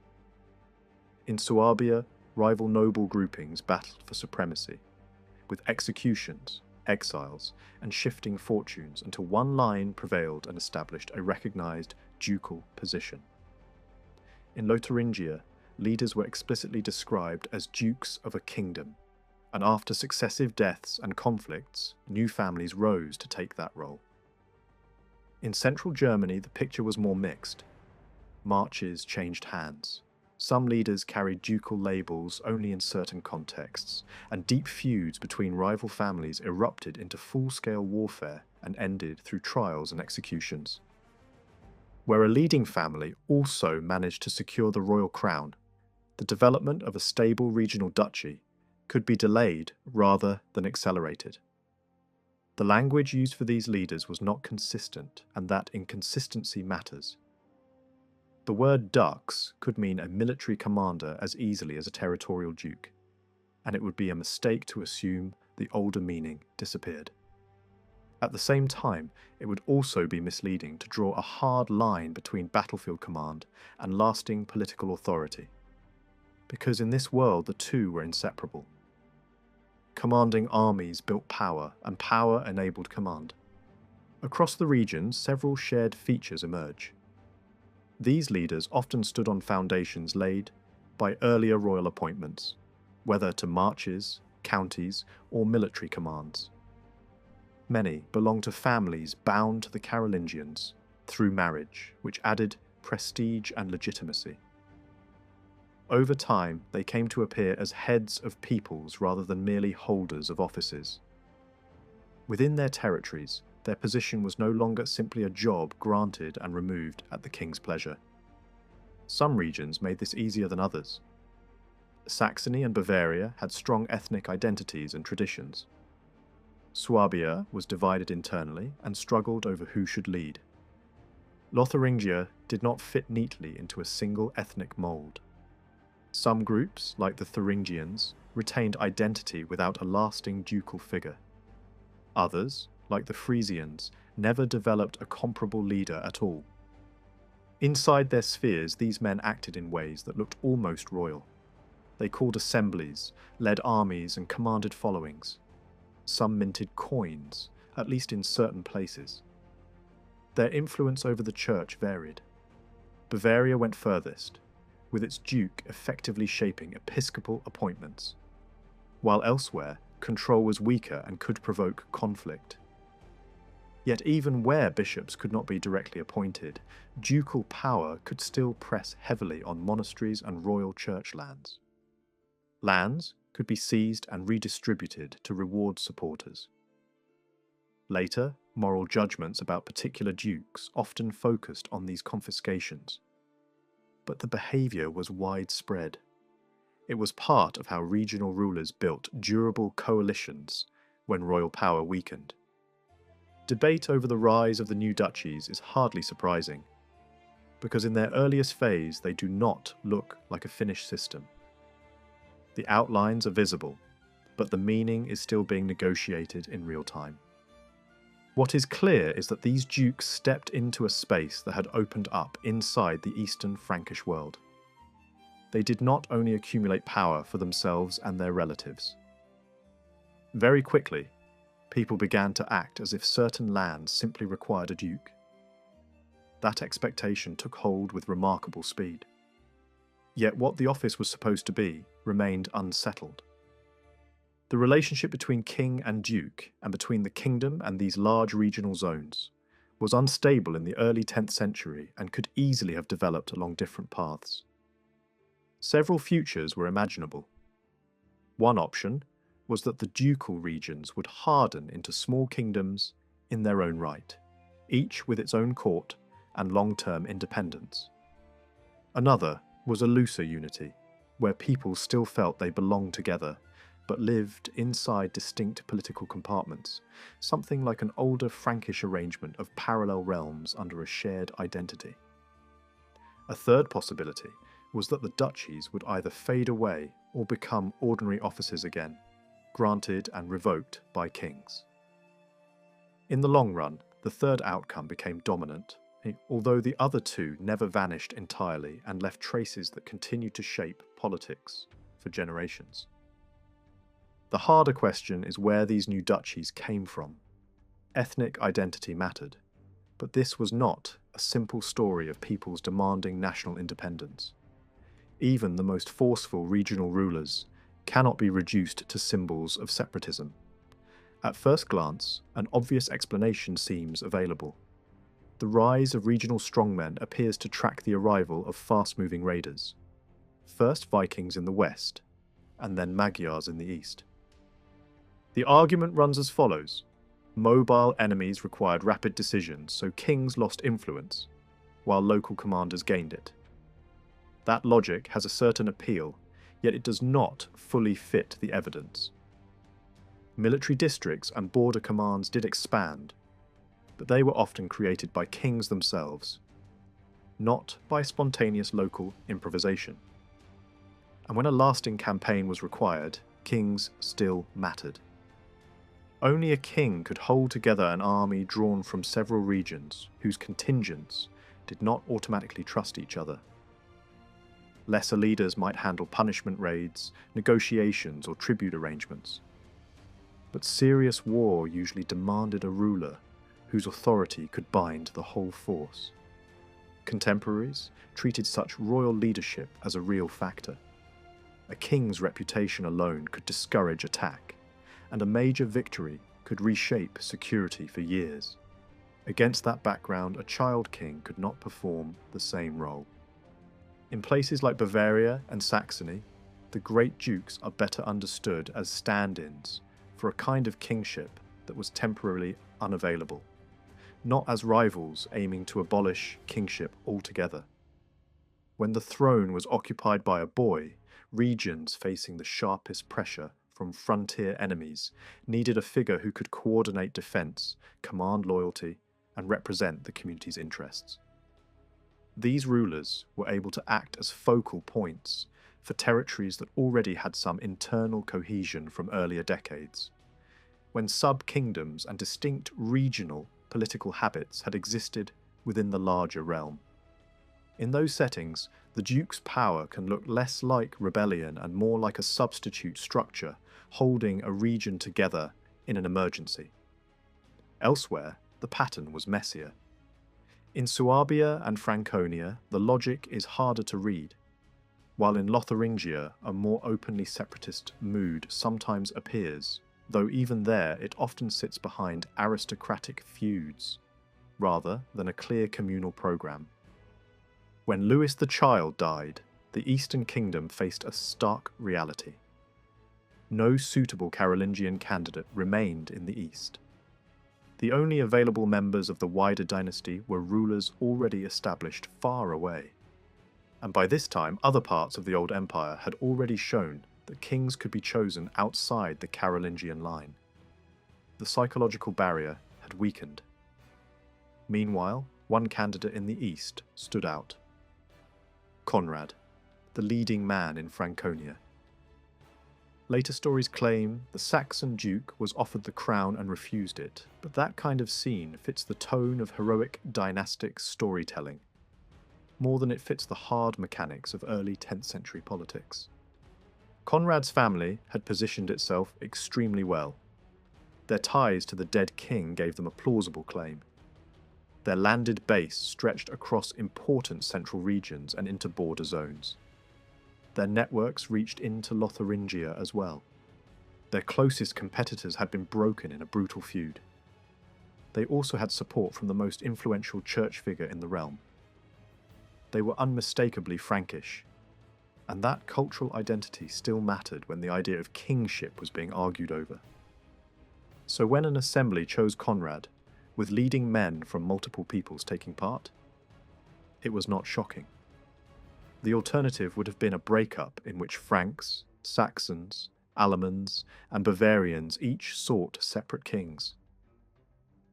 In Suabia, rival noble groupings battled for supremacy, with executions, exiles, and shifting fortunes until one line prevailed and established a recognised ducal position. In Lotharingia, leaders were explicitly described as dukes of a kingdom, and after successive deaths and conflicts, new families rose to take that role. In central Germany, the picture was more mixed. Marches changed hands. Some leaders carried ducal labels only in certain contexts, and deep feuds between rival families erupted into full-scale warfare and ended through trials and executions. Where a leading family also managed to secure the royal crown, the development of a stable regional duchy could be delayed rather than accelerated. The language used for these leaders was not consistent, and that inconsistency matters. The word dux could mean a military commander as easily as a territorial duke, and it would be a mistake to assume the older meaning disappeared. At the same time, it would also be misleading to draw a hard line between battlefield command and lasting political authority, because in this world the two were inseparable. Commanding armies built power, and power enabled command. Across the region, several shared features emerge. These leaders often stood on foundations laid by earlier royal appointments, whether to marches, counties, or military commands. Many belonged to families bound to the Carolingians through marriage, which added prestige and legitimacy. Over time, they came to appear as heads of peoples rather than merely holders of offices. Within their territories, their position was no longer simply a job granted and removed at the king's pleasure. Some regions made this easier than others. Saxony and Bavaria had strong ethnic identities and traditions. Swabia was divided internally and struggled over who should lead. Lotharingia did not fit neatly into a single ethnic mould. Some groups, like the Thuringians, retained identity without a lasting ducal figure. Others, like the Frisians, never developed a comparable leader at all. Inside their spheres, these men acted in ways that looked almost royal. They called assemblies, led armies, and commanded followings. Some minted coins, at least in certain places. Their influence over the church varied. Bavaria went furthest, with its duke effectively shaping episcopal appointments, while elsewhere, control was weaker and could provoke conflict. Yet even where bishops could not be directly appointed, ducal power could still press heavily on monasteries and royal church lands. Lands could be seized and redistributed to reward supporters. Later, moral judgments about particular dukes often focused on these confiscations. But the behaviour was widespread. It was part of how regional rulers built durable coalitions when royal power weakened. Debate over the rise of the new duchies is hardly surprising, because in their earliest phase they do not look like a finished system. The outlines are visible, but the meaning is still being negotiated in real time. What is clear is that these dukes stepped into a space that had opened up inside the eastern Frankish world. They did not only accumulate power for themselves and their relatives. Very quickly, people began to act as if certain lands simply required a duke. That expectation took hold with remarkable speed. Yet what the office was supposed to be remained unsettled. The relationship between king and duke, and between the kingdom and these large regional zones, was unstable in the early 10th century and could easily have developed along different paths. Several futures were imaginable. One option was that the ducal regions would harden into small kingdoms in their own right, each with its own court and long-term independence. Another was a looser unity, where people still felt they belonged together, but lived inside distinct political compartments, something like an older Frankish arrangement of parallel realms under a shared identity. A third possibility was that the duchies would either fade away or become ordinary offices again, granted and revoked by kings. In the long run, the third outcome became dominant, although the other two never vanished entirely and left traces that continued to shape politics for generations. The harder question is where these new duchies came from. Ethnic identity mattered, but this was not a simple story of peoples demanding national independence. Even the most forceful regional rulers cannot be reduced to symbols of separatism. At first glance, an obvious explanation seems available. The rise of regional strongmen appears to track the arrival of fast-moving raiders. First Vikings in the west, and then Magyars in the east. The argument runs as follows. Mobile enemies required rapid decisions, so kings lost influence, while local commanders gained it. That logic has a certain appeal, yet it does not fully fit the evidence. Military districts and border commands did expand, but they were often created by kings themselves, not by spontaneous local improvisation. And when a lasting campaign was required, kings still mattered. Only a king could hold together an army drawn from several regions whose contingents did not automatically trust each other. Lesser leaders might handle punishment raids, negotiations, or tribute arrangements. But serious war usually demanded a ruler whose authority could bind the whole force. Contemporaries treated such royal leadership as a real factor. A king's reputation alone could discourage attack, and a major victory could reshape security for years. Against that background, a child king could not perform the same role. In places like Bavaria and Saxony, the great dukes are better understood as stand-ins for a kind of kingship that was temporarily unavailable, not as rivals aiming to abolish kingship altogether. When the throne was occupied by a boy, regions facing the sharpest pressure from frontier enemies needed a figure who could coordinate defense, command loyalty, and represent the community's interests. These rulers were able to act as focal points for territories that already had some internal cohesion from earlier decades, when sub-kingdoms and distinct regional political habits had existed within the larger realm. In those settings, the duke's power can look less like rebellion and more like a substitute structure holding a region together in an emergency. Elsewhere, the pattern was messier. In Suabia and Franconia, the logic is harder to read, while in Lotharingia a more openly separatist mood sometimes appears, though even there it often sits behind aristocratic feuds, rather than a clear communal programme. When Louis the Child died, the Eastern Kingdom faced a stark reality. No suitable Carolingian candidate remained in the East. The only available members of the wider dynasty were rulers already established far away. And by this time, other parts of the Old Empire had already shown that kings could be chosen outside the Carolingian line. The psychological barrier had weakened. Meanwhile, one candidate in the East stood out. Conrad, the leading man in Franconia. Later stories claim the Saxon duke was offered the crown and refused it, but that kind of scene fits the tone of heroic dynastic storytelling, more than it fits the hard mechanics of early 10th century politics. Conrad's family had positioned itself extremely well. Their ties to the dead king gave them a plausible claim. Their landed base stretched across important central regions and into border zones. Their networks reached into Lotharingia as well. Their closest competitors had been broken in a brutal feud. They also had support from the most influential church figure in the realm. They were unmistakably Frankish, and that cultural identity still mattered when the idea of kingship was being argued over. So when an assembly chose Conrad, with leading men from multiple peoples taking part, it was not shocking. The alternative would have been a breakup in which Franks, Saxons, Alamans, and Bavarians each sought separate kings.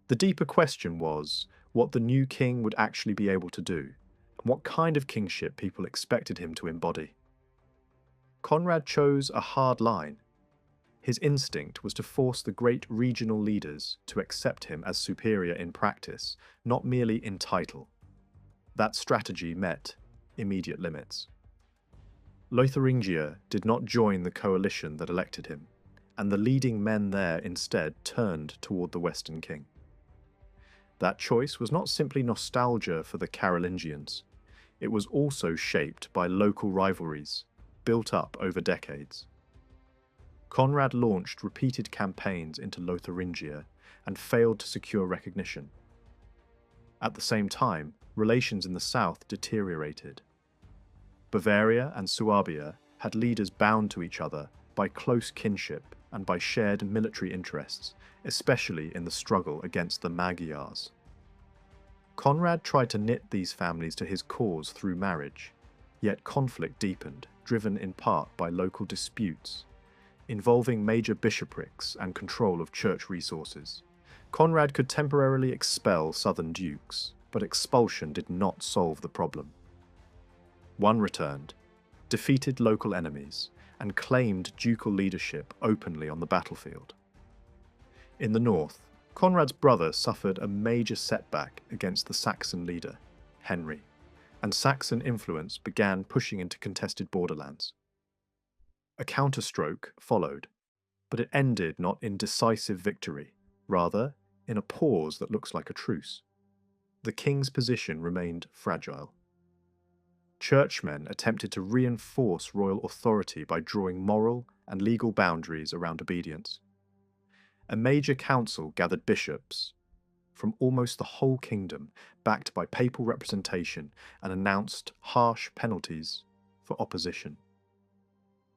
The deeper question was what the new king would actually be able to do, and what kind of kingship people expected him to embody. Conrad chose a hard line. His instinct was to force the great regional leaders to accept him as superior in practice, not merely in title. That strategy met immediate limits. Lotharingia did not join the coalition that elected him, and the leading men there instead turned toward the Western king. That choice was not simply nostalgia for the Carolingians. It was also shaped by local rivalries, built up over decades. Conrad launched repeated campaigns into Lotharingia and failed to secure recognition. At the same time, relations in the south deteriorated. Bavaria and Suabia had leaders bound to each other by close kinship and by shared military interests, especially in the struggle against the Magyars. Conrad tried to knit these families to his cause through marriage, yet conflict deepened, driven in part by local disputes, involving major bishoprics and control of church resources. Conrad could temporarily expel southern dukes, but expulsion did not solve the problem. One returned, defeated local enemies, and claimed ducal leadership openly on the battlefield. In the north, Conrad's brother suffered a major setback against the Saxon leader, Henry, and Saxon influence began pushing into contested borderlands. A counterstroke followed, but it ended not in decisive victory, rather in a pause that looks like a truce. The king's position remained fragile. Churchmen attempted to reinforce royal authority by drawing moral and legal boundaries around obedience. A major council gathered bishops, from almost the whole kingdom, backed by papal representation, and announced harsh penalties for opposition.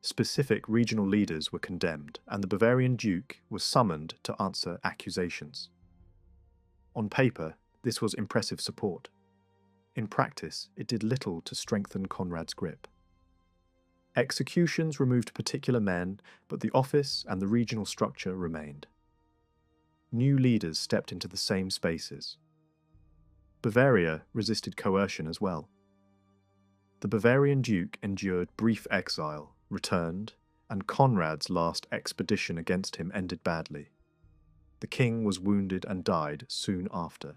Specific regional leaders were condemned, and the Bavarian duke was summoned to answer accusations. On paper, this was impressive support. In practice, it did little to strengthen Conrad's grip. Executions removed particular men, but the office and the regional structure remained. New leaders stepped into the same spaces. Bavaria resisted coercion as well. The Bavarian duke endured brief exile, returned, and Conrad's last expedition against him ended badly. The king was wounded and died soon after.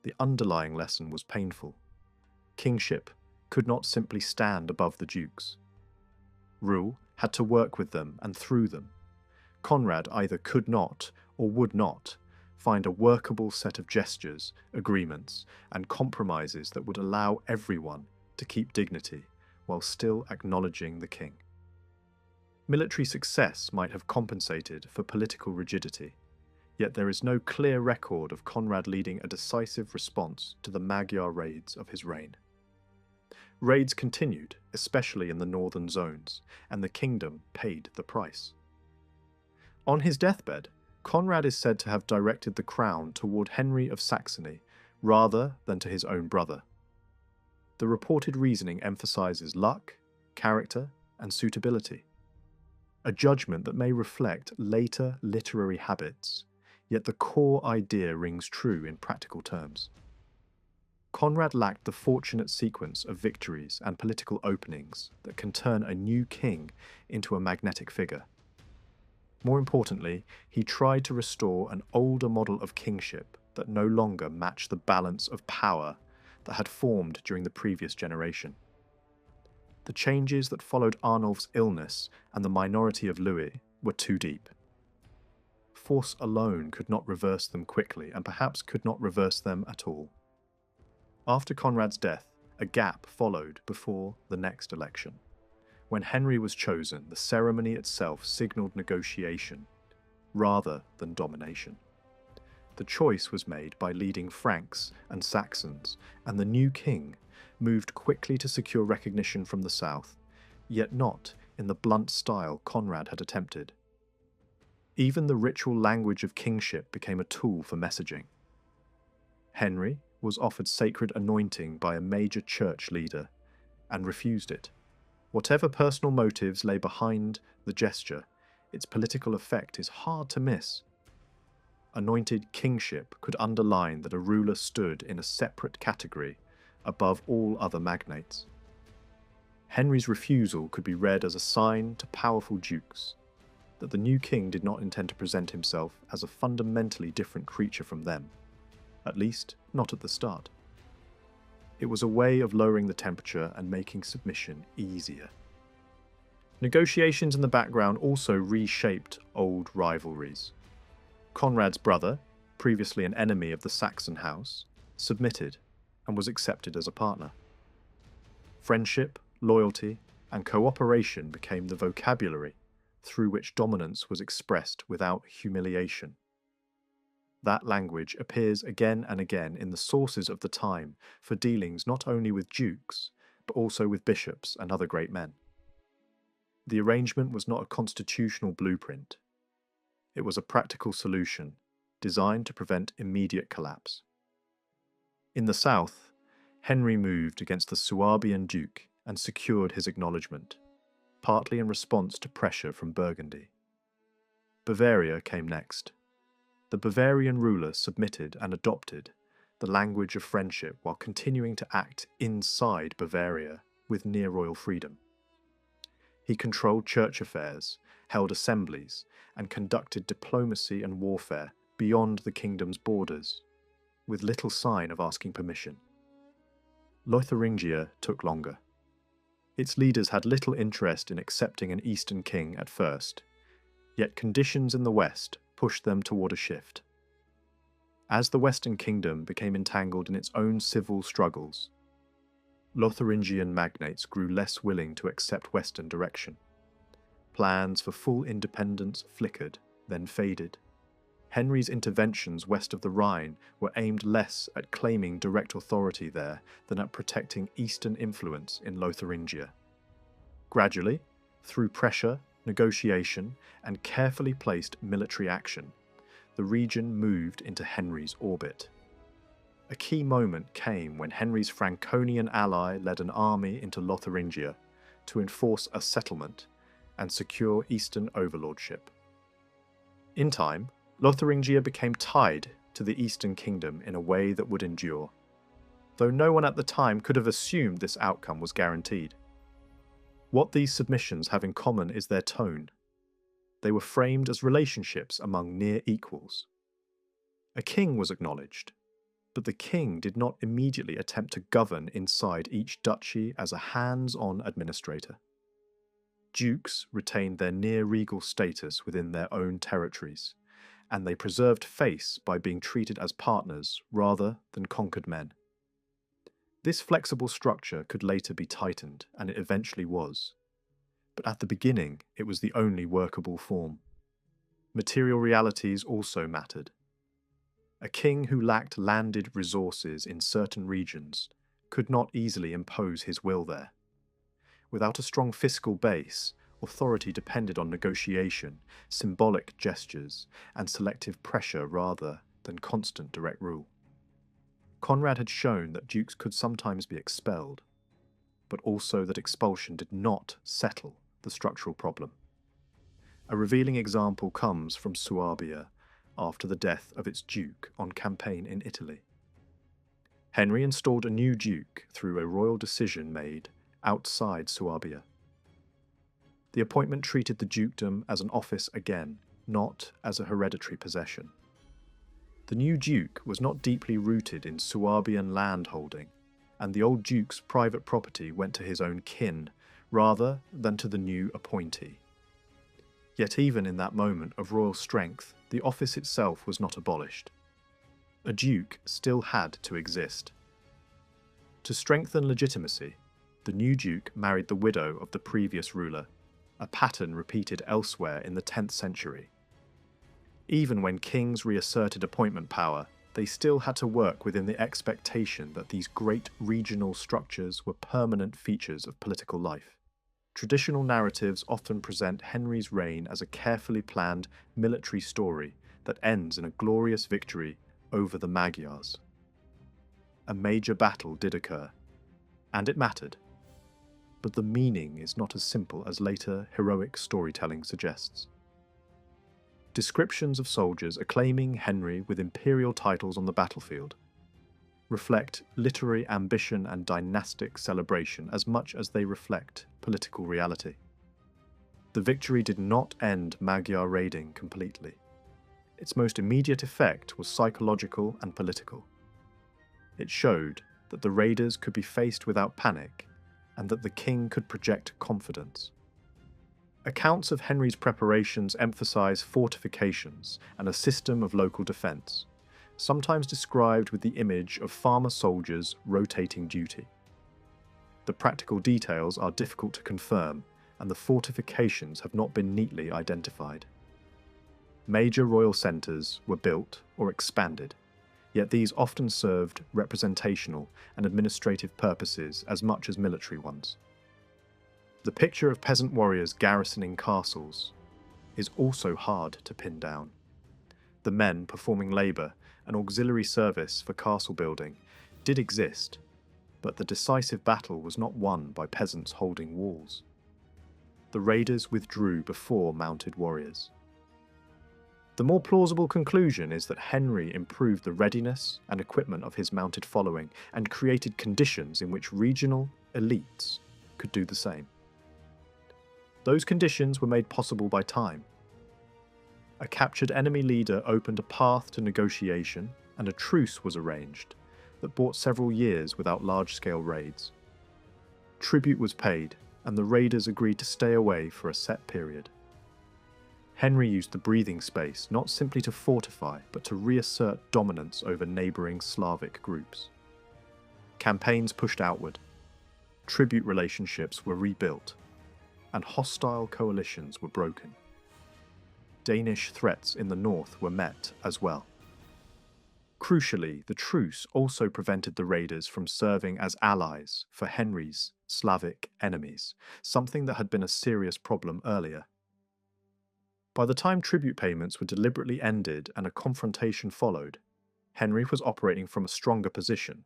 The underlying lesson was painful. Kingship could not simply stand above the dukes. Rule had to work with them and through them. Conrad either could not or would not find a workable set of gestures, agreements, and compromises that would allow everyone to keep dignity while still acknowledging the king. Military success might have compensated for political rigidity, yet there is no clear record of Conrad leading a decisive response to the Magyar raids of his reign. Raids continued, especially in the northern zones, and the kingdom paid the price. On his deathbed, Conrad is said to have directed the crown toward Henry of Saxony rather than to his own brother. The reported reasoning emphasizes luck, character, and suitability, a judgment that may reflect later literary habits, yet the core idea rings true in practical terms. Conrad lacked the fortunate sequence of victories and political openings that can turn a new king into a magnetic figure. More importantly, he tried to restore an older model of kingship that no longer matched the balance of power that had formed during the previous generation. The changes that followed Arnulf's illness and the minority of Louis were too deep. Force alone could not reverse them quickly, and perhaps could not reverse them at all. After Conrad's death, a gap followed before the next election. When Henry was chosen, the ceremony itself signalled negotiation rather than domination. The choice was made by leading Franks and Saxons, and the new king moved quickly to secure recognition from the south, yet not in the blunt style Conrad had attempted. Even the ritual language of kingship became a tool for messaging. Henry was offered sacred anointing by a major church leader and refused it. Whatever personal motives lay behind the gesture, its political effect is hard to miss. Anointed kingship could underline that a ruler stood in a separate category above all other magnates. Henry's refusal could be read as a sign to powerful dukes that the new king did not intend to present himself as a fundamentally different creature from them, at least not at the start. It was a way of lowering the temperature and making submission easier. Negotiations in the background also reshaped old rivalries. Conrad's brother, previously an enemy of the Saxon house, submitted and was accepted as a partner. Friendship, loyalty, and cooperation became the vocabulary through which dominance was expressed without humiliation. That language appears again and again in the sources of the time for dealings not only with dukes, but also with bishops and other great men. The arrangement was not a constitutional blueprint. It was a practical solution designed to prevent immediate collapse. In the south, Henry moved against the Suabian duke and secured his acknowledgement, partly in response to pressure from Burgundy. Bavaria came next. The Bavarian ruler submitted and adopted the language of friendship while continuing to act inside Bavaria with near-royal freedom. He controlled church affairs, held assemblies, and conducted diplomacy and warfare beyond the kingdom's borders, with little sign of asking permission. Lotharingia took longer. Its leaders had little interest in accepting an eastern king at first, yet conditions in the west pushed them toward a shift. As the Western Kingdom became entangled in its own civil struggles, Lotharingian magnates grew less willing to accept Western direction. Plans for full independence flickered, then faded. Henry's interventions west of the Rhine were aimed less at claiming direct authority there than at protecting eastern influence in Lotharingia. Gradually, through pressure, negotiation, and carefully placed military action, the region moved into Henry's orbit. A key moment came when Henry's Franconian ally led an army into Lotharingia to enforce a settlement and secure eastern overlordship. In time, Lotharingia became tied to the Eastern Kingdom in a way that would endure, though no one at the time could have assumed this outcome was guaranteed. What these submissions have in common is their tone. They were framed as relationships among near equals. A king was acknowledged, but the king did not immediately attempt to govern inside each duchy as a hands-on administrator. Dukes retained their near-regal status within their own territories, and they preserved face by being treated as partners rather than conquered men. This flexible structure could later be tightened, and it eventually was. But at the beginning, it was the only workable form. Material realities also mattered. A king who lacked landed resources in certain regions could not easily impose his will there. Without a strong fiscal base, authority depended on negotiation, symbolic gestures, and selective pressure rather than constant direct rule. Conrad had shown that dukes could sometimes be expelled, but also that expulsion did not settle the structural problem. A revealing example comes from Suabia after the death of its duke on campaign in Italy. Henry installed a new duke through a royal decision made outside Suabia. The appointment treated the dukedom as an office again, not as a hereditary possession. The new duke was not deeply rooted in Suabian landholding, and the old duke's private property went to his own kin rather than to the new appointee. Yet even in that moment of royal strength, the office itself was not abolished. A duke still had to exist. To strengthen legitimacy, the new duke married the widow of the previous ruler, a pattern repeated elsewhere in the 10th century. Even when kings reasserted appointment power, they still had to work within the expectation that these great regional structures were permanent features of political life. Traditional narratives often present Henry's reign as a carefully planned military story that ends in a glorious victory over the Magyars. A major battle did occur, and it mattered. But the meaning is not as simple as later heroic storytelling suggests. Descriptions of soldiers acclaiming Henry with imperial titles on the battlefield reflect literary ambition and dynastic celebration as much as they reflect political reality. The victory did not end Magyar raiding completely. Its most immediate effect was psychological and political. It showed that the raiders could be faced without panic, and that the king could project confidence. Accounts of Henry's preparations emphasize fortifications and a system of local defense, sometimes described with the image of farmer soldiers rotating duty. The practical details are difficult to confirm, and the fortifications have not been neatly identified. Major royal centres were built or expanded, yet these often served representational and administrative purposes as much as military ones. The picture of peasant warriors garrisoning castles is also hard to pin down. The men performing labour and auxiliary service for castle building did exist, but the decisive battle was not won by peasants holding walls. The raiders withdrew before mounted warriors. The more plausible conclusion is that Henry improved the readiness and equipment of his mounted following and created conditions in which regional elites could do the same. Those conditions were made possible by time. A captured enemy leader opened a path to negotiation, and a truce was arranged that brought several years without large-scale raids. Tribute was paid, and the raiders agreed to stay away for a set period. Henry used the breathing space not simply to fortify, but to reassert dominance over neighbouring Slavic groups. Campaigns pushed outward, tribute relationships were rebuilt, and hostile coalitions were broken. Danish threats in the north were met as well. Crucially, the truce also prevented the raiders from serving as allies for Henry's Slavic enemies, something that had been a serious problem earlier. By the time tribute payments were deliberately ended and a confrontation followed, Henry was operating from a stronger position,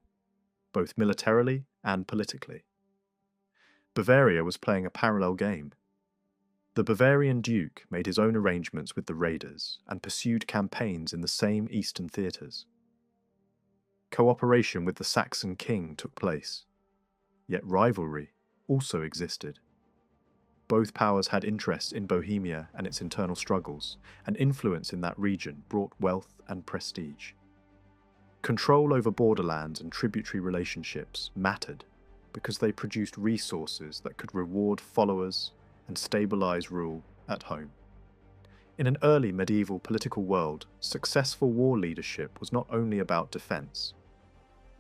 both militarily and politically. Bavaria was playing a parallel game. The Bavarian Duke made his own arrangements with the raiders and pursued campaigns in the same eastern theatres. Cooperation with the Saxon king took place, yet rivalry also existed. Both powers had interests in Bohemia and its internal struggles, and influence in that region brought wealth and prestige. Control over borderlands and tributary relationships mattered because they produced resources that could reward followers and stabilize rule at home. In an early medieval political world, successful war leadership was not only about defense.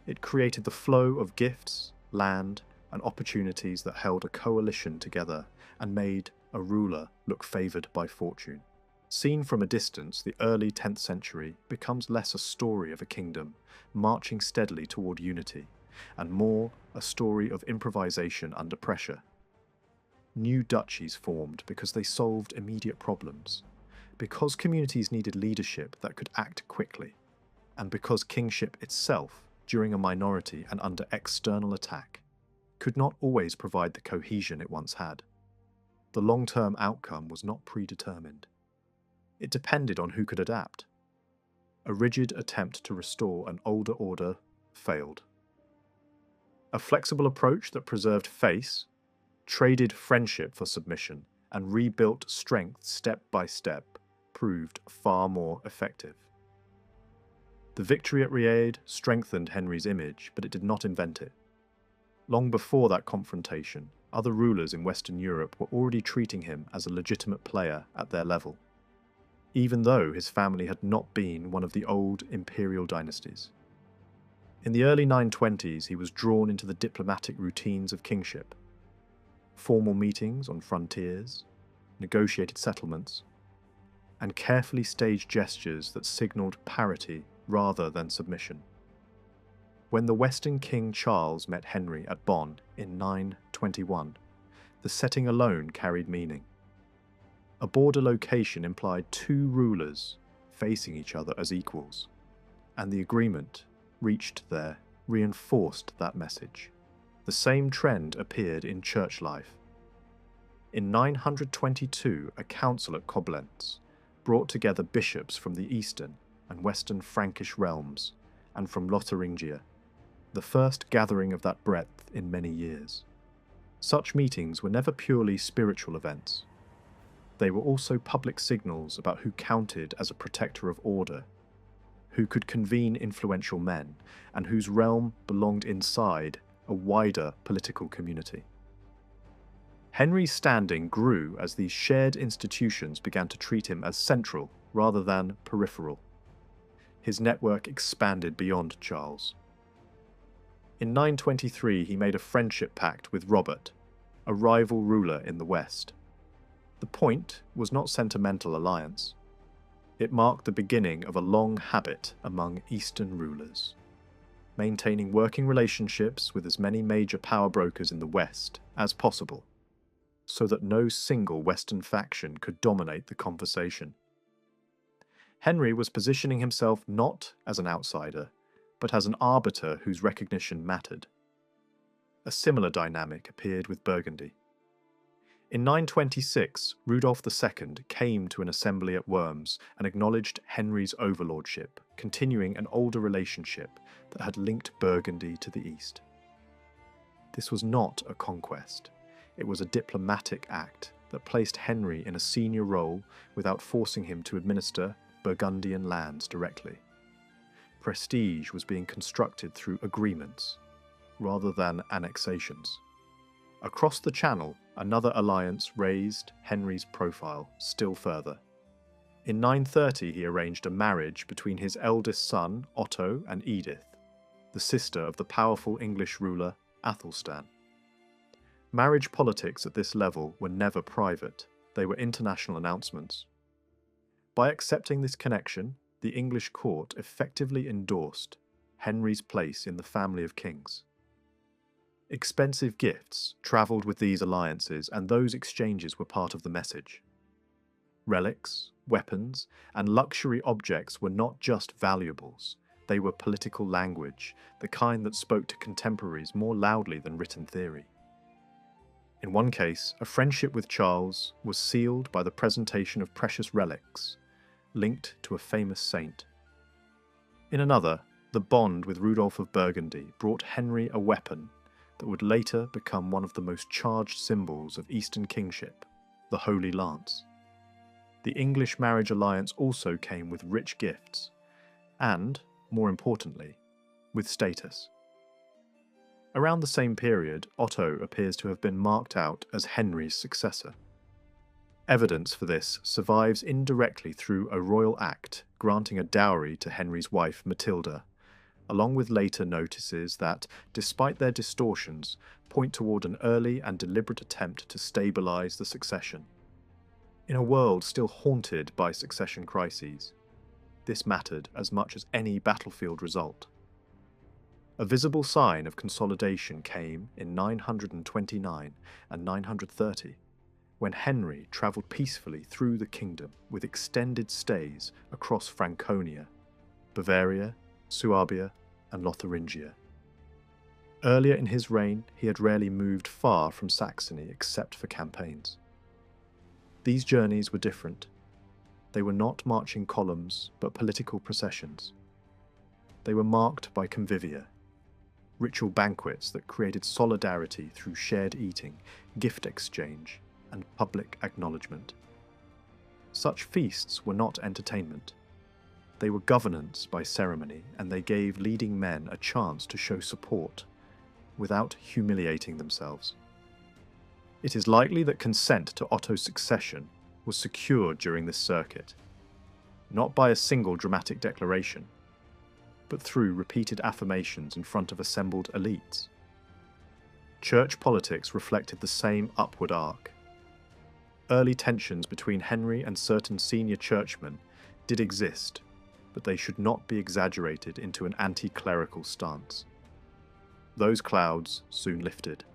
It created the flow of gifts, land, and opportunities that held a coalition together and made a ruler look favored by fortune. Seen from a distance, the early 10th century becomes less a story of a kingdom marching steadily toward unity, and more a story of improvisation under pressure. New duchies formed because they solved immediate problems, because communities needed leadership that could act quickly, and because kingship itself, during a minority and under external attack, could not always provide the cohesion it once had. The long-term outcome was not predetermined. It depended on who could adapt. A rigid attempt to restore an older order failed. A flexible approach that preserved face, traded friendship for submission, and rebuilt strength step by step proved far more effective. The victory at Ried strengthened Henry's image, but it did not invent it. Long before that confrontation, other rulers in Western Europe were already treating him as a legitimate player at their level, even though his family had not been one of the old imperial dynasties. In the early 920s, he was drawn into the diplomatic routines of kingship. Formal meetings on frontiers, negotiated settlements, and carefully staged gestures that signalled parity rather than submission. When the Western King Charles met Henry at Bonn in 921, the setting alone carried meaning. A border location implied two rulers facing each other as equals, and the agreement reached there reinforced that message. The same trend appeared in church life. In 922, a council at Koblenz brought together bishops from the eastern and western Frankish realms and from Lotharingia, the first gathering of that breadth in many years. Such meetings were never purely spiritual events. They were also public signals about who counted as a protector of order, who could convene influential men, and whose realm belonged inside a wider political community. Henry's standing grew as these shared institutions began to treat him as central rather than peripheral. His network expanded beyond Charles. In 923, he made a friendship pact with Robert, a rival ruler in the west. The point was not sentimental alliance. It marked the beginning of a long habit among Eastern rulers, maintaining working relationships with as many major power brokers in the West as possible, so that no single Western faction could dominate the conversation. Henry was positioning himself not as an outsider, but as an arbiter whose recognition mattered. A similar dynamic appeared with Burgundy. In 926, Rudolf II came to an assembly at Worms and acknowledged Henry's overlordship, continuing an older relationship that had linked Burgundy to the east. This was not a conquest. It was a diplomatic act that placed Henry in a senior role without forcing him to administer Burgundian lands directly. Prestige was being constructed through agreements, rather than annexations. Across the Channel, another alliance raised Henry's profile still further. In 930, he arranged a marriage between his eldest son, Otto, and Edith, the sister of the powerful English ruler, Athelstan. Marriage politics at this level were never private, they were international announcements. By accepting this connection, the English court effectively endorsed Henry's place in the family of kings. Expensive gifts travelled with these alliances, and those exchanges were part of the message. Relics, weapons, and luxury objects were not just valuables, they were political language, the kind that spoke to contemporaries more loudly than written theory. In one case, a friendship with Charles was sealed by the presentation of precious relics, linked to a famous saint. In another, the bond with Rudolph of Burgundy brought Henry a weapon that would later become one of the most charged symbols of Eastern kingship, the Holy Lance. The English marriage alliance also came with rich gifts, and, more importantly, with status. Around the same period, Otto appears to have been marked out as Henry's successor. Evidence for this survives indirectly through a royal act granting a dowry to Henry's wife Matilda, along with later notices that, despite their distortions, point toward an early and deliberate attempt to stabilise the succession. In a world still haunted by succession crises, this mattered as much as any battlefield result. A visible sign of consolidation came in 929 and 930, when Henry travelled peacefully through the kingdom with extended stays across Franconia, Bavaria, Suabia, and Lotharingia. Earlier in his reign, he had rarely moved far from Saxony except for campaigns. These journeys were different. They were not marching columns, but political processions. They were marked by convivia, ritual banquets that created solidarity through shared eating, gift exchange, and public acknowledgement. Such feasts were not entertainment. They were governance by ceremony, and they gave leading men a chance to show support without humiliating themselves. It is likely that consent to Otto's succession was secured during this circuit, not by a single dramatic declaration, but through repeated affirmations in front of assembled elites. Church politics reflected the same upward arc. Early tensions between Henry and certain senior churchmen did exist, but they should not be exaggerated into an anti-clerical stance. Those clouds soon lifted.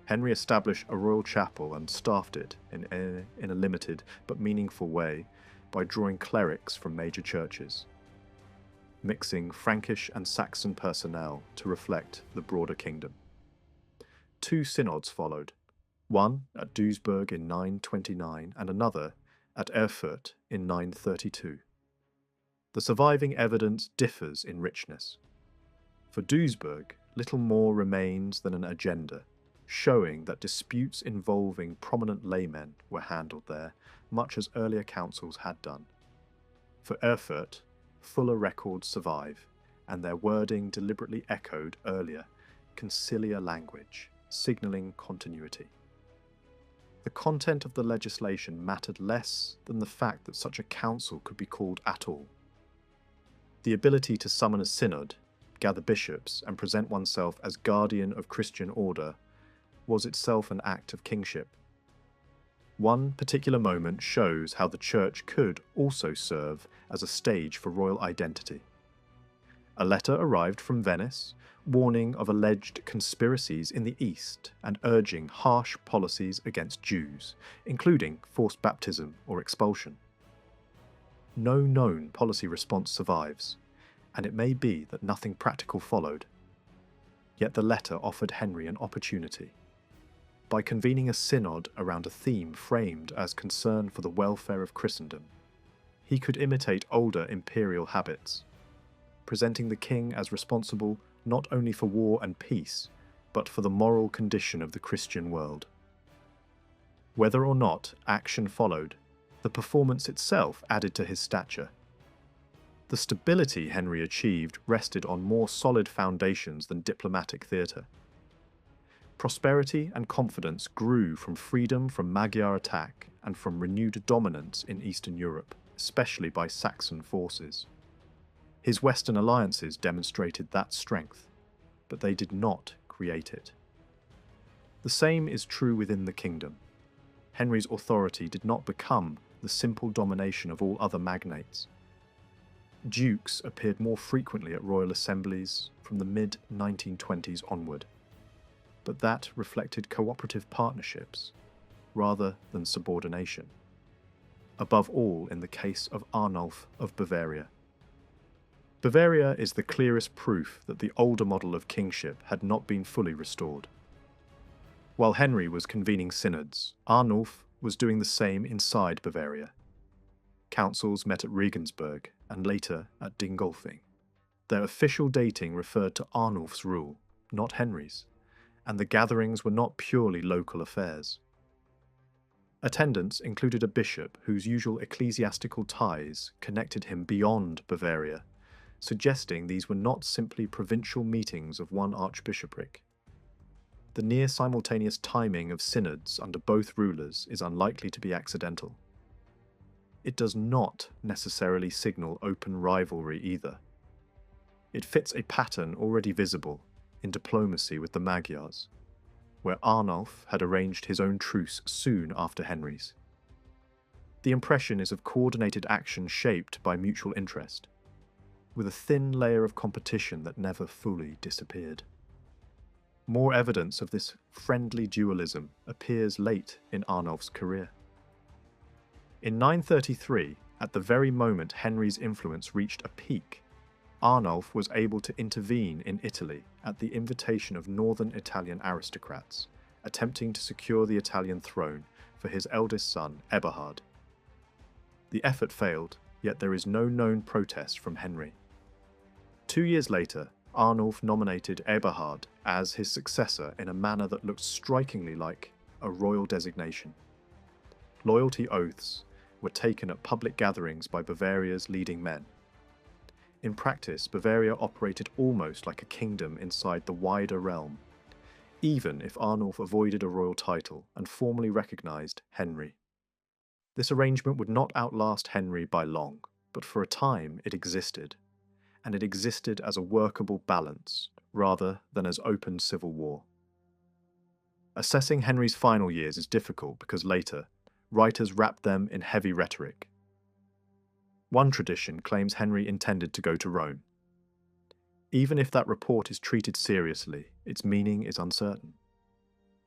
Henry established a royal chapel and staffed it in a limited but meaningful way by drawing clerics from major churches, mixing Frankish and Saxon personnel to reflect the broader kingdom. 2 synods followed, one at Duisburg in 929 and another at Erfurt in 932. The surviving evidence differs in richness. For Duisburg, little more remains than an agenda, showing that disputes involving prominent laymen were handled there, much as earlier councils had done. For Erfurt, fuller records survive, and their wording deliberately echoed earlier conciliar language, signalling continuity. The content of the legislation mattered less than the fact that such a council could be called at all. The ability to summon a synod, gather bishops, and present oneself as guardian of Christian order was itself an act of kingship. One particular moment shows how the church could also serve as a stage for royal identity. A letter arrived from Venice, warning of alleged conspiracies in the East and urging harsh policies against Jews, including forced baptism or expulsion. No known policy response survives, and it may be that nothing practical followed. Yet the letter offered Henry an opportunity. By convening a synod around a theme framed as concern for the welfare of Christendom, he could imitate older imperial habits, presenting the king as responsible not only for war and peace, but for the moral condition of the Christian world. Whether or not action followed, the performance itself added to his stature. The stability Henry achieved rested on more solid foundations than diplomatic theatre. Prosperity and confidence grew from freedom from Magyar attack and from renewed dominance in Eastern Europe, especially by Saxon forces. His Western alliances demonstrated that strength, but they did not create it. The same is true within the kingdom. Henry's authority did not become the simple domination of all other magnates. Dukes appeared more frequently at royal assemblies from the mid-1920s onward, but that reflected cooperative partnerships rather than subordination, above all in the case of Arnulf of Bavaria. Bavaria is the clearest proof that the older model of kingship had not been fully restored. While Henry was convening synods, Arnulf was doing the same inside Bavaria. Councils met at Regensburg and later at Dingolfing. Their official dating referred to Arnulf's rule, not Henry's, and the gatherings were not purely local affairs. Attendance included a bishop whose usual ecclesiastical ties connected him beyond Bavaria, suggesting these were not simply provincial meetings of one archbishopric. The near-simultaneous timing of synods under both rulers is unlikely to be accidental. It does not necessarily signal open rivalry either. It fits a pattern already visible in diplomacy with the Magyars, where Arnulf had arranged his own truce soon after Henry's. The impression is of coordinated action shaped by mutual interest, with a thin layer of competition that never fully disappeared. More evidence of this friendly dualism appears late in Arnulf's career. In 933, at the very moment Henry's influence reached a peak, Arnulf was able to intervene in Italy at the invitation of northern Italian aristocrats, attempting to secure the Italian throne for his eldest son, Eberhard. The effort failed, yet there is no known protest from Henry. 2 years later, Arnulf nominated Eberhard as his successor in a manner that looked strikingly like a royal designation. Loyalty oaths were taken at public gatherings by Bavaria's leading men. In practice, Bavaria operated almost like a kingdom inside the wider realm, even if Arnulf avoided a royal title and formally recognized Henry. This arrangement would not outlast Henry by long, but for a time it existed, and it existed as a workable balance rather than as open civil war. Assessing Henry's final years is difficult because later, writers wrapped them in heavy rhetoric. One tradition claims Henry intended to go to Rome. Even if that report is treated seriously, its meaning is uncertain.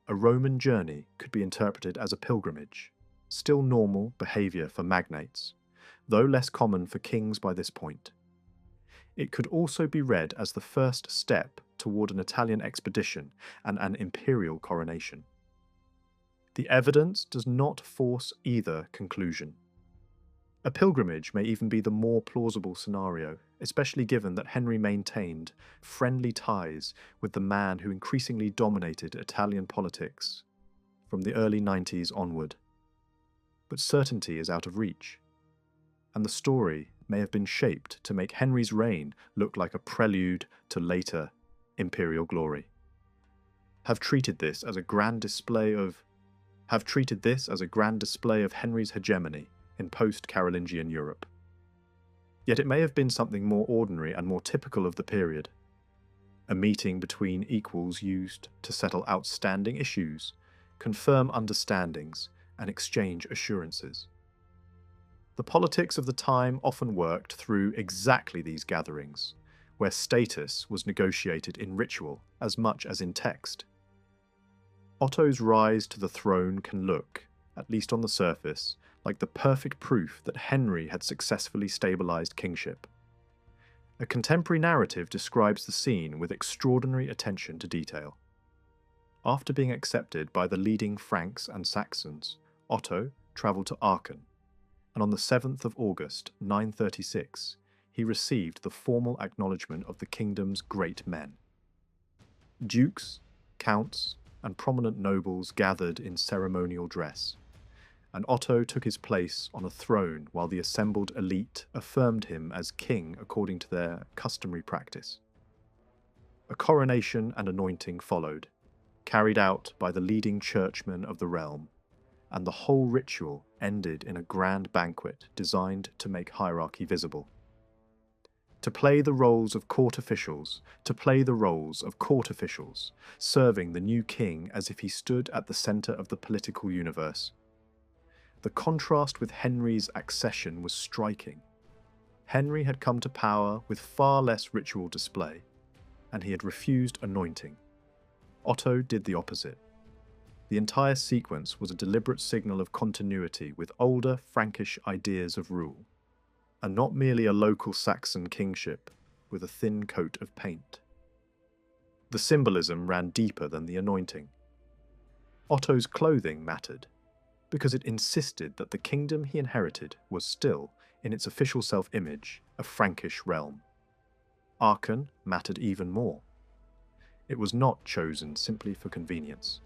A Roman journey could be interpreted as a pilgrimage, still normal behaviour for magnates, though less common for kings by this point. It could also be read as the first step toward an Italian expedition and an imperial coronation. The evidence does not force either conclusion. A pilgrimage may even be the more plausible scenario, especially given that Henry maintained friendly ties with the man who increasingly dominated Italian politics from the early 90s onward. But certainty is out of reach, and the story may have been shaped to make Henry's reign look like a prelude to later imperial glory. Have treated this as a grand display of Henry's hegemony in post-Carolingian Europe. Yet it may have been something more ordinary and more typical of the period. A meeting between equals used to settle outstanding issues, confirm understandings, and exchange assurances. The politics of the time often worked through exactly these gatherings, where status was negotiated in ritual as much as in text. Otto's rise to the throne can look, at least on the surface, like the perfect proof that Henry had successfully stabilized kingship. A contemporary narrative describes the scene with extraordinary attention to detail. After being accepted by the leading Franks and Saxons, Otto travelled to Aachen, and on the 7th of August, 936, he received the formal acknowledgement of the kingdom's great men. Dukes, counts, and prominent nobles gathered in ceremonial dress, and Otto took his place on a throne while the assembled elite affirmed him as king according to their customary practice. A coronation and anointing followed, carried out by the leading churchmen of the realm, and the whole ritual ended in a grand banquet designed to make hierarchy visible. To play the roles of court officials, serving the new king as if he stood at the centre of the political universe. The contrast with Henry's accession was striking. Henry had come to power with far less ritual display, and he had refused anointing. Otto did the opposite. The entire sequence was a deliberate signal of continuity with older Frankish ideas of rule, and not merely a local Saxon kingship with a thin coat of paint. The symbolism ran deeper than the anointing. Otto's clothing mattered, because it insisted that the kingdom he inherited was still, in its official self-image, a Frankish realm. Aachen mattered even more. It was not chosen simply for convenience.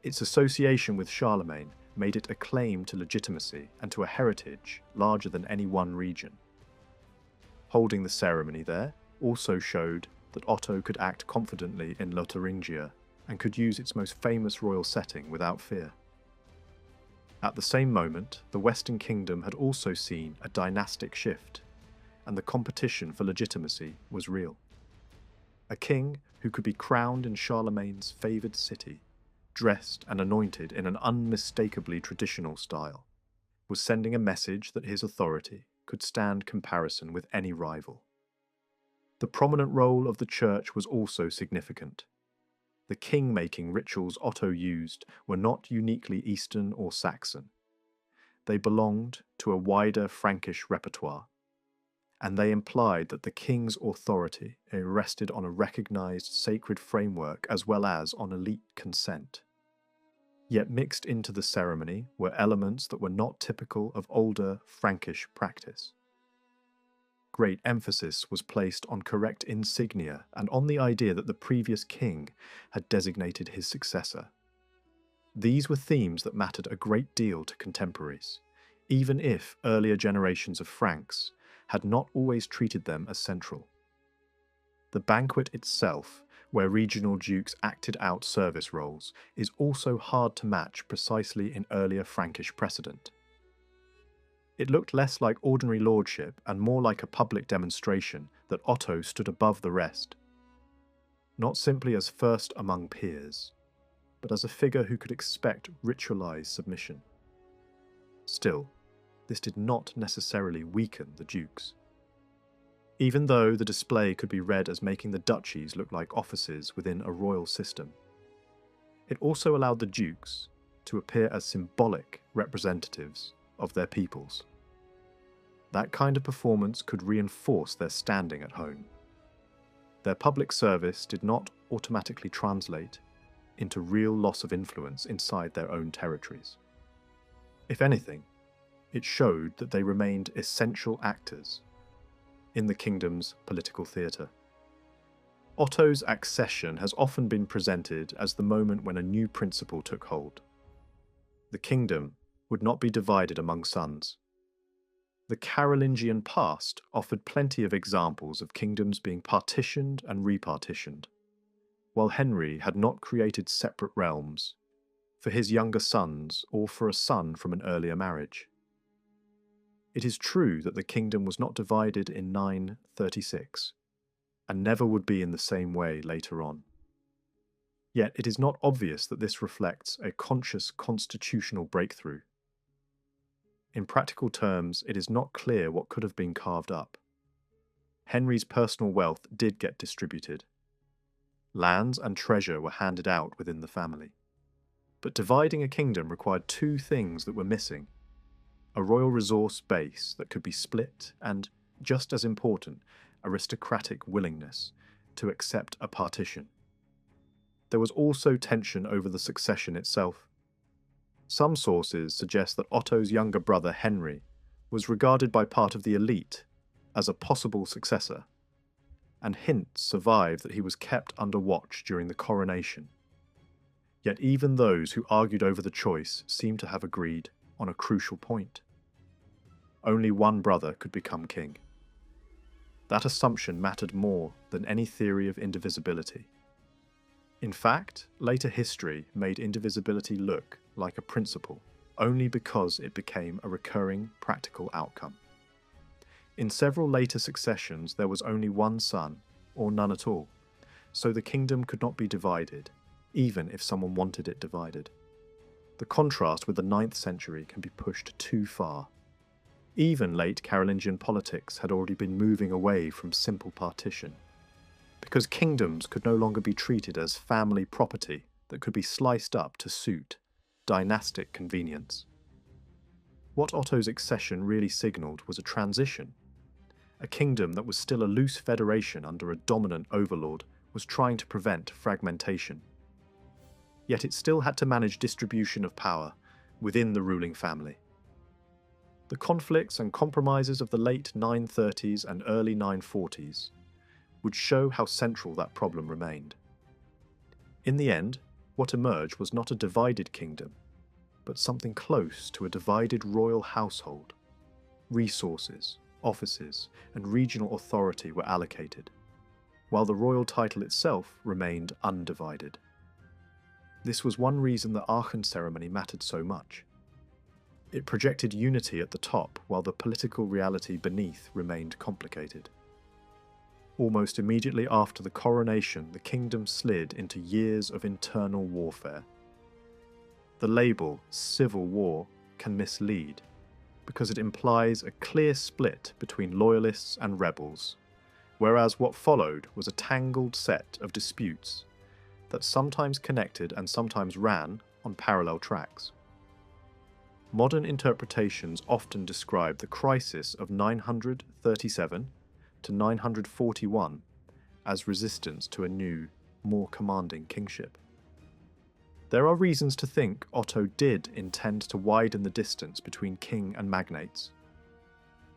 Its association with Charlemagne made it a claim to legitimacy and to a heritage larger than any one region. Holding the ceremony there also showed that Otto could act confidently in Lotharingia and could use its most famous royal setting without fear. At the same moment, the Western Kingdom had also seen a dynastic shift, and the competition for legitimacy was real. A king who could be crowned in Charlemagne's favoured city, dressed and anointed in an unmistakably traditional style, was sending a message that his authority could stand comparison with any rival. The prominent role of the church was also significant. The king-making rituals Otto used were not uniquely Eastern or Saxon. They belonged to a wider Frankish repertoire, and they implied that the king's authority rested on a recognized sacred framework as well as on elite consent. Yet mixed into the ceremony were elements that were not typical of older Frankish practice. Great emphasis was placed on correct insignia and on the idea that the previous king had designated his successor. These were themes that mattered a great deal to contemporaries, even if earlier generations of Franks had not always treated them as central. The banquet itself, where regional dukes acted out service roles, is also hard to match precisely in earlier Frankish precedent. It looked less like ordinary lordship and more like a public demonstration that Otto stood above the rest, not simply as first among peers, but as a figure who could expect ritualized submission. Still, this did not necessarily weaken the dukes. Even though the display could be read as making the duchies look like offices within a royal system, it also allowed the dukes to appear as symbolic representatives of their peoples. That kind of performance could reinforce their standing at home. Their public service did not automatically translate into real loss of influence inside their own territories. If anything, it showed that they remained essential actors in the kingdom's political theatre. Otto's accession has often been presented as the moment when a new principle took hold. The kingdom would not be divided among sons. The Carolingian past offered plenty of examples of kingdoms being partitioned and repartitioned, while Henry had not created separate realms for his younger sons or for a son from an earlier marriage. It is true that the kingdom was not divided in 936, and never would be in the same way later on. Yet it is not obvious that this reflects a conscious constitutional breakthrough. In practical terms, it is not clear what could have been carved up. Henry's personal wealth did get distributed. Lands and treasure were handed out within the family. But dividing a kingdom required two things that were missing: a royal resource base that could be split and, just as important, aristocratic willingness to accept a partition. There was also tension over the succession itself. Some sources suggest that Otto's younger brother Henry was regarded by part of the elite as a possible successor, and hints survive that he was kept under watch during the coronation. Yet even those who argued over the choice seem to have agreed on a crucial point. Only one brother could become king. That assumption mattered more than any theory of indivisibility. In fact, later history made indivisibility look like a principle only because it became a recurring practical outcome. In several later successions there was only one son, or none at all, so the kingdom could not be divided, even if someone wanted it divided. The contrast with the 9th century can be pushed too far. Even late Carolingian politics had already been moving away from simple partition, because kingdoms could no longer be treated as family property that could be sliced up to suit dynastic convenience. What Otto's accession really signalled was a transition. A kingdom that was still a loose federation under a dominant overlord was trying to prevent fragmentation. Yet it still had to manage distribution of power within the ruling family. The conflicts and compromises of the late 930s and early 940s would show how central that problem remained. In the end, what emerged was not a divided kingdom, but something close to a divided royal household. Resources, offices, and regional authority were allocated, while the royal title itself remained undivided. This was one reason the Aachen ceremony mattered so much. It projected unity at the top while the political reality beneath remained complicated. Almost immediately after the coronation, the kingdom slid into years of internal warfare. The label civil war can mislead because it implies a clear split between loyalists and rebels, whereas what followed was a tangled set of disputes that sometimes connected and sometimes ran on parallel tracks. Modern interpretations often describe the crisis of 937 to 941 as resistance to a new, more commanding kingship. There are reasons to think Otto did intend to widen the distance between king and magnates.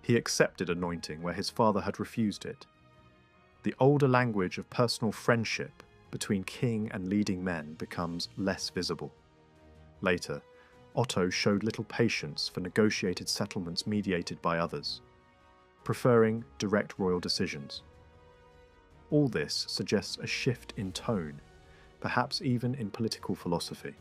He accepted anointing where his father had refused it. The older language of personal friendship between king and leading men becomes less visible. Later, Otto showed little patience for negotiated settlements mediated by others, preferring direct royal decisions. All this suggests a shift in tone, perhaps even in political philosophy.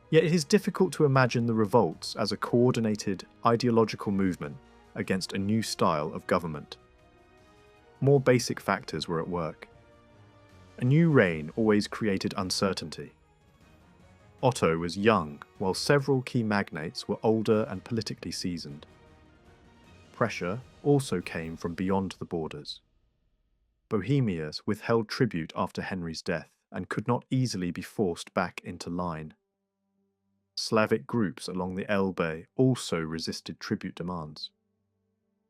Yet it is difficult to imagine the revolts as a coordinated ideological movement against a new style of government. More basic factors were at work. A new reign always created uncertainty. Otto was young, while several key magnates were older and politically seasoned. Pressure also came from beyond the borders. Bohemia withheld tribute after Henry's death and could not easily be forced back into line. Slavic groups along the Elbe also resisted tribute demands.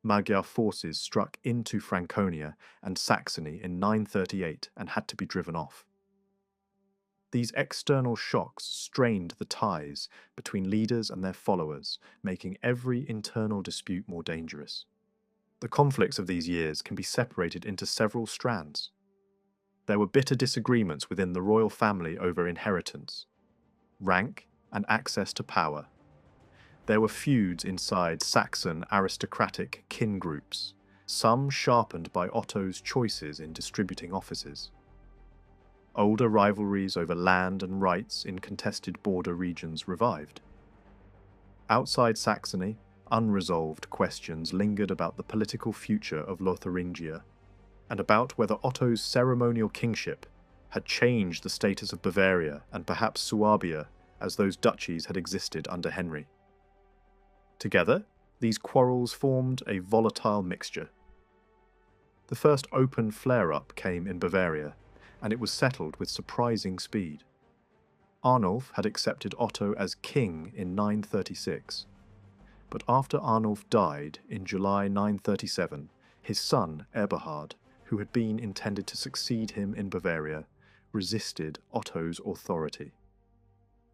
Magyar forces struck into Franconia and Saxony in 938 and had to be driven off. These external shocks strained the ties between leaders and their followers, making every internal dispute more dangerous. The conflicts of these years can be separated into several strands. There were bitter disagreements within the royal family over inheritance, rank, and access to power. There were feuds inside Saxon aristocratic kin groups, some sharpened by Otto's choices in distributing offices. Older rivalries over land and rights in contested border regions revived. Outside Saxony, unresolved questions lingered about the political future of Lotharingia, and about whether Otto's ceremonial kingship had changed the status of Bavaria and perhaps Suabia as those duchies had existed under Henry. Together, these quarrels formed a volatile mixture. The first open flare-up came in Bavaria, and it was settled with surprising speed. Arnulf had accepted Otto as king in 936, but after Arnulf died in July 937, his son Eberhard, who had been intended to succeed him in Bavaria, resisted Otto's authority.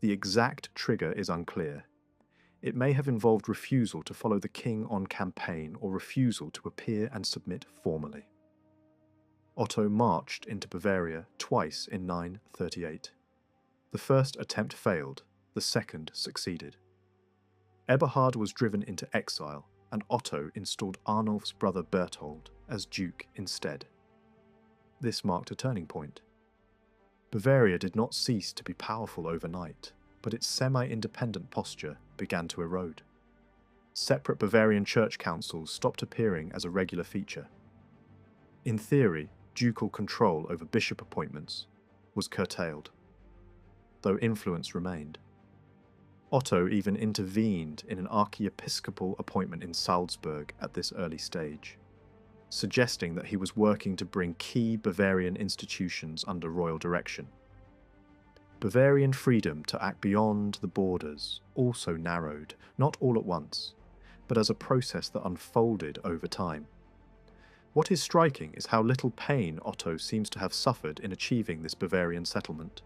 The exact trigger is unclear. It may have involved refusal to follow the king on campaign or refusal to appear and submit formally. Otto marched into Bavaria twice in 938. The first attempt failed, the second succeeded. Eberhard was driven into exile, and Otto installed Arnulf's brother Berthold as duke instead. This marked a turning point. Bavaria did not cease to be powerful overnight, but its semi-independent posture began to erode. Separate Bavarian church councils stopped appearing as a regular feature. In theory, ducal control over bishop appointments was curtailed, though influence remained. Otto even intervened in an archiepiscopal appointment in Salzburg at this early stage, suggesting that he was working to bring key Bavarian institutions under royal direction. Bavarian freedom to act beyond the borders also narrowed, not all at once, but as a process that unfolded over time. What is striking is how little pain Otto seems to have suffered in achieving this Bavarian settlement.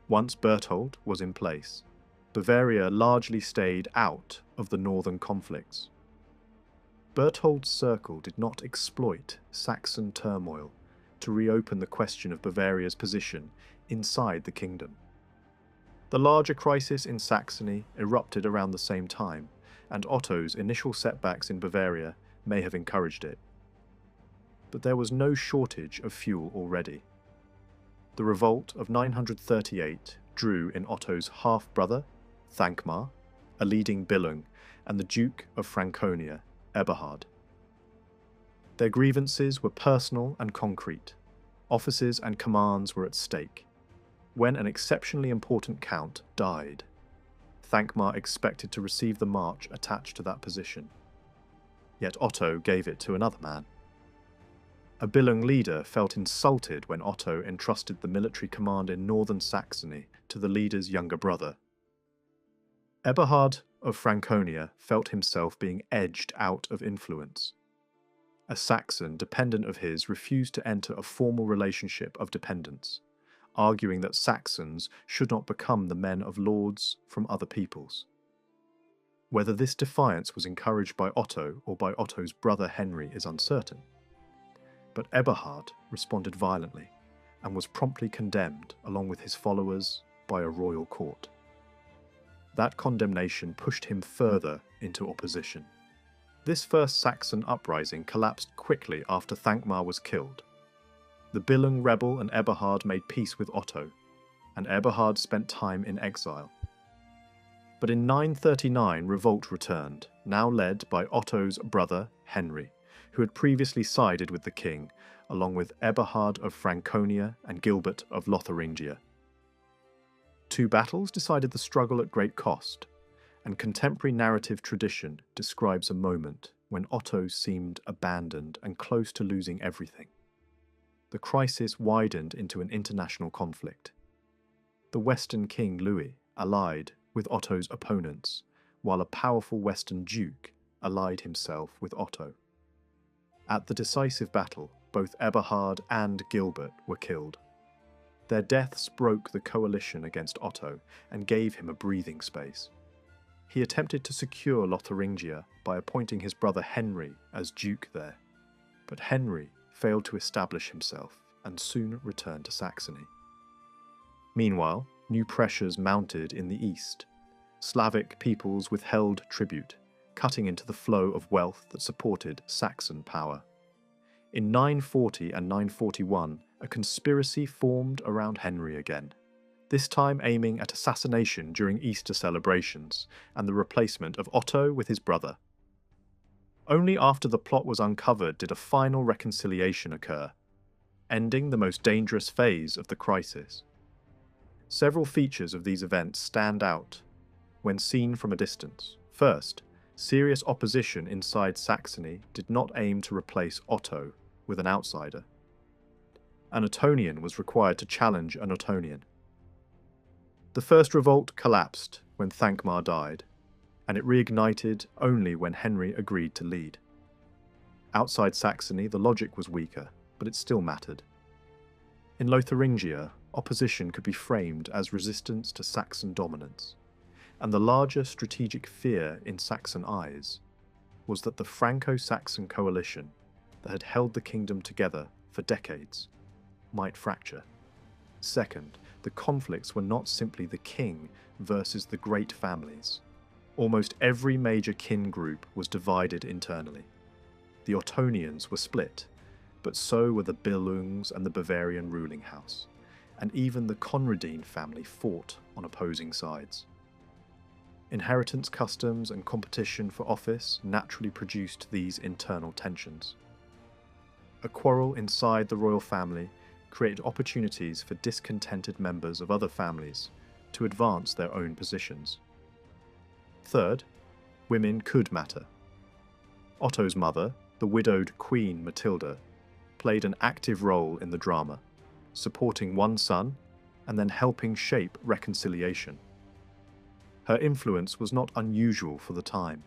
Once Berthold was in place, Bavaria largely stayed out of the northern conflicts. Berthold's circle did not exploit Saxon turmoil to reopen the question of Bavaria's position inside the kingdom. The larger crisis in Saxony erupted around the same time, and Otto's initial setbacks in Bavaria may have encouraged it. But there was no shortage of fuel already. The revolt of 938 drew in Otto's half-brother, Thankmar, a leading Billung, and the Duke of Franconia, Eberhard. Their grievances were personal and concrete. Offices and commands were at stake. When an exceptionally important count died, Thankmar expected to receive the march attached to that position. Yet Otto gave it to another man. A Billung leader felt insulted when Otto entrusted the military command in northern Saxony to the leader's younger brother. Eberhard of Franconia felt himself being edged out of influence. A Saxon dependent of his refused to enter a formal relationship of dependence, arguing that Saxons should not become the men of lords from other peoples. Whether this defiance was encouraged by Otto or by Otto's brother Henry is uncertain, but Eberhard responded violently and was promptly condemned along with his followers by a royal court. That condemnation pushed him further into opposition. This first Saxon uprising collapsed quickly after Thankmar was killed. The Billung rebel and Eberhard made peace with Otto, and Eberhard spent time in exile. But in 939 revolt returned, now led by Otto's brother Henry, who had previously sided with the king, along with Eberhard of Franconia and Gilbert of Lotharingia. Two battles decided the struggle at great cost, and contemporary narrative tradition describes a moment when Otto seemed abandoned and close to losing everything. The crisis widened into an international conflict. The Western king Louis allied with Otto's opponents, while a powerful Western duke allied himself with Otto. At the decisive battle, both Eberhard and Gilbert were killed. Their deaths broke the coalition against Otto and gave him a breathing space. He attempted to secure Lotharingia by appointing his brother Henry as duke there, but Henry failed to establish himself and soon returned to Saxony. Meanwhile, new pressures mounted in the east. Slavic peoples withheld tribute, cutting into the flow of wealth that supported Saxon power. In 940 and 941, a conspiracy formed around Henry again, this time aiming at assassination during Easter celebrations and the replacement of Otto with his brother. Only after the plot was uncovered did a final reconciliation occur, ending the most dangerous phase of the crisis. Several features of these events stand out when seen from a distance. First, serious opposition inside Saxony did not aim to replace Otto with an outsider. An Ottonian was required to challenge an Ottonian. The first revolt collapsed when Thankmar died, and it reignited only when Henry agreed to lead. Outside Saxony, the logic was weaker, but it still mattered. In Lotharingia, opposition could be framed as resistance to Saxon dominance, and the larger strategic fear in Saxon eyes was that the Franco-Saxon coalition that had held the kingdom together for decades might fracture. Second, the conflicts were not simply the king versus the great families. Almost every major kin group was divided internally. The Ottonians were split, but so were the Billungs and the Bavarian ruling house, and even the Conradine family fought on opposing sides. Inheritance customs and competition for office naturally produced these internal tensions. A quarrel inside the royal family created opportunities for discontented members of other families to advance their own positions. Third, women could matter. Otto's mother, the widowed Queen Matilda, played an active role in the drama, supporting one son and then helping shape reconciliation. Her influence was not unusual for the time.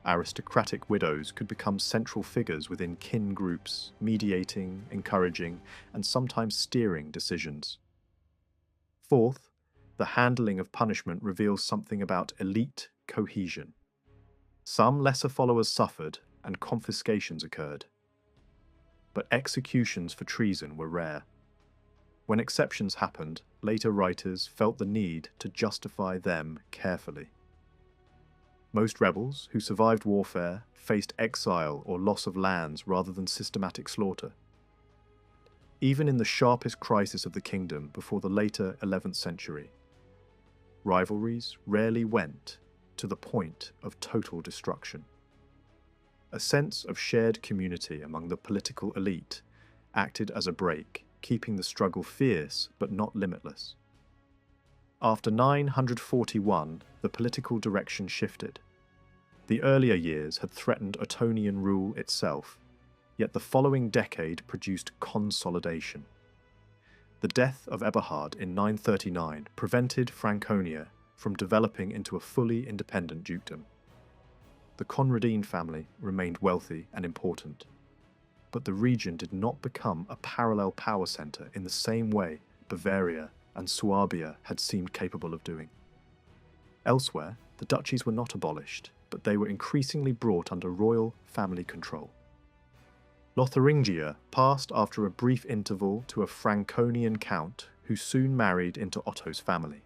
Aristocratic widows could become central figures within kin groups, mediating, encouraging, and sometimes steering decisions. Fourth, the handling of punishment reveals something about elite cohesion. Some lesser followers suffered and confiscations occurred. But executions for treason were rare. When exceptions happened, later writers felt the need to justify them carefully. Most rebels who survived warfare faced exile or loss of lands rather than systematic slaughter. Even in the sharpest crisis of the kingdom before the later 11th century, rivalries rarely went to the point of total destruction. A sense of shared community among the political elite acted as a brake, keeping the struggle fierce but not limitless. After 941, the political direction shifted. The earlier years had threatened Ottonian rule itself, yet the following decade produced consolidation. The death of Eberhard in 939 prevented Franconia from developing into a fully independent dukedom. The Conradine family remained wealthy and important, but the region did not become a parallel power centre in the same way Bavaria and Swabia had seemed capable of doing. Elsewhere, the duchies were not abolished, but they were increasingly brought under royal family control. Lotharingia passed after a brief interval to a Franconian count who soon married into Otto's family.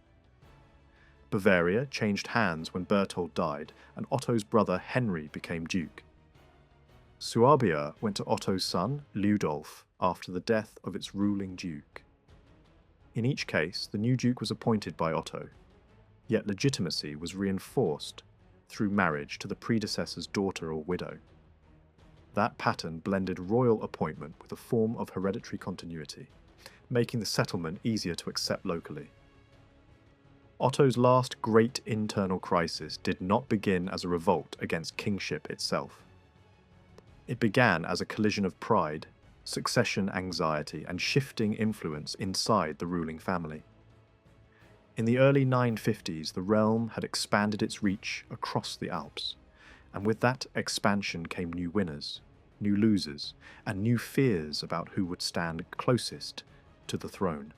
Bavaria changed hands when Berthold died, and Otto's brother Henry became duke. Suabia went to Otto's son, Ludolf, after the death of its ruling duke. In each case, the new duke was appointed by Otto, yet legitimacy was reinforced through marriage to the predecessor's daughter or widow. That pattern blended royal appointment with a form of hereditary continuity, making the settlement easier to accept locally. Otto's last great internal crisis did not begin as a revolt against kingship itself. It began as a collision of pride, succession anxiety, and shifting influence inside the ruling family. In the early 950s, the realm had expanded its reach across the Alps, and with that expansion came new winners, new losers, and new fears about who would stand closest to the throne.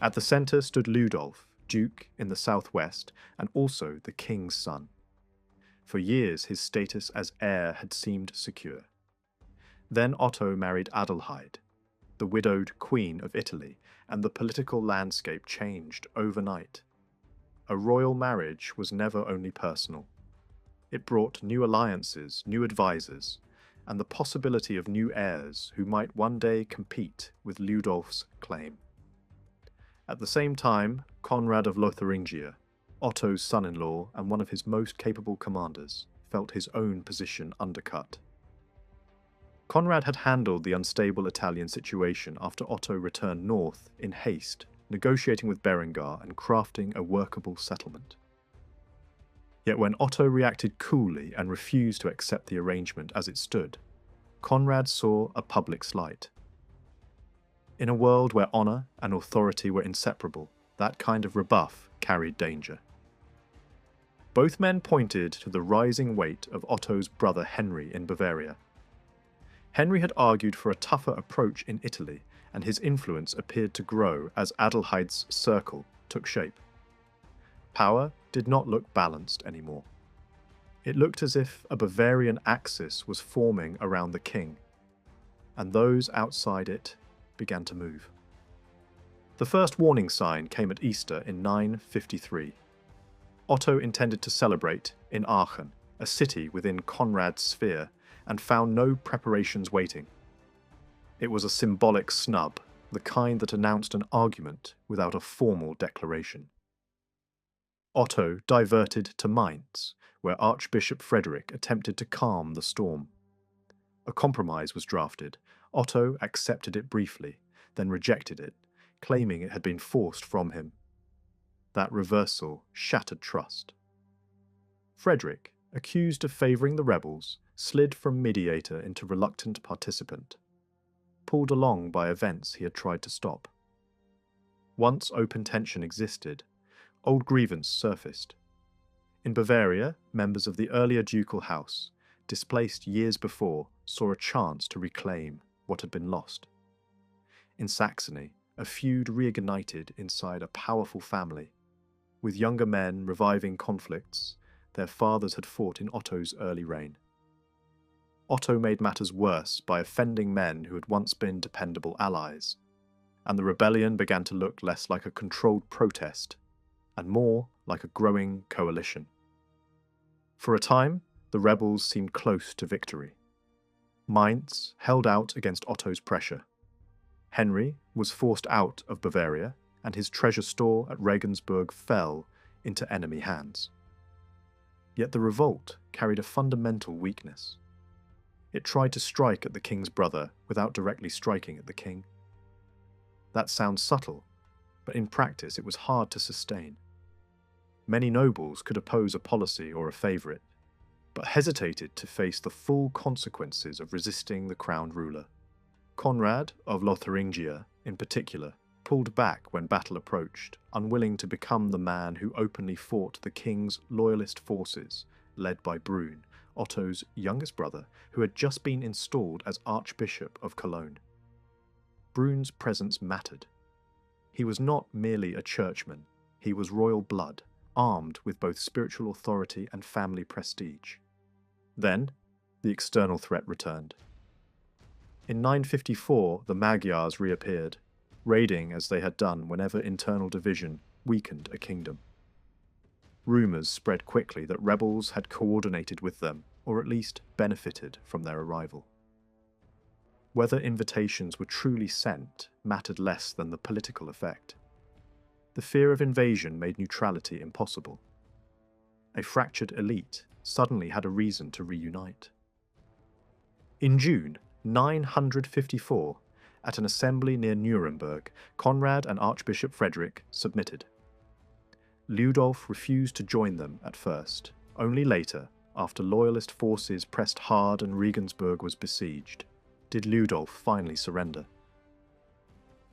At the centre stood Ludolf, duke in the southwest, and also the king's son. For years his status as heir had seemed secure. Then Otto married Adelheid, the widowed Queen of Italy, and the political landscape changed overnight. A royal marriage was never only personal. It brought new alliances, new advisors, and the possibility of new heirs who might one day compete with Ludolf's claim. At the same time, Conrad of Lotharingia, Otto's son-in-law and one of his most capable commanders, felt his own position undercut. Conrad had handled the unstable Italian situation after Otto returned north in haste, negotiating with Berengar and crafting a workable settlement. Yet when Otto reacted coolly and refused to accept the arrangement as it stood, Conrad saw a public slight. In a world where honour and authority were inseparable, that kind of rebuff carried danger. Both men pointed to the rising weight of Otto's brother Henry in Bavaria. Henry had argued for a tougher approach in Italy, and his influence appeared to grow as Adelheid's circle took shape. Power did not look balanced anymore. It looked as if a Bavarian axis was forming around the king, and those outside it began to move. The first warning sign came at Easter in 953. Otto intended to celebrate in Aachen, a city within Conrad's sphere, and found no preparations waiting. It was a symbolic snub, the kind that announced an argument without a formal declaration. Otto diverted to Mainz, where Archbishop Frederick attempted to calm the storm. A compromise was drafted. Otto accepted it briefly, then rejected it, claiming it had been forced from him. That reversal shattered trust. Frederick, accused of favouring the rebels, slid from mediator into reluctant participant, pulled along by events he had tried to stop. Once open tension existed, old grievance surfaced. In Bavaria, members of the earlier ducal house, displaced years before, saw a chance to reclaim what had been lost. In Saxony, a feud reignited inside a powerful family, with younger men reviving conflicts their fathers had fought in Otto's early reign. Otto made matters worse by offending men who had once been dependable allies, and the rebellion began to look less like a controlled protest and more like a growing coalition. For a time, the rebels seemed close to victory. Mainz held out against Otto's pressure. Henry was forced out of Bavaria, and his treasure store at Regensburg fell into enemy hands. Yet the revolt carried a fundamental weakness. It tried to strike at the king's brother without directly striking at the king. That sounds subtle, but in practice it was hard to sustain. Many nobles could oppose a policy or a favourite, but hesitated to face the full consequences of resisting the crowned ruler. Conrad of Lotharingia, in particular, pulled back when battle approached, unwilling to become the man who openly fought the king's loyalist forces, led by Brune, Otto's youngest brother, who had just been installed as Archbishop of Cologne. Brune's presence mattered. He was not merely a churchman, he was royal blood, armed with both spiritual authority and family prestige. Then, the external threat returned. In 954, the Magyars reappeared, raiding as they had done whenever internal division weakened a kingdom. Rumours spread quickly that rebels had coordinated with them, or at least benefited from their arrival. Whether invitations were truly sent mattered less than the political effect. The fear of invasion made neutrality impossible. A fractured elite suddenly had a reason to reunite. In June 954, at an assembly near Nuremberg, Conrad and Archbishop Frederick submitted. Ludolf refused to join them at first. Only later, after loyalist forces pressed hard and Regensburg was besieged, did Ludolf finally surrender.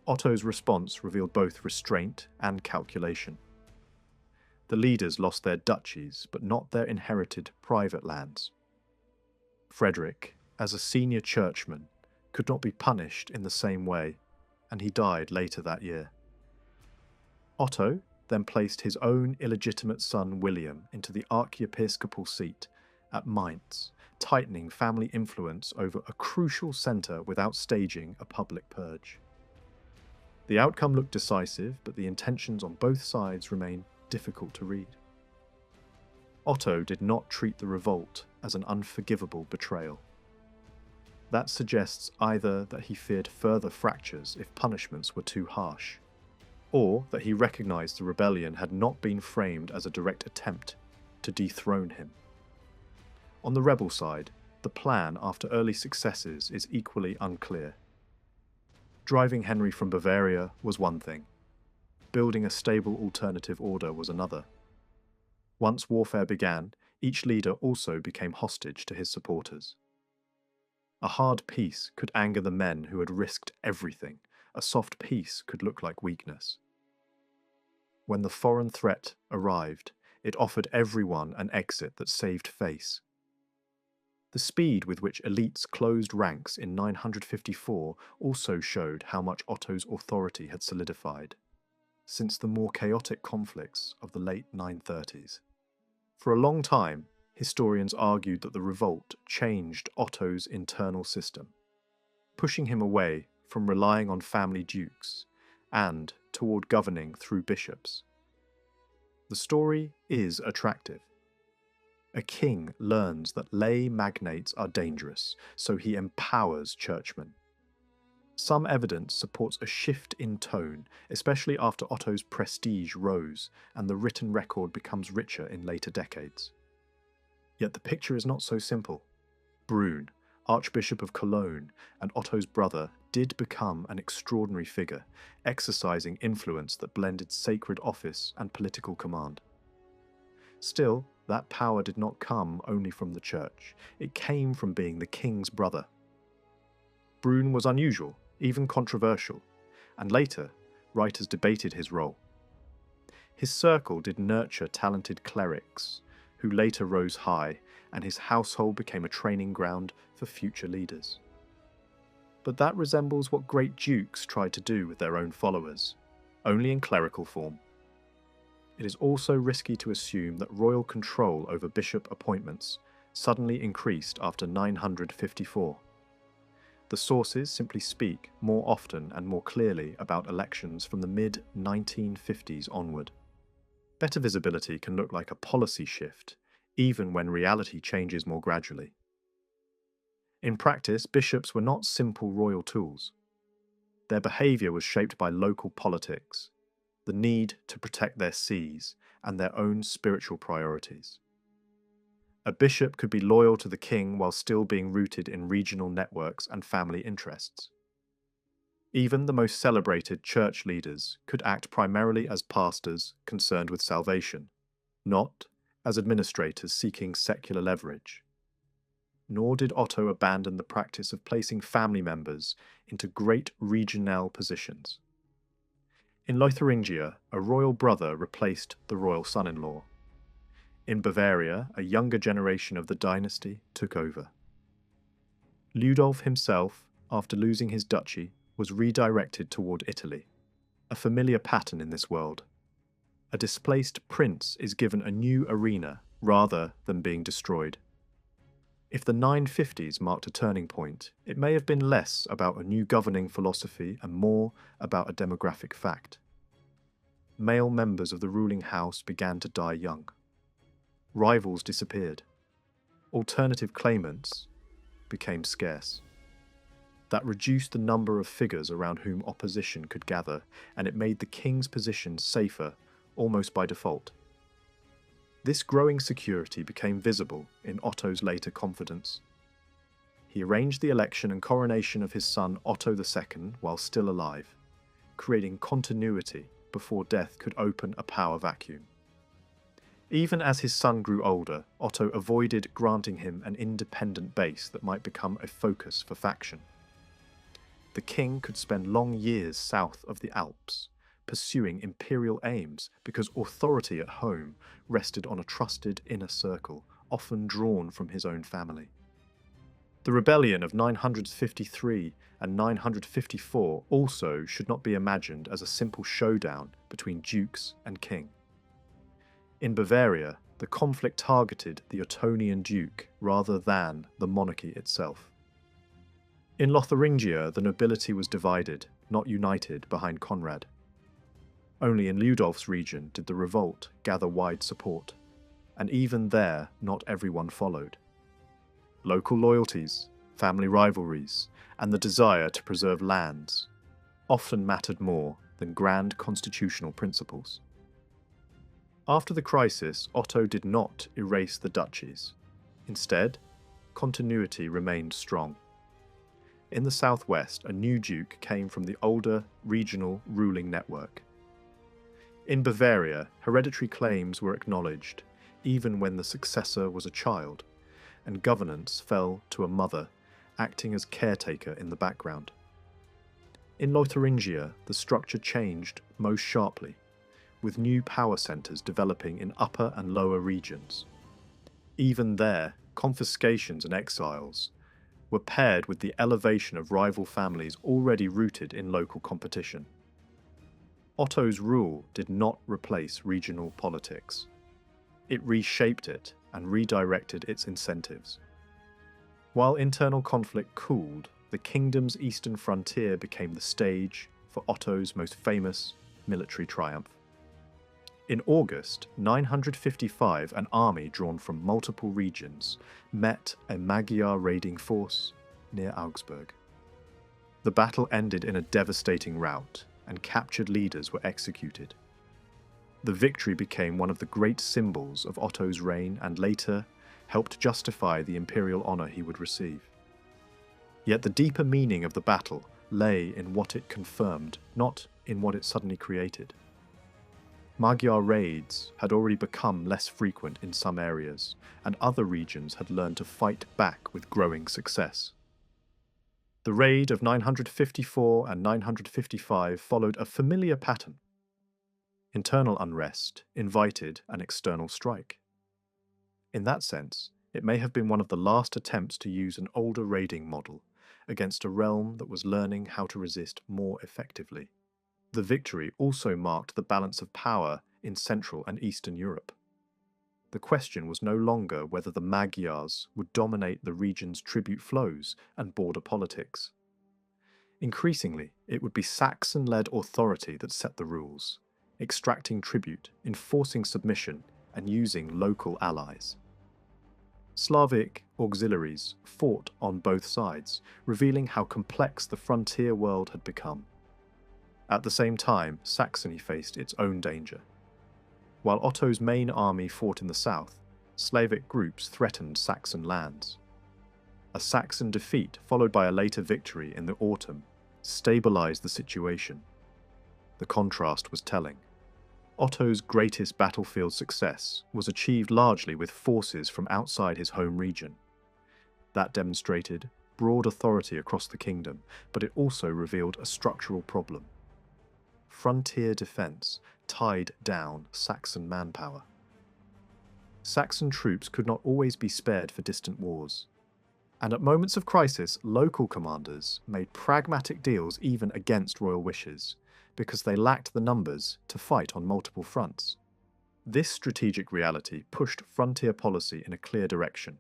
Otto's response revealed both restraint and calculation. The leaders lost their duchies, but not their inherited private lands. Frederick, as a senior churchman, could not be punished in the same way, and he died later that year. Otto then placed his own illegitimate son William into the archiepiscopal seat at Mainz, tightening family influence over a crucial centre without staging a public purge. The outcome looked decisive, but the intentions on both sides remain difficult to read. Otto did not treat the revolt as an unforgivable betrayal. That suggests either that he feared further fractures if punishments were too harsh, or that he recognised the rebellion had not been framed as a direct attempt to dethrone him. On the rebel side, the plan after early successes is equally unclear. Driving Henry from Bavaria was one thing. Building a stable alternative order was another. Once warfare began, each leader also became hostage to his supporters. A hard peace could anger the men who had risked everything. A soft peace could look like weakness. When the foreign threat arrived, it offered everyone an exit that saved face. The speed with which elites closed ranks in 954 also showed how much Otto's authority had solidified, since the more chaotic conflicts of the late 930s. For a long time, historians argued that the revolt changed Otto's internal system, pushing him away from relying on family dukes and toward governing through bishops. The story is attractive. A king learns that lay magnates are dangerous, so he empowers churchmen. Some evidence supports a shift in tone, especially after Otto's prestige rose and the written record becomes richer in later decades. Yet the picture is not so simple. Brune, Archbishop of Cologne, and Otto's brother, did become an extraordinary figure, exercising influence that blended sacred office and political command. Still, that power did not come only from the church. It came from being the king's brother. Brune was unusual, even controversial, and later, writers debated his role. His circle did nurture talented clerics, who later rose high, and his household became a training ground for future leaders. But that resembles what great dukes tried to do with their own followers, only in clerical form. It is also risky to assume that royal control over bishop appointments suddenly increased after 954. The sources simply speak more often and more clearly about elections from the mid-1950s onward. Better visibility can look like a policy shift, even when reality changes more gradually. In practice, bishops were not simple royal tools. Their behaviour was shaped by local politics, the need to protect their sees, and their own spiritual priorities. A bishop could be loyal to the king while still being rooted in regional networks and family interests. Even the most celebrated church leaders could act primarily as pastors concerned with salvation, not as administrators seeking secular leverage. Nor did Otto abandon the practice of placing family members into great regional positions. In Lotharingia, a royal brother replaced the royal son-in-law. In Bavaria, a younger generation of the dynasty took over. Ludolf himself, after losing his duchy, was redirected toward Italy, a familiar pattern in this world. A displaced prince is given a new arena rather than being destroyed. If the 950s marked a turning point, it may have been less about a new governing philosophy and more about a demographic fact. Male members of the ruling house began to die young. Rivals disappeared. Alternative claimants became scarce. That reduced the number of figures around whom opposition could gather, and it made the king's position safer almost by default. This growing security became visible in Otto's later confidence. He arranged the election and coronation of his son Otto II while still alive, creating continuity before death could open a power vacuum. Even as his son grew older, Otto avoided granting him an independent base that might become a focus for faction. The king could spend long years south of the Alps, pursuing imperial aims because authority at home rested on a trusted inner circle, often drawn from his own family. The rebellion of 953 and 954 also should not be imagined as a simple showdown between dukes and king. In Bavaria, the conflict targeted the Ottonian duke rather than the monarchy itself. In Lotharingia, the nobility was divided, not united, behind Conrad. Only in Ludolf's region did the revolt gather wide support, and even there not everyone followed. Local loyalties, family rivalries, and the desire to preserve lands often mattered more than grand constitutional principles. After the crisis, Otto did not erase the duchies. Instead, continuity remained strong. In the southwest, a new duke came from the older regional ruling network. In Bavaria, hereditary claims were acknowledged, even when the successor was a child, and governance fell to a mother, acting as caretaker in the background. In Lotharingia, the structure changed most sharply, with new power centres developing in upper and lower regions. Even there, confiscations and exiles were paired with the elevation of rival families already rooted in local competition. Otto's rule did not replace regional politics. It reshaped it and redirected its incentives. While internal conflict cooled, the kingdom's eastern frontier became the stage for Otto's most famous military triumph. In August 955, an army drawn from multiple regions met a Magyar raiding force near Augsburg. The battle ended in a devastating rout, and captured leaders were executed. The victory became one of the great symbols of Otto's reign and later helped justify the imperial honour he would receive. Yet the deeper meaning of the battle lay in what it confirmed, not in what it suddenly created. Magyar raids had already become less frequent in some areas, and other regions had learned to fight back with growing success. The raid of 954 and 955 followed a familiar pattern. Internal unrest invited an external strike. In that sense, it may have been one of the last attempts to use an older raiding model against a realm that was learning how to resist more effectively. The victory also marked the balance of power in Central and Eastern Europe. The question was no longer whether the Magyars would dominate the region's tribute flows and border politics. Increasingly, it would be Saxon-led authority that set the rules, extracting tribute, enforcing submission, and using local allies. Slavic auxiliaries fought on both sides, revealing how complex the frontier world had become. At the same time, Saxony faced its own danger. While Otto's main army fought in the south, Slavic groups threatened Saxon lands. A Saxon defeat, followed by a later victory in the autumn, stabilized the situation. The contrast was telling. Otto's greatest battlefield success was achieved largely with forces from outside his home region. That demonstrated broad authority across the kingdom, but it also revealed a structural problem. Frontier defense tied down Saxon manpower. Saxon troops could not always be spared for distant wars, and at moments of crisis, local commanders made pragmatic deals even against royal wishes, because they lacked the numbers to fight on multiple fronts. This strategic reality pushed frontier policy in a clear direction.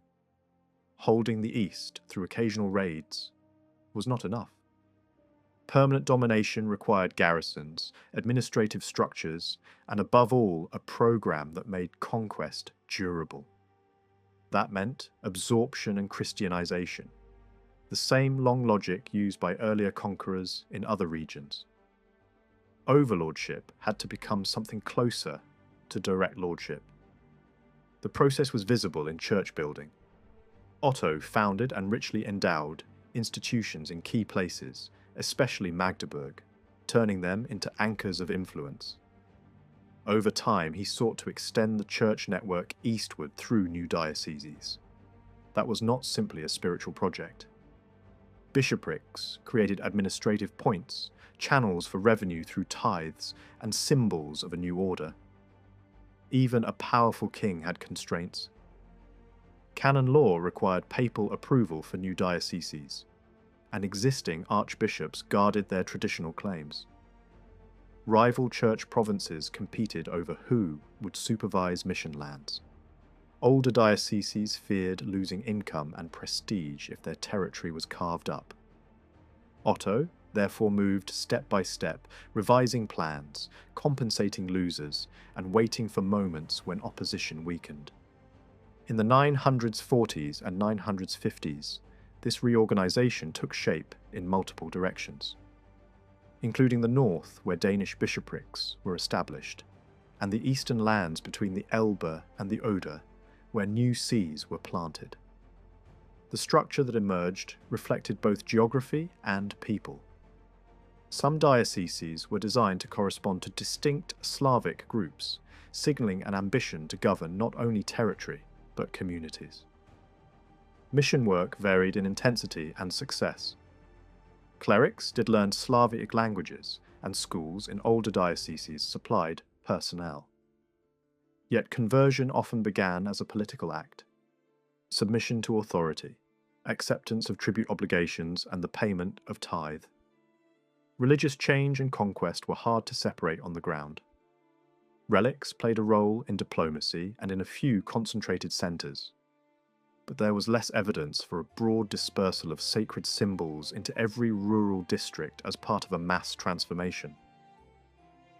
Holding the East through occasional raids was not enough. Permanent domination required garrisons, administrative structures, and above all, a program that made conquest durable. That meant absorption and Christianization, the same long logic used by earlier conquerors in other regions. Overlordship had to become something closer to direct lordship. The process was visible in church building. Otto founded and richly endowed institutions in key places, especially Magdeburg, turning them into anchors of influence. Over time, he sought to extend the church network eastward through new dioceses. That was not simply a spiritual project. Bishoprics created administrative points, channels for revenue through tithes, and symbols of a new order. Even a powerful king had constraints. Canon law required papal approval for new dioceses, and existing archbishops guarded their traditional claims. Rival church provinces competed over who would supervise mission lands. Older dioceses feared losing income and prestige if their territory was carved up. Otto therefore moved step by step, revising plans, compensating losers, and waiting for moments when opposition weakened. In the 940s and 950s, this reorganization took shape in multiple directions, including the north, where Danish bishoprics were established, and the eastern lands between the Elbe and the Oder, where new sees were planted. The structure that emerged reflected both geography and people. Some dioceses were designed to correspond to distinct Slavic groups, signaling an ambition to govern not only territory, but communities. Mission work varied in intensity and success. Clerics did learn Slavic languages, and schools in older dioceses supplied personnel. Yet conversion often began as a political act. Submission to authority, acceptance of tribute obligations, and the payment of tithe. Religious change and conquest were hard to separate on the ground. Relics played a role in diplomacy and in a few concentrated centres, but there was less evidence for a broad dispersal of sacred symbols into every rural district as part of a mass transformation.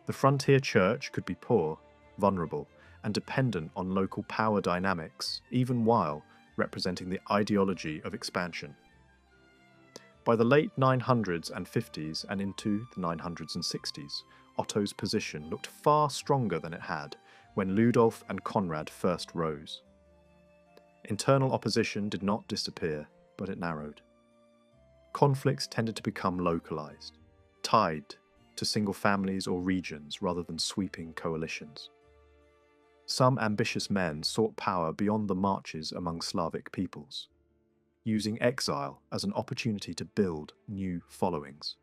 The frontier church could be poor, vulnerable, and dependent on local power dynamics, even while representing the ideology of expansion. By the late 900s and 50s and into the 900s and 60s, Otto's position looked far stronger than it had when Ludolf and Conrad first rose. Internal opposition did not disappear, but it narrowed. conflicts tended to become localized, tied to single families or regions rather than sweeping coalitions. Some ambitious men sought power beyond the marches among Slavic peoples, using exile as an opportunity to build new followings.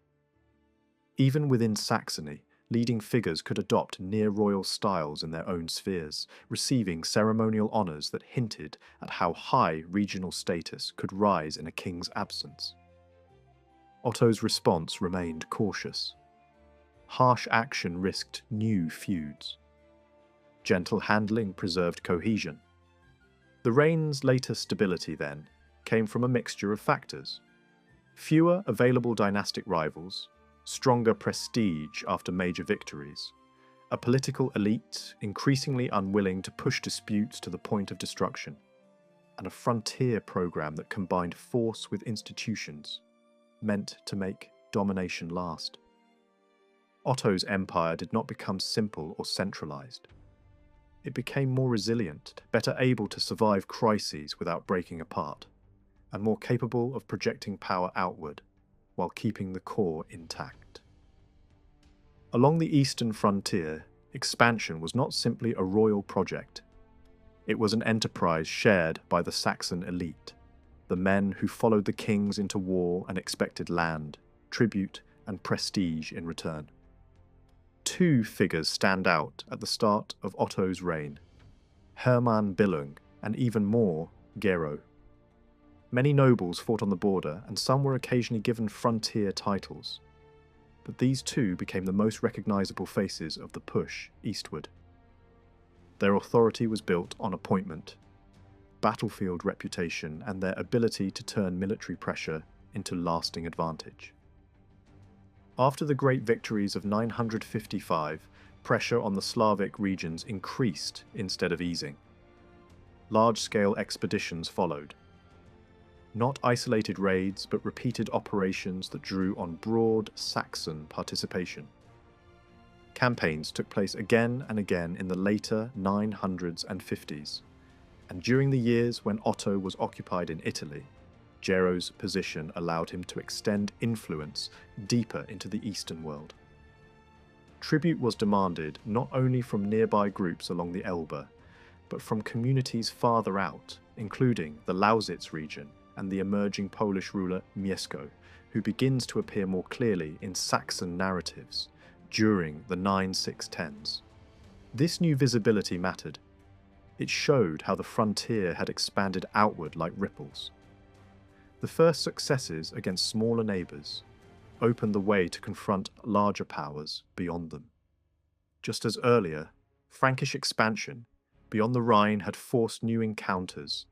Even within Saxony, leading figures could adopt near-royal styles in their own spheres, receiving ceremonial honours that hinted at how high regional status could rise in a king's absence. Otto's response remained cautious. Harsh action risked new feuds. Gentle handling preserved cohesion. The reign's later stability, then, came from a mixture of factors. Fewer available dynastic rivals, stronger prestige after major victories, a political elite increasingly unwilling to push disputes to the point of destruction, and a frontier program that combined force with institutions, meant to make domination last. Otto's empire did not become simple or centralized. It became more resilient, better able to survive crises without breaking apart, and more capable of projecting power outward while keeping the core intact. Along the eastern frontier, expansion was not simply a royal project. It was an enterprise shared by the Saxon elite, the men who followed the kings into war and expected land, tribute, and prestige in return. Two figures stand out at the start of Otto's reign: Hermann Billung and, even more, Gero. Many nobles fought on the border, and some were occasionally given frontier titles. But these two became the most recognizable faces of the push eastward. Their authority was built on appointment, battlefield reputation, and their ability to turn military pressure into lasting advantage. After the great victories of 955, pressure on the Slavic regions increased instead of easing. Large-scale expeditions followed. Not isolated raids, but repeated operations that drew on broad Saxon participation. Campaigns took place again and again in the later 900s and 50s, and during the years when Otto was occupied in Italy, Gero's position allowed him to extend influence deeper into the Eastern world. Tribute was demanded not only from nearby groups along the Elbe, but from communities farther out, including the Lausitz region and the emerging Polish ruler Mieszko, who begins to appear more clearly in Saxon narratives during the 9-6-10s. This new visibility mattered. It showed how the frontier had expanded outward like ripples. The first successes against smaller neighbours opened the way to confront larger powers beyond them. Just as earlier, Frankish expansion beyond the Rhine had forced new encounters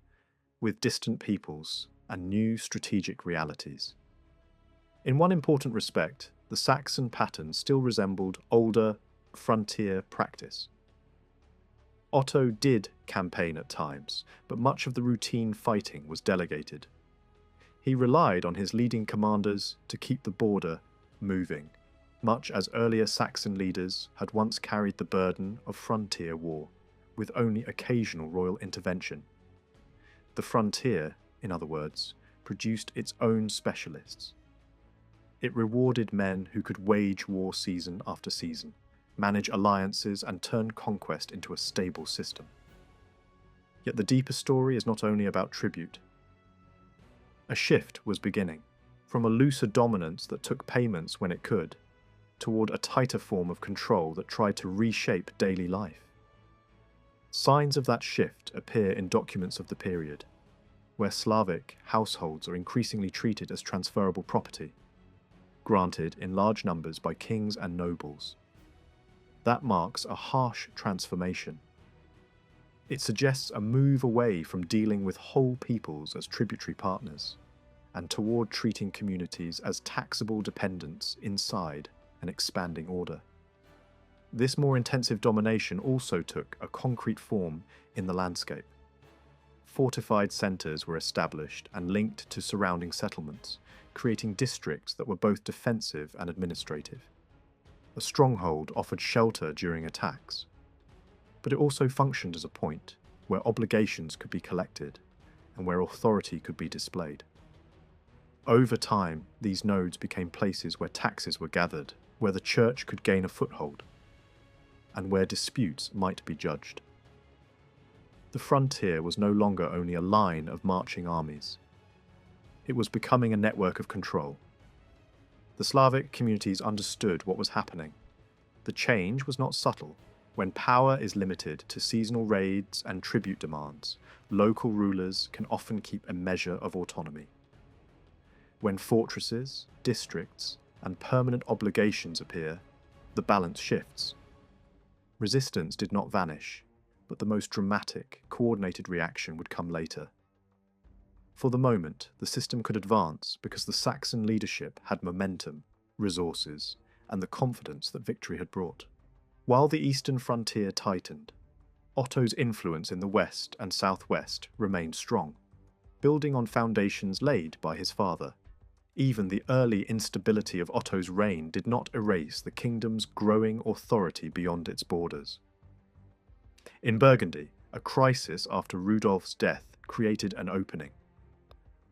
with distant peoples and new strategic realities. In one important respect, the Saxon pattern still resembled older frontier practice. Otto did campaign at times, but much of the routine fighting was delegated. He relied on his leading commanders to keep the border moving, much as earlier Saxon leaders had once carried the burden of frontier war, with only occasional royal intervention. The frontier, in other words, produced its own specialists. It rewarded men who could wage war season after season, manage alliances, and turn conquest into a stable system. Yet the deeper story is not only about tribute. A shift was beginning, from a looser dominance that took payments when it could, toward a tighter form of control that tried to reshape daily life. Signs of that shift appear in documents of the period, where Slavic households are increasingly treated as transferable property, granted in large numbers by kings and nobles. That marks a harsh transformation. It suggests a move away from dealing with whole peoples as tributary partners, and toward treating communities as taxable dependents inside an expanding order. This more intensive domination also took a concrete form in the landscape. Fortified centres were established and linked to surrounding settlements, creating districts that were both defensive and administrative. A stronghold offered shelter during attacks, but it also functioned as a point where obligations could be collected and where authority could be displayed. Over time, these nodes became places where taxes were gathered, where the church could gain a foothold, and where disputes might be judged. The frontier was no longer only a line of marching armies. It was becoming a network of control. The Slavic communities understood what was happening. The change was not subtle. When power is limited to seasonal raids and tribute demands, local rulers can often keep a measure of autonomy. When fortresses, districts, and permanent obligations appear, the balance shifts. Resistance did not vanish, but the most dramatic, coordinated reaction would come later. For the moment, the system could advance because the Saxon leadership had momentum, resources, and the confidence that victory had brought. While the eastern frontier tightened, Otto's influence in the west and southwest remained strong, building on foundations laid by his father. Even the early instability of Otto's reign did not erase the kingdom's growing authority beyond its borders. In Burgundy, a crisis after Rudolf's death created an opening.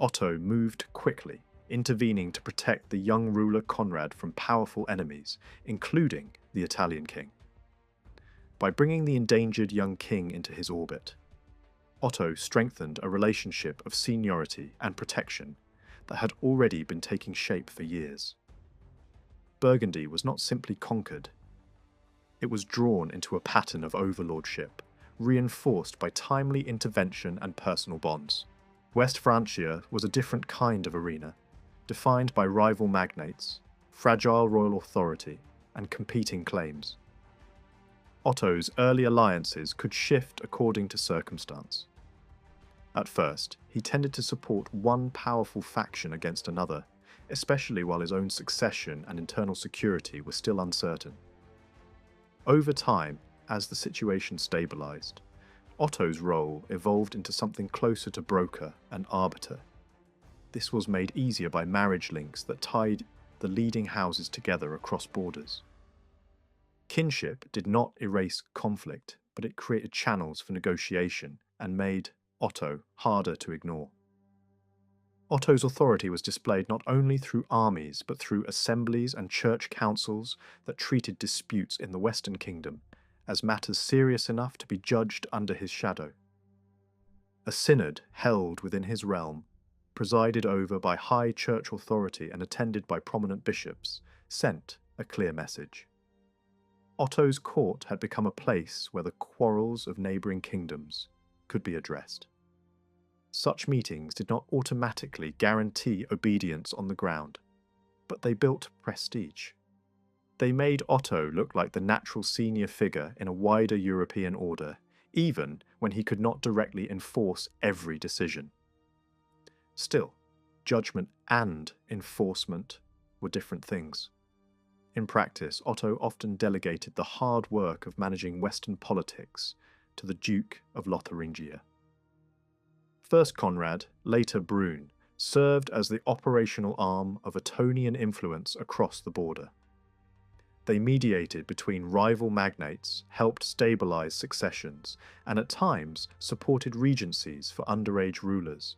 Otto moved quickly, intervening to protect the young ruler Conrad from powerful enemies, including the Italian king. By bringing the endangered young king into his orbit, Otto strengthened a relationship of seniority and protection that had already been taking shape for years. Burgundy was not simply conquered. It was drawn into a pattern of overlordship, reinforced by timely intervention and personal bonds. West Francia was a different kind of arena, defined by rival magnates, fragile royal authority, and competing claims. Otto's early alliances could shift according to circumstance. At first, he tended to support one powerful faction against another, especially while his own succession and internal security were still uncertain. Over time, as the situation stabilized, Otto's role evolved into something closer to broker and arbiter. This was made easier by marriage links that tied the leading houses together across borders. Kinship did not erase conflict, but it created channels for negotiation and made Otto harder to ignore. Otto's authority was displayed not only through armies, but through assemblies and church councils that treated disputes in the Western Kingdom as matters serious enough to be judged under his shadow. A synod held within his realm, presided over by high church authority and attended by prominent bishops, sent a clear message. Otto's court had become a place where the quarrels of neighbouring kingdoms could be addressed. Such meetings did not automatically guarantee obedience on the ground, but they built prestige. They made Otto look like the natural senior figure in a wider European order, even when he could not directly enforce every decision. Still, judgment and enforcement were different things. In practice, Otto often delegated the hard work of managing Western politics to the Duke of Lotharingia. First Conrad, later Brune, served as the operational arm of Ottonian influence across the border. They mediated between rival magnates, helped stabilize successions, and at times supported regencies for underage rulers.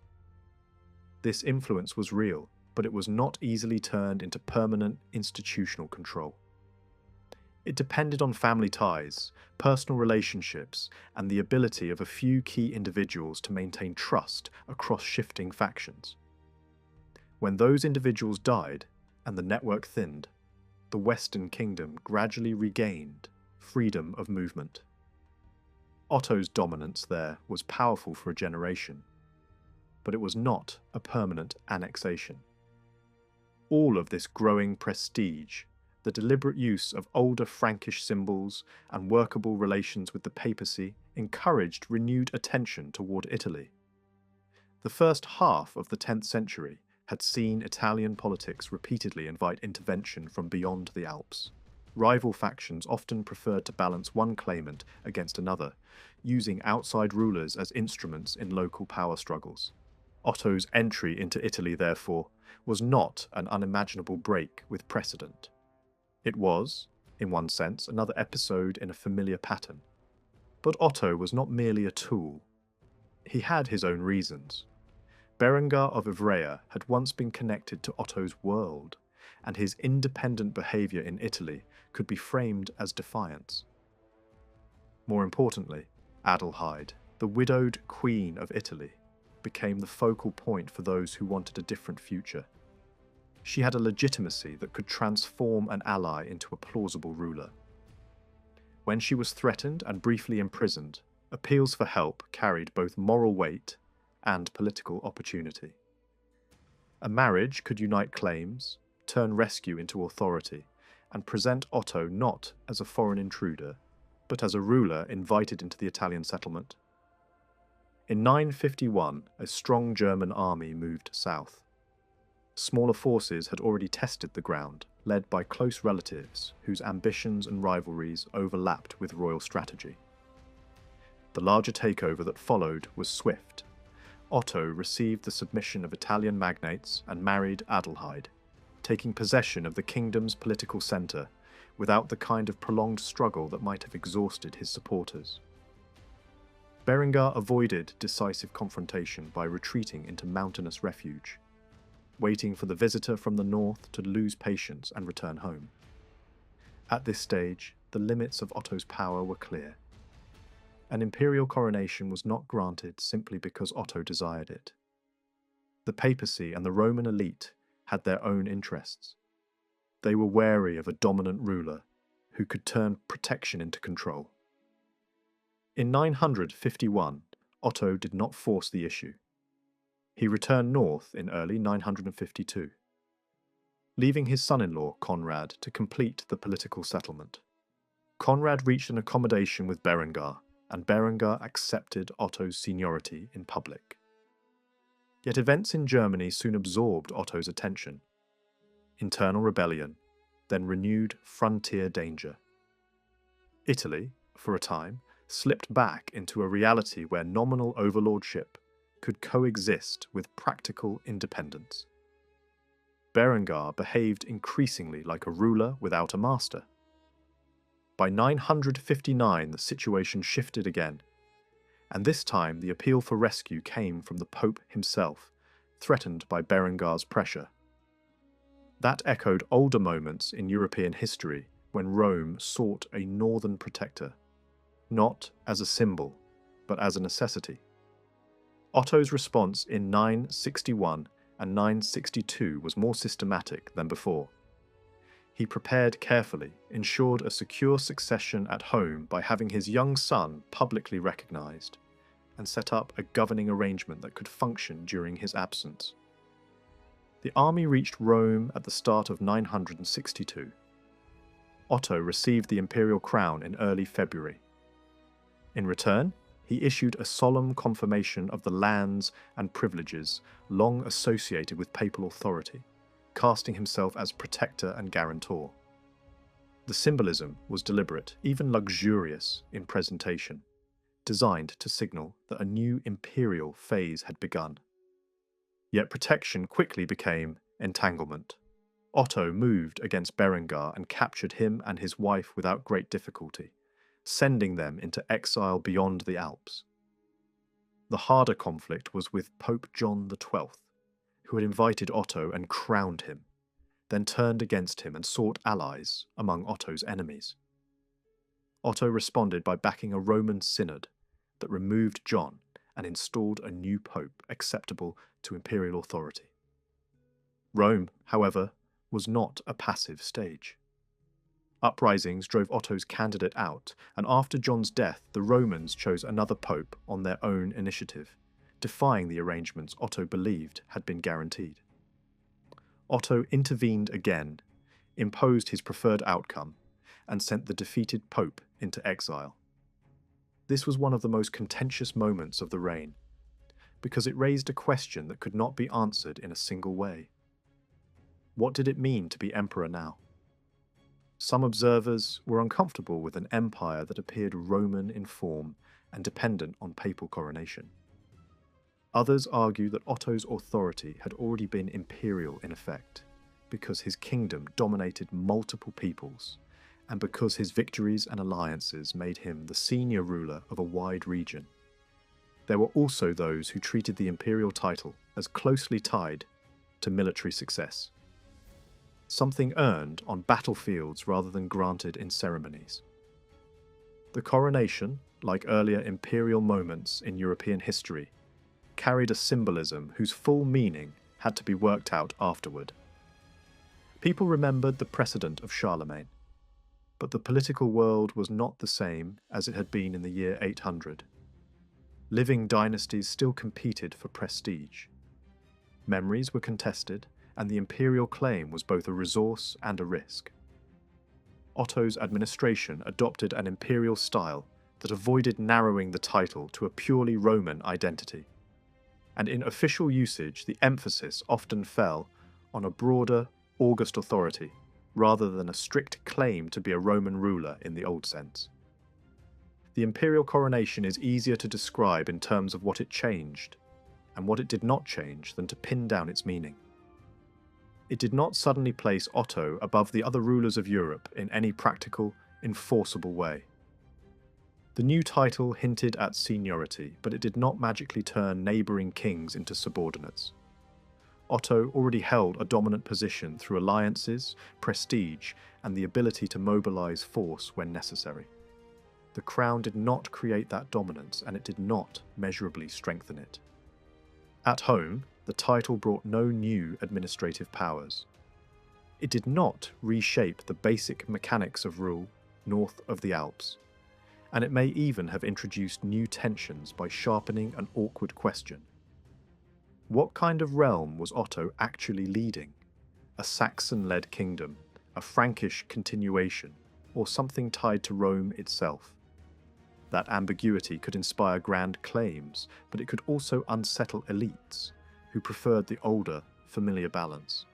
This influence was real, but it was not easily turned into permanent institutional control. It depended on family ties, personal relationships, and the ability of a few key individuals to maintain trust across shifting factions. When those individuals died and the network thinned, the Western Kingdom gradually regained freedom of movement. Otto's dominance there was powerful for a generation, but it was not a permanent annexation. All of this growing prestige, the deliberate use of older Frankish symbols and workable relations with the papacy encouraged renewed attention toward Italy. The first half of the 10th century had seen Italian politics repeatedly invite intervention from beyond the Alps. Rival factions often preferred to balance one claimant against another, using outside rulers as instruments in local power struggles. Otto's entry into Italy, therefore, was not an unimaginable break with precedent. It was, in one sense, another episode in a familiar pattern. But Otto was not merely a tool. He had his own reasons. Berengar of Ivrea had once been connected to Otto's world, and his independent behaviour in Italy could be framed as defiance. More importantly, Adelheid, the widowed Queen of Italy, became the focal point for those who wanted a different future. She had a legitimacy that could transform an ally into a plausible ruler. When she was threatened and briefly imprisoned, appeals for help carried both moral weight and political opportunity. A marriage could unite claims, turn rescue into authority, and present Otto not as a foreign intruder, but as a ruler invited into the Italian settlement. In 951, a strong German army moved south. Smaller forces had already tested the ground, led by close relatives whose ambitions and rivalries overlapped with royal strategy. The larger takeover that followed was swift. Otto received the submission of Italian magnates and married Adelheid, taking possession of the kingdom's political centre without the kind of prolonged struggle that might have exhausted his supporters. Berengar avoided decisive confrontation by retreating into mountainous refuge, waiting for the visitor from the north to lose patience and return home. At this stage, the limits of Otto's power were clear. An imperial coronation was not granted simply because Otto desired it. The papacy and the Roman elite had their own interests. They were wary of a dominant ruler who could turn protection into control. In 951, Otto did not force the issue. He returned north in early 952, leaving his son-in-law Conrad to complete the political settlement. Conrad reached an accommodation with Berengar, and Berengar accepted Otto's seniority in public. Yet events in Germany soon absorbed Otto's attention. Internal rebellion, then renewed frontier danger. Italy, for a time, slipped back into a reality where nominal overlordship could coexist with practical independence. Berengar behaved increasingly like a ruler without a master. By 959, the situation shifted again, and this time the appeal for rescue came from the Pope himself, threatened by Berengar's pressure. That echoed older moments in European history when Rome sought a northern protector, not as a symbol, but as a necessity. Otto's response in 961 and 962 was more systematic than before. He prepared carefully, ensured a secure succession at home by having his young son publicly recognized, and set up a governing arrangement that could function during his absence. The army reached Rome at the start of 962. Otto received the imperial crown in early February. In return, he issued a solemn confirmation of the lands and privileges long associated with papal authority, casting himself as protector and guarantor. The symbolism was deliberate, even luxurious in presentation, designed to signal that a new imperial phase had begun. Yet protection quickly became entanglement. Otto moved against Berengar and captured him and his wife without great difficulty, sending them into exile beyond the Alps. The harder conflict was with Pope John XII, who had invited Otto and crowned him, then turned against him and sought allies among Otto's enemies. Otto responded by backing a Roman synod that removed John and installed a new pope acceptable to imperial authority. Rome, however, was not a passive stage. Uprisings drove Otto's candidate out, and after John's death, the Romans chose another pope on their own initiative, defying the arrangements Otto believed had been guaranteed. Otto intervened again, imposed his preferred outcome, and sent the defeated pope into exile. This was one of the most contentious moments of the reign, because it raised a question that could not be answered in a single way. What did it mean to be emperor now? Some observers were uncomfortable with an empire that appeared Roman in form and dependent on papal coronation. Others argue that Otto's authority had already been imperial in effect, because his kingdom dominated multiple peoples, and because his victories and alliances made him the senior ruler of a wide region. There were also those who treated the imperial title as closely tied to military success, something earned on battlefields rather than granted in ceremonies. The coronation, like earlier imperial moments in European history, carried a symbolism whose full meaning had to be worked out afterward. People remembered the precedent of Charlemagne, but the political world was not the same as it had been in the year 800. Living dynasties still competed for prestige. Memories were contested, and the imperial claim was both a resource and a risk. Otto's administration adopted an imperial style that avoided narrowing the title to a purely Roman identity, and in official usage the emphasis often fell on a broader, august authority, rather than a strict claim to be a Roman ruler in the old sense. The imperial coronation is easier to describe in terms of what it changed, and what it did not change, than to pin down its meaning. It did not suddenly place Otto above the other rulers of Europe in any practical, enforceable way. The new title hinted at seniority, but it did not magically turn neighbouring kings into subordinates. Otto already held a dominant position through alliances, prestige, and the ability to mobilise force when necessary. The crown did not create that dominance, and it did not measurably strengthen it. At home, the title brought no new administrative powers. It did not reshape the basic mechanics of rule north of the Alps, and it may even have introduced new tensions by sharpening an awkward question. What kind of realm was Otto actually leading? A Saxon-led kingdom, a Frankish continuation, or something tied to Rome itself? That ambiguity could inspire grand claims, but it could also unsettle elites who preferred the older, familiar balance.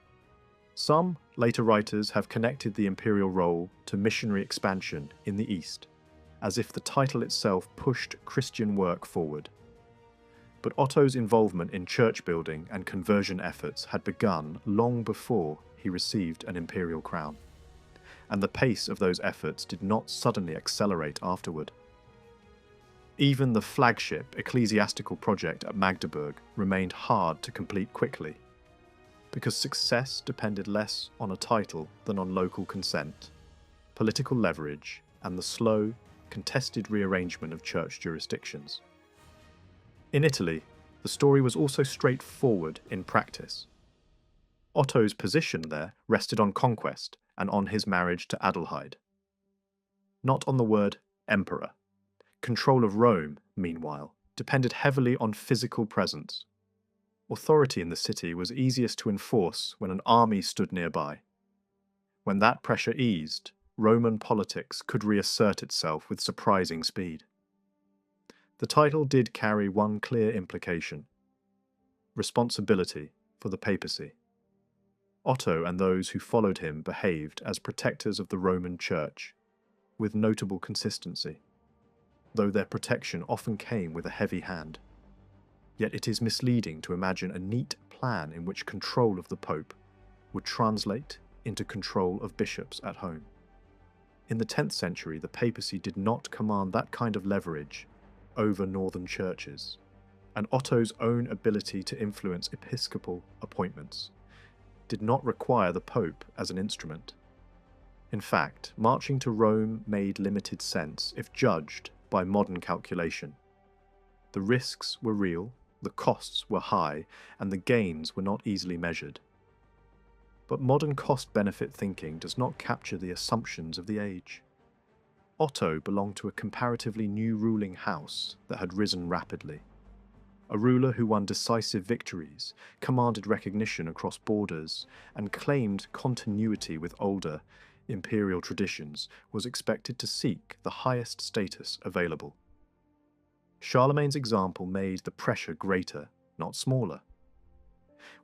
Some later writers have connected the imperial role to missionary expansion in the East, as if the title itself pushed Christian work forward. But Otto's involvement in church building and conversion efforts had begun long before he received an imperial crown, and the pace of those efforts did not suddenly accelerate afterward. Even the flagship ecclesiastical project at Magdeburg remained hard to complete quickly, because success depended less on a title than on local consent, political leverage, and the slow, contested rearrangement of church jurisdictions. In Italy, the story was also straightforward in practice. Otto's position there rested on conquest and on his marriage to Adelheid, not on the word emperor. Control of Rome, meanwhile, depended heavily on physical presence. Authority in the city was easiest to enforce when an army stood nearby. When that pressure eased, Roman politics could reassert itself with surprising speed. The title did carry one clear implication: responsibility for the papacy. Otto and those who followed him behaved as protectors of the Roman Church, with notable consistency, though their protection often came with a heavy hand. Yet it is misleading to imagine a neat plan in which control of the Pope would translate into control of bishops at home. In the 10th century, the papacy did not command that kind of leverage over northern churches, and Otto's own ability to influence episcopal appointments did not require the Pope as an instrument. In fact, marching to Rome made limited sense if judged by modern calculation. The risks were real, the costs were high, and the gains were not easily measured. But modern cost-benefit thinking does not capture the assumptions of the age. Otto belonged to a comparatively new ruling house that had risen rapidly. A ruler who won decisive victories, commanded recognition across borders, and claimed continuity with older, imperial traditions, was expected to seek the highest status available. Charlemagne's example made the pressure greater, not smaller.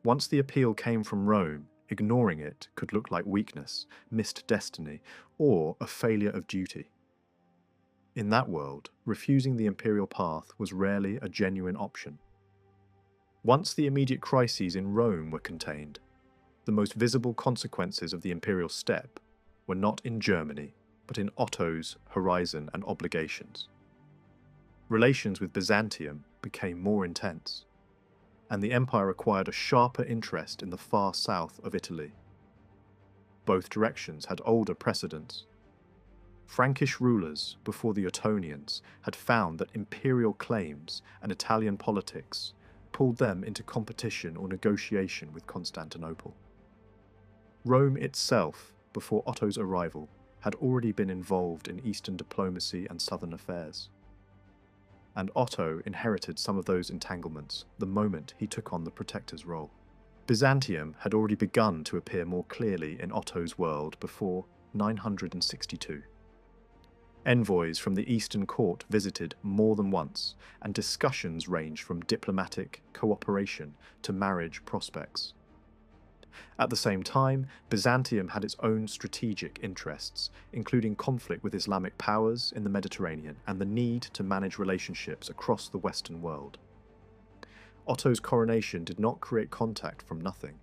Once the appeal came from Rome, ignoring it could look like weakness, missed destiny, or a failure of duty. In that world, refusing the imperial path was rarely a genuine option. Once the immediate crises in Rome were contained, the most visible consequences of the imperial step were not in Germany, but in Otto's horizon and obligations. Relations with Byzantium became more intense, and the empire acquired a sharper interest in the far south of Italy. Both directions had older precedents. Frankish rulers before the Ottonians had found that imperial claims and Italian politics pulled them into competition or negotiation with Constantinople. Rome itself, before Otto's arrival, had already been involved in eastern diplomacy and southern affairs. And Otto inherited some of those entanglements the moment he took on the protector's role. Byzantium had already begun to appear more clearly in Otto's world before 962. Envoys from the Eastern Court visited more than once, and discussions ranged from diplomatic cooperation to marriage prospects. At the same time, Byzantium had its own strategic interests, including conflict with Islamic powers in the Mediterranean and the need to manage relationships across the Western world. Otto's coronation did not create contact from nothing,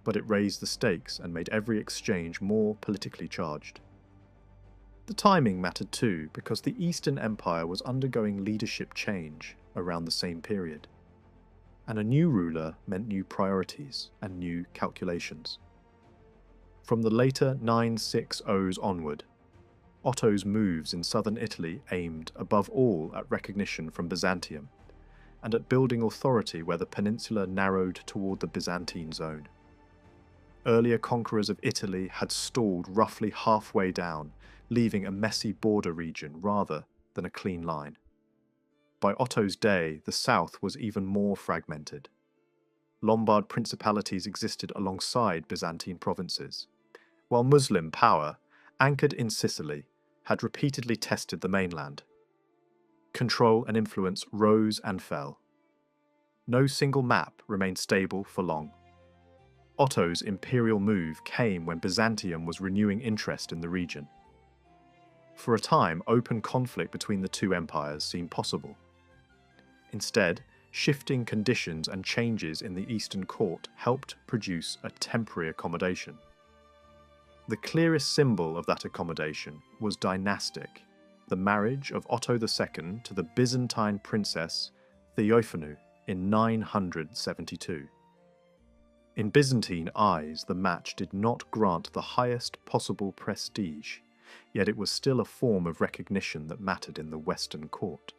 but it raised the stakes and made every exchange more politically charged. The timing mattered too, because the Eastern Empire was undergoing leadership change around the same period, and a new ruler meant new priorities and new calculations. From the later 960s onward, Otto's moves in southern Italy aimed above all at recognition from Byzantium, and at building authority where the peninsula narrowed toward the Byzantine zone. Earlier conquerors of Italy had stalled roughly halfway down, leaving a messy border region rather than a clean line. By Otto's day, the south was even more fragmented. Lombard principalities existed alongside Byzantine provinces, while Muslim power, anchored in Sicily, had repeatedly tested the mainland. Control and influence rose and fell. No single map remained stable for long. Otto's imperial move came when Byzantium was renewing interest in the region. For a time, open conflict between the two empires seemed possible. Instead, shifting conditions and changes in the Eastern Court helped produce a temporary accommodation. The clearest symbol of that accommodation was dynastic, the marriage of Otto II to the Byzantine princess Theophanu in 972. In Byzantine eyes, the match did not grant the highest possible prestige, yet it was still a form of recognition that mattered in the Western court.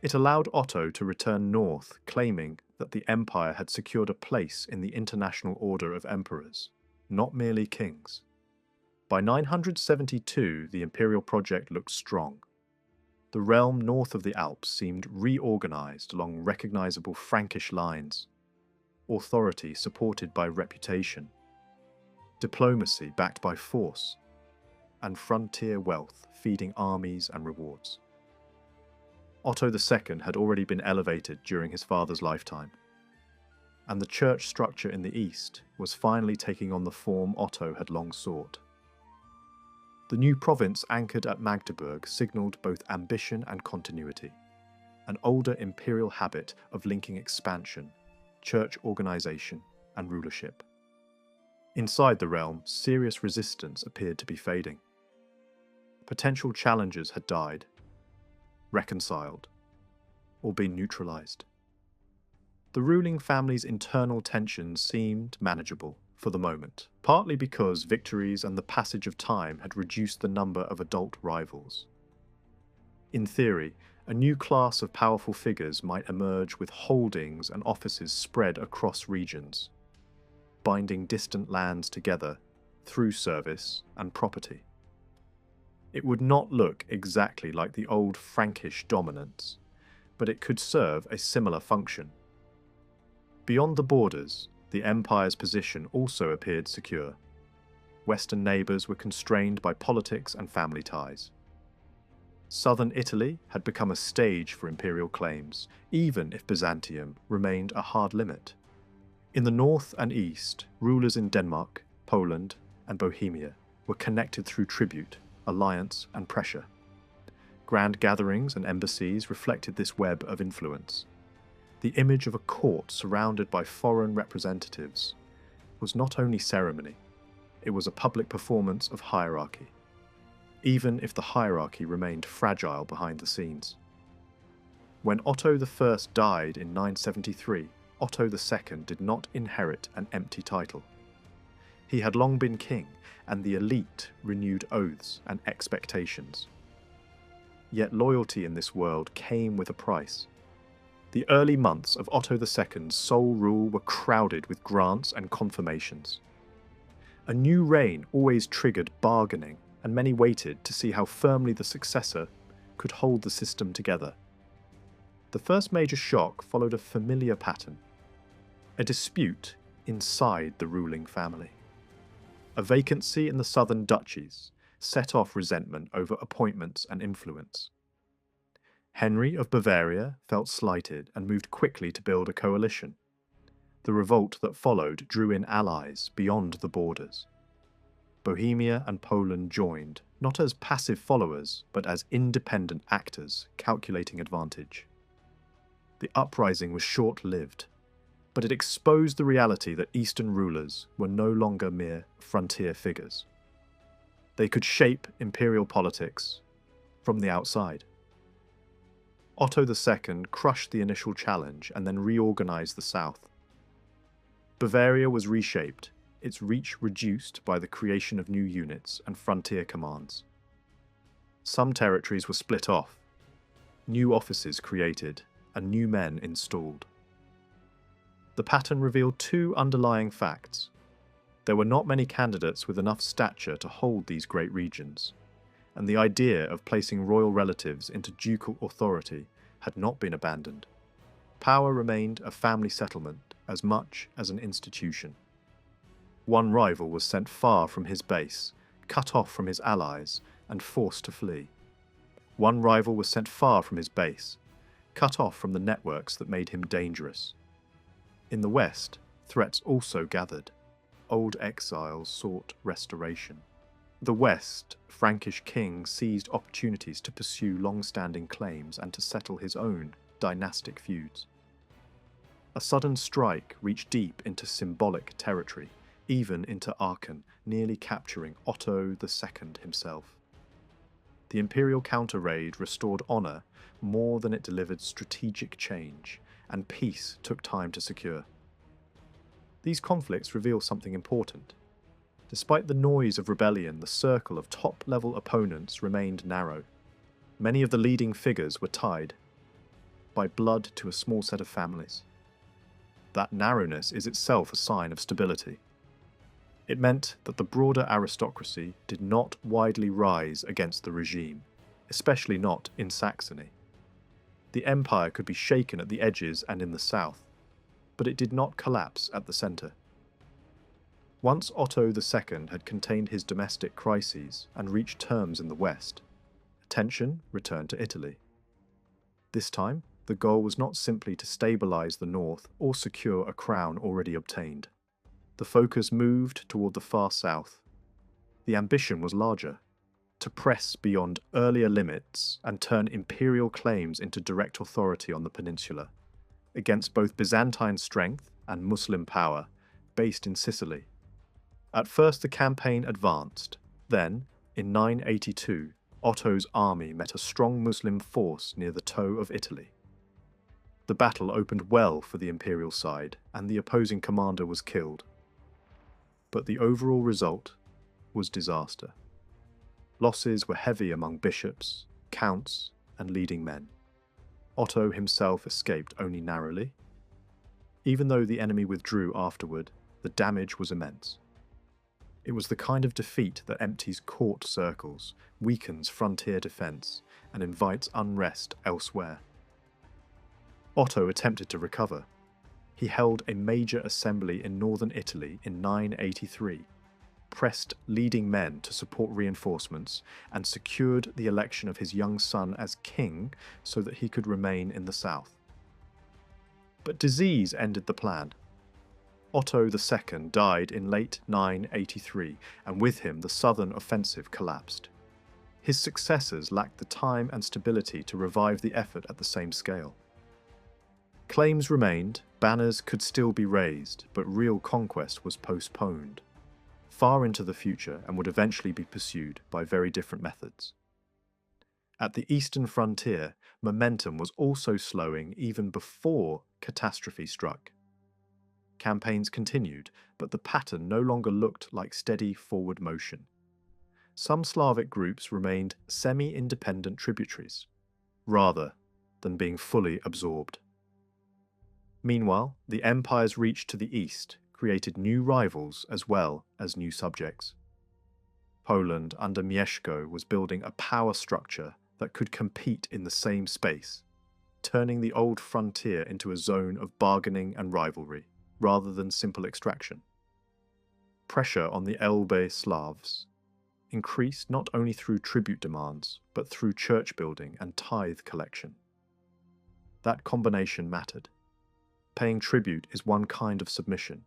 It allowed Otto to return north, claiming that the empire had secured a place in the international order of emperors, not merely kings. By 972, the imperial project looked strong. The realm north of the Alps seemed reorganized along recognizable Frankish lines, authority supported by reputation, diplomacy backed by force, and frontier wealth feeding armies and rewards. Otto II had already been elevated during his father's lifetime, and the church structure in the east was finally taking on the form Otto had long sought. The new province anchored at Magdeburg signalled both ambition and continuity, an older imperial habit of linking expansion, church organisation, and rulership. Inside the realm, serious resistance appeared to be fading. Potential challengers had died, reconciled, or been neutralised. The ruling family's internal tensions seemed manageable for the moment, partly because victories and the passage of time had reduced the number of adult rivals. In theory, a new class of powerful figures might emerge with holdings and offices spread across regions, binding distant lands together through service and property. It would not look exactly like the old Frankish dominance, but it could serve a similar function. Beyond the borders, the empire's position also appeared secure. Western neighbours were constrained by politics and family ties. Southern Italy had become a stage for imperial claims, even if Byzantium remained a hard limit. In the north and east, rulers in Denmark, Poland, and Bohemia were connected through tribute, alliance, and pressure. Grand gatherings and embassies reflected this web of influence. The image of a court surrounded by foreign representatives was not only ceremony, it was a public performance of hierarchy, even if the hierarchy remained fragile behind the scenes. When Otto I died in 973, Otto II did not inherit an empty title. He had long been king, and the elite renewed oaths and expectations. Yet loyalty in this world came with a price. The early months of Otto II's sole rule were crowded with grants and confirmations. A new reign always triggered bargaining, and many waited to see how firmly the successor could hold the system together. The first major shock followed a familiar pattern: a dispute inside the ruling family. A vacancy in the southern duchies set off resentment over appointments and influence. Henry of Bavaria felt slighted and moved quickly to build a coalition. The revolt that followed drew in allies beyond the borders. Bohemia and Poland joined, not as passive followers, but as independent actors calculating advantage. The uprising was short-lived, but it exposed the reality that Eastern rulers were no longer mere frontier figures. They could shape imperial politics from the outside. Otto II crushed the initial challenge and then reorganized the south. Bavaria was reshaped, its reach reduced by the creation of new units and frontier commands. Some territories were split off, new offices created, and new men installed. The pattern revealed two underlying facts. There were not many candidates with enough stature to hold these great regions, and the idea of placing royal relatives into ducal authority had not been abandoned. Power remained a family settlement as much as an institution. One rival was sent far from his base, cut off from his allies, and forced to flee. One rival was sent far from his base, cut off from the networks that made him dangerous. In the West, threats also gathered. Old exiles sought restoration. The West, Frankish king seized opportunities to pursue long-standing claims and to settle his own dynastic feuds. A sudden strike reached deep into symbolic territory, even into Aachen, nearly capturing Otto II himself. The imperial counter-raid restored honour more than it delivered strategic change, and peace took time to secure. These conflicts reveal something important. Despite the noise of rebellion, the circle of top-level opponents remained narrow. Many of the leading figures were tied by blood to a small set of families. That narrowness is itself a sign of stability. It meant that the broader aristocracy did not widely rise against the regime, especially not in Saxony. The empire could be shaken at the edges and in the south, but it did not collapse at the centre. Once Otto II had contained his domestic crises and reached terms in the west, attention returned to Italy. This time, the goal was not simply to stabilise the north or secure a crown already obtained. The focus moved toward the far south. The ambition was larger: to press beyond earlier limits and turn imperial claims into direct authority on the peninsula, against both Byzantine strength and Muslim power based in Sicily. At first the campaign advanced. Then, in 982, Otto's army met a strong Muslim force near the toe of Italy. The battle opened well for the imperial side, and the opposing commander was killed. But the overall result was disaster. Losses were heavy among bishops, counts, and leading men. Otto himself escaped only narrowly. Even though the enemy withdrew afterward, the damage was immense. It was the kind of defeat that empties court circles, weakens frontier defence, and invites unrest elsewhere. Otto attempted to recover. He held a major assembly in northern Italy in 983, pressed leading men to support reinforcements, and secured the election of his young son as king so that he could remain in the south. But disease ended the plan. Otto II died in late 983, and with him the southern offensive collapsed. His successors lacked the time and stability to revive the effort at the same scale. Claims remained, banners could still be raised, but real conquest was postponed far into the future and would eventually be pursued by very different methods. At the eastern frontier, momentum was also slowing even before catastrophe struck. Campaigns continued, but the pattern no longer looked like steady forward motion. Some Slavic groups remained semi-independent tributaries, rather than being fully absorbed. Meanwhile, the empire's reach to the east created new rivals as well as new subjects. Poland under Mieszko was building a power structure that could compete in the same space, turning the old frontier into a zone of bargaining and rivalry, rather than simple extraction. Pressure on the Elbe Slavs increased not only through tribute demands, but through church building and tithe collection. That combination mattered. Paying tribute is one kind of submission.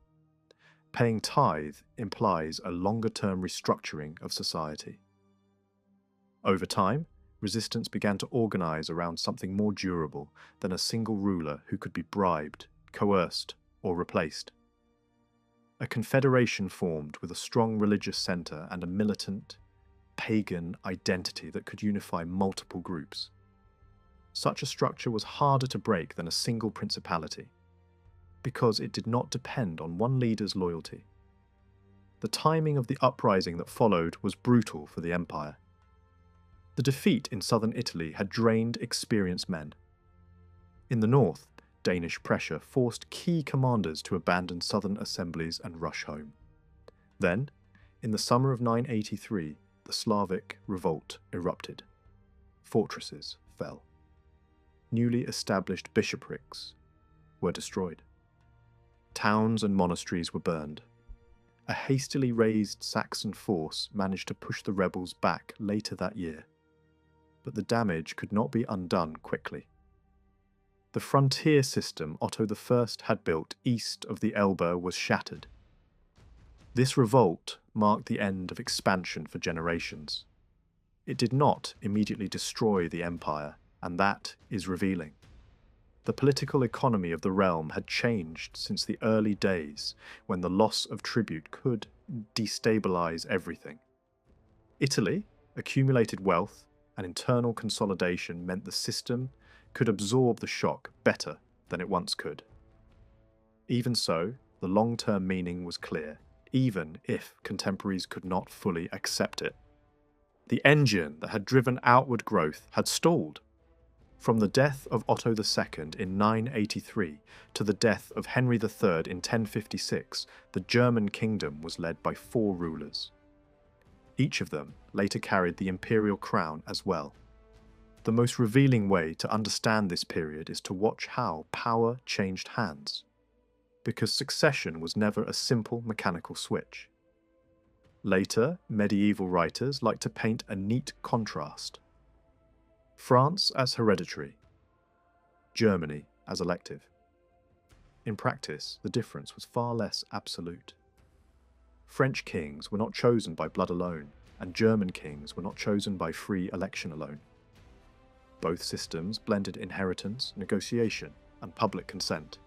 Paying tithe implies a longer-term restructuring of society. Over time, resistance began to organize around something more durable than a single ruler who could be bribed, coerced, or replaced. A confederation formed with a strong religious center and a militant, pagan identity that could unify multiple groups. Such a structure was harder to break than a single principality, because it did not depend on one leader's loyalty. The timing of the uprising that followed was brutal for the empire. The defeat in southern Italy had drained experienced men. In the north, Danish pressure forced key commanders to abandon southern assemblies and rush home. Then, in the summer of 983, the Slavic revolt erupted. Fortresses fell. Newly established bishoprics were destroyed. Towns and monasteries were burned. A hastily raised Saxon force managed to push the rebels back later that year, but the damage could not be undone quickly. The frontier system Otto I had built east of the Elbe was shattered. This revolt marked the end of expansion for generations. It did not immediately destroy the empire, and that is revealing. The political economy of the realm had changed since the early days when the loss of tribute could destabilize everything. Italy accumulated wealth, and internal consolidation meant the system could absorb the shock better than it once could. Even so, the long-term meaning was clear, even if contemporaries could not fully accept it. The engine that had driven outward growth had stalled. From the death of Otto II in 983 to the death of Henry III in 1056, the German kingdom was led by 4 rulers. Each of them later carried the imperial crown as well. The most revealing way to understand this period is to watch how power changed hands, because succession was never a simple mechanical switch. Later, medieval writers like to paint a neat contrast. France as hereditary, Germany as elective. In practice, the difference was far less absolute. French kings were not chosen by blood alone, and German kings were not chosen by free election alone. Both systems blended inheritance, negotiation, and public consent.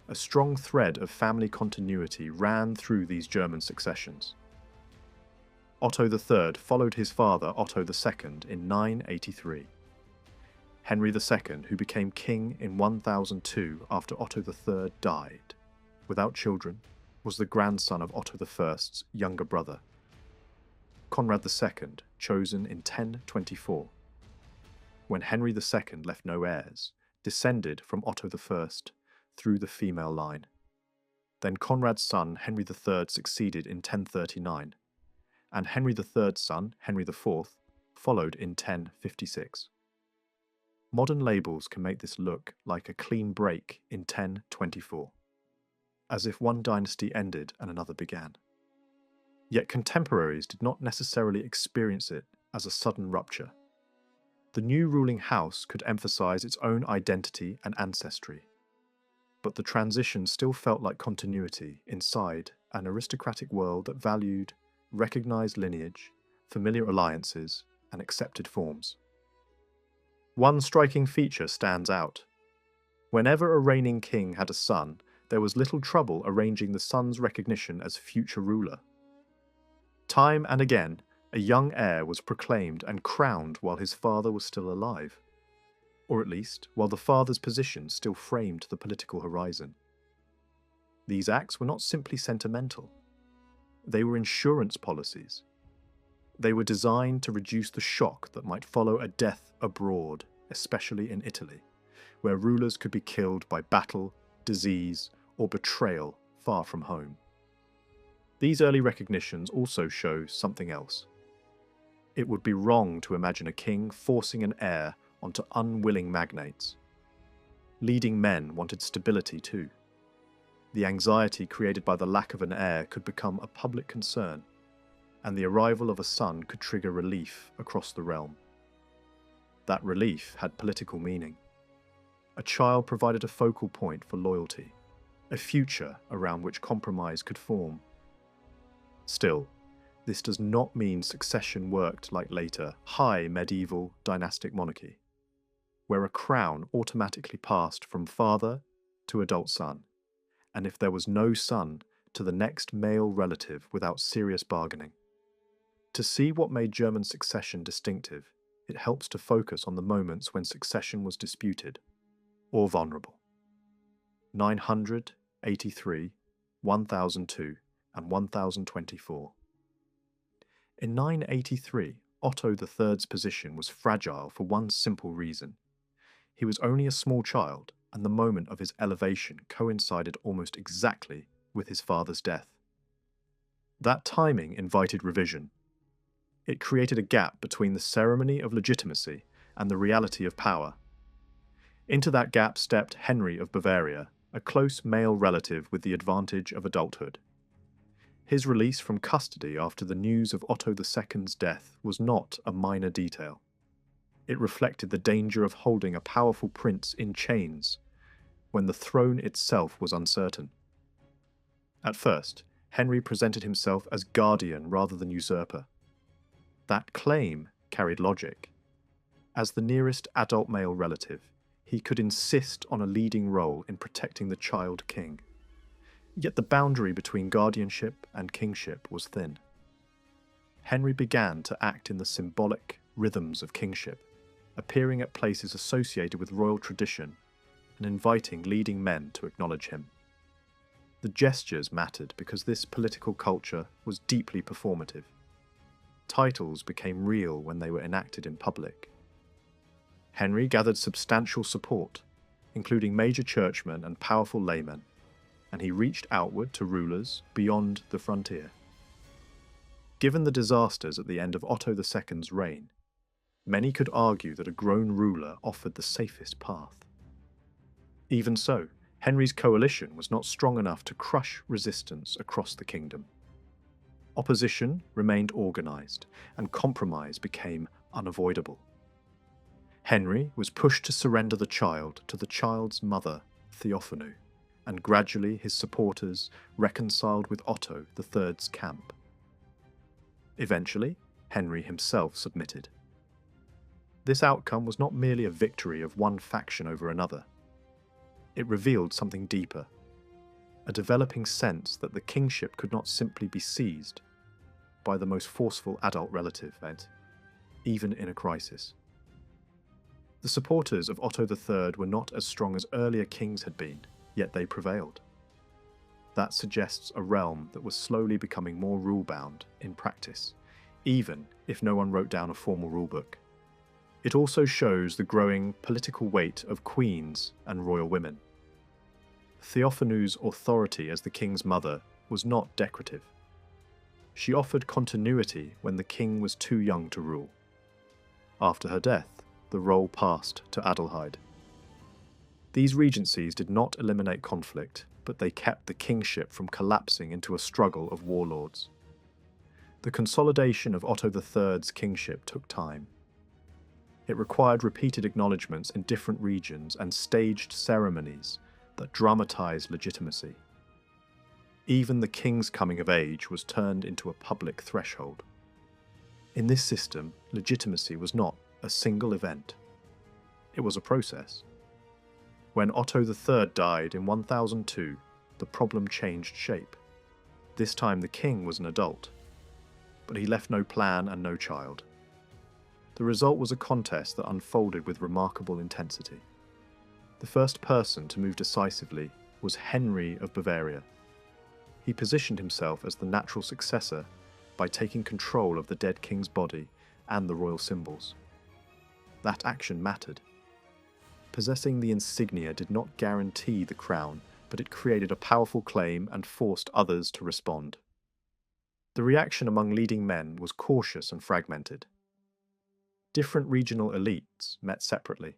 A strong thread of family continuity ran through these German successions. Otto III followed his father Otto II in 983. Henry II, who became king in 1002 after Otto III died, without children, was the grandson of Otto I's younger brother. Conrad II, chosen in 1024. When Henry II left no heirs, descended from Otto I through the female line. Then Conrad's son Henry III succeeded in 1039, and Henry III's son, Henry IV, followed in 1056. Modern labels can make this look like a clean break in 1024, as if one dynasty ended and another began. Yet contemporaries did not necessarily experience it as a sudden rupture. The new ruling house could emphasize its own identity and ancestry, but the transition still felt like continuity inside an aristocratic world that valued recognized lineage, familiar alliances, and accepted forms. One striking feature stands out. Whenever a reigning king had a son, there was little trouble arranging the son's recognition as future ruler. Time and again, a young heir was proclaimed and crowned while his father was still alive. or at least while the father's position still framed the political horizon. These acts were not simply sentimental. They were insurance policies. They were designed to reduce the shock that might follow a death abroad, especially in Italy, where rulers could be killed by battle, disease, or betrayal far from home. These early recognitions also show something else. It would be wrong to imagine a king forcing an heir onto unwilling magnates. Leading men wanted stability too. The anxiety created by the lack of an heir could become a public concern, and the arrival of a son could trigger relief across the realm. That relief had political meaning. A child provided a focal point for loyalty, a future around which compromise could form. Still, this does not mean succession worked like later high medieval dynastic monarchy, where a crown automatically passed from father to adult son, and if there was no son, to the next male relative without serious bargaining. To see what made German succession distinctive, it helps to focus on the moments when succession was disputed or vulnerable. 900, 83, 1002, and 1024. In 983, Otto III's position was fragile for one simple reason. He was only a small child, and the moment of his elevation coincided almost exactly with his father's death. That timing invited revision. It created a gap between the ceremony of legitimacy and the reality of power. Into that gap stepped Henry of Bavaria, a close male relative with the advantage of adulthood. His release from custody after the news of Otto II's death was not a minor detail. It reflected the danger of holding a powerful prince in chains when the throne itself was uncertain. At first, Henry presented himself as guardian rather than usurper. That claim carried logic. As the nearest adult male relative, he could insist on a leading role in protecting the child king. Yet the boundary between guardianship and kingship was thin. Henry began to act in the symbolic rhythms of kingship, appearing at places associated with royal tradition and inviting leading men to acknowledge him. The gestures mattered because this political culture was deeply performative. Titles became real when they were enacted in public. Henry gathered substantial support, including major churchmen and powerful laymen, and he reached outward to rulers beyond the frontier. Given the disasters at the end of Otto II's reign, many could argue that a grown ruler offered the safest path. Even so, Henry's coalition was not strong enough to crush resistance across the kingdom. Opposition remained organised, and compromise became unavoidable. Henry was pushed to surrender the child to the child's mother, Theophanu, and gradually his supporters reconciled with Otto III's camp. Eventually, Henry himself submitted. This outcome was not merely a victory of one faction over another. It revealed something deeper, a developing sense that the kingship could not simply be seized by the most forceful adult relative, even in a crisis. The supporters of Otto III were not as strong as earlier kings had been, yet they prevailed. That suggests a realm that was slowly becoming more rule-bound in practice, even if no one wrote down a formal rulebook. It also shows the growing political weight of queens and royal women. Theophanu's authority as the king's mother was not decorative. She offered continuity when the king was too young to rule. After her death, the role passed to Adelheid. These regencies did not eliminate conflict, but they kept the kingship from collapsing into a struggle of warlords. The consolidation of Otto III's kingship took time. It required repeated acknowledgements in different regions and staged ceremonies that dramatized legitimacy. Even the king's coming of age was turned into a public threshold. In this system, legitimacy was not a single event. It was a process. When Otto III died in 1002, the problem changed shape. This time the king was an adult, but he left no plan and no child. The result was a contest that unfolded with remarkable intensity. The first person to move decisively was Henry of Bavaria. He positioned himself as the natural successor by taking control of the dead king's body and the royal symbols. That action mattered. Possessing the insignia did not guarantee the crown, but it created a powerful claim and forced others to respond. The reaction among leading men was cautious and fragmented. Different regional elites met separately.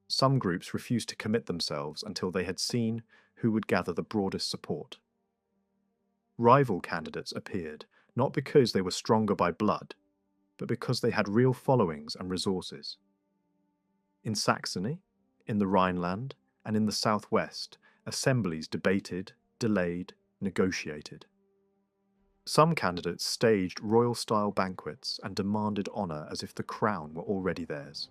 Some groups refused to commit themselves until they had seen who would gather the broadest support. Rival candidates appeared, not because they were stronger by blood, but because they had real followings and resources. In Saxony, in the Rhineland, and in the southwest, assemblies debated, delayed, negotiated. Some candidates staged royal-style banquets and demanded honour as if the crown were already theirs.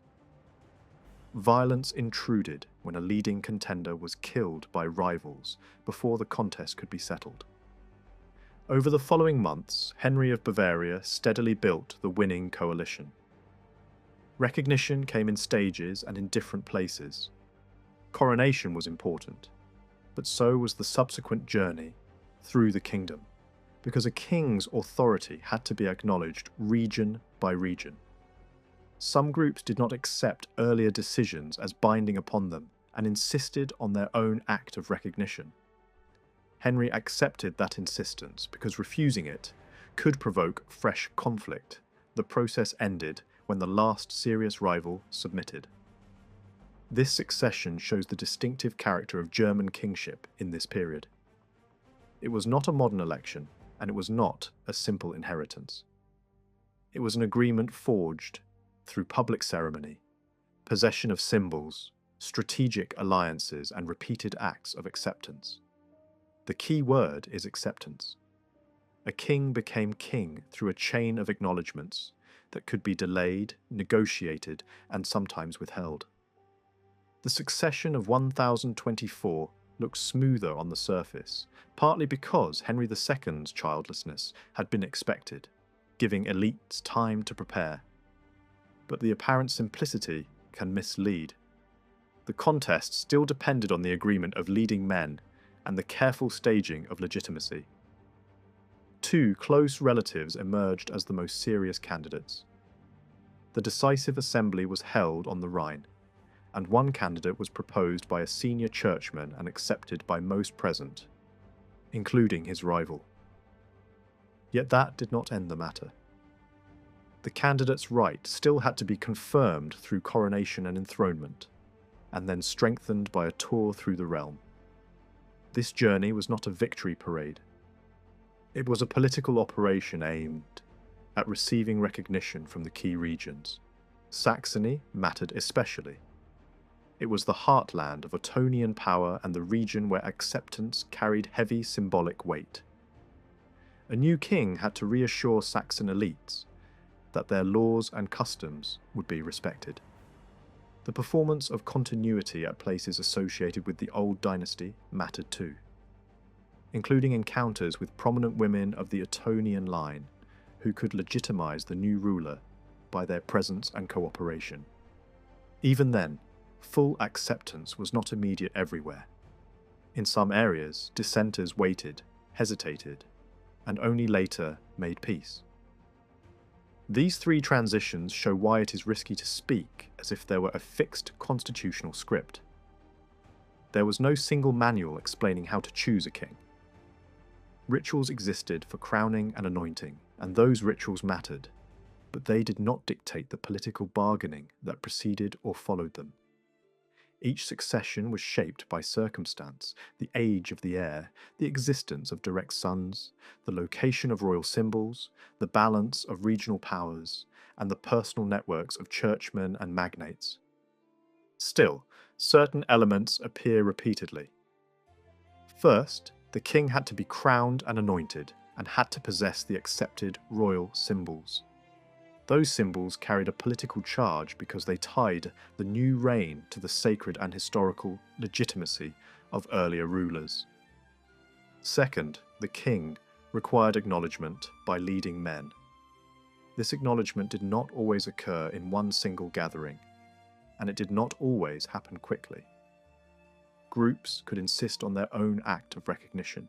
Violence intruded when a leading contender was killed by rivals before the contest could be settled. Over the following months, Henry of Bavaria steadily built the winning coalition. Recognition came in stages and in different places. Coronation was important, but so was the subsequent journey through the kingdom, because a king's authority had to be acknowledged region by region. Some groups did not accept earlier decisions as binding upon them and insisted on their own act of recognition. Henry accepted that insistence because refusing it could provoke fresh conflict. The process ended when the last serious rival submitted. This succession shows the distinctive character of German kingship in this period. It was not a modern election, and it was not a simple inheritance. It was an agreement forged through public ceremony, possession of symbols, strategic alliances, and repeated acts of acceptance. The key word is acceptance. A king became king through a chain of acknowledgements that could be delayed, negotiated, and sometimes withheld. The succession of 1024 looks smoother on the surface, partly because Henry II's childlessness had been expected, giving elites time to prepare. But the apparent simplicity can mislead. The contest still depended on the agreement of leading men and the careful staging of legitimacy. Two close relatives emerged as the most serious candidates. The decisive assembly was held on the Rhine, and one candidate was proposed by a senior churchman and accepted by most present, including his rival. Yet that did not end the matter. The candidate's right still had to be confirmed through coronation and enthronement, and then strengthened by a tour through the realm. This journey was not a victory parade. It was a political operation aimed at receiving recognition from the key regions. Saxony mattered especially. It was the heartland of Ottonian power and the region where acceptance carried heavy symbolic weight. A new king had to reassure Saxon elites that their laws and customs would be respected. The performance of continuity at places associated with the old dynasty mattered too, including encounters with prominent women of the Ottonian line who could legitimize the new ruler by their presence and cooperation. Even then, full acceptance was not immediate everywhere. In some areas, dissenters waited, hesitated, and only later made peace. These three transitions show why it is risky to speak as if there were a fixed constitutional script. There was no single manual explaining how to choose a king. Rituals existed for crowning and anointing, and those rituals mattered, but they did not dictate the political bargaining that preceded or followed them. Each succession was shaped by circumstance, the age of the heir, the existence of direct sons, the location of royal symbols, the balance of regional powers, and the personal networks of churchmen and magnates. Still, certain elements appear repeatedly. First, the king had to be crowned and anointed, and had to possess the accepted royal symbols. Those symbols carried a political charge because they tied the new reign to the sacred and historical legitimacy of earlier rulers. Second, the king required acknowledgement by leading men. This acknowledgement did not always occur in one single gathering, and it did not always happen quickly. Groups could insist on their own act of recognition.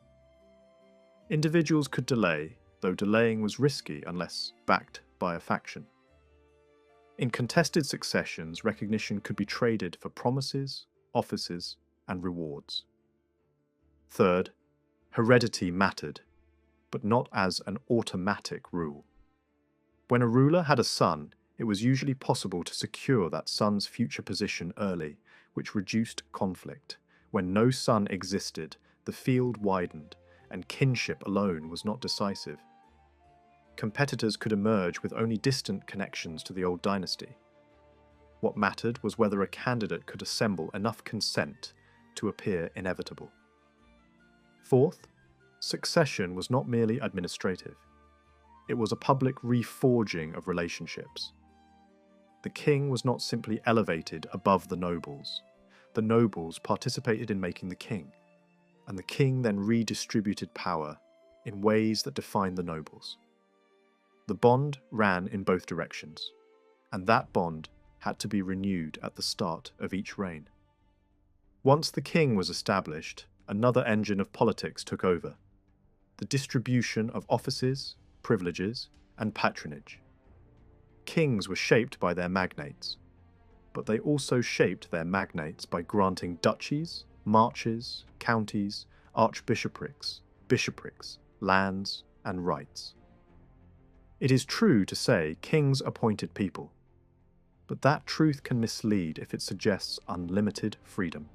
Individuals could delay, though delaying was risky unless backed by a faction. In contested successions, recognition could be traded for promises, offices, and rewards. Third, heredity mattered, but not as an automatic rule. When a ruler had a son, it was usually possible to secure that son's future position early, which reduced conflict. When no son existed, the field widened, and kinship alone was not decisive. Competitors could emerge with only distant connections to the old dynasty. What mattered was whether a candidate could assemble enough consent to appear inevitable. Fourth, succession was not merely administrative. It was a public reforging of relationships. The king was not simply elevated above the nobles. The nobles participated in making the king, and the king then redistributed power in ways that defined the nobles. The bond ran in both directions, and that bond had to be renewed at the start of each reign. Once the king was established, another engine of politics took over: the distribution of offices, privileges, and patronage. Kings were shaped by their magnates, but they also shaped their magnates by granting duchies, marches, counties, archbishoprics, bishoprics, lands, and rights. It is true to say kings appointed people, but that truth can mislead if it suggests unlimited freedom.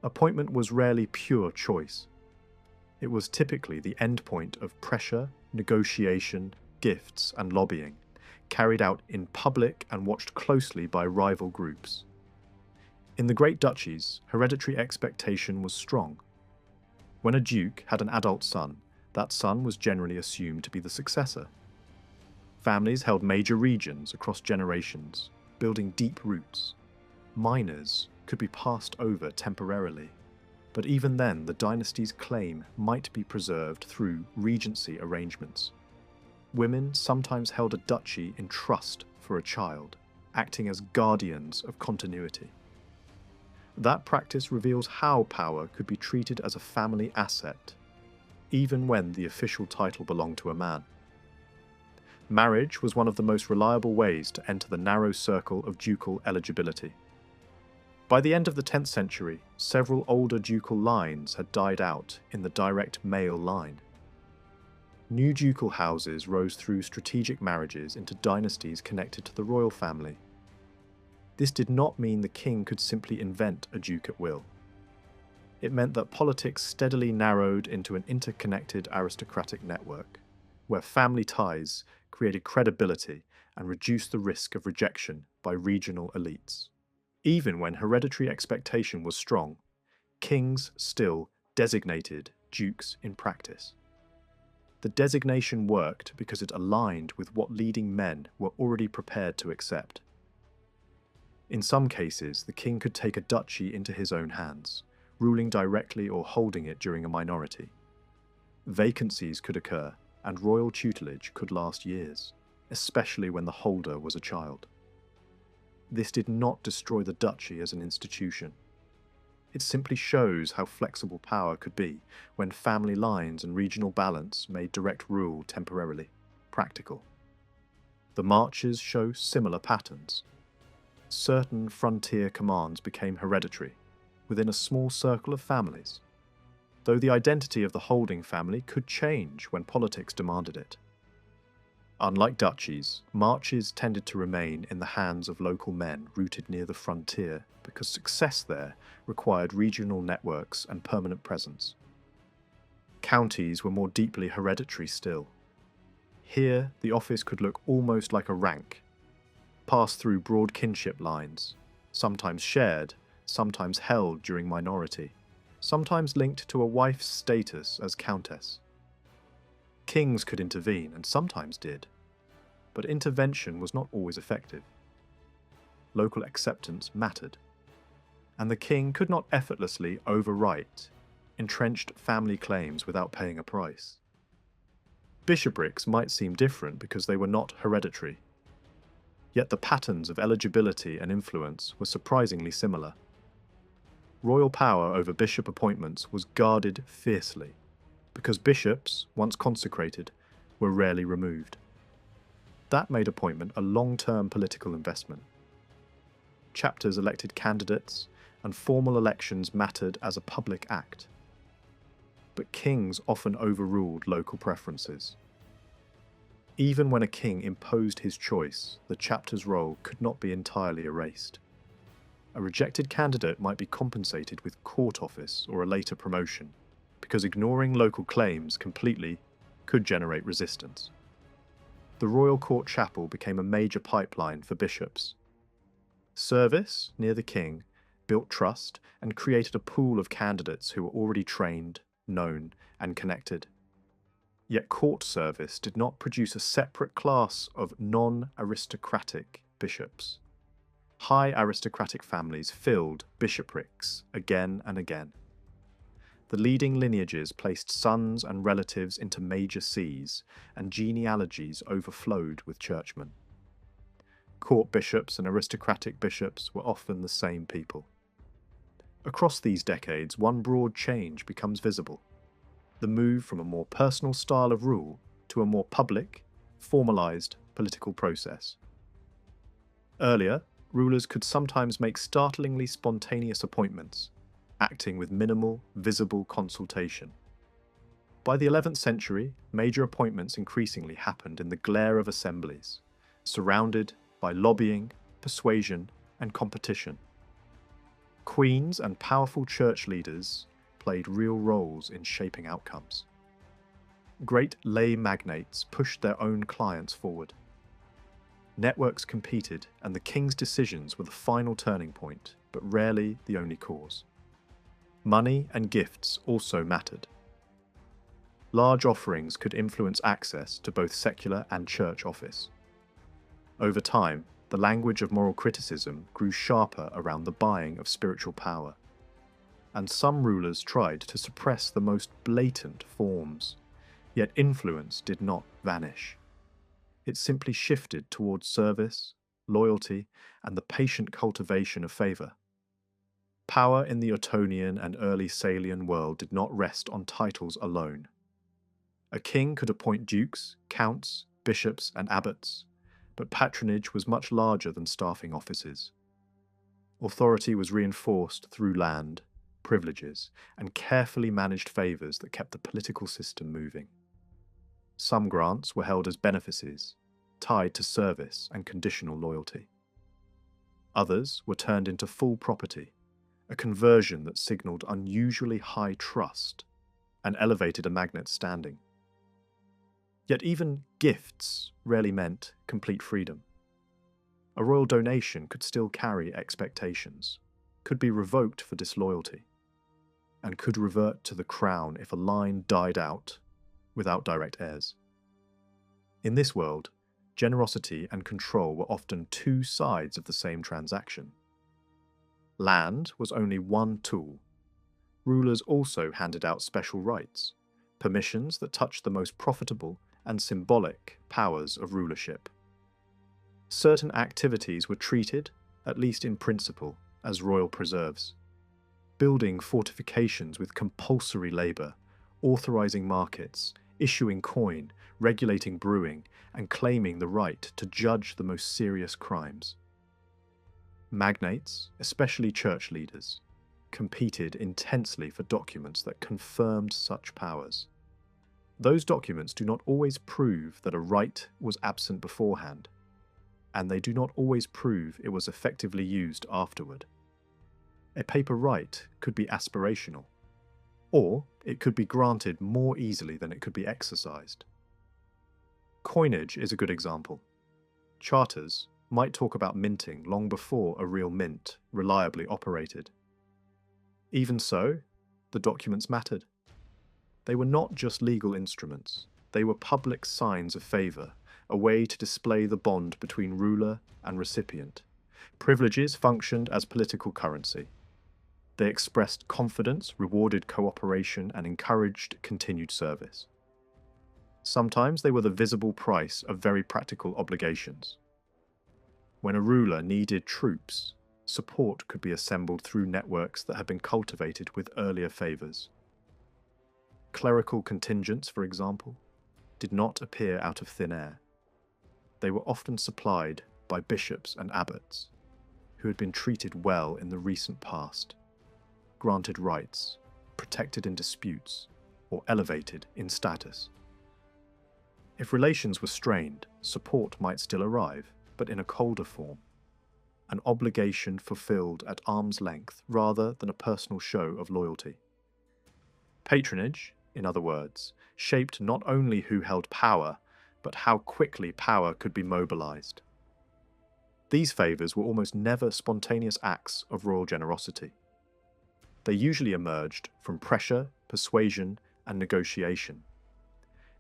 Appointment was rarely pure choice. It was typically the endpoint of pressure, negotiation, gifts, and lobbying, carried out in public and watched closely by rival groups. In the great duchies, hereditary expectation was strong. When a duke had an adult son, that son was generally assumed to be the successor. Families held major regions across generations, building deep roots. Minors could be passed over temporarily, but even then the dynasty's claim might be preserved through regency arrangements. Women sometimes held a duchy in trust for a child, acting as guardians of continuity. That practice reveals how power could be treated as a family asset, even when the official title belonged to a man. Marriage was one of the most reliable ways to enter the narrow circle of ducal eligibility. By the end of the 10th century, several older ducal lines had died out in the direct male line. New ducal houses rose through strategic marriages into dynasties connected to the royal family. This did not mean the king could simply invent a duke at will. It meant that politics steadily narrowed into an interconnected aristocratic network, where family ties created credibility and reduced the risk of rejection by regional elites. Even when hereditary expectation was strong, kings still designated dukes in practice. The designation worked because it aligned with what leading men were already prepared to accept. In some cases, the king could take a duchy into his own hands, ruling directly or holding it during a minority. Vacancies could occur, and royal tutelage could last years, especially when the holder was a child. This did not destroy the duchy as an institution. It simply shows how flexible power could be when family lines and regional balance made direct rule temporarily practical. The marches show similar patterns. Certain frontier commands became hereditary within a small circle of families, though the identity of the holding family could change when politics demanded it. Unlike duchies, marches tended to remain in the hands of local men rooted near the frontier because success there required regional networks and permanent presence. Counties were more deeply hereditary still. Here, the office could look almost like a rank, pass through broad kinship lines, sometimes shared, sometimes held during minority, sometimes linked to a wife's status as countess. Kings could intervene, and sometimes did, but intervention was not always effective. Local acceptance mattered, and the king could not effortlessly overwrite entrenched family claims without paying a price. Bishoprics might seem different because they were not hereditary, yet the patterns of eligibility and influence were surprisingly similar. Royal power over bishop appointments was guarded fiercely, because bishops, once consecrated, were rarely removed. That made appointment a long-term political investment. Chapters elected candidates, and formal elections mattered as a public act. But kings often overruled local preferences. Even when a king imposed his choice, the chapter's role could not be entirely erased. A rejected candidate might be compensated with court office or a later promotion, because ignoring local claims completely could generate resistance. The royal court chapel became a major pipeline for bishops. Service near the king built trust and created a pool of candidates who were already trained, known, and connected. Yet court service did not produce a separate class of non-aristocratic bishops. High aristocratic families filled bishoprics again and again. The leading lineages placed sons and relatives into major sees, and genealogies overflowed with churchmen. Court bishops and aristocratic bishops were often the same people. Across these decades, one broad change becomes visible: the move from a more personal style of rule to a more public, formalized political process. Earlier, rulers could sometimes make startlingly spontaneous appointments, acting with minimal, visible consultation. By the 11th century, major appointments increasingly happened in the glare of assemblies, surrounded by lobbying, persuasion, and competition. Queens and powerful church leaders played real roles in shaping outcomes. Great lay magnates pushed their own clients forward. Networks competed, and the king's decisions were the final turning point, but rarely the only cause. Money and gifts also mattered. Large offerings could influence access to both secular and church office. Over time, the language of moral criticism grew sharper around the buying of spiritual power, and some rulers tried to suppress the most blatant forms, yet influence did not vanish. It simply shifted towards service, loyalty, and the patient cultivation of favour. Power in the Ottonian and early Salian world did not rest on titles alone. A king could appoint dukes, counts, bishops, and abbots, but patronage was much larger than staffing offices. Authority was reinforced through land, privileges, and carefully managed favours that kept the political system moving. Some grants were held as benefices, tied to service and conditional loyalty. Others were turned into full property, a conversion that signalled unusually high trust and elevated a magnate's standing. Yet even gifts rarely meant complete freedom. A royal donation could still carry expectations, could be revoked for disloyalty, and could revert to the crown if a line died out without direct heirs. In this world, generosity and control were often two sides of the same transaction. Land was only one tool. Rulers also handed out special rights, permissions that touched the most profitable and symbolic powers of rulership. Certain activities were treated, at least in principle, as royal preserves. Building fortifications with compulsory labour, authorising markets, issuing coin, regulating brewing, and claiming the right to judge the most serious crimes. Magnates, especially church leaders, competed intensely for documents that confirmed such powers. Those documents do not always prove that a right was absent beforehand, and they do not always prove it was effectively used afterward. A paper right could be aspirational, or it could be granted more easily than it could be exercised. Coinage is a good example. Charters might talk about minting long before a real mint reliably operated. Even so, the documents mattered. They were not just legal instruments, they were public signs of favour, a way to display the bond between ruler and recipient. Privileges functioned as political currency. They expressed confidence, rewarded cooperation, and encouraged continued service. Sometimes they were the visible price of very practical obligations. When a ruler needed troops, support could be assembled through networks that had been cultivated with earlier favours. Clerical contingents, for example, did not appear out of thin air. They were often supplied by bishops and abbots, who had been treated well in the recent past, granted rights, protected in disputes, or elevated in status. If relations were strained, support might still arrive, but in a colder form, an obligation fulfilled at arm's length rather than a personal show of loyalty. Patronage, in other words, shaped not only who held power, but how quickly power could be mobilized. These favours were almost never spontaneous acts of royal generosity. They usually emerged from pressure, persuasion, and negotiation.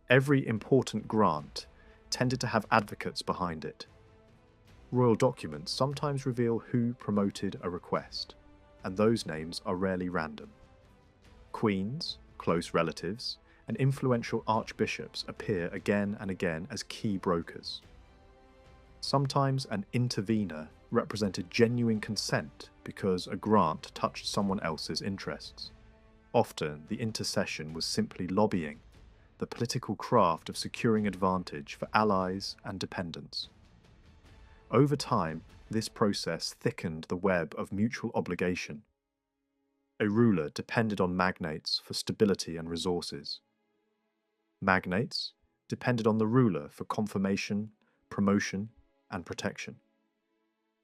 Every important grant tended to have advocates behind it. Royal documents sometimes reveal who promoted a request, and those names are rarely random. Queens, close relatives, and influential archbishops appear again and again as key brokers. Sometimes an intervener represented genuine consent because a grant touched someone else's interests. Often the intercession was simply lobbying, the political craft of securing advantage for allies and dependents. Over time, this process thickened the web of mutual obligation. A ruler depended on magnates for stability and resources. Magnates depended on the ruler for confirmation, promotion, and protection.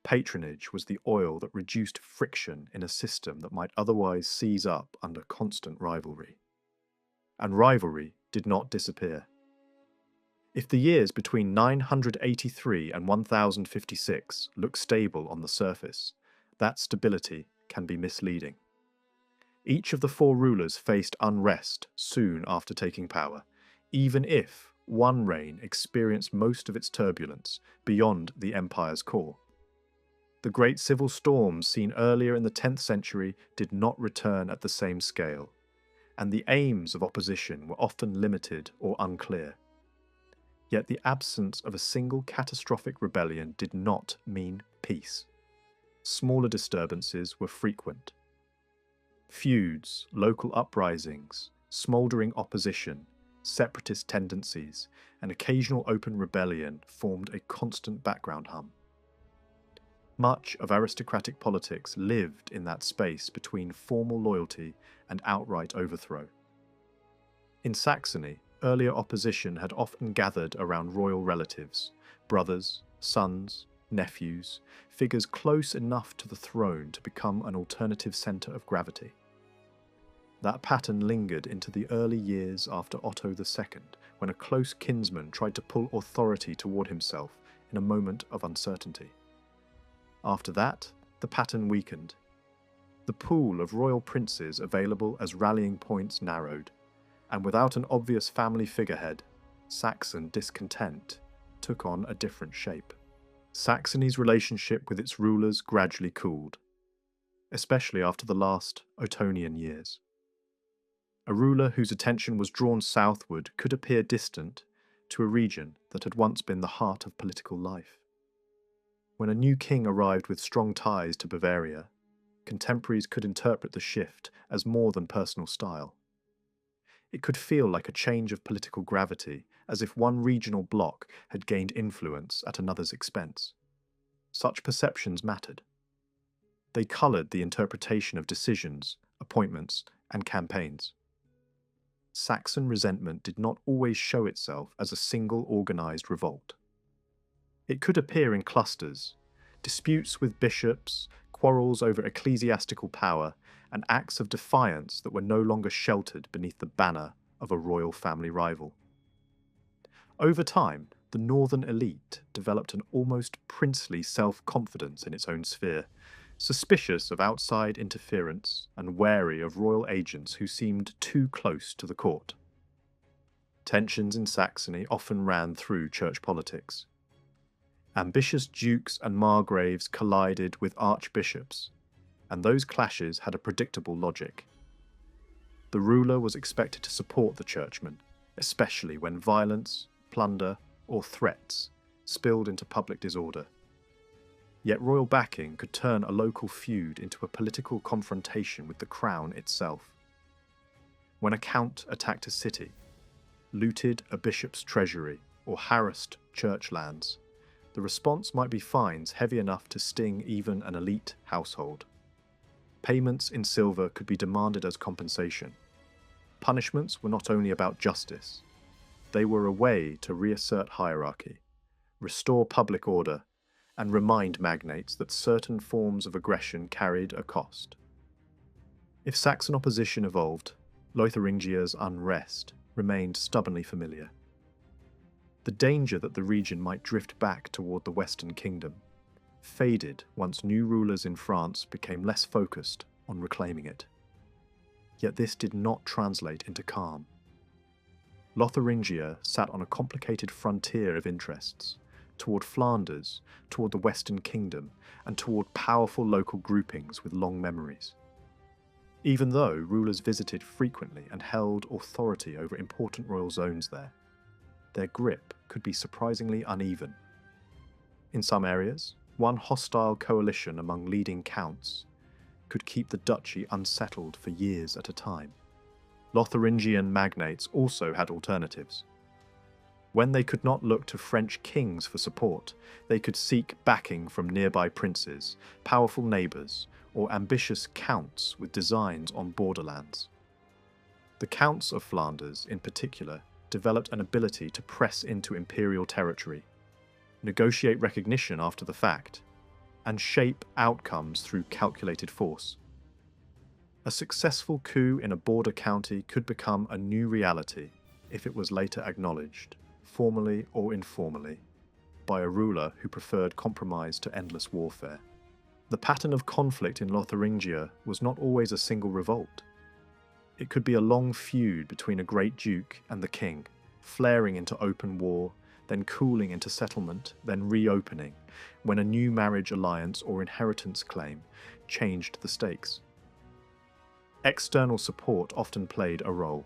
Patronage was the oil that reduced friction in a system that might otherwise seize up under constant rivalry. And rivalry did not disappear. If the years between 983 and 1056 look stable on the surface, that stability can be misleading. Each of the four rulers faced unrest soon after taking power, even if one reign experienced most of its turbulence beyond the empire's core. The great civil storms seen earlier in the 10th century did not return at the same scale, and the aims of opposition were often limited or unclear. Yet the absence of a single catastrophic rebellion did not mean peace. Smaller disturbances were frequent. Feuds, local uprisings, smouldering opposition, separatist tendencies, and occasional open rebellion formed a constant background hum. Much of aristocratic politics lived in that space between formal loyalty and outright overthrow. In Saxony, earlier opposition had often gathered around royal relatives, brothers, sons, nephews, figures close enough to the throne to become an alternative centre of gravity. That pattern lingered into the early years after Otto II, when a close kinsman tried to pull authority toward himself in a moment of uncertainty. After that, the pattern weakened. The pool of royal princes available as rallying points narrowed, and without an obvious family figurehead, Saxon discontent took on a different shape. Saxony's relationship with its rulers gradually cooled, especially after the last Ottonian years. A ruler whose attention was drawn southward could appear distant to a region that had once been the heart of political life. When a new king arrived with strong ties to Bavaria, contemporaries could interpret the shift as more than personal style. It could feel like a change of political gravity, as if one regional bloc had gained influence at another's expense. Such perceptions mattered. They coloured the interpretation of decisions, appointments, and campaigns. Saxon resentment did not always show itself as a single organised revolt. It could appear in clusters, disputes with bishops, quarrels over ecclesiastical power, and acts of defiance that were no longer sheltered beneath the banner of a royal family rival. Over time, the northern elite developed an almost princely self-confidence in its own sphere, suspicious of outside interference and wary of royal agents who seemed too close to the court. Tensions in Saxony often ran through church politics. Ambitious dukes and margraves collided with archbishops, and those clashes had a predictable logic. The ruler was expected to support the churchmen, especially when violence, plunder, or threats spilled into public disorder. Yet royal backing could turn a local feud into a political confrontation with the crown itself. When a count attacked a city, looted a bishop's treasury, or harassed church lands, the response might be fines heavy enough to sting even an elite household. Payments in silver could be demanded as compensation. Punishments were not only about justice, they were a way to reassert hierarchy, restore public order, and remind magnates that certain forms of aggression carried a cost. If Saxon opposition evolved, Lotharingia's unrest remained stubbornly familiar. The danger that the region might drift back toward the Western Kingdom faded once new rulers in France became less focused on reclaiming it. Yet this did not translate into calm. Lotharingia sat on a complicated frontier of interests, toward Flanders, toward the Western Kingdom, and toward powerful local groupings with long memories. Even though rulers visited frequently and held authority over important royal zones there, their grip could be surprisingly uneven. In some areas, one hostile coalition among leading counts could keep the duchy unsettled for years at a time. Lotharingian magnates also had alternatives. When they could not look to French kings for support, they could seek backing from nearby princes, powerful neighbours, or ambitious counts with designs on borderlands. The counts of Flanders, in particular, developed an ability to press into imperial territory, negotiate recognition after the fact, and shape outcomes through calculated force. A successful coup in a border county could become a new reality if it was later acknowledged, formally or informally, by a ruler who preferred compromise to endless warfare. The pattern of conflict in Lotharingia was not always a single revolt. It could be a long feud between a great duke and the king, flaring into open war, then cooling into settlement, then reopening, when a new marriage alliance or inheritance claim changed the stakes. External support often played a role.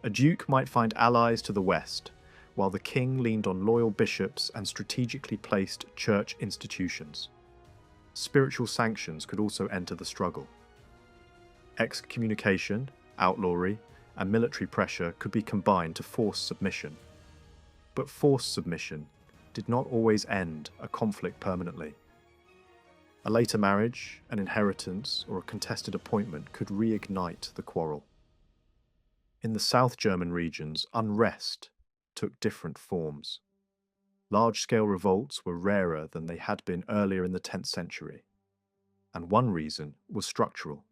A duke might find allies to the west, while the king leaned on loyal bishops and strategically placed church institutions. Spiritual sanctions could also enter the struggle. Excommunication, outlawry, and military pressure could be combined to force submission. But forced submission did not always end a conflict permanently. A later marriage, an inheritance, or a contested appointment could reignite the quarrel. In the South German regions, unrest took different forms. Large-scale revolts were rarer than they had been earlier in the 10th century. And one reason was structural.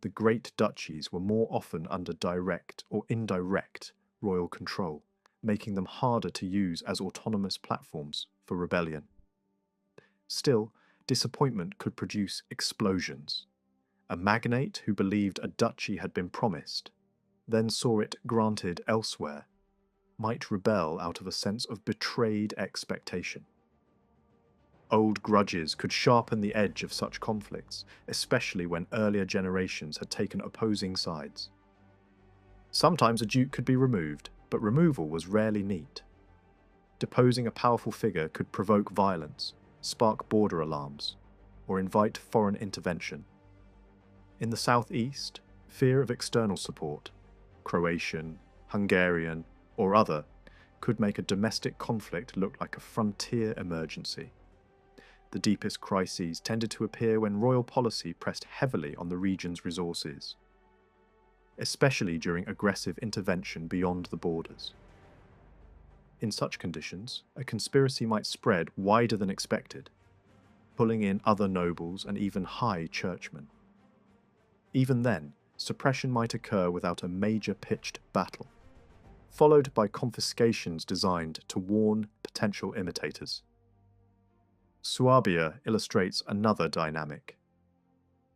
The great duchies were more often under direct or indirect royal control, making them harder to use as autonomous platforms for rebellion. Still, disappointment could produce explosions. A magnate who believed a duchy had been promised, then saw it granted elsewhere, might rebel out of a sense of betrayed expectation. Old grudges could sharpen the edge of such conflicts, especially when earlier generations had taken opposing sides. Sometimes a duke could be removed, but removal was rarely neat. Deposing a powerful figure could provoke violence, spark border alarms, or invite foreign intervention. In the southeast, fear of external support, Croatian, Hungarian, or other, could make a domestic conflict look like a frontier emergency. The deepest crises tended to appear when royal policy pressed heavily on the region's resources, especially during aggressive intervention beyond the borders. In such conditions, a conspiracy might spread wider than expected, pulling in other nobles and even high churchmen. Even then, suppression might occur without a major pitched battle, followed by confiscations designed to warn potential imitators. Suabia illustrates another dynamic: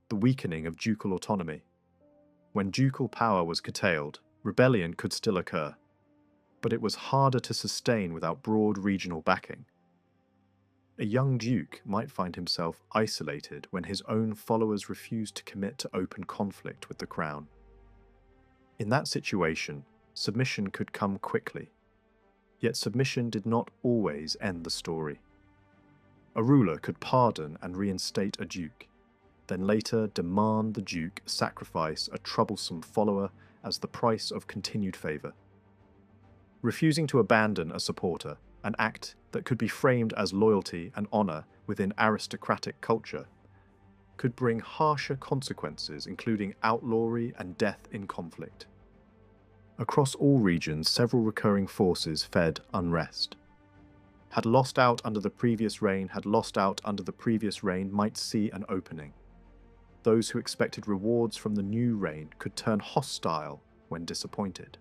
the weakening of ducal autonomy. When ducal power was curtailed, rebellion could still occur, but it was harder to sustain without broad regional backing. A young duke might find himself isolated when his own followers refused to commit to open conflict with the crown. In that situation, submission could come quickly. Yet submission did not always end the story. A ruler could pardon and reinstate a duke, then later demand the duke sacrifice a troublesome follower as the price of continued favour. Refusing to abandon a supporter, an act that could be framed as loyalty and honour within aristocratic culture, could bring harsher consequences, including outlawry and death in conflict. Across all regions, several recurring forces fed unrest. Had lost out under the previous reign might see an opening. Those who expected rewards from the new reign could turn hostile when disappointed.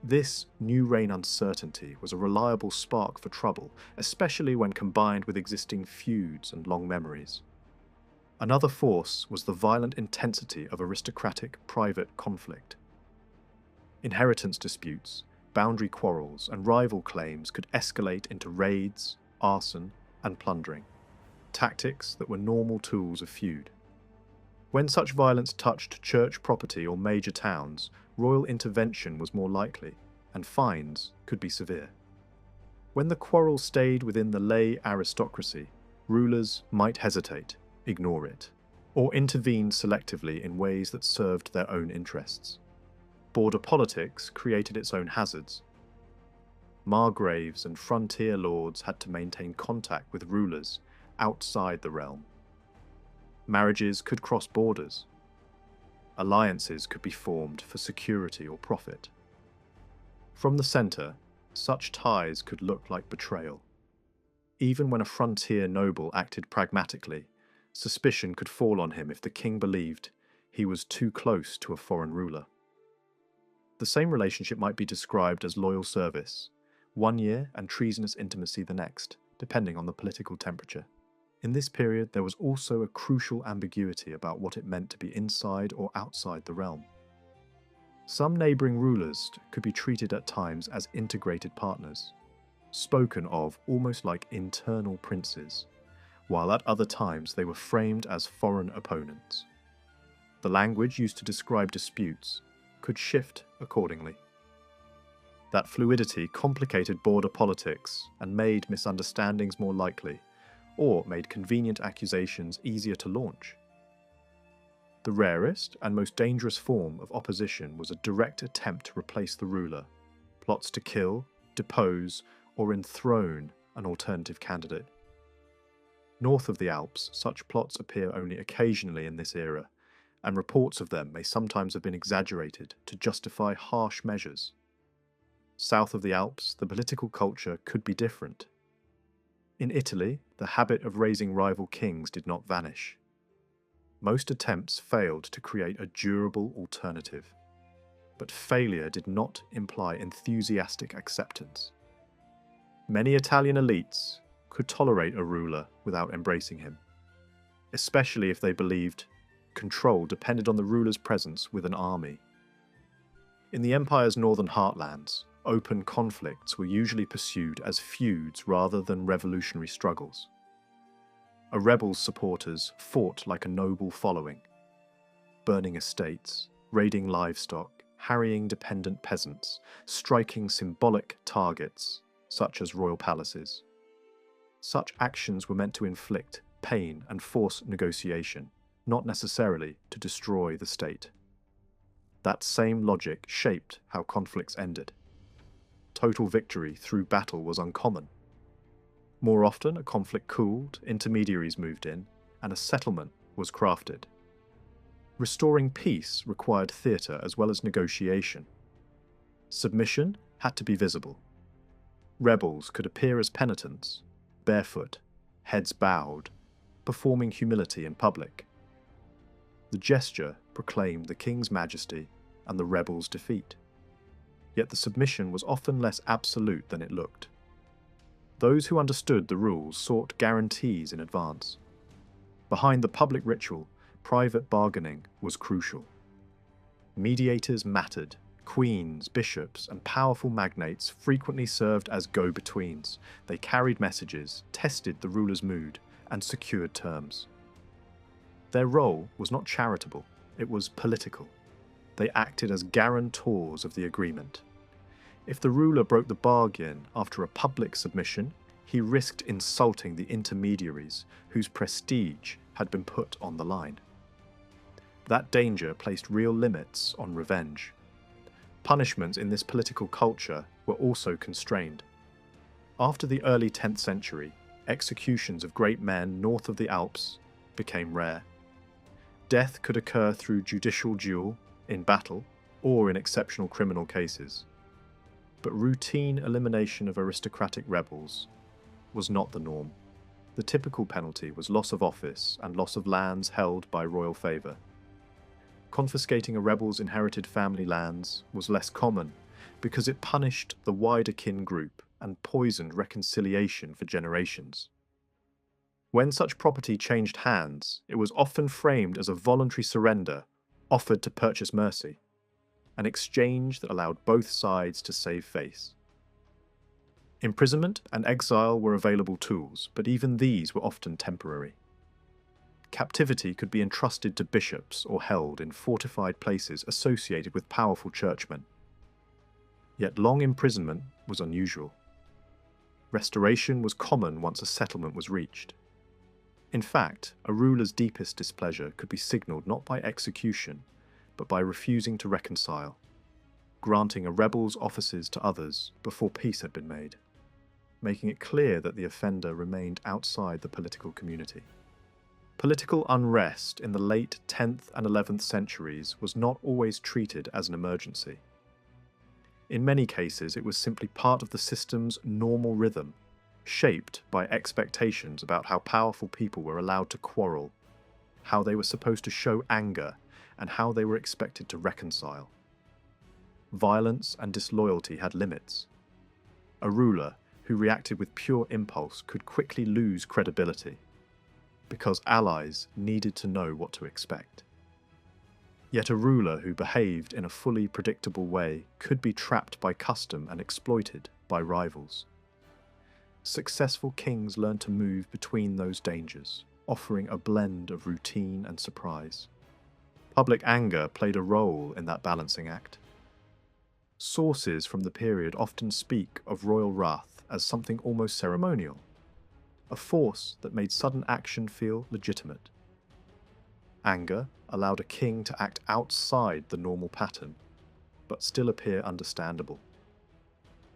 This new reign uncertainty was a reliable spark for trouble, especially when combined with existing feuds and long memories. Another force was the violent intensity of aristocratic private conflict. Inheritance disputes, boundary quarrels, and rival claims could escalate into raids, arson, and plundering, tactics that were normal tools of feud. When such violence touched church property or major towns, royal intervention was more likely, and fines could be severe. When the quarrel stayed within the lay aristocracy, rulers might hesitate, ignore it, or intervene selectively in ways that served their own interests. Border politics created its own hazards. Margraves and frontier lords had to maintain contact with rulers outside the realm. Marriages could cross borders. Alliances could be formed for security or profit. From the centre, such ties could look like betrayal. Even when a frontier noble acted pragmatically, suspicion could fall on him if the king believed he was too close to a foreign ruler. The same relationship might be described as loyal service, one year, and treasonous intimacy the next, depending on the political temperature. In this period, there was also a crucial ambiguity about what it meant to be inside or outside the realm. Some neighbouring rulers could be treated at times as integrated partners, spoken of almost like internal princes, while at other times they were framed as foreign opponents. The language used to describe disputes could shift accordingly. That fluidity complicated border politics and made misunderstandings more likely, or made convenient accusations easier to launch. The rarest and most dangerous form of opposition was a direct attempt to replace the ruler, plots to kill, depose, or enthrone an alternative candidate. North of the Alps, such plots appear only occasionally in this era, and reports of them may sometimes have been exaggerated to justify harsh measures. South of the Alps, the political culture could be different. In Italy, the habit of raising rival kings did not vanish. Most attempts failed to create a durable alternative, but failure did not imply enthusiastic acceptance. Many Italian elites could tolerate a ruler without embracing him, especially if they believed control depended on the ruler's presence with an army. In the empire's northern heartlands, open conflicts were usually pursued as feuds rather than revolutionary struggles. A rebel's supporters fought like a noble following, burning estates, raiding livestock, harrying dependent peasants, striking symbolic targets, such as royal palaces. Such actions were meant to inflict pain and force negotiation, not necessarily to destroy the state. That same logic shaped how conflicts ended. Total victory through battle was uncommon. More often, a conflict cooled, intermediaries moved in, and a settlement was crafted. Restoring peace required theatre as well as negotiation. Submission had to be visible. Rebels could appear as penitents, barefoot, heads bowed, performing humility in public. The gesture proclaimed the king's majesty and the rebels' defeat. Yet the submission was often less absolute than it looked. Those who understood the rules sought guarantees in advance. Behind the public ritual, private bargaining was crucial. Mediators mattered. Queens, bishops, and powerful magnates frequently served as go-betweens. They carried messages, tested the ruler's mood, and secured terms. Their role was not charitable, it was political. they acted as guarantors of the agreement. If the ruler broke the bargain after a public submission, he risked insulting the intermediaries whose prestige had been put on the line. That danger placed real limits on revenge. Punishments in this political culture were also constrained. After the early 10th century, executions of great men north of the Alps became rare. Death could occur through judicial duel, in battle, or in exceptional criminal cases. But routine elimination of aristocratic rebels was not the norm. The typical penalty was loss of office and loss of lands held by royal favour. Confiscating a rebel's inherited family lands was less common because it punished the wider kin group and poisoned reconciliation for generations. When such property changed hands, it was often framed as a voluntary surrender offered to purchase mercy, an exchange that allowed both sides to save face. Imprisonment and exile were available tools, but even these were often temporary. Captivity could be entrusted to bishops or held in fortified places associated with powerful churchmen. Yet long imprisonment was unusual. Restoration was common once a settlement was reached. In fact, a ruler's deepest displeasure could be signalled not by execution, but by refusing to reconcile, granting a rebel's offices to others before peace had been made, making it clear that the offender remained outside the political community. Political unrest in the late 10th and 11th centuries was not always treated as an emergency. In many cases, it was simply part of the system's normal rhythm, shaped by expectations about how powerful people were allowed to quarrel, how they were supposed to show anger, and how they were expected to reconcile. Violence and disloyalty had limits. A ruler who reacted with pure impulse could quickly lose credibility, because allies needed to know what to expect. Yet a ruler who behaved in a fully predictable way could be trapped by custom and exploited by rivals. Successful kings learned to move between those dangers, offering a blend of routine and surprise. Public anger played a role in that balancing act. Sources from the period often speak of royal wrath as something almost ceremonial, a force that made sudden action feel legitimate. Anger allowed a king to act outside the normal pattern, but still appear understandable.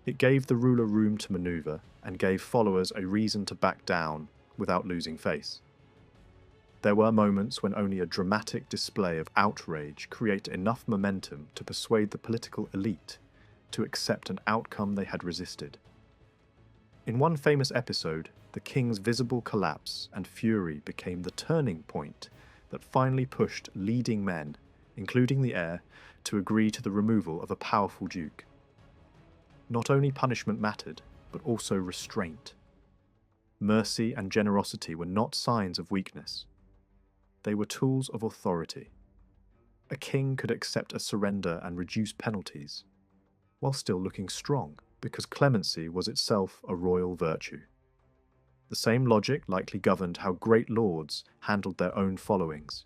It gave the ruler room to maneuver and gave followers a reason to back down without losing face. There were moments when only a dramatic display of outrage created enough momentum to persuade the political elite to accept an outcome they had resisted. In one famous episode, the king's visible collapse and fury became the turning point that finally pushed leading men, including the heir, to agree to the removal of a powerful duke. Not only punishment mattered, but also restraint. Mercy and generosity were not signs of weakness. They were tools of authority. A king could accept a surrender and reduce penalties, while still looking strong, because clemency was itself a royal virtue. The same logic likely governed how great lords handled their own followings,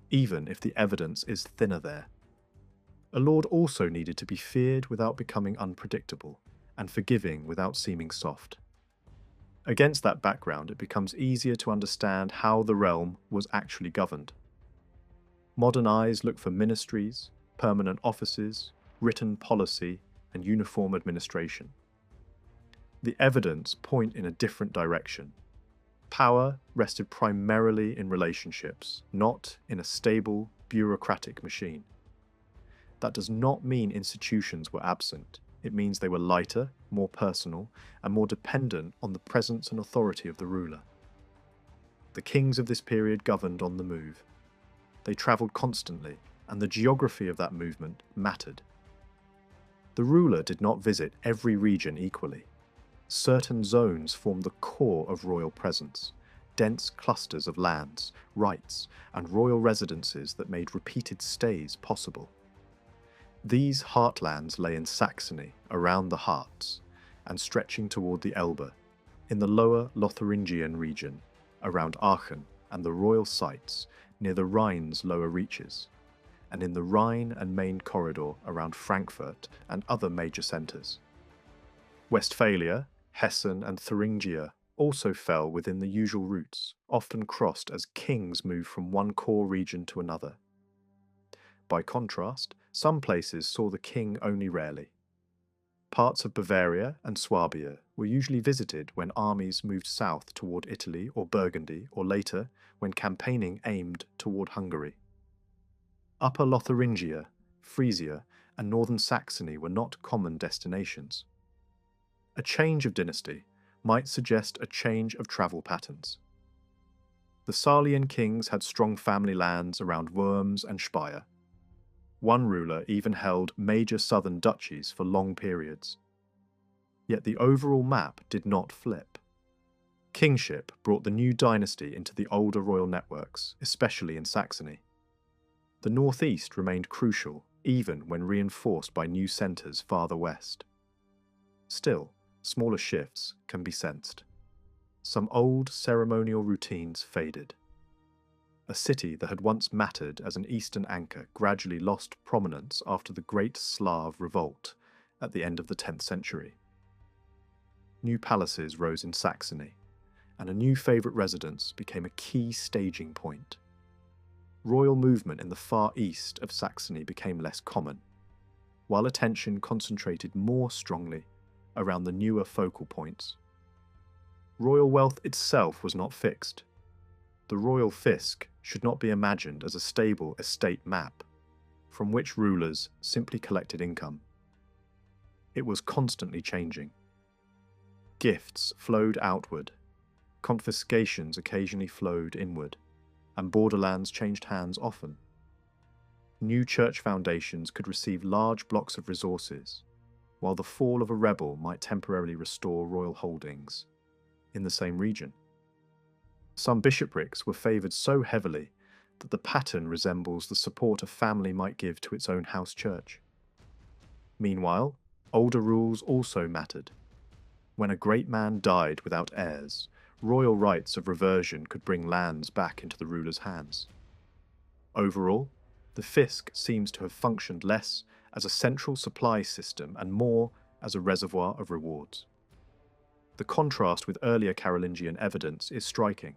even if the evidence is thinner there. A lord also needed to be feared without becoming unpredictable, and forgiving without seeming soft. Against that background, it becomes easier to understand how the realm was actually governed. Modern eyes look for ministries, permanent offices, written policy, and uniform administration. The evidence point in a different direction. Power rested primarily in relationships, not in a stable, bureaucratic machine. That does not mean institutions were absent. It means they were lighter, more personal, and more dependent on the presence and authority of the ruler. The kings of this period governed on the move. They travelled constantly, and the geography of that movement mattered. The ruler did not visit every region equally. Certain zones formed the core of royal presence, dense clusters of lands, rights, and royal residences that made repeated stays possible. These heartlands lay in Saxony, around the Harz, and stretching toward the Elbe, in the lower Lotharingian region, around Aachen and the royal sites near the Rhine's lower reaches, and in the Rhine and Main corridor around Frankfurt and other major centres. Westphalia, Hessen and Thuringia also fell within the usual routes, often crossed as kings moved from one core region to another. By contrast, some places saw the king only rarely. Parts of Bavaria and Swabia were usually visited when armies moved south toward Italy or Burgundy, or later, when campaigning aimed toward Hungary. Upper Lotharingia, Frisia, and northern Saxony were not common destinations. A change of dynasty might suggest a change of travel patterns. The Salian kings had strong family lands around Worms and Speyer. One ruler even held major southern duchies for long periods. Yet the overall map did not flip. Kingship brought the new dynasty into the older royal networks, especially in Saxony. The northeast remained crucial, even when reinforced by new centres farther west. Still, smaller shifts can be sensed. Some old ceremonial routines faded. A city that had once mattered as an eastern anchor gradually lost prominence after the Great Slav Revolt at the end of the 10th century. New palaces rose in Saxony, and a new favourite residence became a key staging point. Royal movement in the far east of Saxony became less common, while attention concentrated more strongly around the newer focal points. Royal wealth itself was not fixed. The royal fisc should not be imagined as a stable estate map, from which rulers simply collected income. It was constantly changing. Gifts flowed outward, confiscations occasionally flowed inward, and borderlands changed hands often. New church foundations could receive large blocks of resources, while the fall of a rebel might temporarily restore royal holdings in the same region. Some bishoprics were favoured so heavily that the pattern resembles the support a family might give to its own house church. Meanwhile, older rules also mattered. When a great man died without heirs, royal rights of reversion could bring lands back into the ruler's hands. Overall, the fisc seems to have functioned less as a central supply system and more as a reservoir of rewards. The contrast with earlier Carolingian evidence is striking.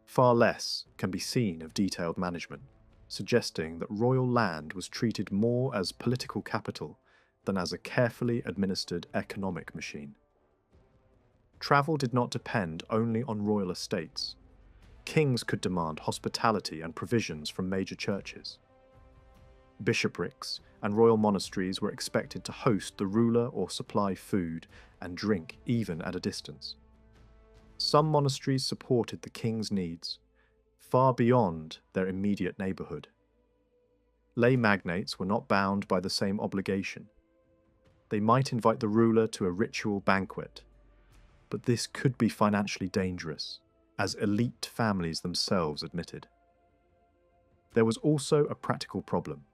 Far less can be seen of detailed management, suggesting that royal land was treated more as political capital than as a carefully administered economic machine. Travel did not depend only on royal estates. Kings could demand hospitality and provisions from major churches. Bishoprics and royal monasteries were expected to host the ruler or supply food and drink even at a distance. Some monasteries supported the king's needs, far beyond their immediate neighbourhood. Lay magnates were not bound by the same obligation. They might invite the ruler to a ritual banquet, but this could be financially dangerous, as elite families themselves admitted. There was also a practical problem.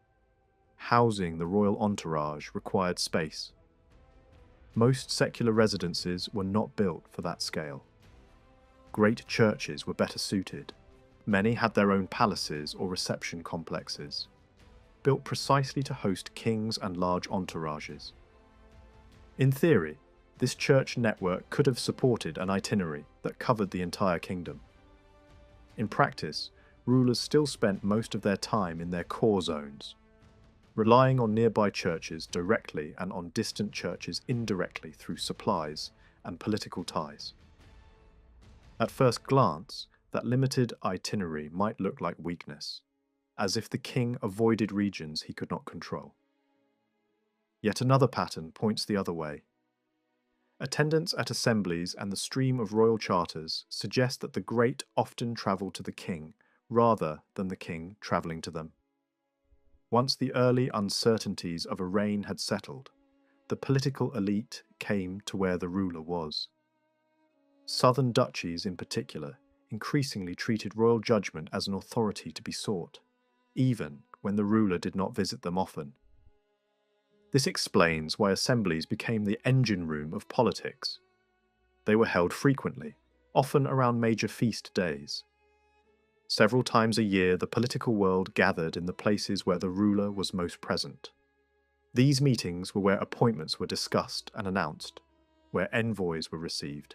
Housing the royal entourage required space. Most secular residences were not built for that scale. Great churches were better suited. Many had their own palaces or reception complexes, built precisely to host kings and large entourages. In theory, this church network could have supported an itinerary that covered the entire kingdom. In practice, rulers still spent most of their time in their core zones, relying on nearby churches directly and on distant churches indirectly through supplies and political ties. At first glance, that limited itinerary might look like weakness, as if the king avoided regions he could not control. Yet another pattern points the other way. Attendance at assemblies and the stream of royal charters suggest that the great often travelled to the king rather than the king travelling to them. Once the early uncertainties of a reign had settled, the political elite came to where the ruler was. Southern duchies in particular increasingly treated royal judgment as an authority to be sought, even when the ruler did not visit them often. This explains why assemblies became the engine room of politics. They were held frequently, often around major feast days. Several times a year, the political world gathered in the places where the ruler was most present. These meetings were where appointments were discussed and announced, where envoys were received,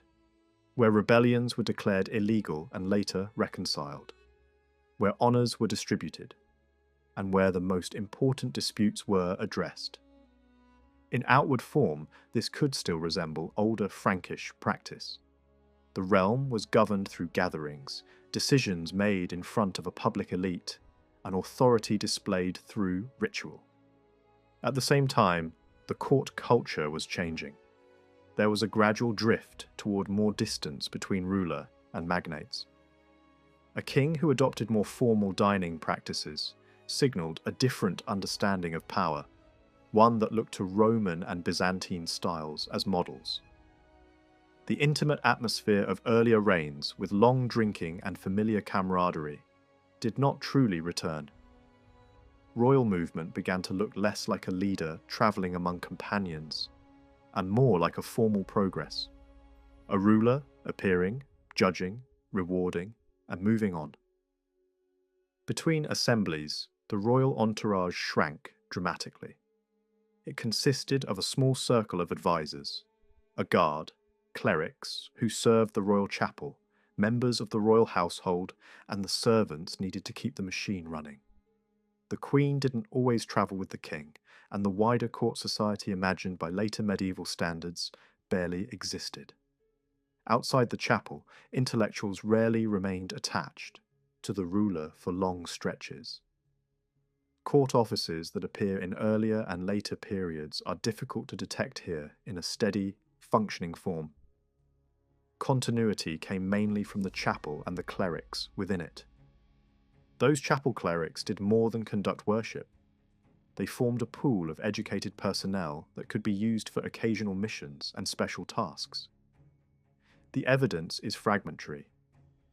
where rebellions were declared illegal and later reconciled, where honours were distributed, and where the most important disputes were addressed. In outward form, this could still resemble older Frankish practice. The realm was governed through gatherings, decisions made in front of a public elite, and authority displayed through ritual. At the same time, the court culture was changing. There was a gradual drift toward more distance between ruler and magnates. A king who adopted more formal dining practices signalled a different understanding of power, one that looked to Roman and Byzantine styles as models. The intimate atmosphere of earlier reigns, with long drinking and familiar camaraderie, did not truly return. Royal movement began to look less like a leader travelling among companions, and more like a formal progress. A ruler appearing, judging, rewarding, and moving on. Between assemblies, the royal entourage shrank dramatically. It consisted of a small circle of advisors, a guard, clerics who served the royal chapel, members of the royal household, and the servants needed to keep the machine running. The Queen didn't always travel with the king, and the wider court society imagined by later medieval standards barely existed. Outside the chapel, intellectuals rarely remained attached to the ruler for long stretches. Court offices that appear in earlier and later periods are difficult to detect here in a steady, functioning form. Continuity came mainly from the chapel and the clerics within it. Those chapel clerics did more than conduct worship. They formed a pool of educated personnel that could be used for occasional missions and special tasks. The evidence is fragmentary,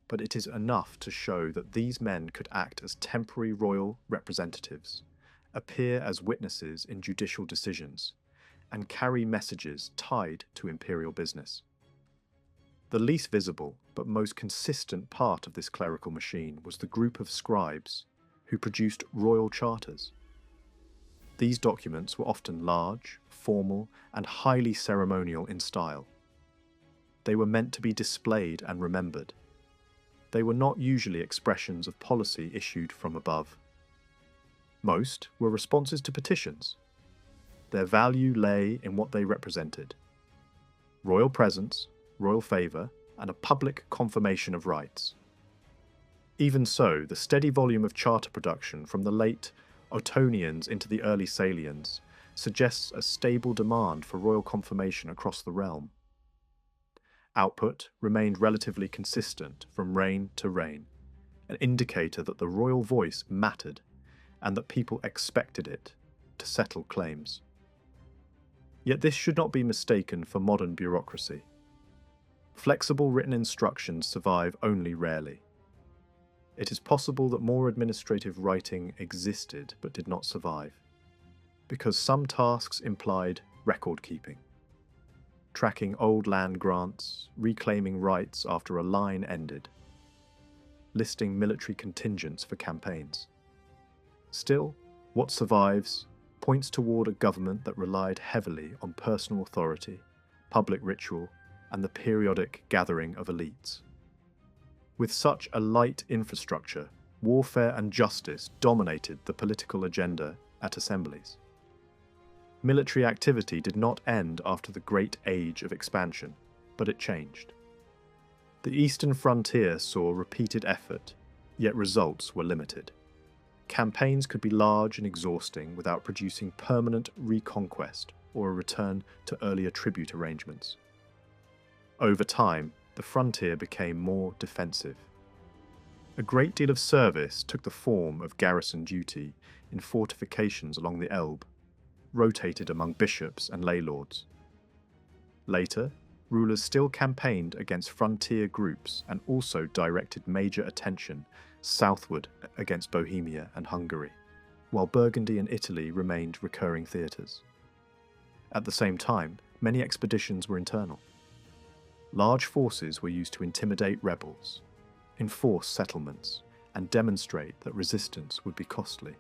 but it is enough to show that these men could act as temporary royal representatives, appear as witnesses in judicial decisions, and carry messages tied to imperial business. The least visible but most consistent part of this clerical machine was the group of scribes who produced royal charters. These documents were often large, formal, and highly ceremonial in style. They were meant to be displayed and remembered. They were not usually expressions of policy issued from above. Most were responses to petitions. Their value lay in what they represented: royal presence, royal favour, and a public confirmation of rights. Even so, the steady volume of charter production from the late Ottonians into the early Salians suggests a stable demand for royal confirmation across the realm. Output remained relatively consistent from reign to reign, an indicator that the royal voice mattered and that people expected it to settle claims. Yet this should not be mistaken for modern bureaucracy. Flexible written instructions survive only rarely. It is possible that more administrative writing existed but did not survive, because some tasks implied record-keeping. Tracking old land grants, reclaiming rights after a line ended, listing military contingents for campaigns. Still, what survives points toward a government that relied heavily on personal authority, public ritual, and the periodic gathering of elites. With such a light infrastructure, warfare and justice dominated the political agenda at assemblies. Military activity did not end after the Great Age of Expansion, but it changed. The eastern frontier saw repeated effort, yet results were limited. Campaigns could be large and exhausting without producing permanent reconquest or a return to earlier tribute arrangements. Over time, the frontier became more defensive. A great deal of service took the form of garrison duty in fortifications along the Elbe, rotated among bishops and lay lords. Later, rulers still campaigned against frontier groups and also directed major attention southward against Bohemia and Hungary, while Burgundy and Italy remained recurring theatres. At the same time, many expeditions were internal. Large forces were used to intimidate rebels, enforce settlements, and demonstrate that resistance would be costly.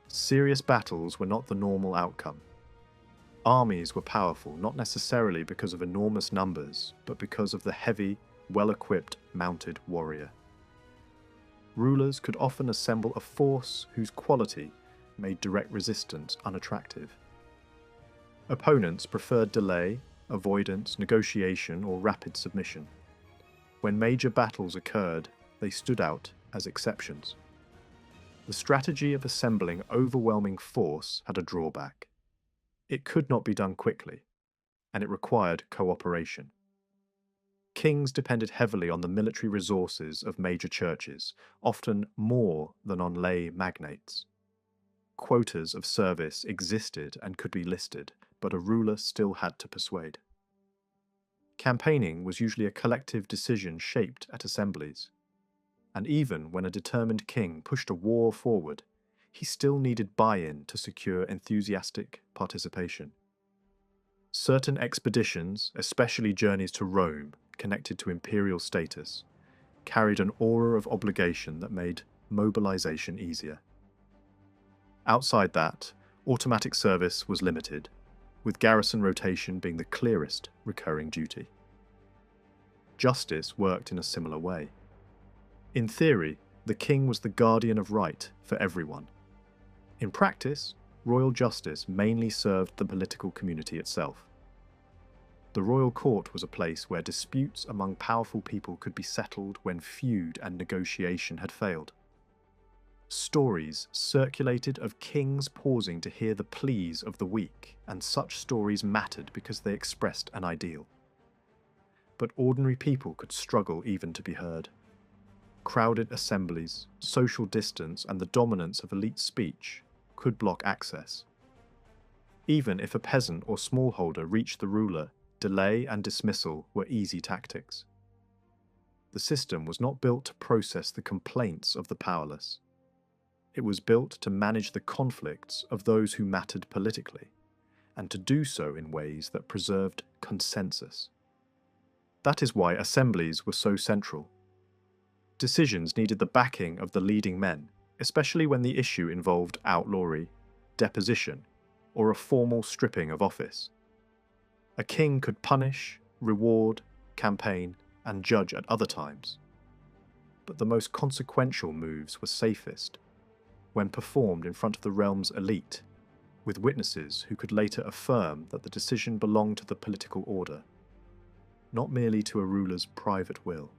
Serious battles were not the normal outcome. Armies were powerful not necessarily because of enormous numbers, but because of the heavy, well-equipped mounted warrior. Rulers could often assemble a force whose quality made direct resistance unattractive. Opponents preferred delay, avoidance, negotiation, or rapid submission. When major battles occurred, they stood out as exceptions. The strategy of assembling overwhelming force had a drawback. It could not be done quickly, and it required cooperation. Kings depended heavily on the military resources of major churches, often more than on lay magnates. Quotas of service existed and could be listed, but a ruler still had to persuade. Campaigning was usually a collective decision shaped at assemblies, and even when a determined king pushed a war forward, he still needed buy-in to secure enthusiastic participation. Certain expeditions, especially journeys to Rome, connected to imperial status, carried an aura of obligation that made mobilization easier. Outside that, automatic service was limited, with garrison rotation being the clearest recurring duty. Justice worked in a similar way. In theory, the king was the guardian of right for everyone. In practice, royal justice mainly served the political community itself. The royal court was a place where disputes among powerful people could be settled when feud and negotiation had failed. Stories circulated of kings pausing to hear the pleas of the weak, and such stories mattered because they expressed an ideal. But ordinary people could struggle even to be heard. Crowded assemblies, social distance, and the dominance of elite speech could block access. Even if a peasant or smallholder reached the ruler, delay and dismissal were easy tactics. The system was not built to process the complaints of the powerless. It was built to manage the conflicts of those who mattered politically, and to do so in ways that preserved consensus. That is why assemblies were so central. Decisions needed the backing of the leading men, especially when the issue involved outlawry, deposition, or a formal stripping of office. A king could punish, reward, campaign, and judge at other times. But the most consequential moves were safest when performed in front of the realm's elite, with witnesses who could later affirm that the decision belonged to the political order, not merely to a ruler's private will.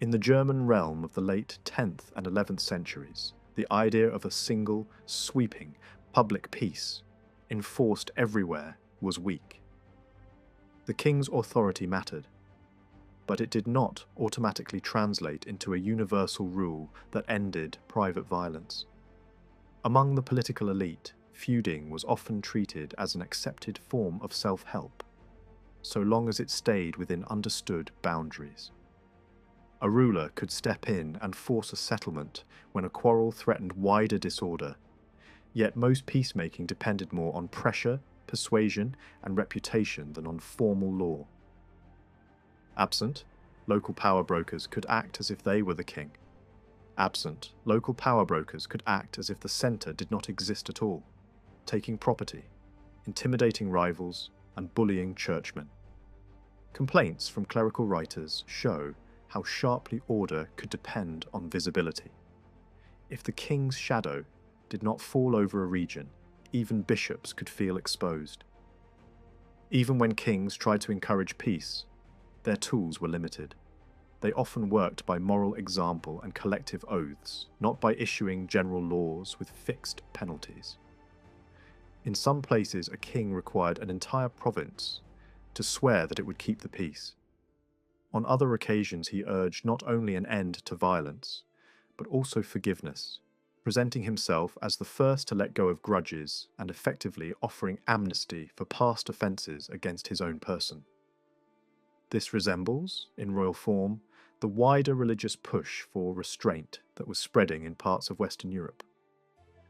In the German realm of the late 10th and 11th centuries, the idea of a single, sweeping, public peace, enforced everywhere, was weak. The king's authority mattered, but it did not automatically translate into a universal rule that ended private violence. Among the political elite, feuding was often treated as an accepted form of self-help, so long as it stayed within understood boundaries. A ruler could step in and force a settlement when a quarrel threatened wider disorder, yet most peacemaking depended more on pressure, persuasion, and reputation than on formal law. Absent, local power brokers could act as if they were the king. Absent, local power brokers could act as if the centre did not exist at all, taking property, intimidating rivals, and bullying churchmen. Complaints from clerical writers show how sharply order could depend on visibility. If the king's shadow did not fall over a region, even bishops could feel exposed. Even when kings tried to encourage peace, their tools were limited. They often worked by moral example and collective oaths, not by issuing general laws with fixed penalties. In some places, a king required an entire province to swear that it would keep the peace. On other occasions, he urged not only an end to violence, but also forgiveness, presenting himself as the first to let go of grudges and effectively offering amnesty for past offences against his own person. This resembles, in royal form, the wider religious push for restraint that was spreading in parts of Western Europe.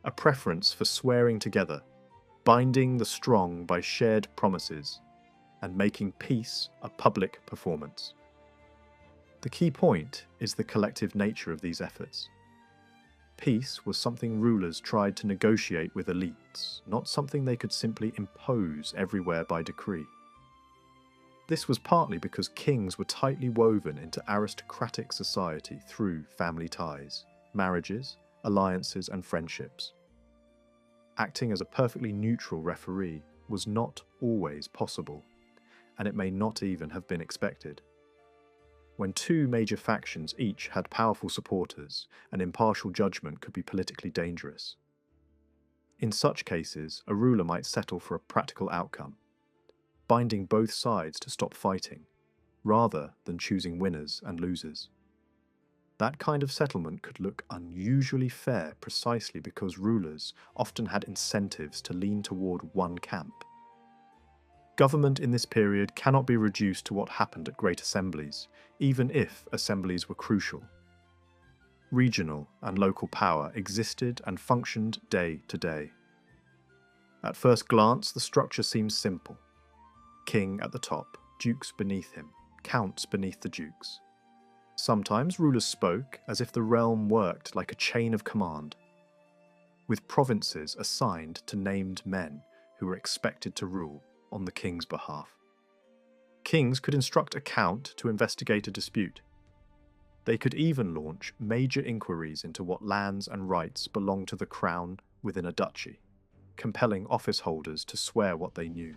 A preference for swearing together, binding the strong by shared promises, and making peace a public performance. The key point is the collective nature of these efforts. Peace was something rulers tried to negotiate with elites, not something they could simply impose everywhere by decree. This was partly because kings were tightly woven into aristocratic society through family ties, marriages, alliances, and friendships. Acting as a perfectly neutral referee was not always possible, and it may not even have been expected. When two major factions each had powerful supporters, an impartial judgment could be politically dangerous. In such cases, a ruler might settle for a practical outcome, binding both sides to stop fighting, rather than choosing winners and losers. That kind of settlement could look unusually fair precisely because rulers often had incentives to lean toward one camp. Government in this period cannot be reduced to what happened at great assemblies, even if assemblies were crucial. Regional and local power existed and functioned day to day. At first glance, the structure seems simple. King at the top, dukes beneath him, counts beneath the dukes. Sometimes rulers spoke as if the realm worked like a chain of command, with provinces assigned to named men who were expected to rule on the king's behalf. Kings could instruct a count to investigate a dispute. They could even launch major inquiries into what lands and rights belonged to the crown within a duchy, compelling office holders to swear what they knew.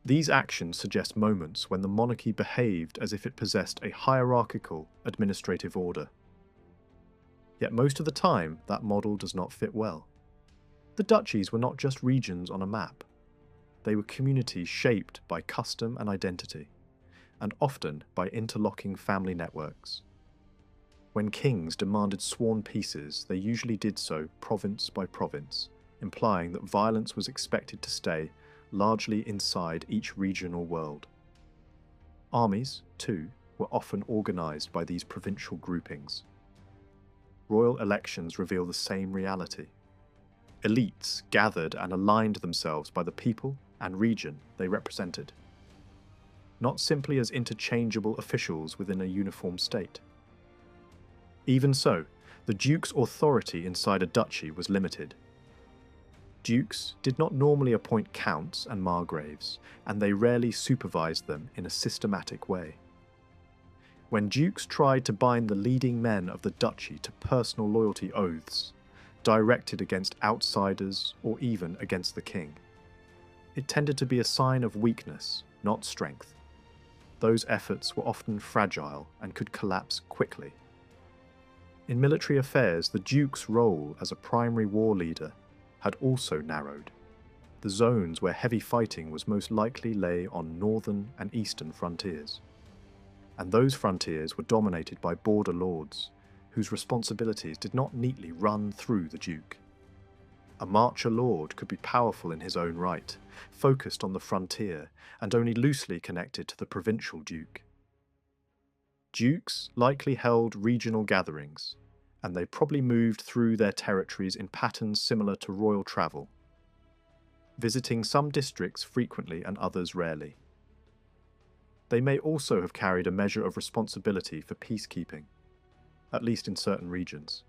These actions suggest moments when the monarchy behaved as if it possessed a hierarchical administrative order. Yet most of the time, that model does not fit well. The duchies were not just regions on a map. They were communities shaped by custom and identity, and often by interlocking family networks. When kings demanded sworn peaces, they usually did so province by province, implying that violence was expected to stay largely inside each regional world. Armies, too, were often organized by these provincial groupings. Royal elections reveal the same reality. Elites gathered and aligned themselves by the people and region they represented, not simply as interchangeable officials within a uniform state. Even so, the duke's authority inside a duchy was limited. Dukes did not normally appoint counts and margraves, and they rarely supervised them in a systematic way. When dukes tried to bind the leading men of the duchy to personal loyalty oaths, directed against outsiders or even against the king, it tended to be a sign of weakness, not strength. Those efforts were often fragile and could collapse quickly. In military affairs, the duke's role as a primary war leader had also narrowed. The zones where heavy fighting was most likely lay on northern and eastern frontiers. And those frontiers were dominated by border lords, whose responsibilities did not neatly run through the duke. A marcher lord could be powerful in his own right, focused on the frontier and only loosely connected to the provincial duke. Dukes likely held regional gatherings, and they probably moved through their territories in patterns similar to royal travel, visiting some districts frequently and others rarely. They may also have carried a measure of responsibility for peacekeeping, at least in certain regions.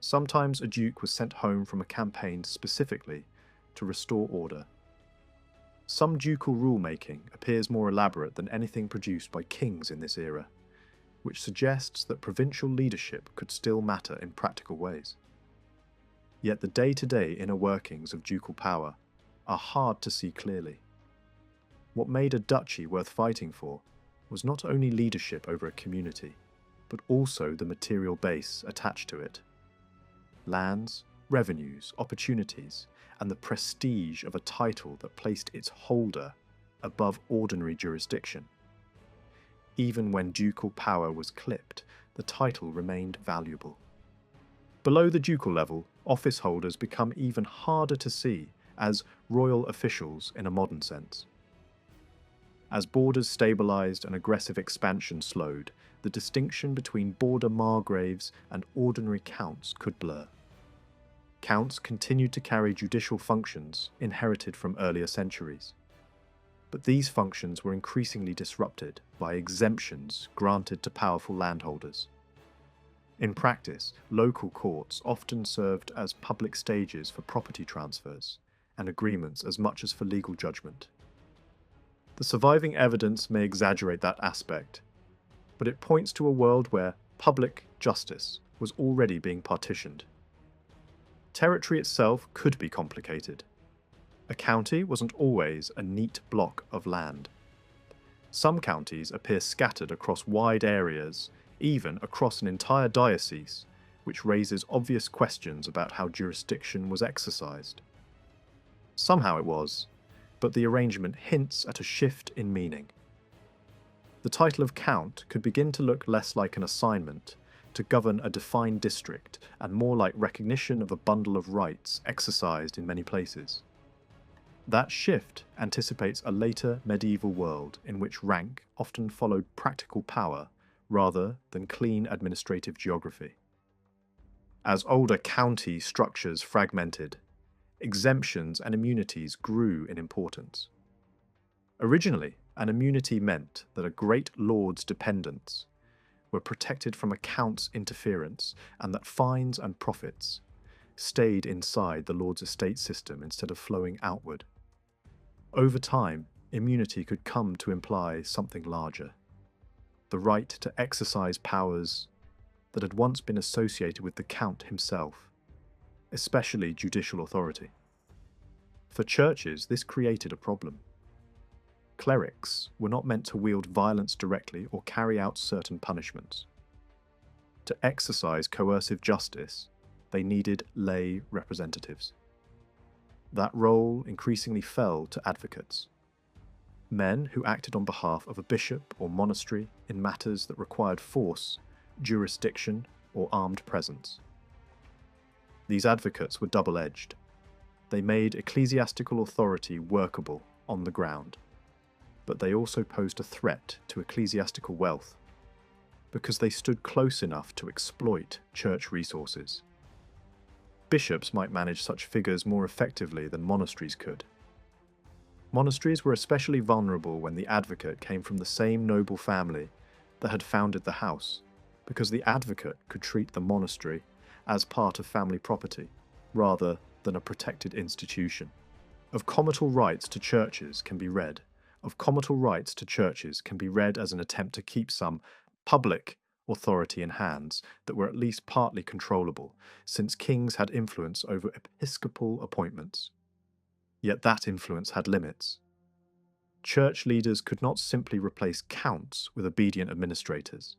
Sometimes a duke was sent home from a campaign specifically to restore order. Some ducal rulemaking appears more elaborate than anything produced by kings in this era, which suggests that provincial leadership could still matter in practical ways. Yet the day-to-day inner workings of ducal power are hard to see clearly. What made a duchy worth fighting for was not only leadership over a community, but also the material base attached to it. Lands, revenues, opportunities, and the prestige of a title that placed its holder above ordinary jurisdiction. Even when ducal power was clipped, the title remained valuable. Below the ducal level, office holders become even harder to see as royal officials in a modern sense. As borders stabilized and aggressive expansion slowed, the distinction between border margraves and ordinary counts could blur. Counts continued to carry judicial functions inherited from earlier centuries. But these functions were increasingly disrupted by exemptions granted to powerful landholders. In practice, local courts often served as public stages for property transfers and agreements as much as for legal judgment. The surviving evidence may exaggerate that aspect, but it points to a world where public justice was already being partitioned. Territory itself could be complicated. A county wasn't always a neat block of land. Some counties appear scattered across wide areas, even across an entire diocese, which raises obvious questions about how jurisdiction was exercised. Somehow it was, but the arrangement hints at a shift in meaning. The title of count could begin to look less like an assignment to govern a defined district and more like recognition of a bundle of rights exercised in many places. That shift anticipates a later medieval world in which rank often followed practical power rather than clean administrative geography. As older county structures fragmented, exemptions and immunities grew in importance. Originally, an immunity meant that a great lord's dependents were protected from a count's interference and that fines and profits stayed inside the lord's estate system instead of flowing outward. Over time, immunity could come to imply something larger: the right to exercise powers that had once been associated with the count himself, especially judicial authority. For churches, this created a problem. Clerics were not meant to wield violence directly or carry out certain punishments. To exercise coercive justice, they needed lay representatives. That role increasingly fell to advocates, men who acted on behalf of a bishop or monastery in matters that required force, jurisdiction, or armed presence. These advocates were double-edged. They made ecclesiastical authority workable on the ground, but they also posed a threat to ecclesiastical wealth, because they stood close enough to exploit church resources. Bishops might manage such figures more effectively than monasteries could. Monasteries were especially vulnerable when the advocate came from the same noble family that had founded the house, because the advocate could treat the monastery as part of family property, rather than a protected institution. Of comital rights to churches can be read as an attempt to keep some public authority in hands that were at least partly controllable, since kings had influence over episcopal appointments. Yet that influence had limits. Church leaders could not simply replace counts with obedient administrators.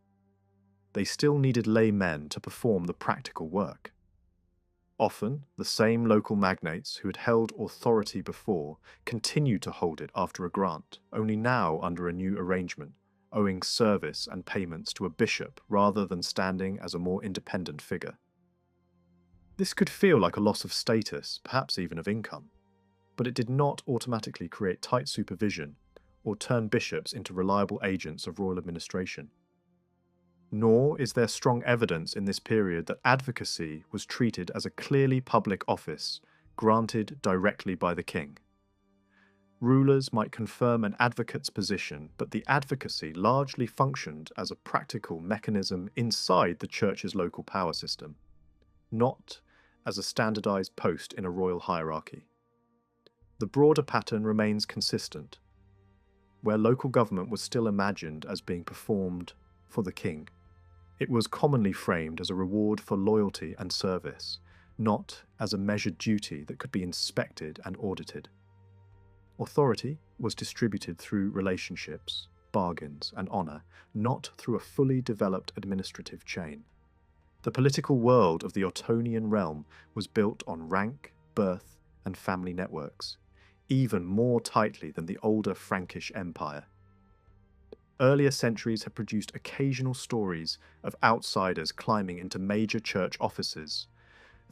They still needed laymen to perform the practical work. Often, the same local magnates who had held authority before continued to hold it after a grant, only now under a new arrangement, owing service and payments to a bishop rather than standing as a more independent figure. This could feel like a loss of status, perhaps even of income, but it did not automatically create tight supervision or turn bishops into reliable agents of royal administration. Nor is there strong evidence in this period that advocacy was treated as a clearly public office granted directly by the king. Rulers might confirm an advocate's position, but the advocacy largely functioned as a practical mechanism inside the church's local power system, not as a standardized post in a royal hierarchy. The broader pattern remains consistent, where local government was still imagined as being performed for the king. It was commonly framed as a reward for loyalty and service, not as a measured duty that could be inspected and audited. Authority was distributed through relationships, bargains, and honour, not through a fully developed administrative chain. The political world of the Ottonian realm was built on rank, birth, and family networks, even more tightly than the older Frankish Empire. Earlier centuries had produced occasional stories of outsiders climbing into major church offices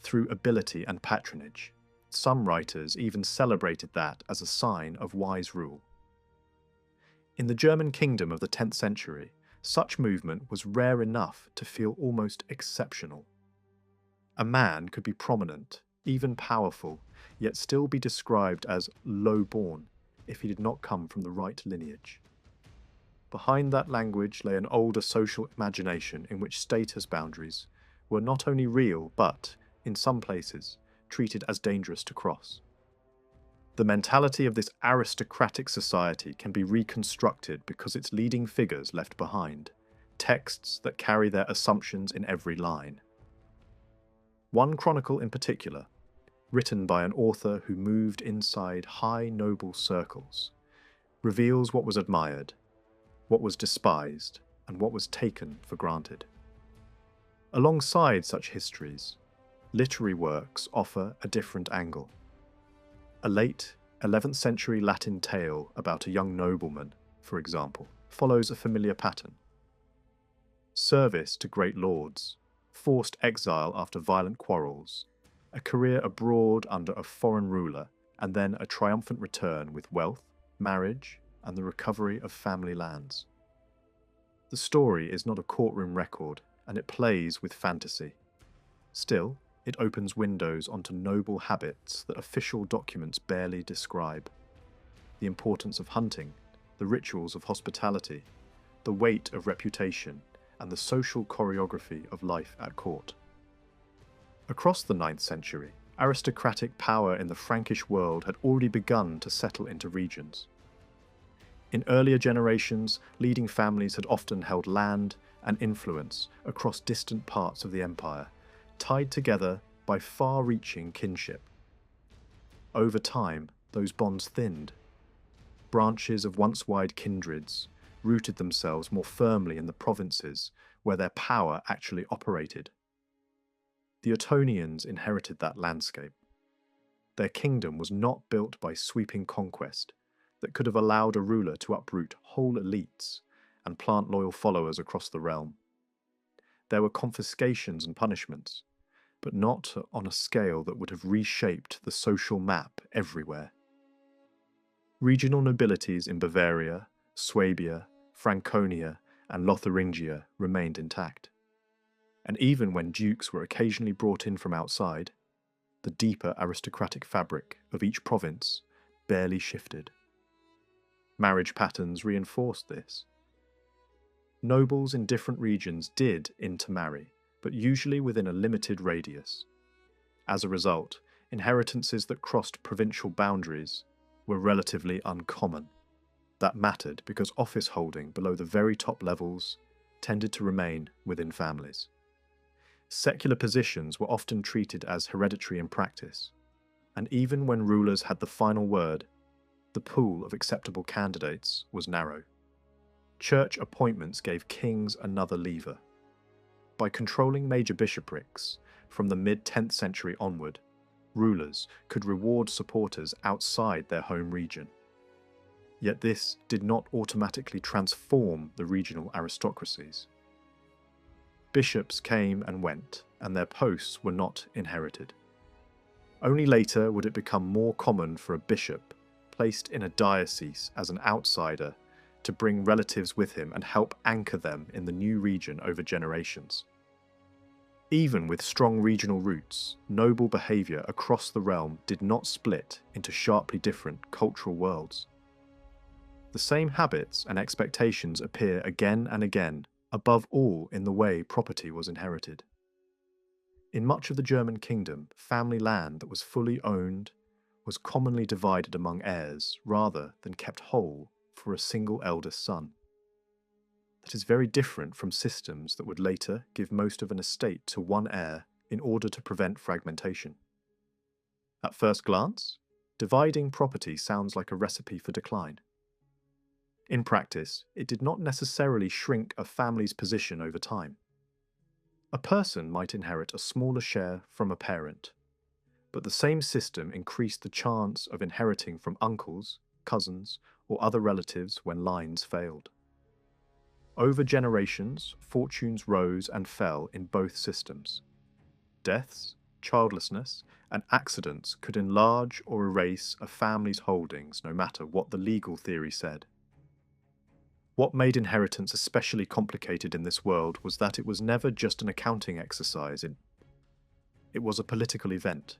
through ability and patronage. Some writers even celebrated that as a sign of wise rule. In the German kingdom of the 10th century, such movement was rare enough to feel almost exceptional. A man could be prominent, even powerful, yet still be described as low-born, if he did not come from the right lineage. Behind that language lay an older social imagination in which status boundaries were not only real but, in some places, treated as dangerous to cross. The mentality of this aristocratic society can be reconstructed because its leading figures left behind texts that carry their assumptions in every line. One chronicle in particular, written by an author who moved inside high noble circles, reveals what was admired, what was despised, and what was taken for granted. Alongside such histories, literary works offer a different angle. A late 11th century Latin tale about a young nobleman, for example, follows a familiar pattern. Service to great lords, forced exile after violent quarrels, a career abroad under a foreign ruler, and then a triumphant return with wealth, marriage, and the recovery of family lands. The story is not a courtroom record, and it plays with fantasy. Still, it opens windows onto noble habits that official documents barely describe. The importance of hunting, the rituals of hospitality, the weight of reputation, and the social choreography of life at court. Across the 9th century, aristocratic power in the Frankish world had already begun to settle into regions. In earlier generations, leading families had often held land and influence across distant parts of the empire, tied together by far-reaching kinship. Over time, those bonds thinned. Branches of once-wide kindreds rooted themselves more firmly in the provinces where their power actually operated. The Ottonians inherited that landscape. Their kingdom was not built by sweeping conquest that could have allowed a ruler to uproot whole elites and plant loyal followers across the realm. There were confiscations and punishments, but not on a scale that would have reshaped the social map everywhere. Regional nobilities in Bavaria, Swabia, Franconia, and Lotharingia remained intact. And even when dukes were occasionally brought in from outside, the deeper aristocratic fabric of each province barely shifted. Marriage patterns reinforced this. Nobles in different regions did intermarry, but usually within a limited radius. As a result, inheritances that crossed provincial boundaries were relatively uncommon. That mattered because office holding below the very top levels tended to remain within families. Secular positions were often treated as hereditary in practice, and even when rulers had the final word, the pool of acceptable candidates was narrow. Church appointments gave kings another lever. By controlling major bishoprics from the mid-10th century onward, rulers could reward supporters outside their home region. Yet this did not automatically transform the regional aristocracies. Bishops came and went, and their posts were not inherited. Only later would it become more common for a bishop, placed in a diocese as an outsider, to bring relatives with him and help anchor them in the new region over generations. Even with strong regional roots, noble behaviour across the realm did not split into sharply different cultural worlds. The same habits and expectations appear again and again, above all in the way property was inherited. In much of the German kingdom, family land that was fully owned was commonly divided among heirs rather than kept whole for a single eldest son. That is very different from systems that would later give most of an estate to one heir in order to prevent fragmentation. At first glance, dividing property sounds like a recipe for decline. In practice, it did not necessarily shrink a family's position over time. A person might inherit a smaller share from a parent, but the same system increased the chance of inheriting from uncles, cousins, or other relatives when lines failed. Over generations, fortunes rose and fell in both systems. Deaths, childlessness, and accidents could enlarge or erase a family's holdings no matter what the legal theory said. What made inheritance especially complicated in this world was that it was never just an accounting exercise. It was a political event.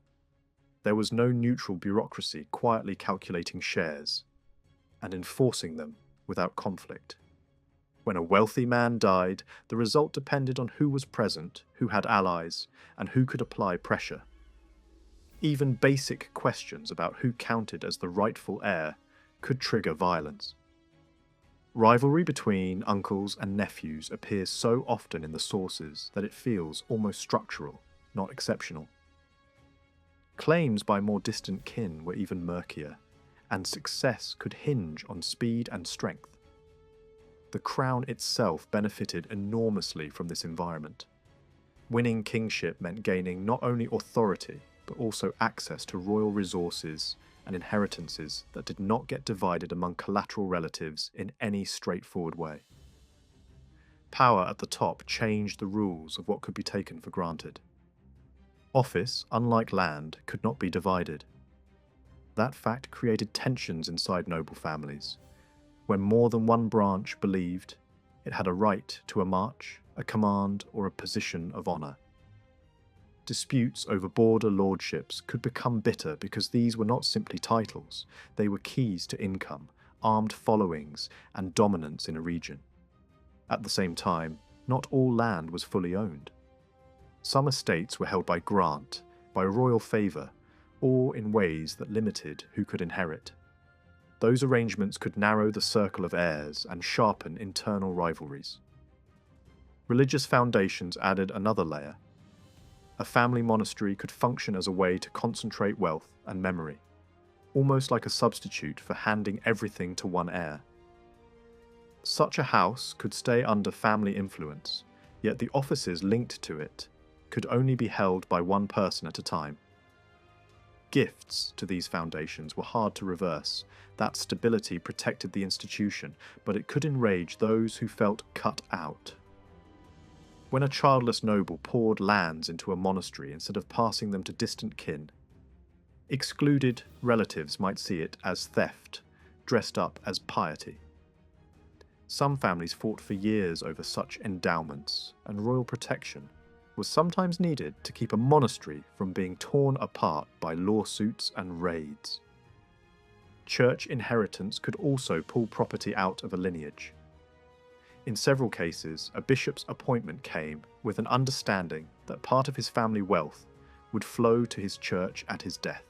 There was no neutral bureaucracy quietly calculating shares. and enforcing them without conflict. When a wealthy man died, the result depended on who was present, who had allies, and who could apply pressure. Even basic questions about who counted as the rightful heir could trigger violence. Rivalry between uncles and nephews appears so often in the sources that it feels almost structural, not exceptional. Claims by more distant kin were even murkier, and success could hinge on speed and strength. The crown itself benefited enormously from this environment. Winning kingship meant gaining not only authority, but also access to royal resources and inheritances that did not get divided among collateral relatives in any straightforward way. Power at the top changed the rules of what could be taken for granted. Office, unlike land, could not be divided. That fact created tensions inside noble families, when more than one branch believed it had a right to a march, a command, or a position of honour. Disputes over border lordships could become bitter because these were not simply titles, they were keys to income, armed followings, and dominance in a region. At the same time, not all land was fully owned. Some estates were held by grant, by royal favour, or in ways that limited who could inherit. Those arrangements could narrow the circle of heirs and sharpen internal rivalries. Religious foundations added another layer. A family monastery could function as a way to concentrate wealth and memory, almost like a substitute for handing everything to one heir. Such a house could stay under family influence, yet the offices linked to it could only be held by one person at a time. Gifts to these foundations were hard to reverse. That stability protected the institution, but it could enrage those who felt cut out. When a childless noble poured lands into a monastery instead of passing them to distant kin, excluded relatives might see it as theft, dressed up as piety. Some families fought for years over such endowments, and royal protection was sometimes needed to keep a monastery from being torn apart by lawsuits and raids. Church inheritance could also pull property out of a lineage. In several cases, a bishop's appointment came with an understanding that part of his family wealth would flow to his church at his death.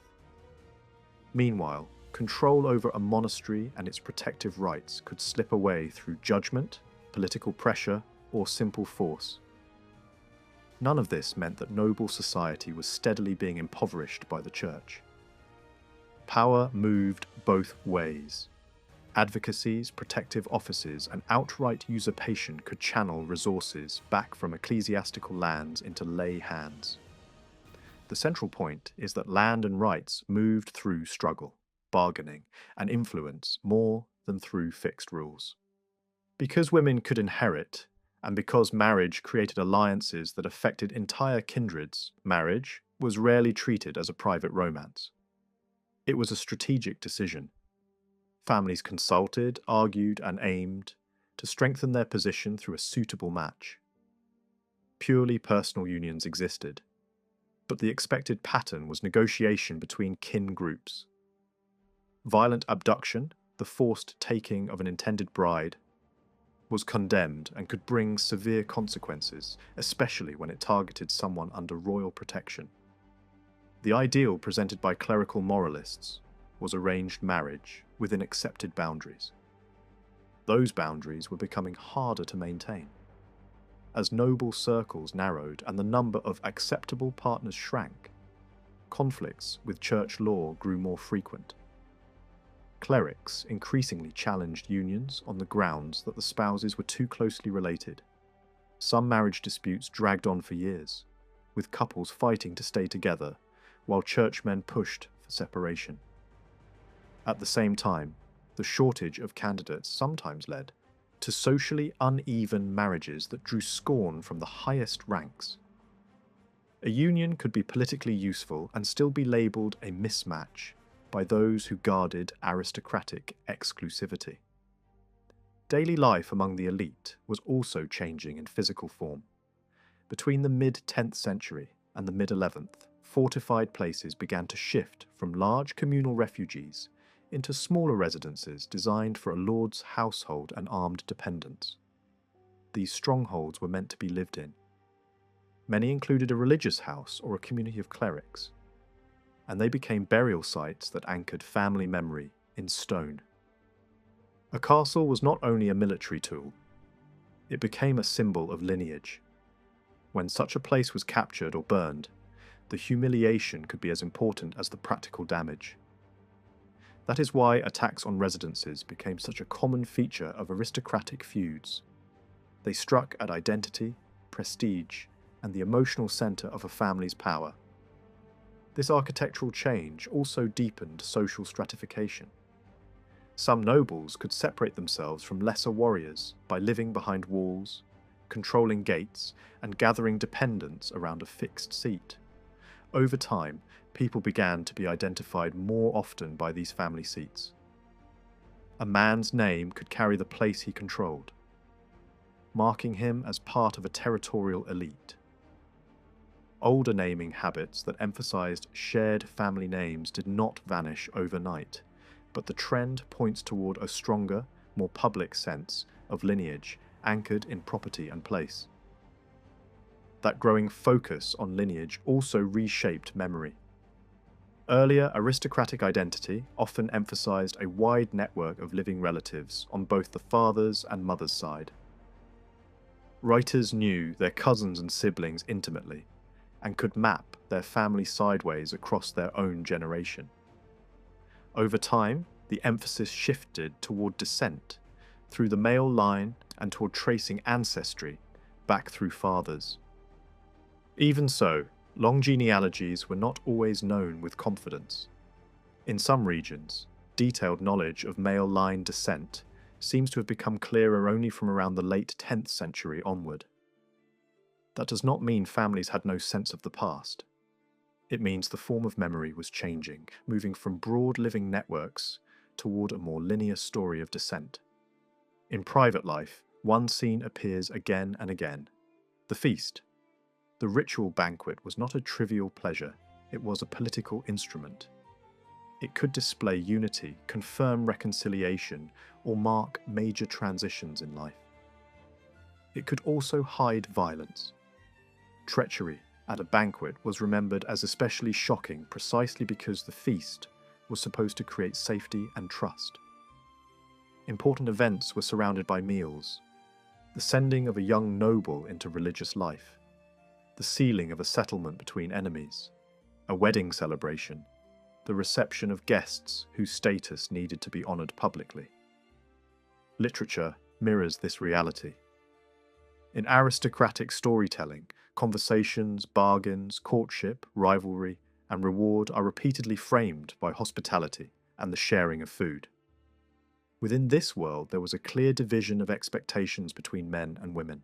Meanwhile, control over a monastery and its protective rights could slip away through judgment, political pressure, or simple force. None of this meant that noble society was steadily being impoverished by the church. Power moved both ways. Advocacies, protective offices, and outright usurpation could channel resources back from ecclesiastical lands into lay hands. The central point is that land and rights moved through struggle, bargaining, and influence more than through fixed rules. Because women could inherit, and because marriage created alliances that affected entire kindreds, marriage was rarely treated as a private romance. It was a strategic decision. Families consulted, argued, and aimed to strengthen their position through a suitable match. Purely personal unions existed, but the expected pattern was negotiation between kin groups. Violent abduction, the forced taking of an intended bride, was condemned and could bring severe consequences, especially when it targeted someone under royal protection. The ideal presented by clerical moralists was arranged marriage within accepted boundaries. Those boundaries were becoming harder to maintain. As noble circles narrowed and the number of acceptable partners shrank, conflicts with church law grew more frequent. Clerics increasingly challenged unions on the grounds that the spouses were too closely related. Some marriage disputes dragged on for years, with couples fighting to stay together, while churchmen pushed for separation. At the same time, the shortage of candidates sometimes led to socially uneven marriages that drew scorn from the highest ranks. A union could be politically useful and still be labelled a mismatch by those who guarded aristocratic exclusivity. Daily life among the elite was also changing in physical form. Between the mid-10th century and the mid-11th, fortified places began to shift from large communal refuges into smaller residences designed for a lord's household and armed dependents. These strongholds were meant to be lived in. Many included a religious house or a community of clerics, and they became burial sites that anchored family memory in stone. A castle was not only a military tool, it became a symbol of lineage. When such a place was captured or burned, the humiliation could be as important as the practical damage. That is why attacks on residences became such a common feature of aristocratic feuds. They struck at identity, prestige, and the emotional centre of a family's power. This architectural change also deepened social stratification. Some nobles could separate themselves from lesser warriors by living behind walls, controlling gates, and gathering dependents around a fixed seat. Over time, people began to be identified more often by these family seats. A man's name could carry the place he controlled, marking him as part of a territorial elite. Older naming habits that emphasized shared family names did not vanish overnight, but the trend points toward a stronger, more public sense of lineage anchored in property and place. That growing focus on lineage also reshaped memory. Earlier, aristocratic identity often emphasized a wide network of living relatives on both the father's and mother's side. Writers knew their cousins and siblings intimately, and could map their family sideways across their own generation. Over time, the emphasis shifted toward descent, through the male line and toward tracing ancestry back through fathers. Even so, long genealogies were not always known with confidence. In some regions, detailed knowledge of male line descent seems to have become clearer only from around the late 10th century onward. That does not mean families had no sense of the past. It means the form of memory was changing, moving from broad living networks toward a more linear story of descent. In private life, one scene appears again and again: the feast. The ritual banquet was not a trivial pleasure, it was a political instrument. It could display unity, confirm reconciliation, or mark major transitions in life. It could also hide violence. Treachery at a banquet was remembered as especially shocking precisely because the feast was supposed to create safety and trust. Important events were surrounded by meals: the sending of a young noble into religious life, the sealing of a settlement between enemies, a wedding celebration, the reception of guests whose status needed to be honoured publicly. Literature mirrors this reality. In aristocratic storytelling, conversations, bargains, courtship, rivalry, and reward are repeatedly framed by hospitality and the sharing of food. Within this world, there was a clear division of expectations between men and women.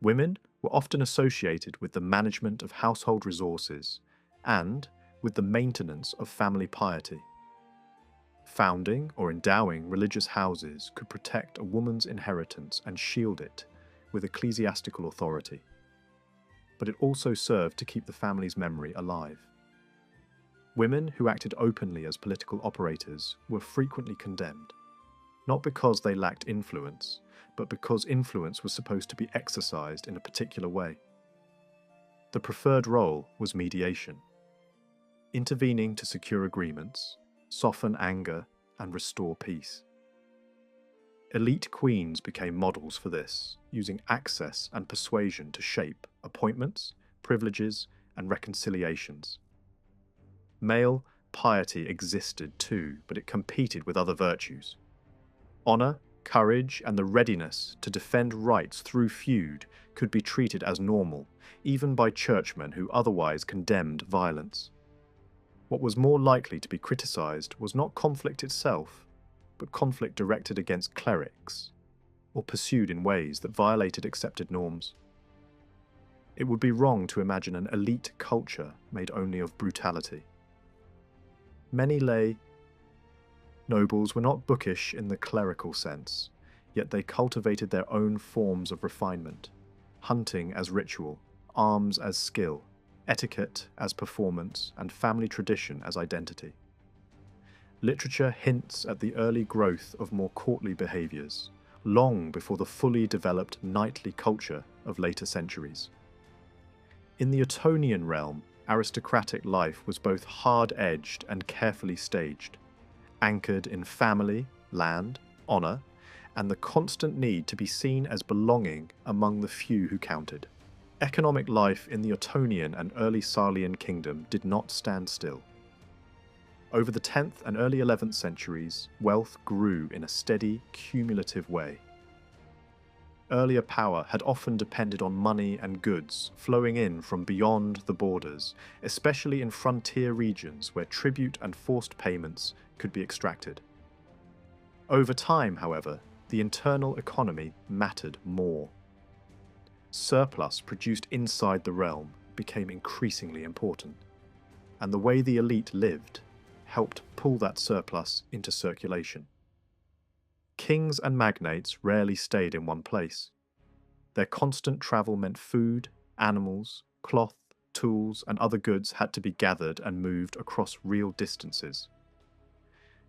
Women were often associated with the management of household resources and with the maintenance of family piety. Founding or endowing religious houses could protect a woman's inheritance and shield it with ecclesiastical authority. But it also served to keep the family's memory alive. Women who acted openly as political operators were frequently condemned, not because they lacked influence, but because influence was supposed to be exercised in a particular way. The preferred role was mediation, intervening to secure agreements, soften anger, and restore peace. Elite queens became models for this, using access and persuasion to shape appointments, privileges, and reconciliations. Male piety existed too, but it competed with other virtues. Honour, courage, and the readiness to defend rights through feud could be treated as normal, even by churchmen who otherwise condemned violence. What was more likely to be criticised was not conflict itself, but conflict directed against clerics, or pursued in ways that violated accepted norms. It would be wrong to imagine an elite culture made only of brutality. Many lay nobles were not bookish in the clerical sense, yet they cultivated their own forms of refinement: hunting as ritual, arms as skill, etiquette as performance, and family tradition as identity. Literature hints at the early growth of more courtly behaviours, long before the fully developed knightly culture of later centuries. In the Ottonian realm, aristocratic life was both hard-edged and carefully staged, anchored in family, land, honour, and the constant need to be seen as belonging among the few who counted. Economic life in the Ottonian and early Salian kingdom did not stand still. Over the 10th and early 11th centuries, wealth grew in a steady, cumulative way. Earlier power had often depended on money and goods flowing in from beyond the borders, especially in frontier regions where tribute and forced payments could be extracted. Over time, however, the internal economy mattered more. Surplus produced inside the realm became increasingly important, and the way the elite lived helped pull that surplus into circulation. Kings and magnates rarely stayed in one place. Their constant travel meant food, animals, cloth, tools, and other goods had to be gathered and moved across real distances.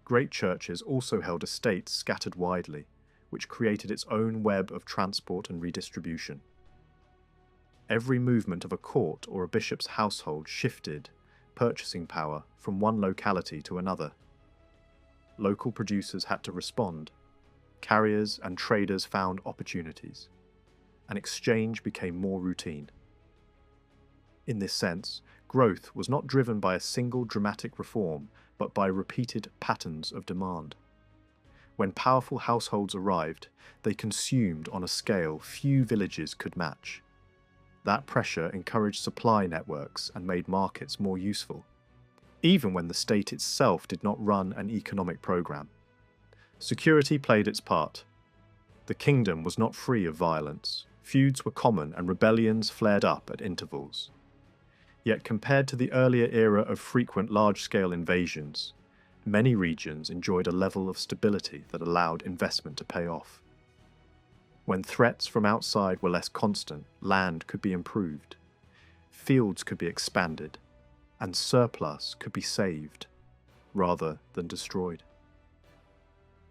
Great churches also held estates scattered widely, which created its own web of transport and redistribution. Every movement of a court or a bishop's household shifted purchasing power from one locality to another. Local producers had to respond. Carriers and traders found opportunities. And exchange became more routine. In this sense, growth was not driven by a single dramatic reform, but by repeated patterns of demand. When powerful households arrived, they consumed on a scale few villages could match. That pressure encouraged supply networks and made markets more useful, even when the state itself did not run an economic program. Security played its part. The kingdom was not free of violence. Feuds were common and rebellions flared up at intervals. Yet compared to the earlier era of frequent large-scale invasions, many regions enjoyed a level of stability that allowed investment to pay off. When threats from outside were less constant, land could be improved, fields could be expanded, and surplus could be saved, rather than destroyed.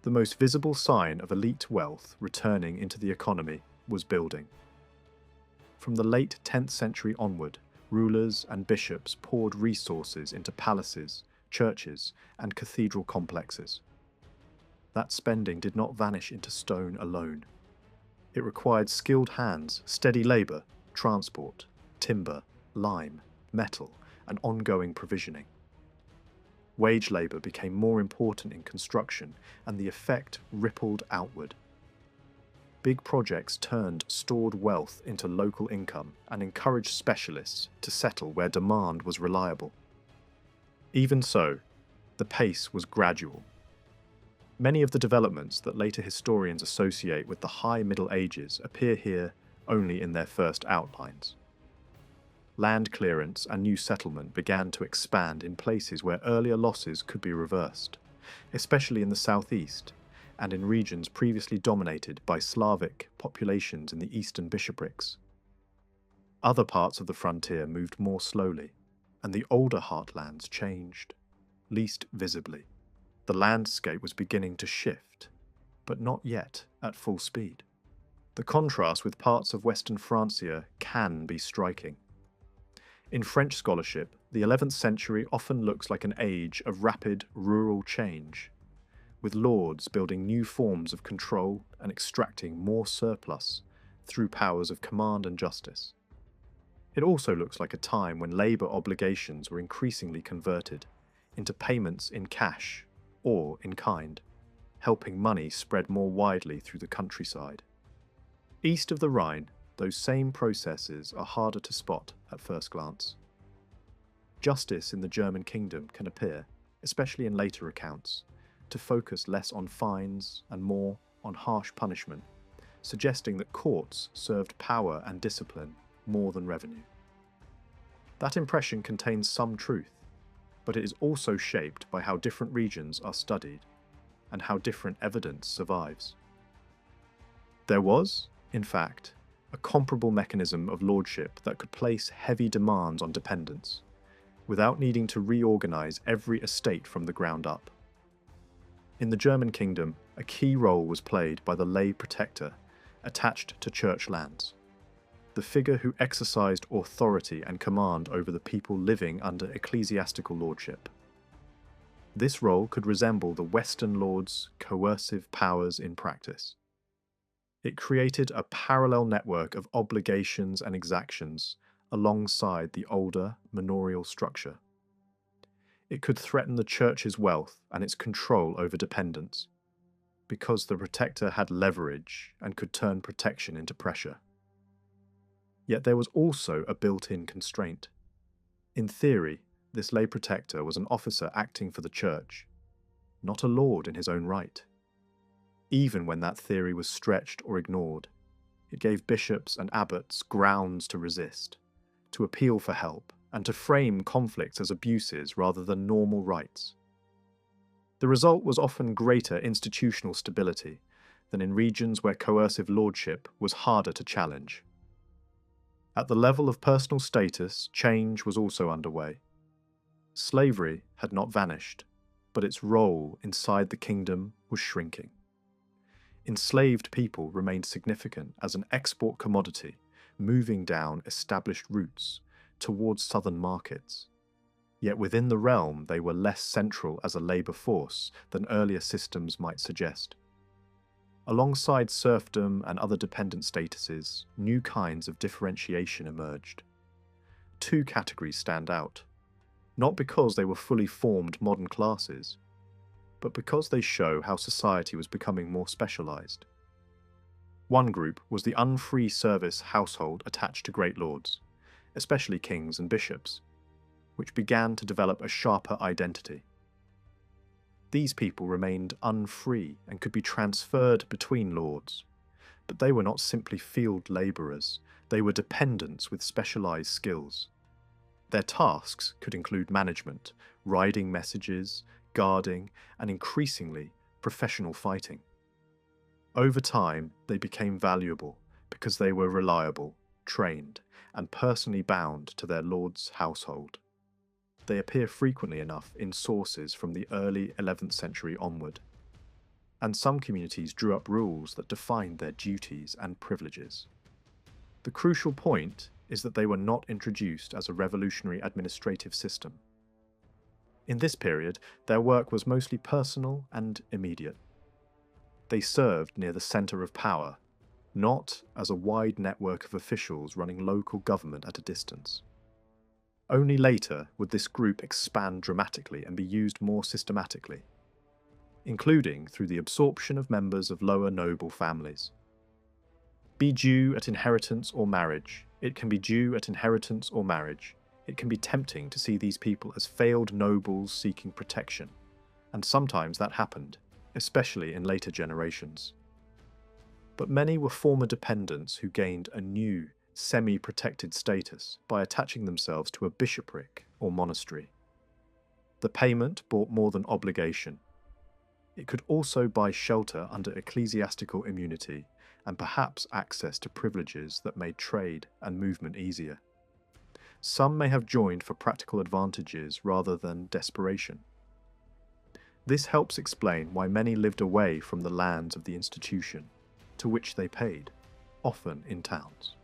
The most visible sign of elite wealth returning into the economy was building. From the late 10th century onward, rulers and bishops poured resources into palaces, churches, and cathedral complexes. That spending did not vanish into stone alone. It required skilled hands, steady labour, transport, timber, lime, metal, and ongoing provisioning. Wage labour became more important in construction, and the effect rippled outward. Big projects turned stored wealth into local income and encouraged specialists to settle where demand was reliable. Even so, the pace was gradual. Many of the developments that later historians associate with the High Middle Ages appear here only in their first outlines. Land clearance and new settlement began to expand in places where earlier losses could be reversed, especially in the southeast and in regions previously dominated by Slavic populations in the eastern bishoprics. Other parts of the frontier moved more slowly, and the older heartlands changed, least visibly. The landscape was beginning to shift, but not yet at full speed. The contrast with parts of Western Francia can be striking. In French scholarship, the 11th century often looks like an age of rapid rural change, with lords building new forms of control and extracting more surplus through powers of command and justice. It also looks like a time when labour obligations were increasingly converted into payments in cash or in kind, helping money spread more widely through the countryside. East of the Rhine, those same processes are harder to spot at first glance. Justice in the German kingdom can appear, especially in later accounts, to focus less on fines and more on harsh punishment, suggesting that courts served power and discipline more than revenue. That impression contains some truth, but it is also shaped by how different regions are studied and how different evidence survives. There was, in fact, a comparable mechanism of lordship that could place heavy demands on dependents, without needing to reorganize every estate from the ground up. In the German kingdom, a key role was played by the lay protector attached to church lands, the figure who exercised authority and command over the people living under ecclesiastical lordship. This role could resemble the Western lord's coercive powers in practice. It created a parallel network of obligations and exactions alongside the older manorial structure. It could threaten the church's wealth and its control over dependents, because the protector had leverage and could turn protection into pressure. Yet there was also a built-in constraint. In theory, this lay protector was an officer acting for the church, not a lord in his own right. Even when that theory was stretched or ignored, it gave bishops and abbots grounds to resist, to appeal for help, and to frame conflicts as abuses rather than normal rights. The result was often greater institutional stability than in regions where coercive lordship was harder to challenge. At the level of personal status, change was also underway. Slavery had not vanished, but its role inside the kingdom was shrinking. Enslaved people remained significant as an export commodity, moving down established routes towards southern markets. Yet within the realm they were less central as a labour force than earlier systems might suggest. Alongside serfdom and other dependent statuses, new kinds of differentiation emerged. Two categories stand out, not because they were fully formed modern classes, but because they show how society was becoming more specialised. One group was the unfree service household attached to great lords, especially kings and bishops, which began to develop a sharper identity. These people remained unfree and could be transferred between lords, but they were not simply field labourers, they were dependents with specialised skills. Their tasks could include management, riding messages, guarding, and increasingly, professional fighting. Over time, they became valuable because they were reliable, trained, and personally bound to their lord's household. They appear frequently enough in sources from the early 11th century onward, and some communities drew up rules that defined their duties and privileges. The crucial point is that they were not introduced as a revolutionary administrative system. In this period, their work was mostly personal and immediate. They served near the centre of power, not as a wide network of officials running local government at a distance. Only later would this group expand dramatically and be used more systematically, including through the absorption of members of lower noble families. Be Jew at inheritance or marriage, it can be Jew at inheritance or marriage. It can be tempting to see these people as failed nobles seeking protection, and sometimes that happened, especially in later generations. But many were former dependents who gained a new, semi-protected status by attaching themselves to a bishopric or monastery. The payment brought more than obligation. It could also buy shelter under ecclesiastical immunity and perhaps access to privileges that made trade and movement easier. Some may have joined for practical advantages rather than desperation. This helps explain why many lived away from the lands of the institution, to which they paid, often in towns.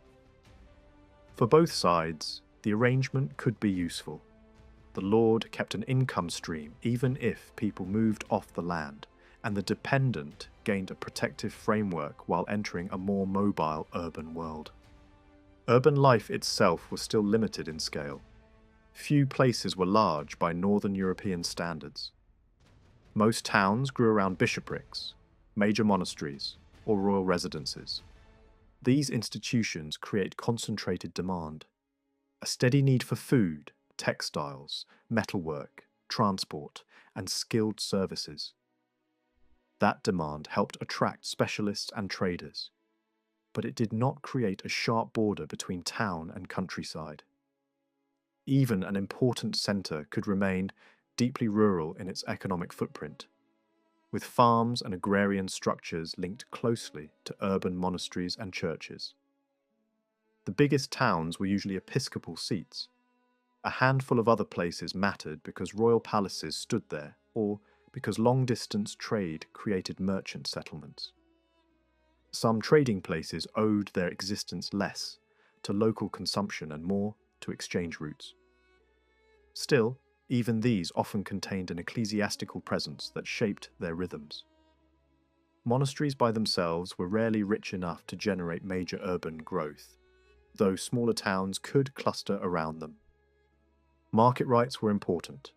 For both sides, the arrangement could be useful. The lord kept an income stream even if people moved off the land, and the dependent gained a protective framework while entering a more mobile urban world. Urban life itself was still limited in scale. Few places were large by Northern European standards. Most towns grew around bishoprics, major monasteries, or royal residences. These institutions create concentrated demand, a steady need for food, textiles, metalwork, transport, and skilled services. That demand helped attract specialists and traders, but it did not create a sharp border between town and countryside. Even an important centre could remain deeply rural in its economic footprint, with farms and agrarian structures linked closely to urban monasteries and churches. The biggest towns were usually episcopal seats. A handful of other places mattered because royal palaces stood there, or because long-distance trade created merchant settlements. Some trading places owed their existence less to local consumption and more to exchange routes. Still, even these often contained an ecclesiastical presence that shaped their rhythms. Monasteries by themselves were rarely rich enough to generate major urban growth, though smaller towns could cluster around them. Market rights were important,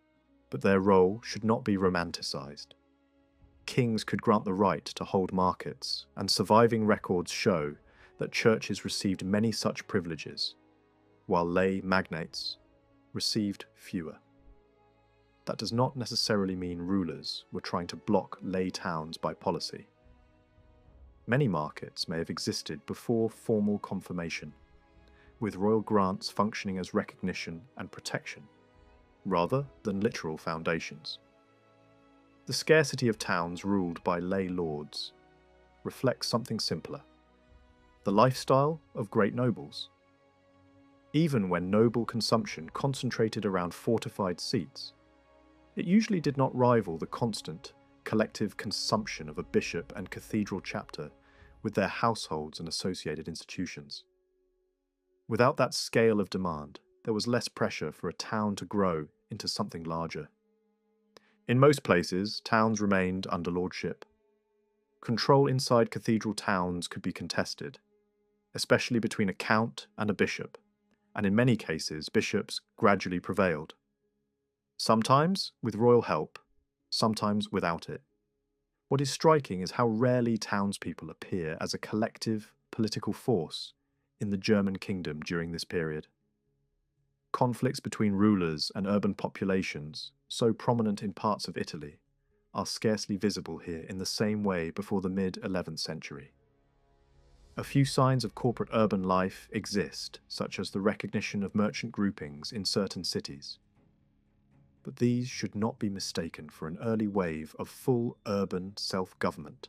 but their role should not be romanticized. Kings could grant the right to hold markets, and surviving records show that churches received many such privileges, while lay magnates received fewer. That does not necessarily mean rulers were trying to block lay towns by policy. Many markets may have existed before formal confirmation, with royal grants functioning as recognition and protection, rather than literal foundations. The scarcity of towns ruled by lay lords reflects something simpler: the lifestyle of great nobles. Even when noble consumption concentrated around fortified seats, it usually did not rival the constant, collective consumption of a bishop and cathedral chapter with their households and associated institutions. Without that scale of demand, there was less pressure for a town to grow into something larger. In most places, towns remained under lordship. Control inside cathedral towns could be contested, especially between a count and a bishop, and in many cases, bishops gradually prevailed. Sometimes with royal help, sometimes without it. What is striking is how rarely townspeople appear as a collective political force in the German kingdom during this period. Conflicts between rulers and urban populations, so prominent in parts of Italy, are scarcely visible here in the same way before the mid-11th century. A few signs of corporate urban life exist, such as the recognition of merchant groupings in certain cities. But these should not be mistaken for an early wave of full urban self-government.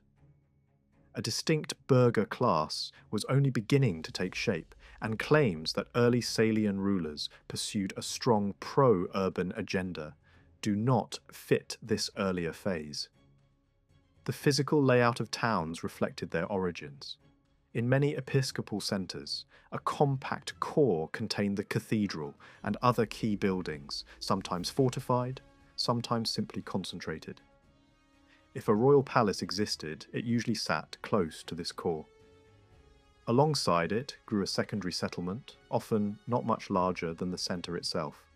A distinct burgher class was only beginning to take shape, and claims that early Salian rulers pursued a strong pro-urban agenda do not fit this earlier phase. The physical layout of towns reflected their origins. In many episcopal centres, a compact core contained the cathedral and other key buildings, sometimes fortified, sometimes simply concentrated. If a royal palace existed, it usually sat close to this core. Alongside it grew a secondary settlement, often not much larger than the centre itself.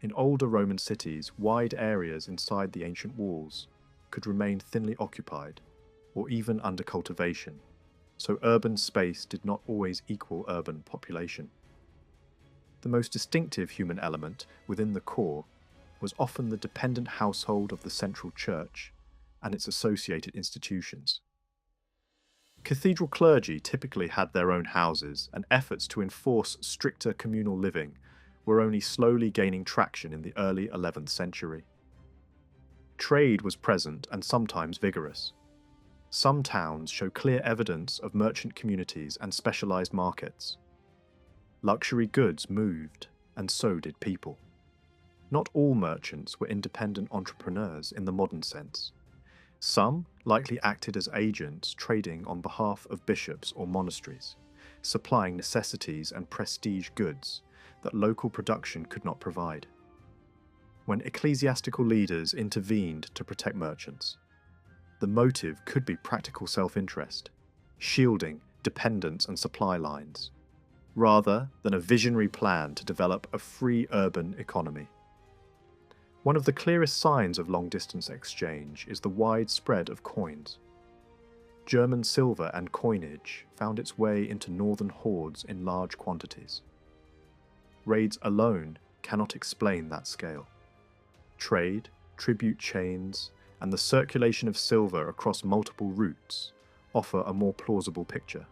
In older Roman cities, wide areas inside the ancient walls could remain thinly occupied, or even under cultivation, so urban space did not always equal urban population. The most distinctive human element within the core was often the dependent household of the central church and its associated institutions. Cathedral clergy typically had their own houses, and efforts to enforce stricter communal living were only slowly gaining traction in the early 11th century. Trade was present and sometimes vigorous. Some towns show clear evidence of merchant communities and specialized markets. Luxury goods moved, and so did people. Not all merchants were independent entrepreneurs in the modern sense. Some likely acted as agents trading on behalf of bishops or monasteries, supplying necessities and prestige goods that local production could not provide. When ecclesiastical leaders intervened to protect merchants, the motive could be practical self-interest, shielding dependence and supply lines, rather than a visionary plan to develop a free urban economy. One of the clearest signs of long-distance exchange is the wide spread of coins. German silver and coinage found its way into northern hordes in large quantities. Raids alone cannot explain that scale. Trade, tribute chains, and the circulation of silver across multiple routes offer a more plausible picture.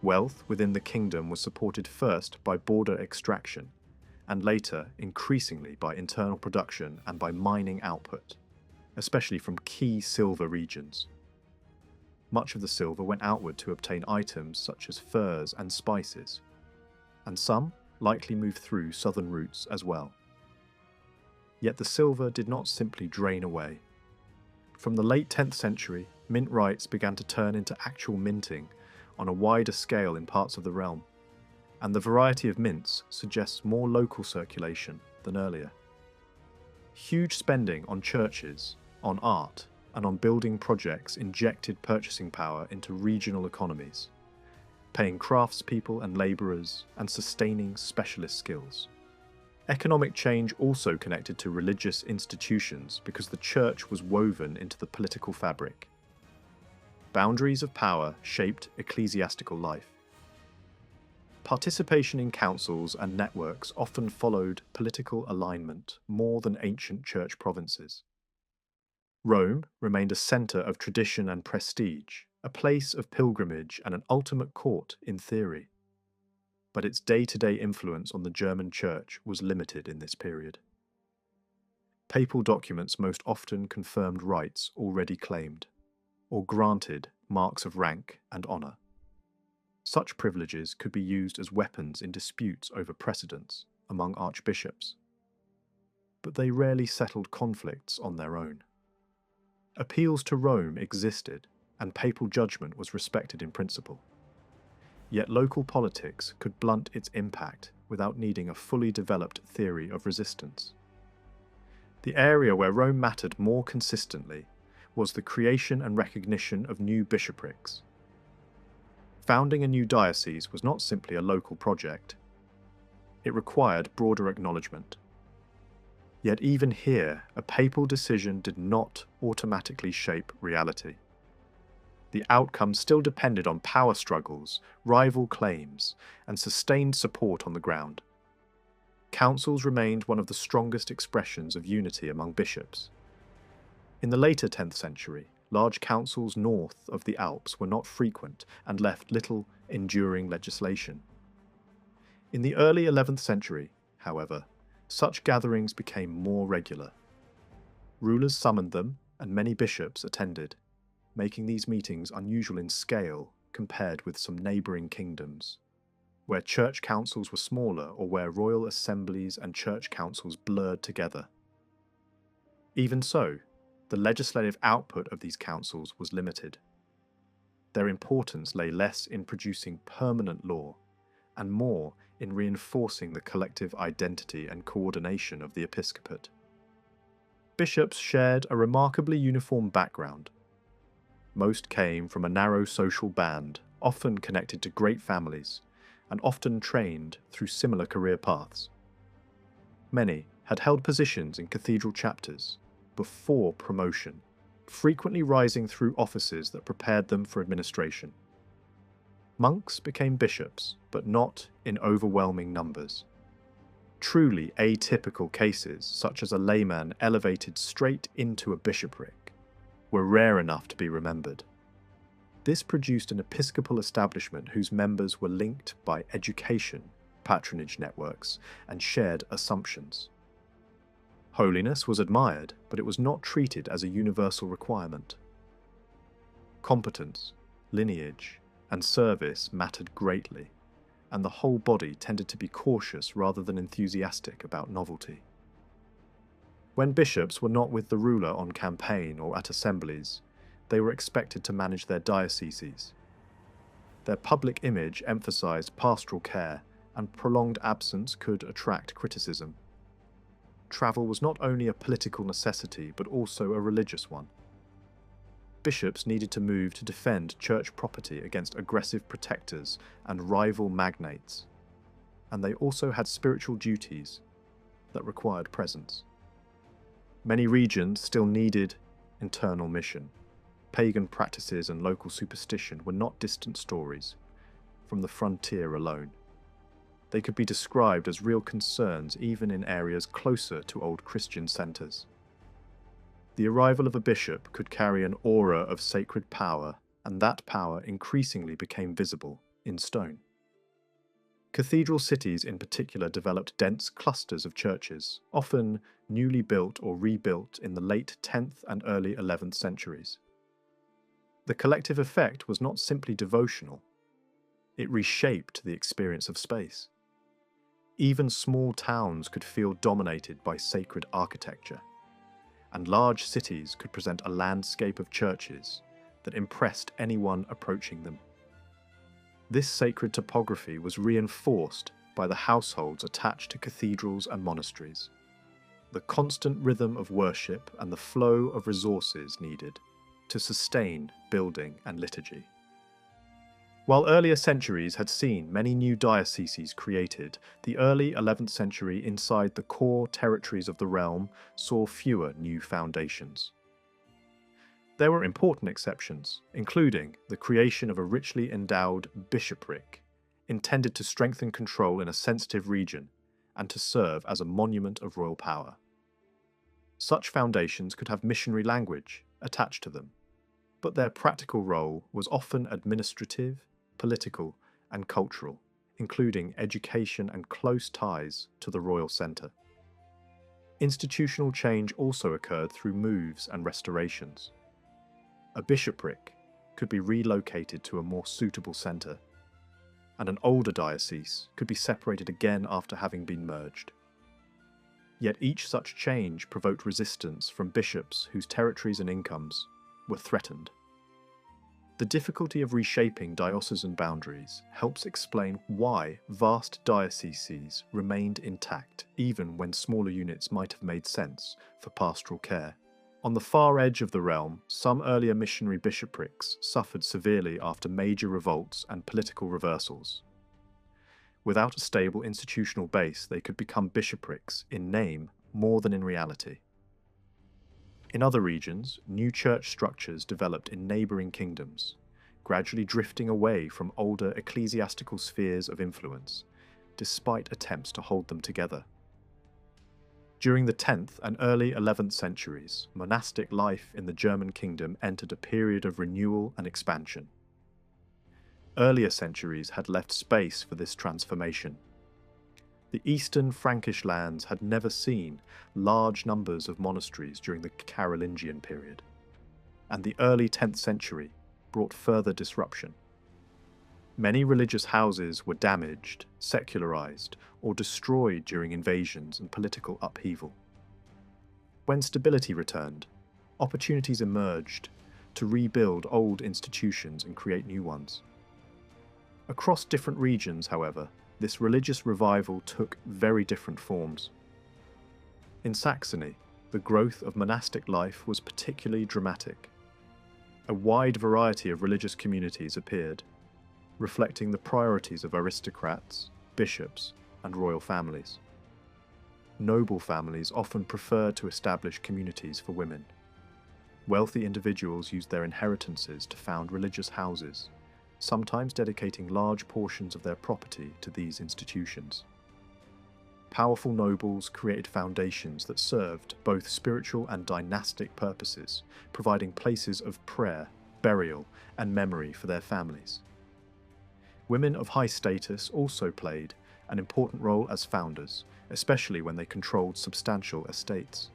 Wealth within the kingdom was supported first by border extraction, and later increasingly by internal production and by mining output, especially from key silver regions. Much of the silver went outward to obtain items such as furs and spices, and some likely moved through southern routes as well. Yet the silver did not simply drain away. From the late 10th century, mint rights began to turn into actual minting on a wider scale in parts of the realm, and the variety of mints suggests more local circulation than earlier. Huge spending on churches, on art, and on building projects injected purchasing power into regional economies, paying craftspeople and labourers and sustaining specialist skills. Economic change also connected to religious institutions because the church was woven into the political fabric. Boundaries of power shaped ecclesiastical life. Participation in councils and networks often followed political alignment more than ancient church provinces. Rome remained a centre of tradition and prestige, a place of pilgrimage and an ultimate court in theory. But its day-to-day influence on the German church was limited in this period. Papal documents most often confirmed rights already claimed, or granted marks of rank and honour. Such privileges could be used as weapons in disputes over precedence among archbishops. But they rarely settled conflicts on their own. Appeals to Rome existed, and papal judgment was respected in principle. Yet local politics could blunt its impact without needing a fully developed theory of resistance. The area where Rome mattered more consistently was the creation and recognition of new bishoprics. Founding a new diocese was not simply a local project. It required broader acknowledgement. Yet even here, a papal decision did not automatically shape reality. The outcome still depended on power struggles, rival claims, and sustained support on the ground. Councils remained one of the strongest expressions of unity among bishops. In the later 10th century, large councils north of the Alps were not frequent and left little enduring legislation. In the early 11th century, however, such gatherings became more regular. Rulers summoned them, and many bishops attended, making these meetings unusual in scale compared with some neighbouring kingdoms, where church councils were smaller or where royal assemblies and church councils blurred together. Even so, the legislative output of these councils was limited. Their importance lay less in producing permanent law and more in reinforcing the collective identity and coordination of the episcopate. Bishops shared a remarkably uniform background. Most came from a narrow social band, often connected to great families, and often trained through similar career paths. Many had held positions in cathedral chapters before promotion, frequently rising through offices that prepared them for administration. Monks became bishops, but not in overwhelming numbers. Truly atypical cases, such as a layman elevated straight into a bishopric, were rare enough to be remembered. This produced an episcopal establishment whose members were linked by education, patronage networks, and shared assumptions. Holiness was admired, but it was not treated as a universal requirement. Competence, lineage, and service mattered greatly, and the whole body tended to be cautious rather than enthusiastic about novelty. When bishops were not with the ruler on campaign or at assemblies, they were expected to manage their dioceses. Their public image emphasized pastoral care, and prolonged absence could attract criticism. Travel was not only a political necessity, but also a religious one. Bishops needed to move to defend church property against aggressive protectors and rival magnates, and they also had spiritual duties that required presence. Many regions still needed internal mission. Pagan practices and local superstition were not distant stories from the frontier alone. They could be described as real concerns even in areas closer to old Christian centres. The arrival of a bishop could carry an aura of sacred power, and that power increasingly became visible in stone. Cathedral cities in particular developed dense clusters of churches, often newly built or rebuilt in the late 10th and early 11th centuries. The collective effect was not simply devotional, it reshaped the experience of space. Even small towns could feel dominated by sacred architecture, and large cities could present a landscape of churches that impressed anyone approaching them. This sacred topography was reinforced by the households attached to cathedrals and monasteries, the constant rhythm of worship and the flow of resources needed to sustain building and liturgy. While earlier centuries had seen many new dioceses created, the early 11th century inside the core territories of the realm saw fewer new foundations. There were important exceptions, including the creation of a richly endowed bishopric, intended to strengthen control in a sensitive region and to serve as a monument of royal power. Such foundations could have missionary language attached to them, but their practical role was often administrative, political, and cultural, including education and close ties to the royal centre. Institutional change also occurred through moves and restorations. A bishopric could be relocated to a more suitable centre, and an older diocese could be separated again after having been merged. Yet each such change provoked resistance from bishops whose territories and incomes were threatened. The difficulty of reshaping diocesan boundaries helps explain why vast dioceses remained intact even when smaller units might have made sense for pastoral care. On the far edge of the realm, some earlier missionary bishoprics suffered severely after major revolts and political reversals. Without a stable institutional base, they could become bishoprics in name more than in reality. In other regions, new church structures developed in neighbouring kingdoms, gradually drifting away from older ecclesiastical spheres of influence, despite attempts to hold them together. During the 10th and early 11th centuries, monastic life in the German kingdom entered a period of renewal and expansion. Earlier centuries had left space for this transformation. The eastern Frankish lands had never seen large numbers of monasteries during the Carolingian period, and the early 10th century brought further disruption. Many religious houses were damaged, secularized, or destroyed during invasions and political upheaval. When stability returned, opportunities emerged to rebuild old institutions and create new ones. Across different regions, however, this religious revival took very different forms. In Saxony, the growth of monastic life was particularly dramatic. A wide variety of religious communities appeared, reflecting the priorities of aristocrats, bishops, and royal families. Noble families often preferred to establish communities for women. Wealthy individuals used their inheritances to found religious houses, sometimes dedicating large portions of their property to these institutions. Powerful nobles created foundations that served both spiritual and dynastic purposes, providing places of prayer, burial, and memory for their families. Women of high status also played an important role as founders, especially when they controlled substantial estates.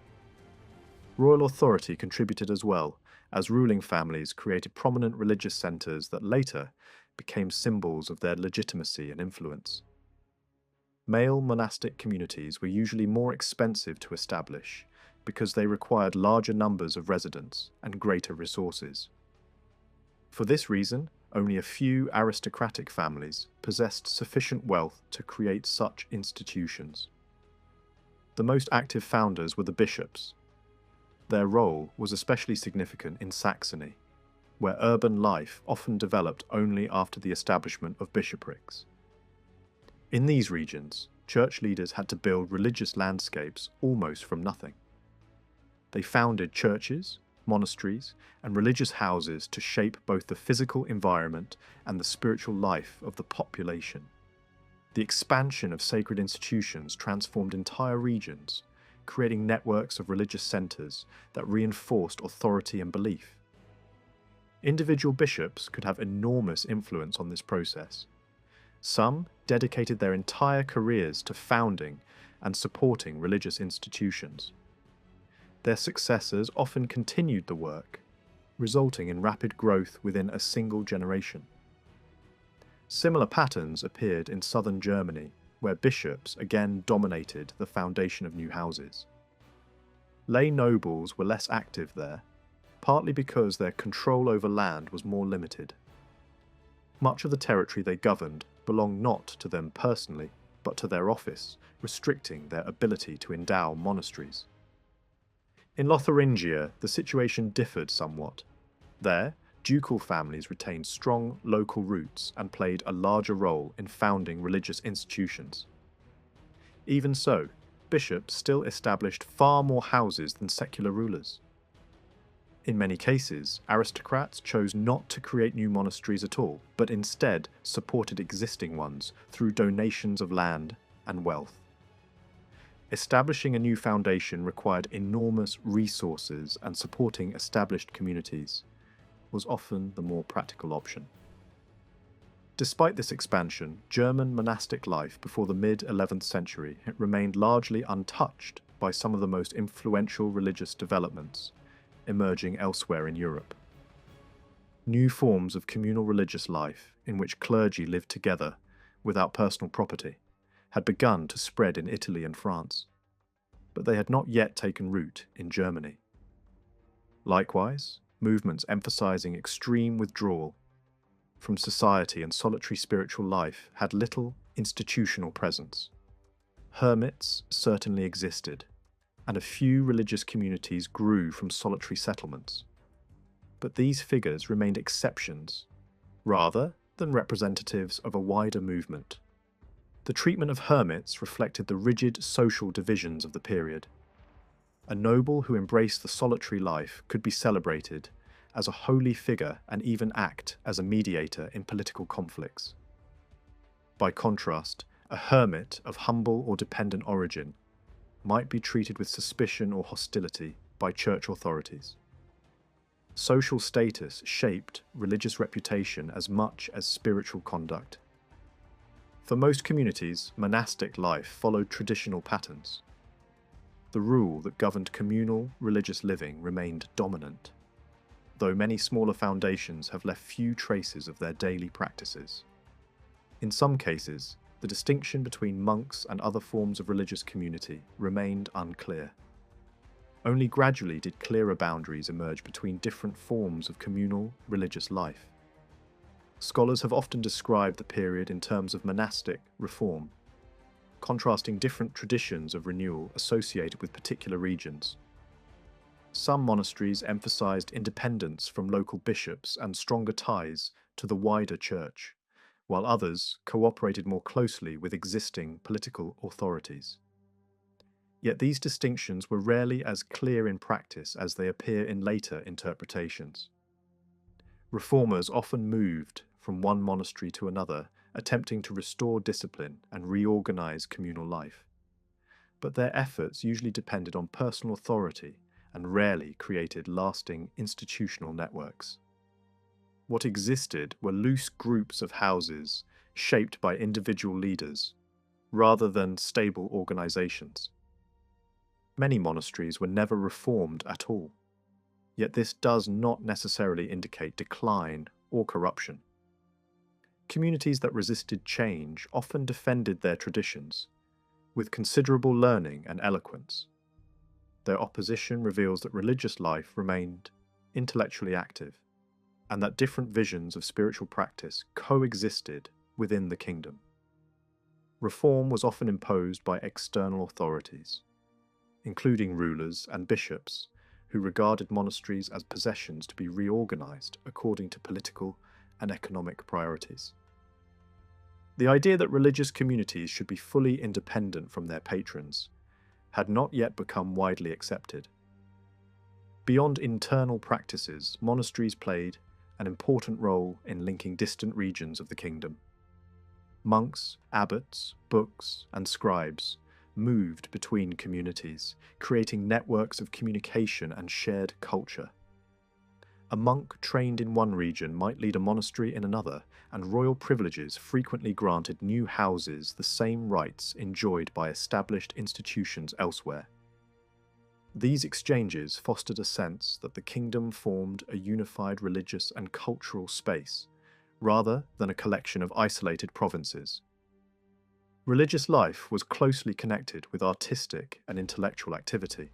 Royal authority contributed as well, as ruling families created prominent religious centres that later became symbols of their legitimacy and influence. Male monastic communities were usually more expensive to establish because they required larger numbers of residents and greater resources. For this reason, only a few aristocratic families possessed sufficient wealth to create such institutions. The most active founders were the bishops. Their role was especially significant in Saxony, where urban life often developed only after the establishment of bishoprics. In these regions, church leaders had to build religious landscapes almost from nothing. They founded churches, monasteries, and religious houses to shape both the physical environment and the spiritual life of the population. The expansion of sacred institutions transformed entire regions, creating networks of religious centres that reinforced authority and belief. Individual bishops could have enormous influence on this process. Some dedicated their entire careers to founding and supporting religious institutions. Their successors often continued the work, resulting in rapid growth within a single generation. Similar patterns appeared in southern Germany, where bishops again dominated the foundation of new houses. Lay nobles were less active there, partly because their control over land was more limited. Much of the territory they governed belonged not to them personally, but to their office, restricting their ability to endow monasteries. In Lotharingia, the situation differed somewhat. There, ducal families retained strong local roots and played a larger role in founding religious institutions. Even so, bishops still established far more houses than secular rulers. In many cases, aristocrats chose not to create new monasteries at all, but instead supported existing ones through donations of land and wealth. Establishing a new foundation required enormous resources, and supporting established communities was often the more practical option. Despite this expansion, German monastic life before the mid-11th century remained largely untouched by some of the most influential religious developments emerging elsewhere in Europe. New forms of communal religious life, in which clergy lived together without personal property, had begun to spread in Italy and France, but they had not yet taken root in Germany. Likewise, movements emphasizing extreme withdrawal from society and solitary spiritual life had little institutional presence. Hermits certainly existed, and a few religious communities grew from solitary settlements. But these figures remained exceptions, rather than representatives of a wider movement. The treatment of hermits reflected the rigid social divisions of the period. A noble who embraced the solitary life could be celebrated as a holy figure and even act as a mediator in political conflicts. By contrast, a hermit of humble or dependent origin might be treated with suspicion or hostility by church authorities. Social status shaped religious reputation as much as spiritual conduct. For most communities, monastic life followed traditional patterns. The rule that governed communal religious living remained dominant, though many smaller foundations have left few traces of their daily practices. In some cases, the distinction between monks and other forms of religious community remained unclear. Only gradually did clearer boundaries emerge between different forms of communal religious life. Scholars have often described the period in terms of monastic reform, contrasting different traditions of renewal associated with particular regions. Some monasteries emphasized independence from local bishops and stronger ties to the wider church, while others cooperated more closely with existing political authorities. Yet these distinctions were rarely as clear in practice as they appear in later interpretations. Reformers often moved from one monastery to another, attempting to restore discipline and reorganize communal life. But their efforts usually depended on personal authority and rarely created lasting institutional networks. What existed were loose groups of houses shaped by individual leaders, rather than stable organizations. Many monasteries were never reformed at all, yet this does not necessarily indicate decline or corruption. Communities that resisted change often defended their traditions, with considerable learning and eloquence. Their opposition reveals that religious life remained intellectually active, and that different visions of spiritual practice coexisted within the kingdom. Reform was often imposed by external authorities, including rulers and bishops, who regarded monasteries as possessions to be reorganized according to political and economic priorities. The idea that religious communities should be fully independent from their patrons had not yet become widely accepted. Beyond internal practices, monasteries played an important role in linking distant regions of the kingdom. Monks, abbots, books, and scribes moved between communities, creating networks of communication and shared culture. A monk trained in one region might lead a monastery in another, and royal privileges frequently granted new houses the same rights enjoyed by established institutions elsewhere. These exchanges fostered a sense that the kingdom formed a unified religious and cultural space, rather than a collection of isolated provinces. Religious life was closely connected with artistic and intellectual activity.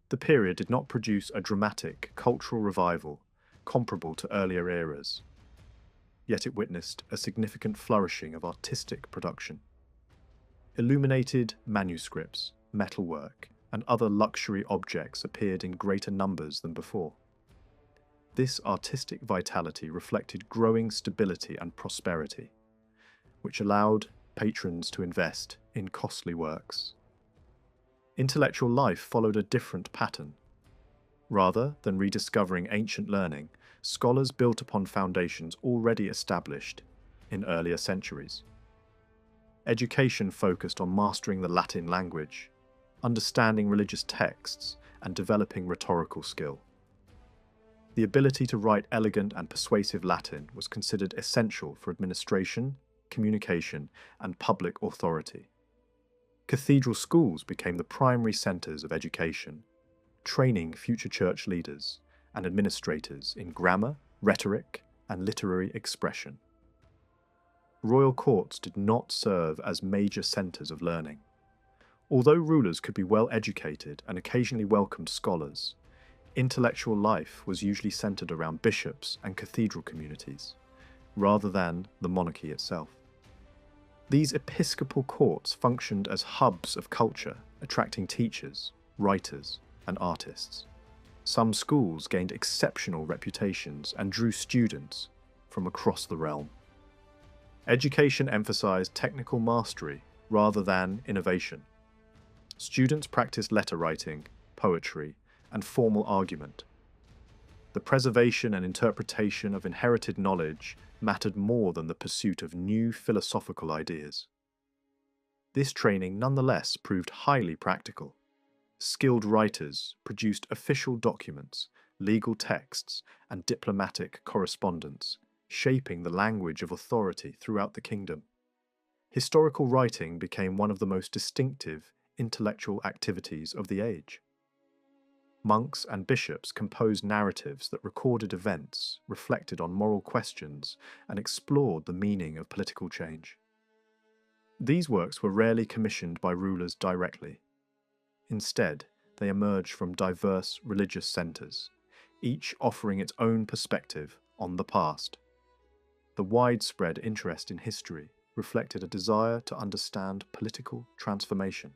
The period did not produce a dramatic cultural revival comparable to earlier eras, yet it witnessed a significant flourishing of artistic production. Illuminated manuscripts, metalwork, and other luxury objects appeared in greater numbers than before. This artistic vitality reflected growing stability and prosperity, which allowed patrons to invest in costly works. Intellectual life followed a different pattern. Rather than rediscovering ancient learning, scholars built upon foundations already established in earlier centuries. Education focused on mastering the Latin language, understanding religious texts, and developing rhetorical skill. The ability to write elegant and persuasive Latin was considered essential for administration, communication, and public authority. Cathedral schools became the primary centres of education, training future church leaders and administrators in grammar, rhetoric, and literary expression. Royal courts did not serve as major centres of learning. Although rulers could be well educated and occasionally welcomed scholars, intellectual life was usually centred around bishops and cathedral communities, rather than the monarchy itself. These episcopal courts functioned as hubs of culture, attracting teachers, writers, and artists. Some schools gained exceptional reputations and drew students from across the realm. Education emphasized technical mastery rather than innovation. Students practiced letter writing, poetry, and formal argument. The preservation and interpretation of inherited knowledge mattered more than the pursuit of new philosophical ideas. This training nonetheless proved highly practical. Skilled writers produced official documents, legal texts, and diplomatic correspondence, shaping the language of authority throughout the kingdom. Historical writing became one of the most distinctive intellectual activities of the age. Monks and bishops composed narratives that recorded events, reflected on moral questions, and explored the meaning of political change. These works were rarely commissioned by rulers directly. Instead, they emerged from diverse religious centres, each offering its own perspective on the past. The widespread interest in history reflected a desire to understand political transformation,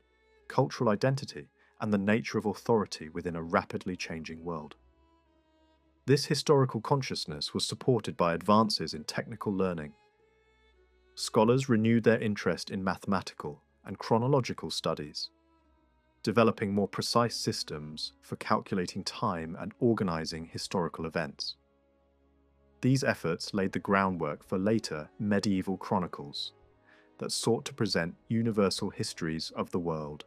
cultural identity, and the nature of authority within a rapidly changing world. This historical consciousness was supported by advances in technical learning. Scholars renewed their interest in mathematical and chronological studies, developing more precise systems for calculating time and organising historical events. These efforts laid the groundwork for later medieval chronicles that sought to present universal histories of the world.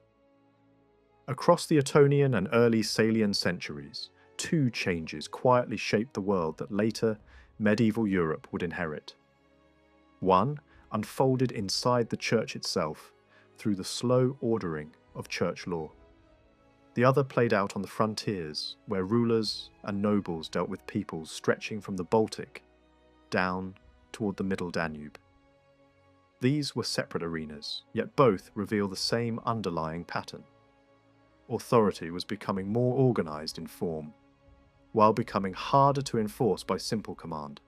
Across the Ottonian and early Salian centuries, two changes quietly shaped the world that later medieval Europe would inherit. One unfolded inside the church itself through the slow ordering of church law. The other played out on the frontiers, where rulers and nobles dealt with peoples stretching from the Baltic down toward the Middle Danube. These were separate arenas, yet both reveal the same underlying pattern. Authority was becoming more organised in form, while becoming harder to enforce by simple command.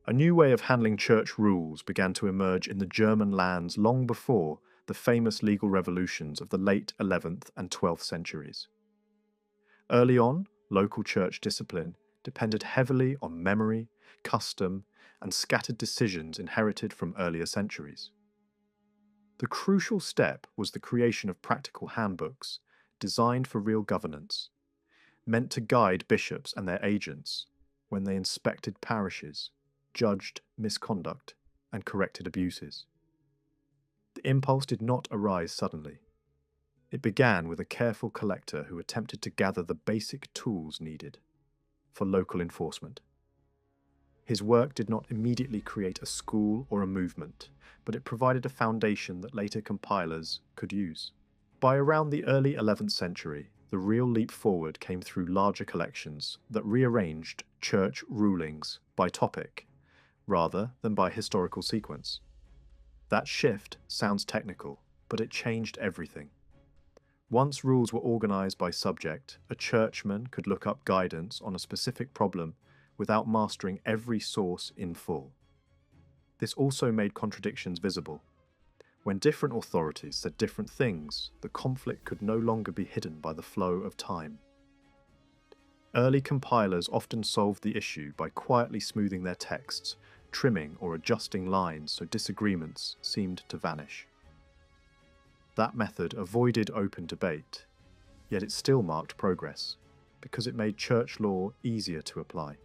A new way of handling church rules began to emerge in the German lands long before the famous legal revolutions of the late 11th and 12th centuries. Early on, local church discipline depended heavily on memory, custom, and scattered decisions inherited from earlier centuries. The crucial step was the creation of practical handbooks designed for real governance, meant to guide bishops and their agents when they inspected parishes, judged misconduct, and corrected abuses. The impulse did not arise suddenly. It began with a careful collector who attempted to gather the basic tools needed for local enforcement. His work did not immediately create a school or a movement, but it provided a foundation that later compilers could use. By around the early 11th century, the real leap forward came through larger collections that rearranged church rulings by topic, rather than by historical sequence. That shift sounds technical, but it changed everything. Once rules were organized by subject, a churchman could look up guidance on a specific problem without mastering every source in full. This also made contradictions visible. When different authorities said different things, the conflict could no longer be hidden by the flow of time. Early compilers often solved the issue by quietly smoothing their texts, trimming or adjusting lines so disagreements seemed to vanish. That method avoided open debate, yet it still marked progress, because it made church law easier to apply.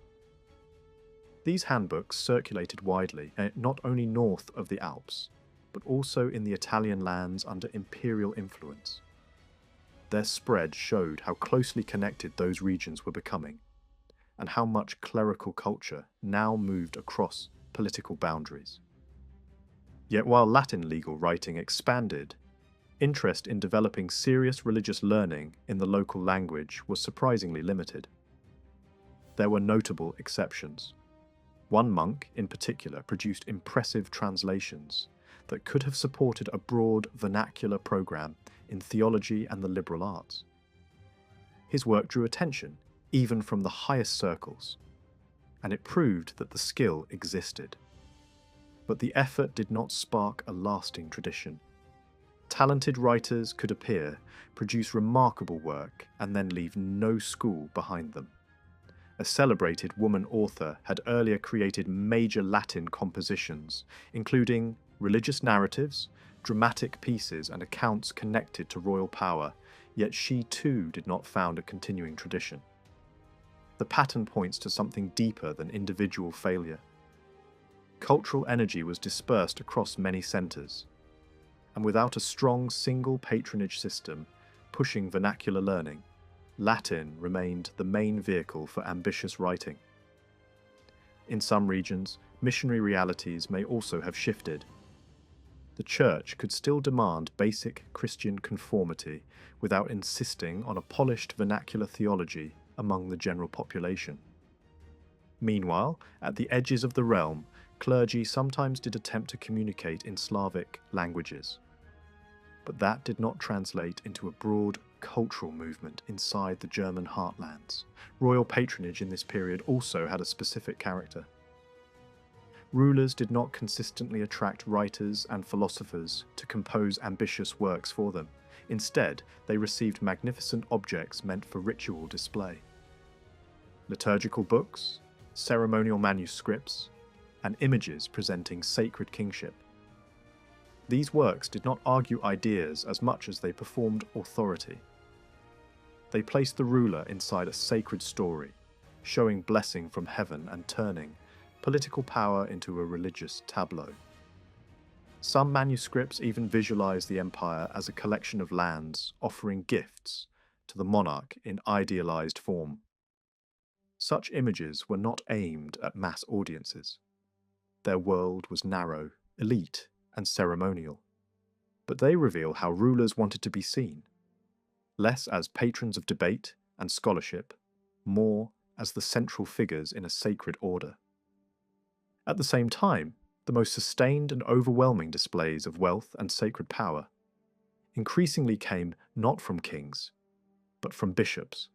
These handbooks circulated widely, not only north of the Alps, but also in the Italian lands under imperial influence. Their spread showed how closely connected those regions were becoming, and how much clerical culture now moved across political boundaries. Yet while Latin legal writing expanded, interest in developing serious religious learning in the local language was surprisingly limited. There were notable exceptions. One monk, in particular, produced impressive translations that could have supported a broad vernacular program in theology and the liberal arts. His work drew attention, even from the highest circles, and it proved that the skill existed. But the effort did not spark a lasting tradition. Talented writers could appear, produce remarkable work, and then leave no school behind them. A celebrated woman author had earlier created major Latin compositions, including religious narratives, dramatic pieces, and accounts connected to royal power, yet she too did not found a continuing tradition. The pattern points to something deeper than individual failure. Cultural energy was dispersed across many centres, and without a strong single patronage system pushing vernacular learning, Latin remained the main vehicle for ambitious writing. In some regions, missionary realities may also have shifted. The Church could still demand basic Christian conformity without insisting on a polished vernacular theology among the general population. Meanwhile, at the edges of the realm, clergy sometimes did attempt to communicate in Slavic languages. But that did not translate into a broad cultural movement inside the German heartlands. Royal patronage in this period also had a specific character. Rulers did not consistently attract writers and philosophers to compose ambitious works for them. Instead, they received magnificent objects meant for ritual display. Liturgical books, ceremonial manuscripts, and images presenting sacred kingship. These works did not argue ideas as much as they performed authority. They placed the ruler inside a sacred story, showing blessing from heaven and turning political power into a religious tableau. Some manuscripts even visualize the empire as a collection of lands offering gifts to the monarch in idealized form. Such images were not aimed at mass audiences. Their world was narrow, elite, and ceremonial. But they reveal how rulers wanted to be seen, less as patrons of debate and scholarship, more as the central figures in a sacred order. At the same time, the most sustained and overwhelming displays of wealth and sacred power increasingly came not from kings, but from bishops.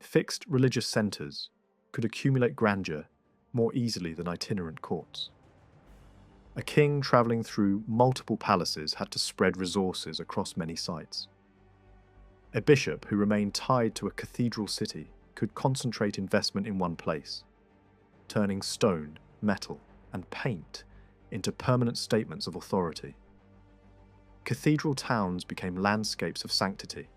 Fixed religious centres could accumulate grandeur more easily than itinerant courts. A king travelling through multiple palaces had to spread resources across many sites. A bishop who remained tied to a cathedral city could concentrate investment in one place, turning stone, metal, and paint into permanent statements of authority. Cathedral towns became landscapes of sanctity,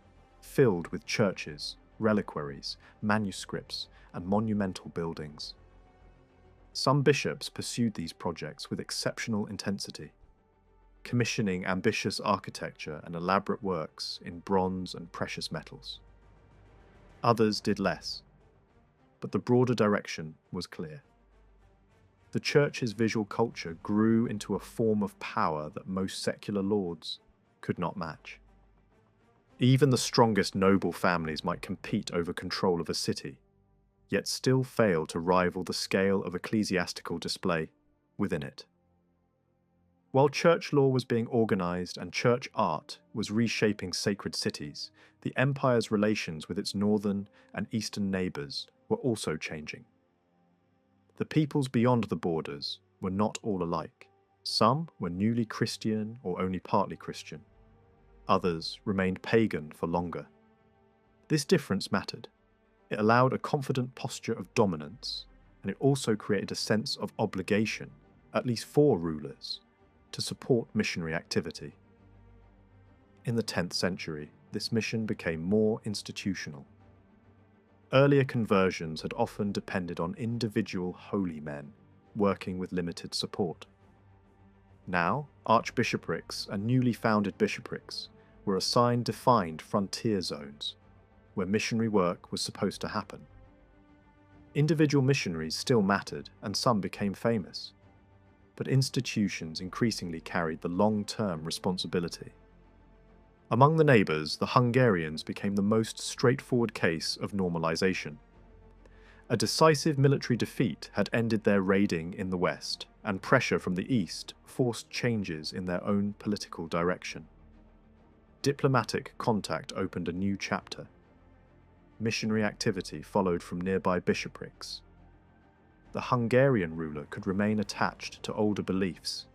filled with churches, reliquaries, manuscripts, and monumental buildings. Some bishops pursued these projects with exceptional intensity, commissioning ambitious architecture and elaborate works in bronze and precious metals. Others did less, but the broader direction was clear. The Church's visual culture grew into a form of power that most secular lords could not match. Even the strongest noble families might compete over control of a city, yet still fail to rival the scale of ecclesiastical display within it. While church law was being organized and church art was reshaping sacred cities, the empire's relations with its northern and eastern neighbors were also changing. The peoples beyond the borders were not all alike. Some were newly Christian or only partly Christian. Others remained pagan for longer. This difference mattered. It allowed a confident posture of dominance, and it also created a sense of obligation, at least for rulers, to support missionary activity. In the 10th century, this mission became more institutional. Earlier conversions had often depended on individual holy men working with limited support. Now, archbishoprics and newly founded bishoprics were assigned defined frontier zones, where missionary work was supposed to happen. Individual missionaries still mattered, and some became famous, but institutions increasingly carried the long-term responsibility. Among the neighbours, the Hungarians became the most straightforward case of normalisation. A decisive military defeat had ended their raiding in the west, and pressure from the east forced changes in their own political direction. Diplomatic contact opened a new chapter. Missionary activity followed from nearby bishoprics. The Hungarian ruler could remain attached to older beliefs,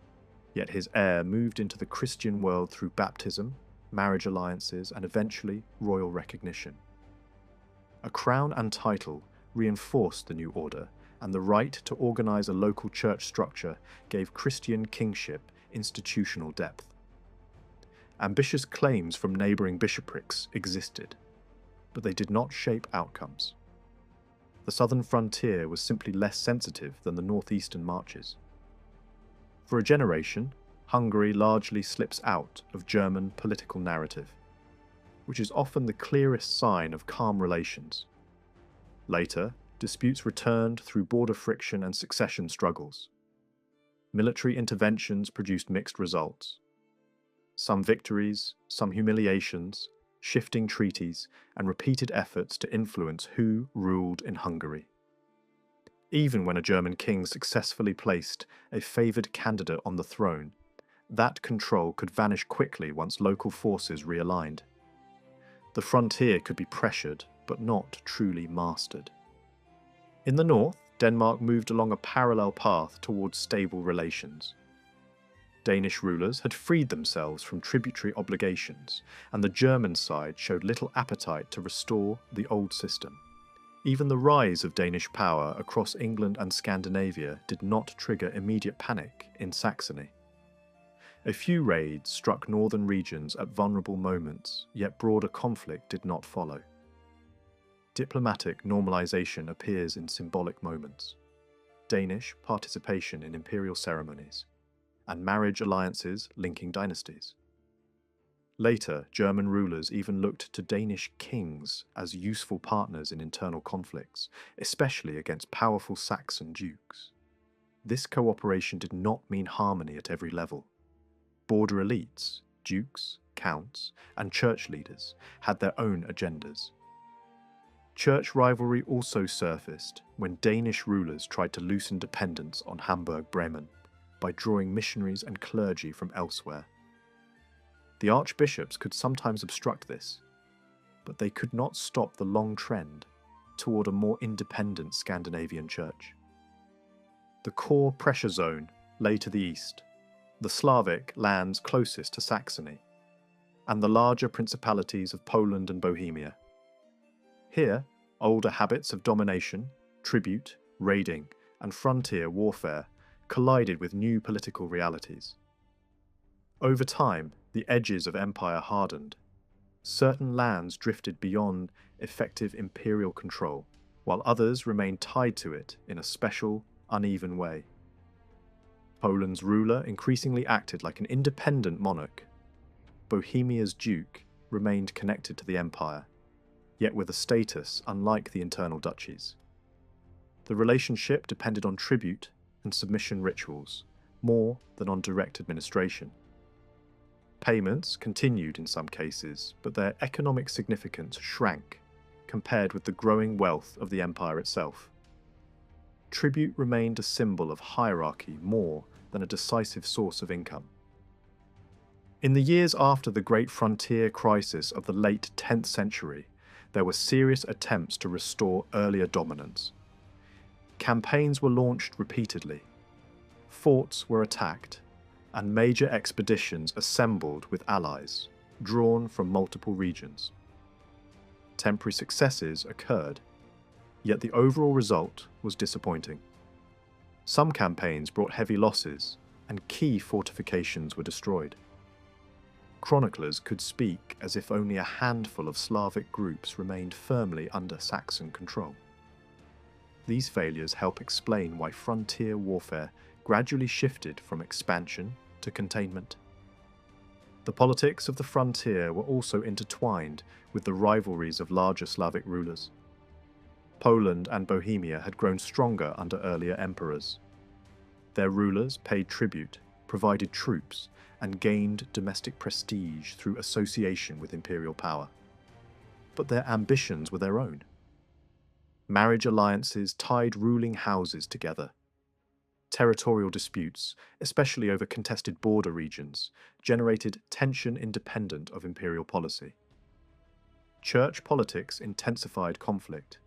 yet his heir moved into the Christian world through baptism, marriage alliances, and eventually royal recognition. A crown and title reinforced the new order, and the right to organize a local church structure gave Christian kingship institutional depth. Ambitious claims from neighboring bishoprics existed, but they did not shape outcomes. The southern frontier was simply less sensitive than the northeastern marches. For a generation, Hungary largely slips out of German political narrative, which is often the clearest sign of calm relations. Later, disputes returned through border friction and succession struggles. Military interventions produced mixed results. Some victories, some humiliations, shifting treaties, and repeated efforts to influence who ruled in Hungary. Even when a German king successfully placed a favoured candidate on the throne, that control could vanish quickly once local forces realigned. The frontier could be pressured, but not truly mastered. In the north, Denmark moved along a parallel path towards stable relations. Danish rulers had freed themselves from tributary obligations, and the German side showed little appetite to restore the old system. Even the rise of Danish power across England and Scandinavia did not trigger immediate panic in Saxony. A few raids struck northern regions at vulnerable moments, yet broader conflict did not follow. Diplomatic normalization appears in symbolic moments. Danish participation in imperial ceremonies, and marriage alliances linking dynasties. Later, German rulers even looked to Danish kings as useful partners in internal conflicts, especially against powerful Saxon dukes. This cooperation did not mean harmony at every level. Border elites, dukes, counts, and church leaders had their own agendas. Church rivalry also surfaced when Danish rulers tried to loosen dependence on Hamburg-Bremen by drawing missionaries and clergy from elsewhere. The archbishops could sometimes obstruct this, but they could not stop the long trend toward a more independent Scandinavian church. The core pressure zone lay to the east, the Slavic lands closest to Saxony, and the larger principalities of Poland and Bohemia. Here, older habits of domination, tribute, raiding, and frontier warfare collided with new political realities. Over time, the edges of empire hardened. Certain lands drifted beyond effective imperial control, while others remained tied to it in a special, uneven way. Poland's ruler increasingly acted like an independent monarch. Bohemia's duke remained connected to the empire, yet with a status unlike the internal duchies. The relationship depended on tribute and submission rituals, more than on direct administration. Payments continued in some cases, but their economic significance shrank compared with the growing wealth of the empire itself. Tribute remained a symbol of hierarchy more than a decisive source of income. In the years after the great frontier crisis of the late 10th century, there were serious attempts to restore earlier dominance. Campaigns were launched repeatedly, forts were attacked, and major expeditions assembled with allies, drawn from multiple regions. Temporary successes occurred, yet the overall result was disappointing. Some campaigns brought heavy losses, and key fortifications were destroyed. Chroniclers could speak as if only a handful of Slavic groups remained firmly under Saxon control. These failures help explain why frontier warfare gradually shifted from expansion to containment. The politics of the frontier were also intertwined with the rivalries of larger Slavic rulers. Poland and Bohemia had grown stronger under earlier emperors. Their rulers paid tribute, provided troops, and gained domestic prestige through association with imperial power. But their ambitions were their own. Marriage alliances tied ruling houses together. Territorial disputes, especially over contested border regions, generated tension independent of imperial policy. Church politics intensified conflict.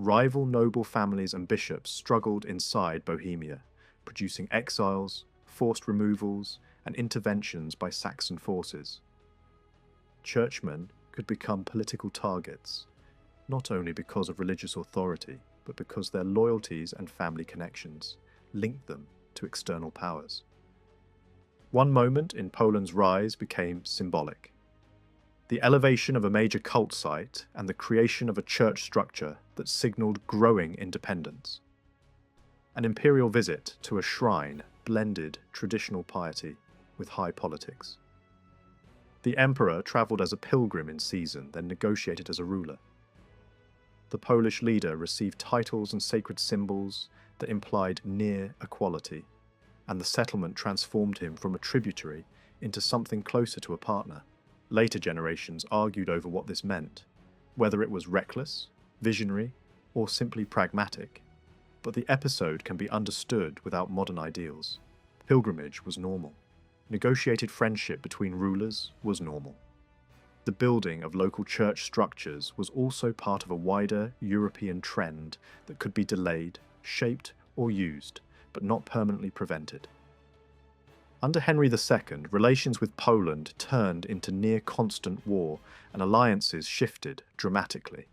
Rival noble families and bishops struggled inside Bohemia, producing exiles, forced removals, and interventions by Saxon forces. Churchmen could become political targets, not only because of religious authority, but because their loyalties and family connections linked them to external powers. One moment in Poland's rise became symbolic. The elevation of a major cult site and the creation of a church structure that signaled growing independence. An imperial visit to a shrine blended traditional piety with high politics. The emperor travelled as a pilgrim in season, then negotiated as a ruler. The Polish leader received titles and sacred symbols that implied near equality, and the settlement transformed him from a tributary into something closer to a partner. Later generations argued over what this meant, whether it was reckless, visionary, or simply pragmatic, but the episode can be understood without modern ideals. Pilgrimage was normal. Negotiated friendship between rulers was normal. The building of local church structures was also part of a wider European trend that could be delayed, shaped, or used, but not permanently prevented. Under Henry II, relations with Poland turned into near-constant war, and alliances shifted dramatically.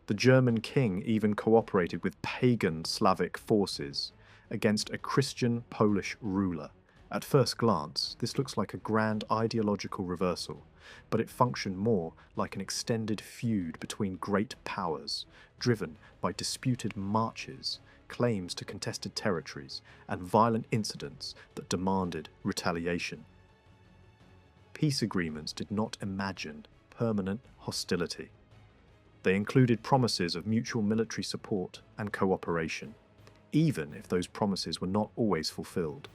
The German king even cooperated with pagan Slavic forces against a Christian Polish ruler. At first glance, this looks like a grand ideological reversal, but it functioned more like an extended feud between great powers, driven by disputed marches, claims to contested territories, and violent incidents that demanded retaliation. Peace agreements did not imagine permanent hostility. They included promises of mutual military support and cooperation, even if those promises were not always fulfilled.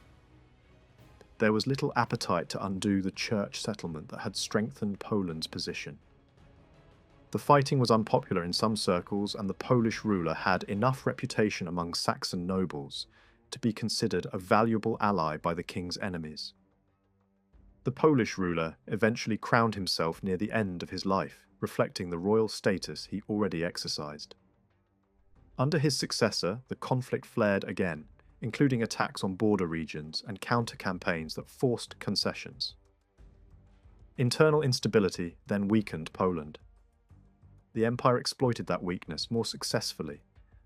There was little appetite to undo the church settlement that had strengthened Poland's position. The fighting was unpopular in some circles, and the Polish ruler had enough reputation among Saxon nobles to be considered a valuable ally by the king's enemies. The Polish ruler eventually crowned himself near the end of his life, reflecting the royal status he already exercised. Under his successor, the conflict flared again, including attacks on border regions and counter-campaigns that forced concessions. Internal instability then weakened Poland. The empire exploited that weakness more successfully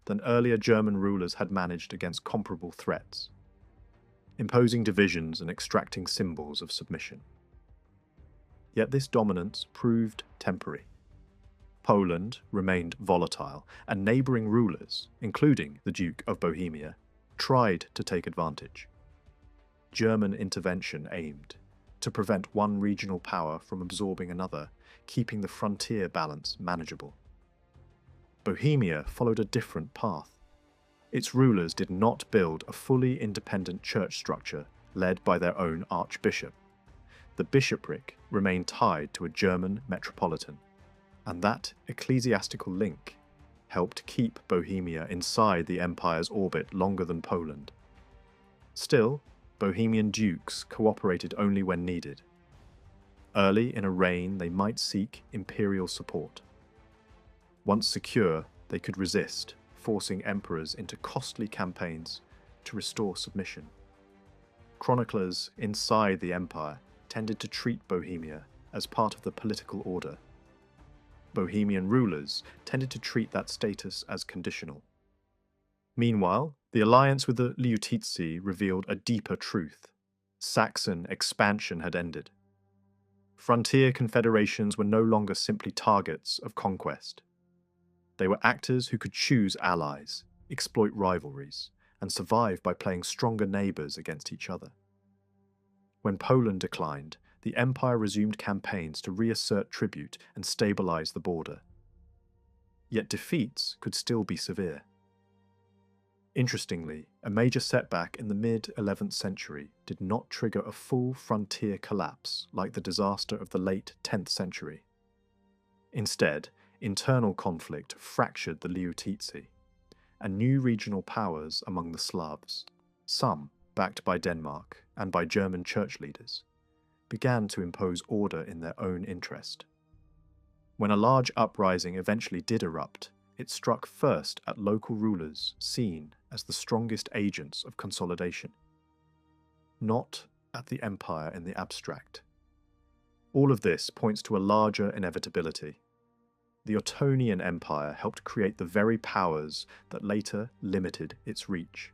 than earlier German rulers had managed against comparable threats, imposing divisions and extracting symbols of submission. Yet this dominance proved temporary. Poland remained volatile, and neighbouring rulers, including the Duke of Bohemia, tried to take advantage. German intervention aimed to prevent one regional power from absorbing another, keeping the frontier balance manageable. Bohemia followed a different path. Its rulers did not build a fully independent church structure led by their own archbishop. The bishopric remained tied to a German metropolitan, and that ecclesiastical link helped keep Bohemia inside the empire's orbit longer than Poland. Still, Bohemian dukes cooperated only when needed. Early in a reign, they might seek imperial support. Once secure, they could resist, forcing emperors into costly campaigns to restore submission. Chroniclers inside the empire tended to treat Bohemia as part of the political order. Bohemian rulers tended to treat that status as conditional. Meanwhile, the alliance with the Liutizi revealed a deeper truth. Saxon expansion had ended. Frontier confederations were no longer simply targets of conquest. They were actors who could choose allies, exploit rivalries, and survive by playing stronger neighbours against each other. When Poland declined, the empire resumed campaigns to reassert tribute and stabilise the border. Yet defeats could still be severe. Interestingly, a major setback in the mid-11th century did not trigger a full frontier collapse like the disaster of the late 10th century. Instead, internal conflict fractured the Liutizi, and new regional powers among the Slavs, some backed by Denmark and by German church leaders, began to impose order in their own interest. When a large uprising eventually did erupt, it struck first at local rulers seen as the strongest agents of consolidation, not at the empire in the abstract. All of this points to a larger inevitability. The Ottonian Empire helped create the very powers that later limited its reach.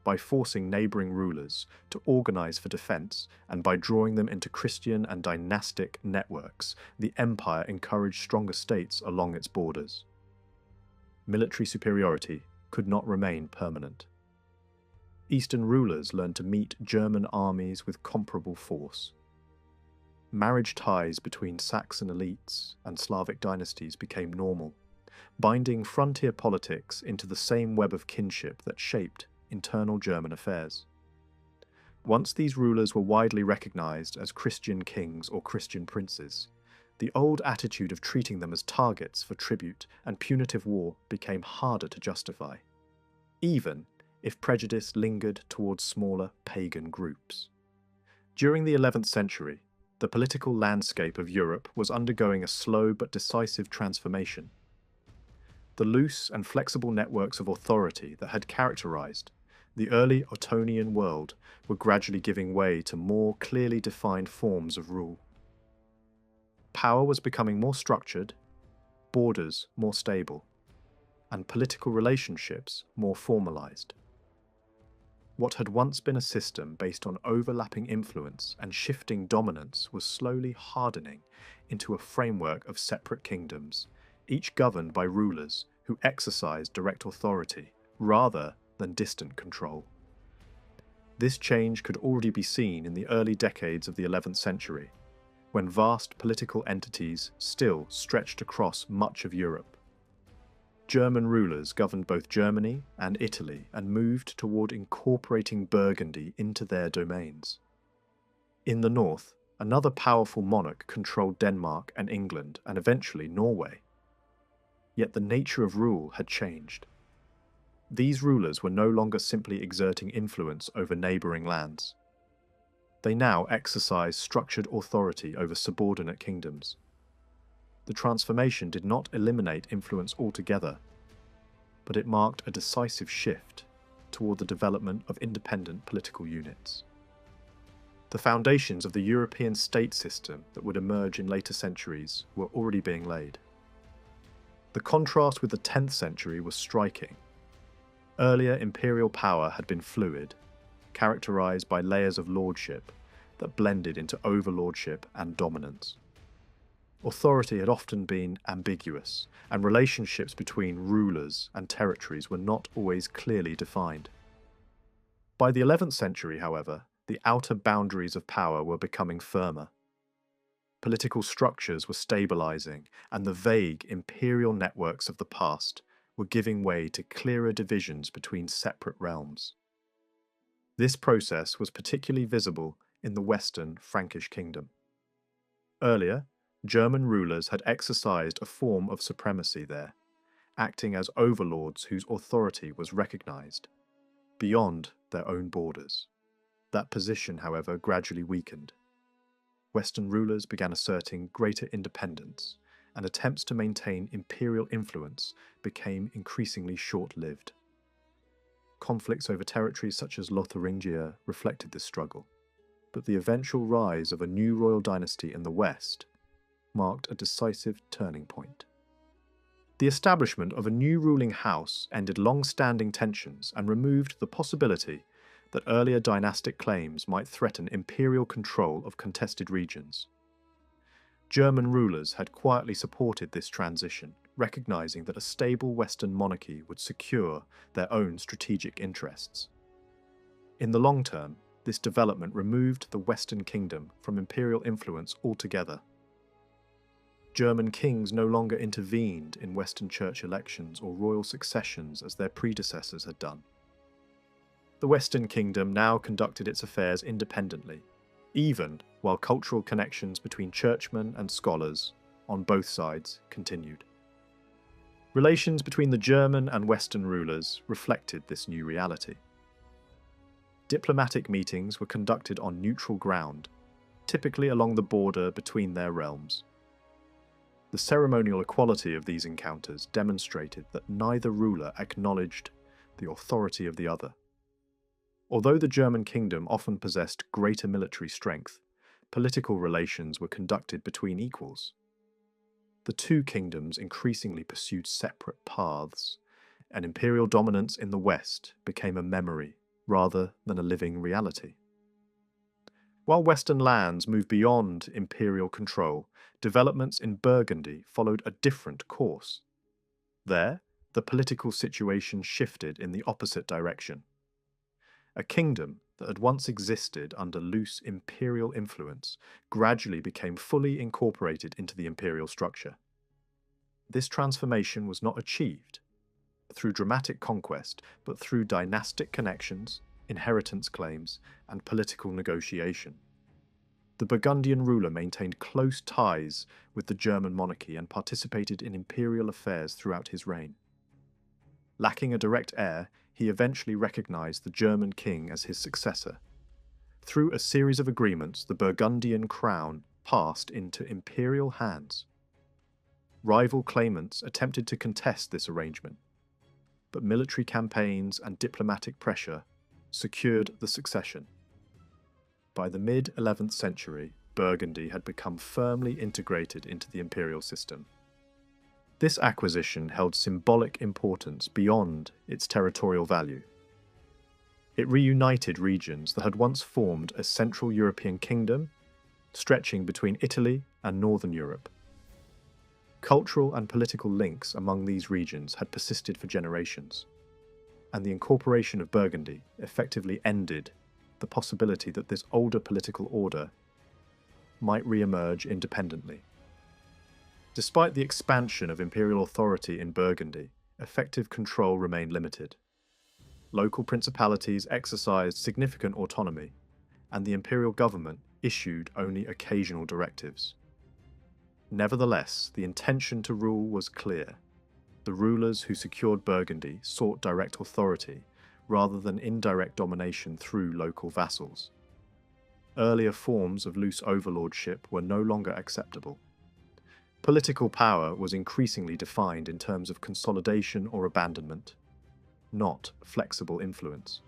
By forcing neighbouring rulers to organise for defence and by drawing them into Christian and dynastic networks, the empire encouraged stronger states along its borders. Military superiority could not remain permanent. Eastern rulers learned to meet German armies with comparable force. Marriage ties between Saxon elites and Slavic dynasties became normal, binding frontier politics into the same web of kinship that shaped internal German affairs. Once these rulers were widely recognized as Christian kings or Christian princes, the old attitude of treating them as targets for tribute and punitive war became harder to justify, even if prejudice lingered towards smaller pagan groups. During the 11th century, the political landscape of Europe was undergoing a slow but decisive transformation. The loose and flexible networks of authority that had characterized the early Ottonian world were gradually giving way to more clearly defined forms of rule. Power was becoming more structured, borders more stable, and political relationships more formalized. What had once been a system based on overlapping influence and shifting dominance was slowly hardening into a framework of separate kingdoms, each governed by rulers who exercised direct authority rather than distant control. This change could already be seen in the early decades of the 11th century, when vast political entities still stretched across much of Europe. German rulers governed both Germany and Italy and moved toward incorporating Burgundy into their domains. In the north, another powerful monarch controlled Denmark and England and eventually Norway. Yet the nature of rule had changed. These rulers were no longer simply exerting influence over neighbouring lands. They now exercised structured authority over subordinate kingdoms. The transformation did not eliminate influence altogether, but it marked a decisive shift toward the development of independent political units. The foundations of the European state system that would emerge in later centuries were already being laid. The contrast with the 10th century was striking. Earlier imperial power had been fluid, characterized by layers of lordship that blended into overlordship and dominance. Authority had often been ambiguous, and relationships between rulers and territories were not always clearly defined. By the 11th century, however, the outer boundaries of power were becoming firmer. Political structures were stabilizing, and the vague imperial networks of the past were giving way to clearer divisions between separate realms. This process was particularly visible in the Western Frankish kingdom. Earlier, German rulers had exercised a form of supremacy there, acting as overlords whose authority was recognized. beyond their own borders. That position, however, gradually weakened. Western rulers began asserting greater independence, and attempts to maintain imperial influence became increasingly short-lived. Conflicts over territories such as Lotharingia reflected this struggle, but the eventual rise of a new royal dynasty in the West marked a decisive turning point. The establishment of a new ruling house ended long-standing tensions and removed the possibility that earlier dynastic claims might threaten imperial control of contested regions. German rulers had quietly supported this transition, recognizing that a stable Western monarchy would secure their own strategic interests. In the long term, this development removed the Western kingdom from imperial influence altogether. German kings no longer intervened in Western church elections or royal successions as their predecessors had done. The Western kingdom now conducted its affairs independently, even while cultural connections between churchmen and scholars on both sides continued. Relations between the German and Western rulers reflected this new reality. Diplomatic meetings were conducted on neutral ground, typically along the border between their realms. The ceremonial equality of these encounters demonstrated that neither ruler acknowledged the authority of the other. Although the German kingdom often possessed greater military strength, political relations were conducted between equals. The two kingdoms increasingly pursued separate paths, and imperial dominance in the West became a memory rather than a living reality. While Western lands moved beyond imperial control, developments in Burgundy followed a different course. There, the political situation shifted in the opposite direction. A kingdom that had once existed under loose imperial influence gradually became fully incorporated into the imperial structure. This transformation was not achieved through dramatic conquest, but through dynastic connections, inheritance claims, and political negotiation. The Burgundian ruler maintained close ties with the German monarchy and participated in imperial affairs throughout his reign. Lacking a direct heir, he eventually recognized the German king as his successor. Through a series of agreements, the Burgundian crown passed into imperial hands. Rival claimants attempted to contest this arrangement, but military campaigns and diplomatic pressure secured the succession. By the mid-11th century, Burgundy had become firmly integrated into the imperial system. This acquisition held symbolic importance beyond its territorial value. It reunited regions that had once formed a Central European kingdom, stretching between Italy and Northern Europe. Cultural and political links among these regions had persisted for generations, and the incorporation of Burgundy effectively ended the possibility that this older political order might re-emerge independently. Despite the expansion of imperial authority in Burgundy, effective control remained limited. Local principalities exercised significant autonomy, and the imperial government issued only occasional directives. Nevertheless, the intention to rule was clear. The rulers who secured Burgundy sought direct authority rather than indirect domination through local vassals. Earlier forms of loose overlordship were no longer acceptable. Political power was increasingly defined in terms of consolidation or abandonment, not flexible influence.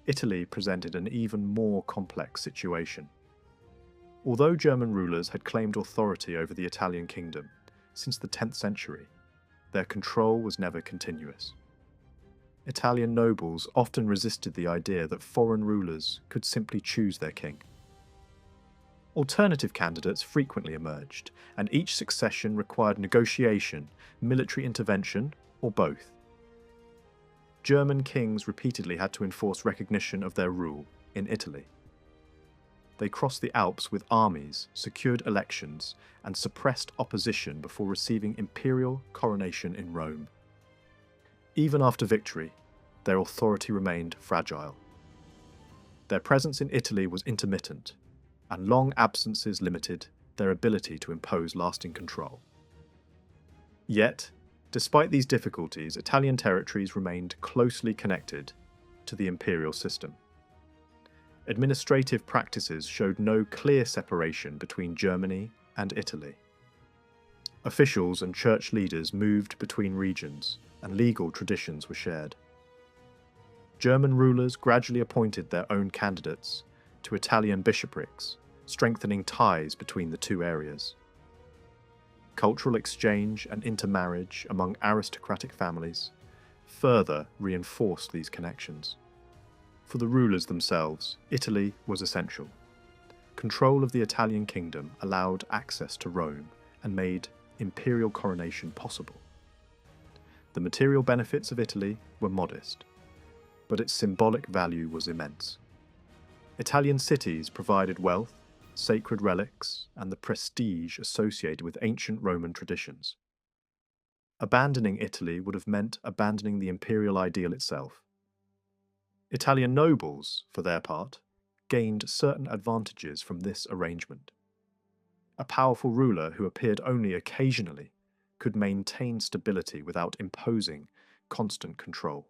Italy presented an even more complex situation. Although German rulers had claimed authority over the Italian kingdom since the 10th century, their control was never continuous. Italian nobles often resisted the idea that foreign rulers could simply choose their king. Alternative candidates frequently emerged, and each succession required negotiation, military intervention, or both. German kings repeatedly had to enforce recognition of their rule in Italy. They crossed the Alps with armies, secured elections, and suppressed opposition before receiving imperial coronation in Rome. Even after victory, their authority remained fragile. Their presence in Italy was intermittent, and long absences limited their ability to impose lasting control. Yet, despite these difficulties, Italian territories remained closely connected to the imperial system. Administrative practices showed no clear separation between Germany and Italy. Officials and church leaders moved between regions, and legal traditions were shared. German rulers gradually appointed their own candidates to Italian bishoprics, strengthening ties between the two areas. Cultural exchange and intermarriage among aristocratic families further reinforced these connections. For the rulers themselves, Italy was essential. Control of the Italian kingdom allowed access to Rome and made imperial coronation possible. The material benefits of Italy were modest, but its symbolic value was immense. Italian cities provided wealth, sacred relics, and the prestige associated with ancient Roman traditions. Abandoning Italy would have meant abandoning the imperial ideal itself. Italian nobles, for their part, gained certain advantages from this arrangement. A powerful ruler who appeared only occasionally could maintain stability without imposing constant control.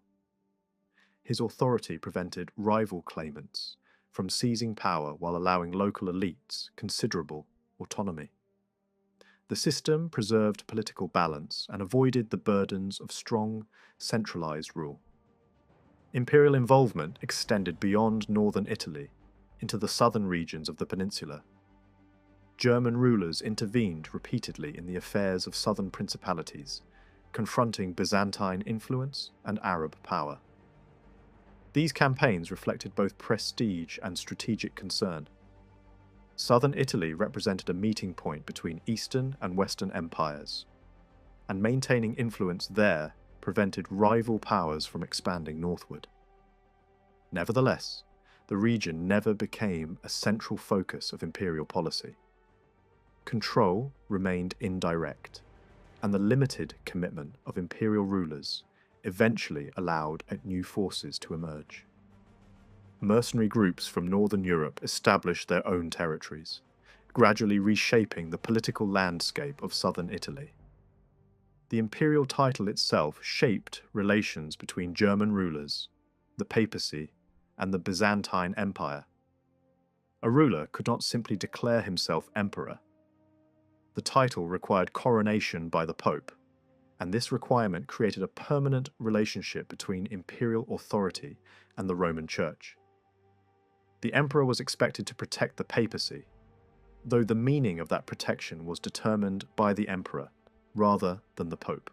His authority prevented rival claimants from seizing power while allowing local elites considerable autonomy. The system preserved political balance and avoided the burdens of strong, centralized rule. Imperial involvement extended beyond northern Italy into the southern regions of the peninsula. German rulers intervened repeatedly in the affairs of southern principalities, confronting Byzantine influence and Arab power. These campaigns reflected both prestige and strategic concern. Southern Italy represented a meeting point between Eastern and Western empires, and maintaining influence there prevented rival powers from expanding northward. Nevertheless, the region never became a central focus of imperial policy. Control remained indirect, and the limited commitment of imperial rulers eventually allowed new forces to emerge. Mercenary groups from northern Europe established their own territories, gradually reshaping the political landscape of southern Italy. The imperial title itself shaped relations between German rulers, the papacy, and the Byzantine Empire. A ruler could not simply declare himself emperor. The title required coronation by the Pope, and this requirement created a permanent relationship between imperial authority and the Roman Church. The emperor was expected to protect the papacy, though the meaning of that protection was determined by the emperor rather than the Pope.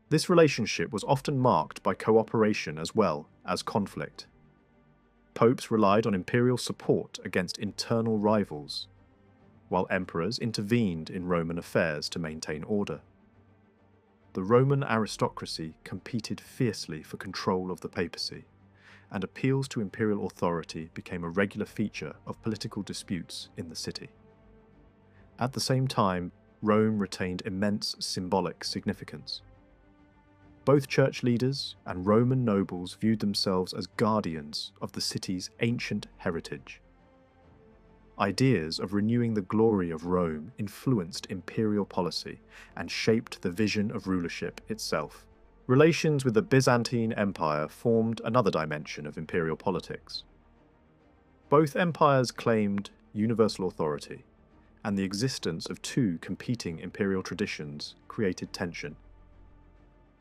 This relationship was often marked by cooperation as well as conflict. Popes relied on imperial support against internal rivals, while emperors intervened in Roman affairs to maintain order. The Roman aristocracy competed fiercely for control of the papacy, and appeals to imperial authority became a regular feature of political disputes in the city. At the same time, Rome retained immense symbolic significance. Both church leaders and Roman nobles viewed themselves as guardians of the city's ancient heritage. Ideas of renewing the glory of Rome influenced imperial policy and shaped the vision of rulership itself. Relations with the Byzantine Empire formed another dimension of imperial politics. Both empires claimed universal authority, and the existence of two competing imperial traditions created tension.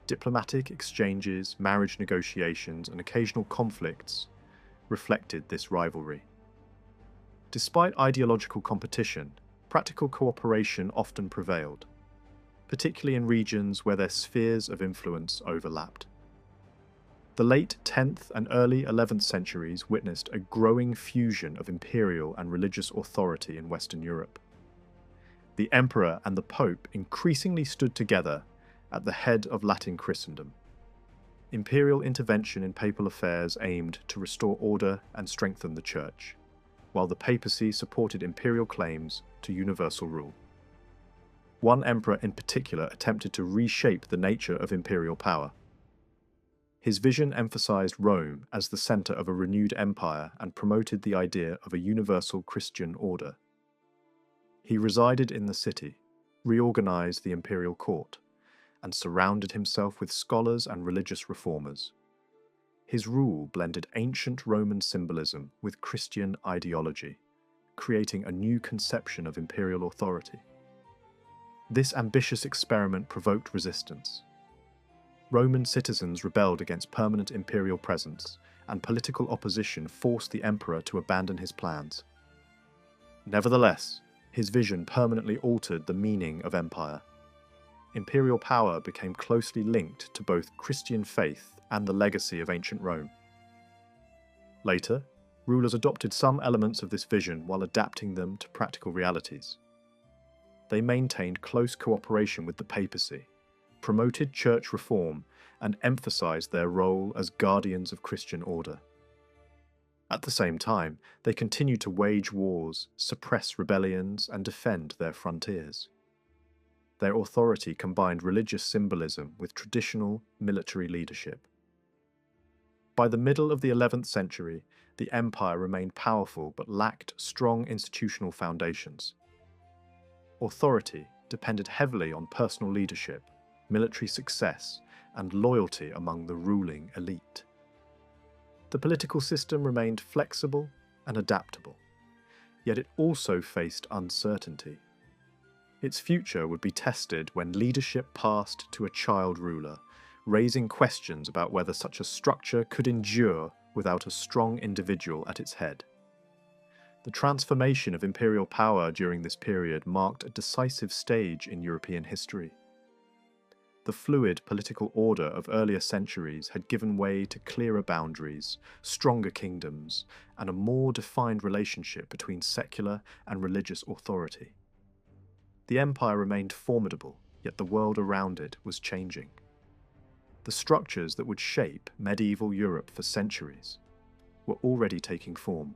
Diplomatic exchanges, marriage negotiations, and occasional conflicts reflected this rivalry. Despite ideological competition, practical cooperation often prevailed, particularly in regions where their spheres of influence overlapped. The late 10th and early 11th centuries witnessed a growing fusion of imperial and religious authority in Western Europe. The emperor and the pope increasingly stood together at the head of Latin Christendom. Imperial intervention in papal affairs aimed to restore order and strengthen the church, while the papacy supported imperial claims to universal rule. One emperor in particular attempted to reshape the nature of imperial power. His vision emphasized Rome as the center of a renewed empire and promoted the idea of a universal Christian order. He resided in the city, reorganized the imperial court, and surrounded himself with scholars and religious reformers. His rule blended ancient Roman symbolism with Christian ideology, creating a new conception of imperial authority. This ambitious experiment provoked resistance. Roman citizens rebelled against permanent imperial presence, and political opposition forced the emperor to abandon his plans. Nevertheless, his vision permanently altered the meaning of empire. Imperial power became closely linked to both Christian faith and the legacy of ancient Rome. Later, rulers adopted some elements of this vision while adapting them to practical realities. They maintained close cooperation with the papacy, promoted church reform, and emphasized their role as guardians of Christian order. At the same time, they continued to wage wars, suppress rebellions, and defend their frontiers. Their authority combined religious symbolism with traditional military leadership. By the middle of the 11th century, the empire remained powerful but lacked strong institutional foundations. Authority depended heavily on personal leadership, military success, and loyalty among the ruling elite. The political system remained flexible and adaptable, yet it also faced uncertainty. Its future would be tested when leadership passed to a child ruler, raising questions about whether such a structure could endure without a strong individual at its head. The transformation of imperial power during this period marked a decisive stage in European history. The fluid political order of earlier centuries had given way to clearer boundaries, stronger kingdoms, and a more defined relationship between secular and religious authority. The empire remained formidable, yet the world around it was changing. The structures that would shape medieval Europe for centuries were already taking form.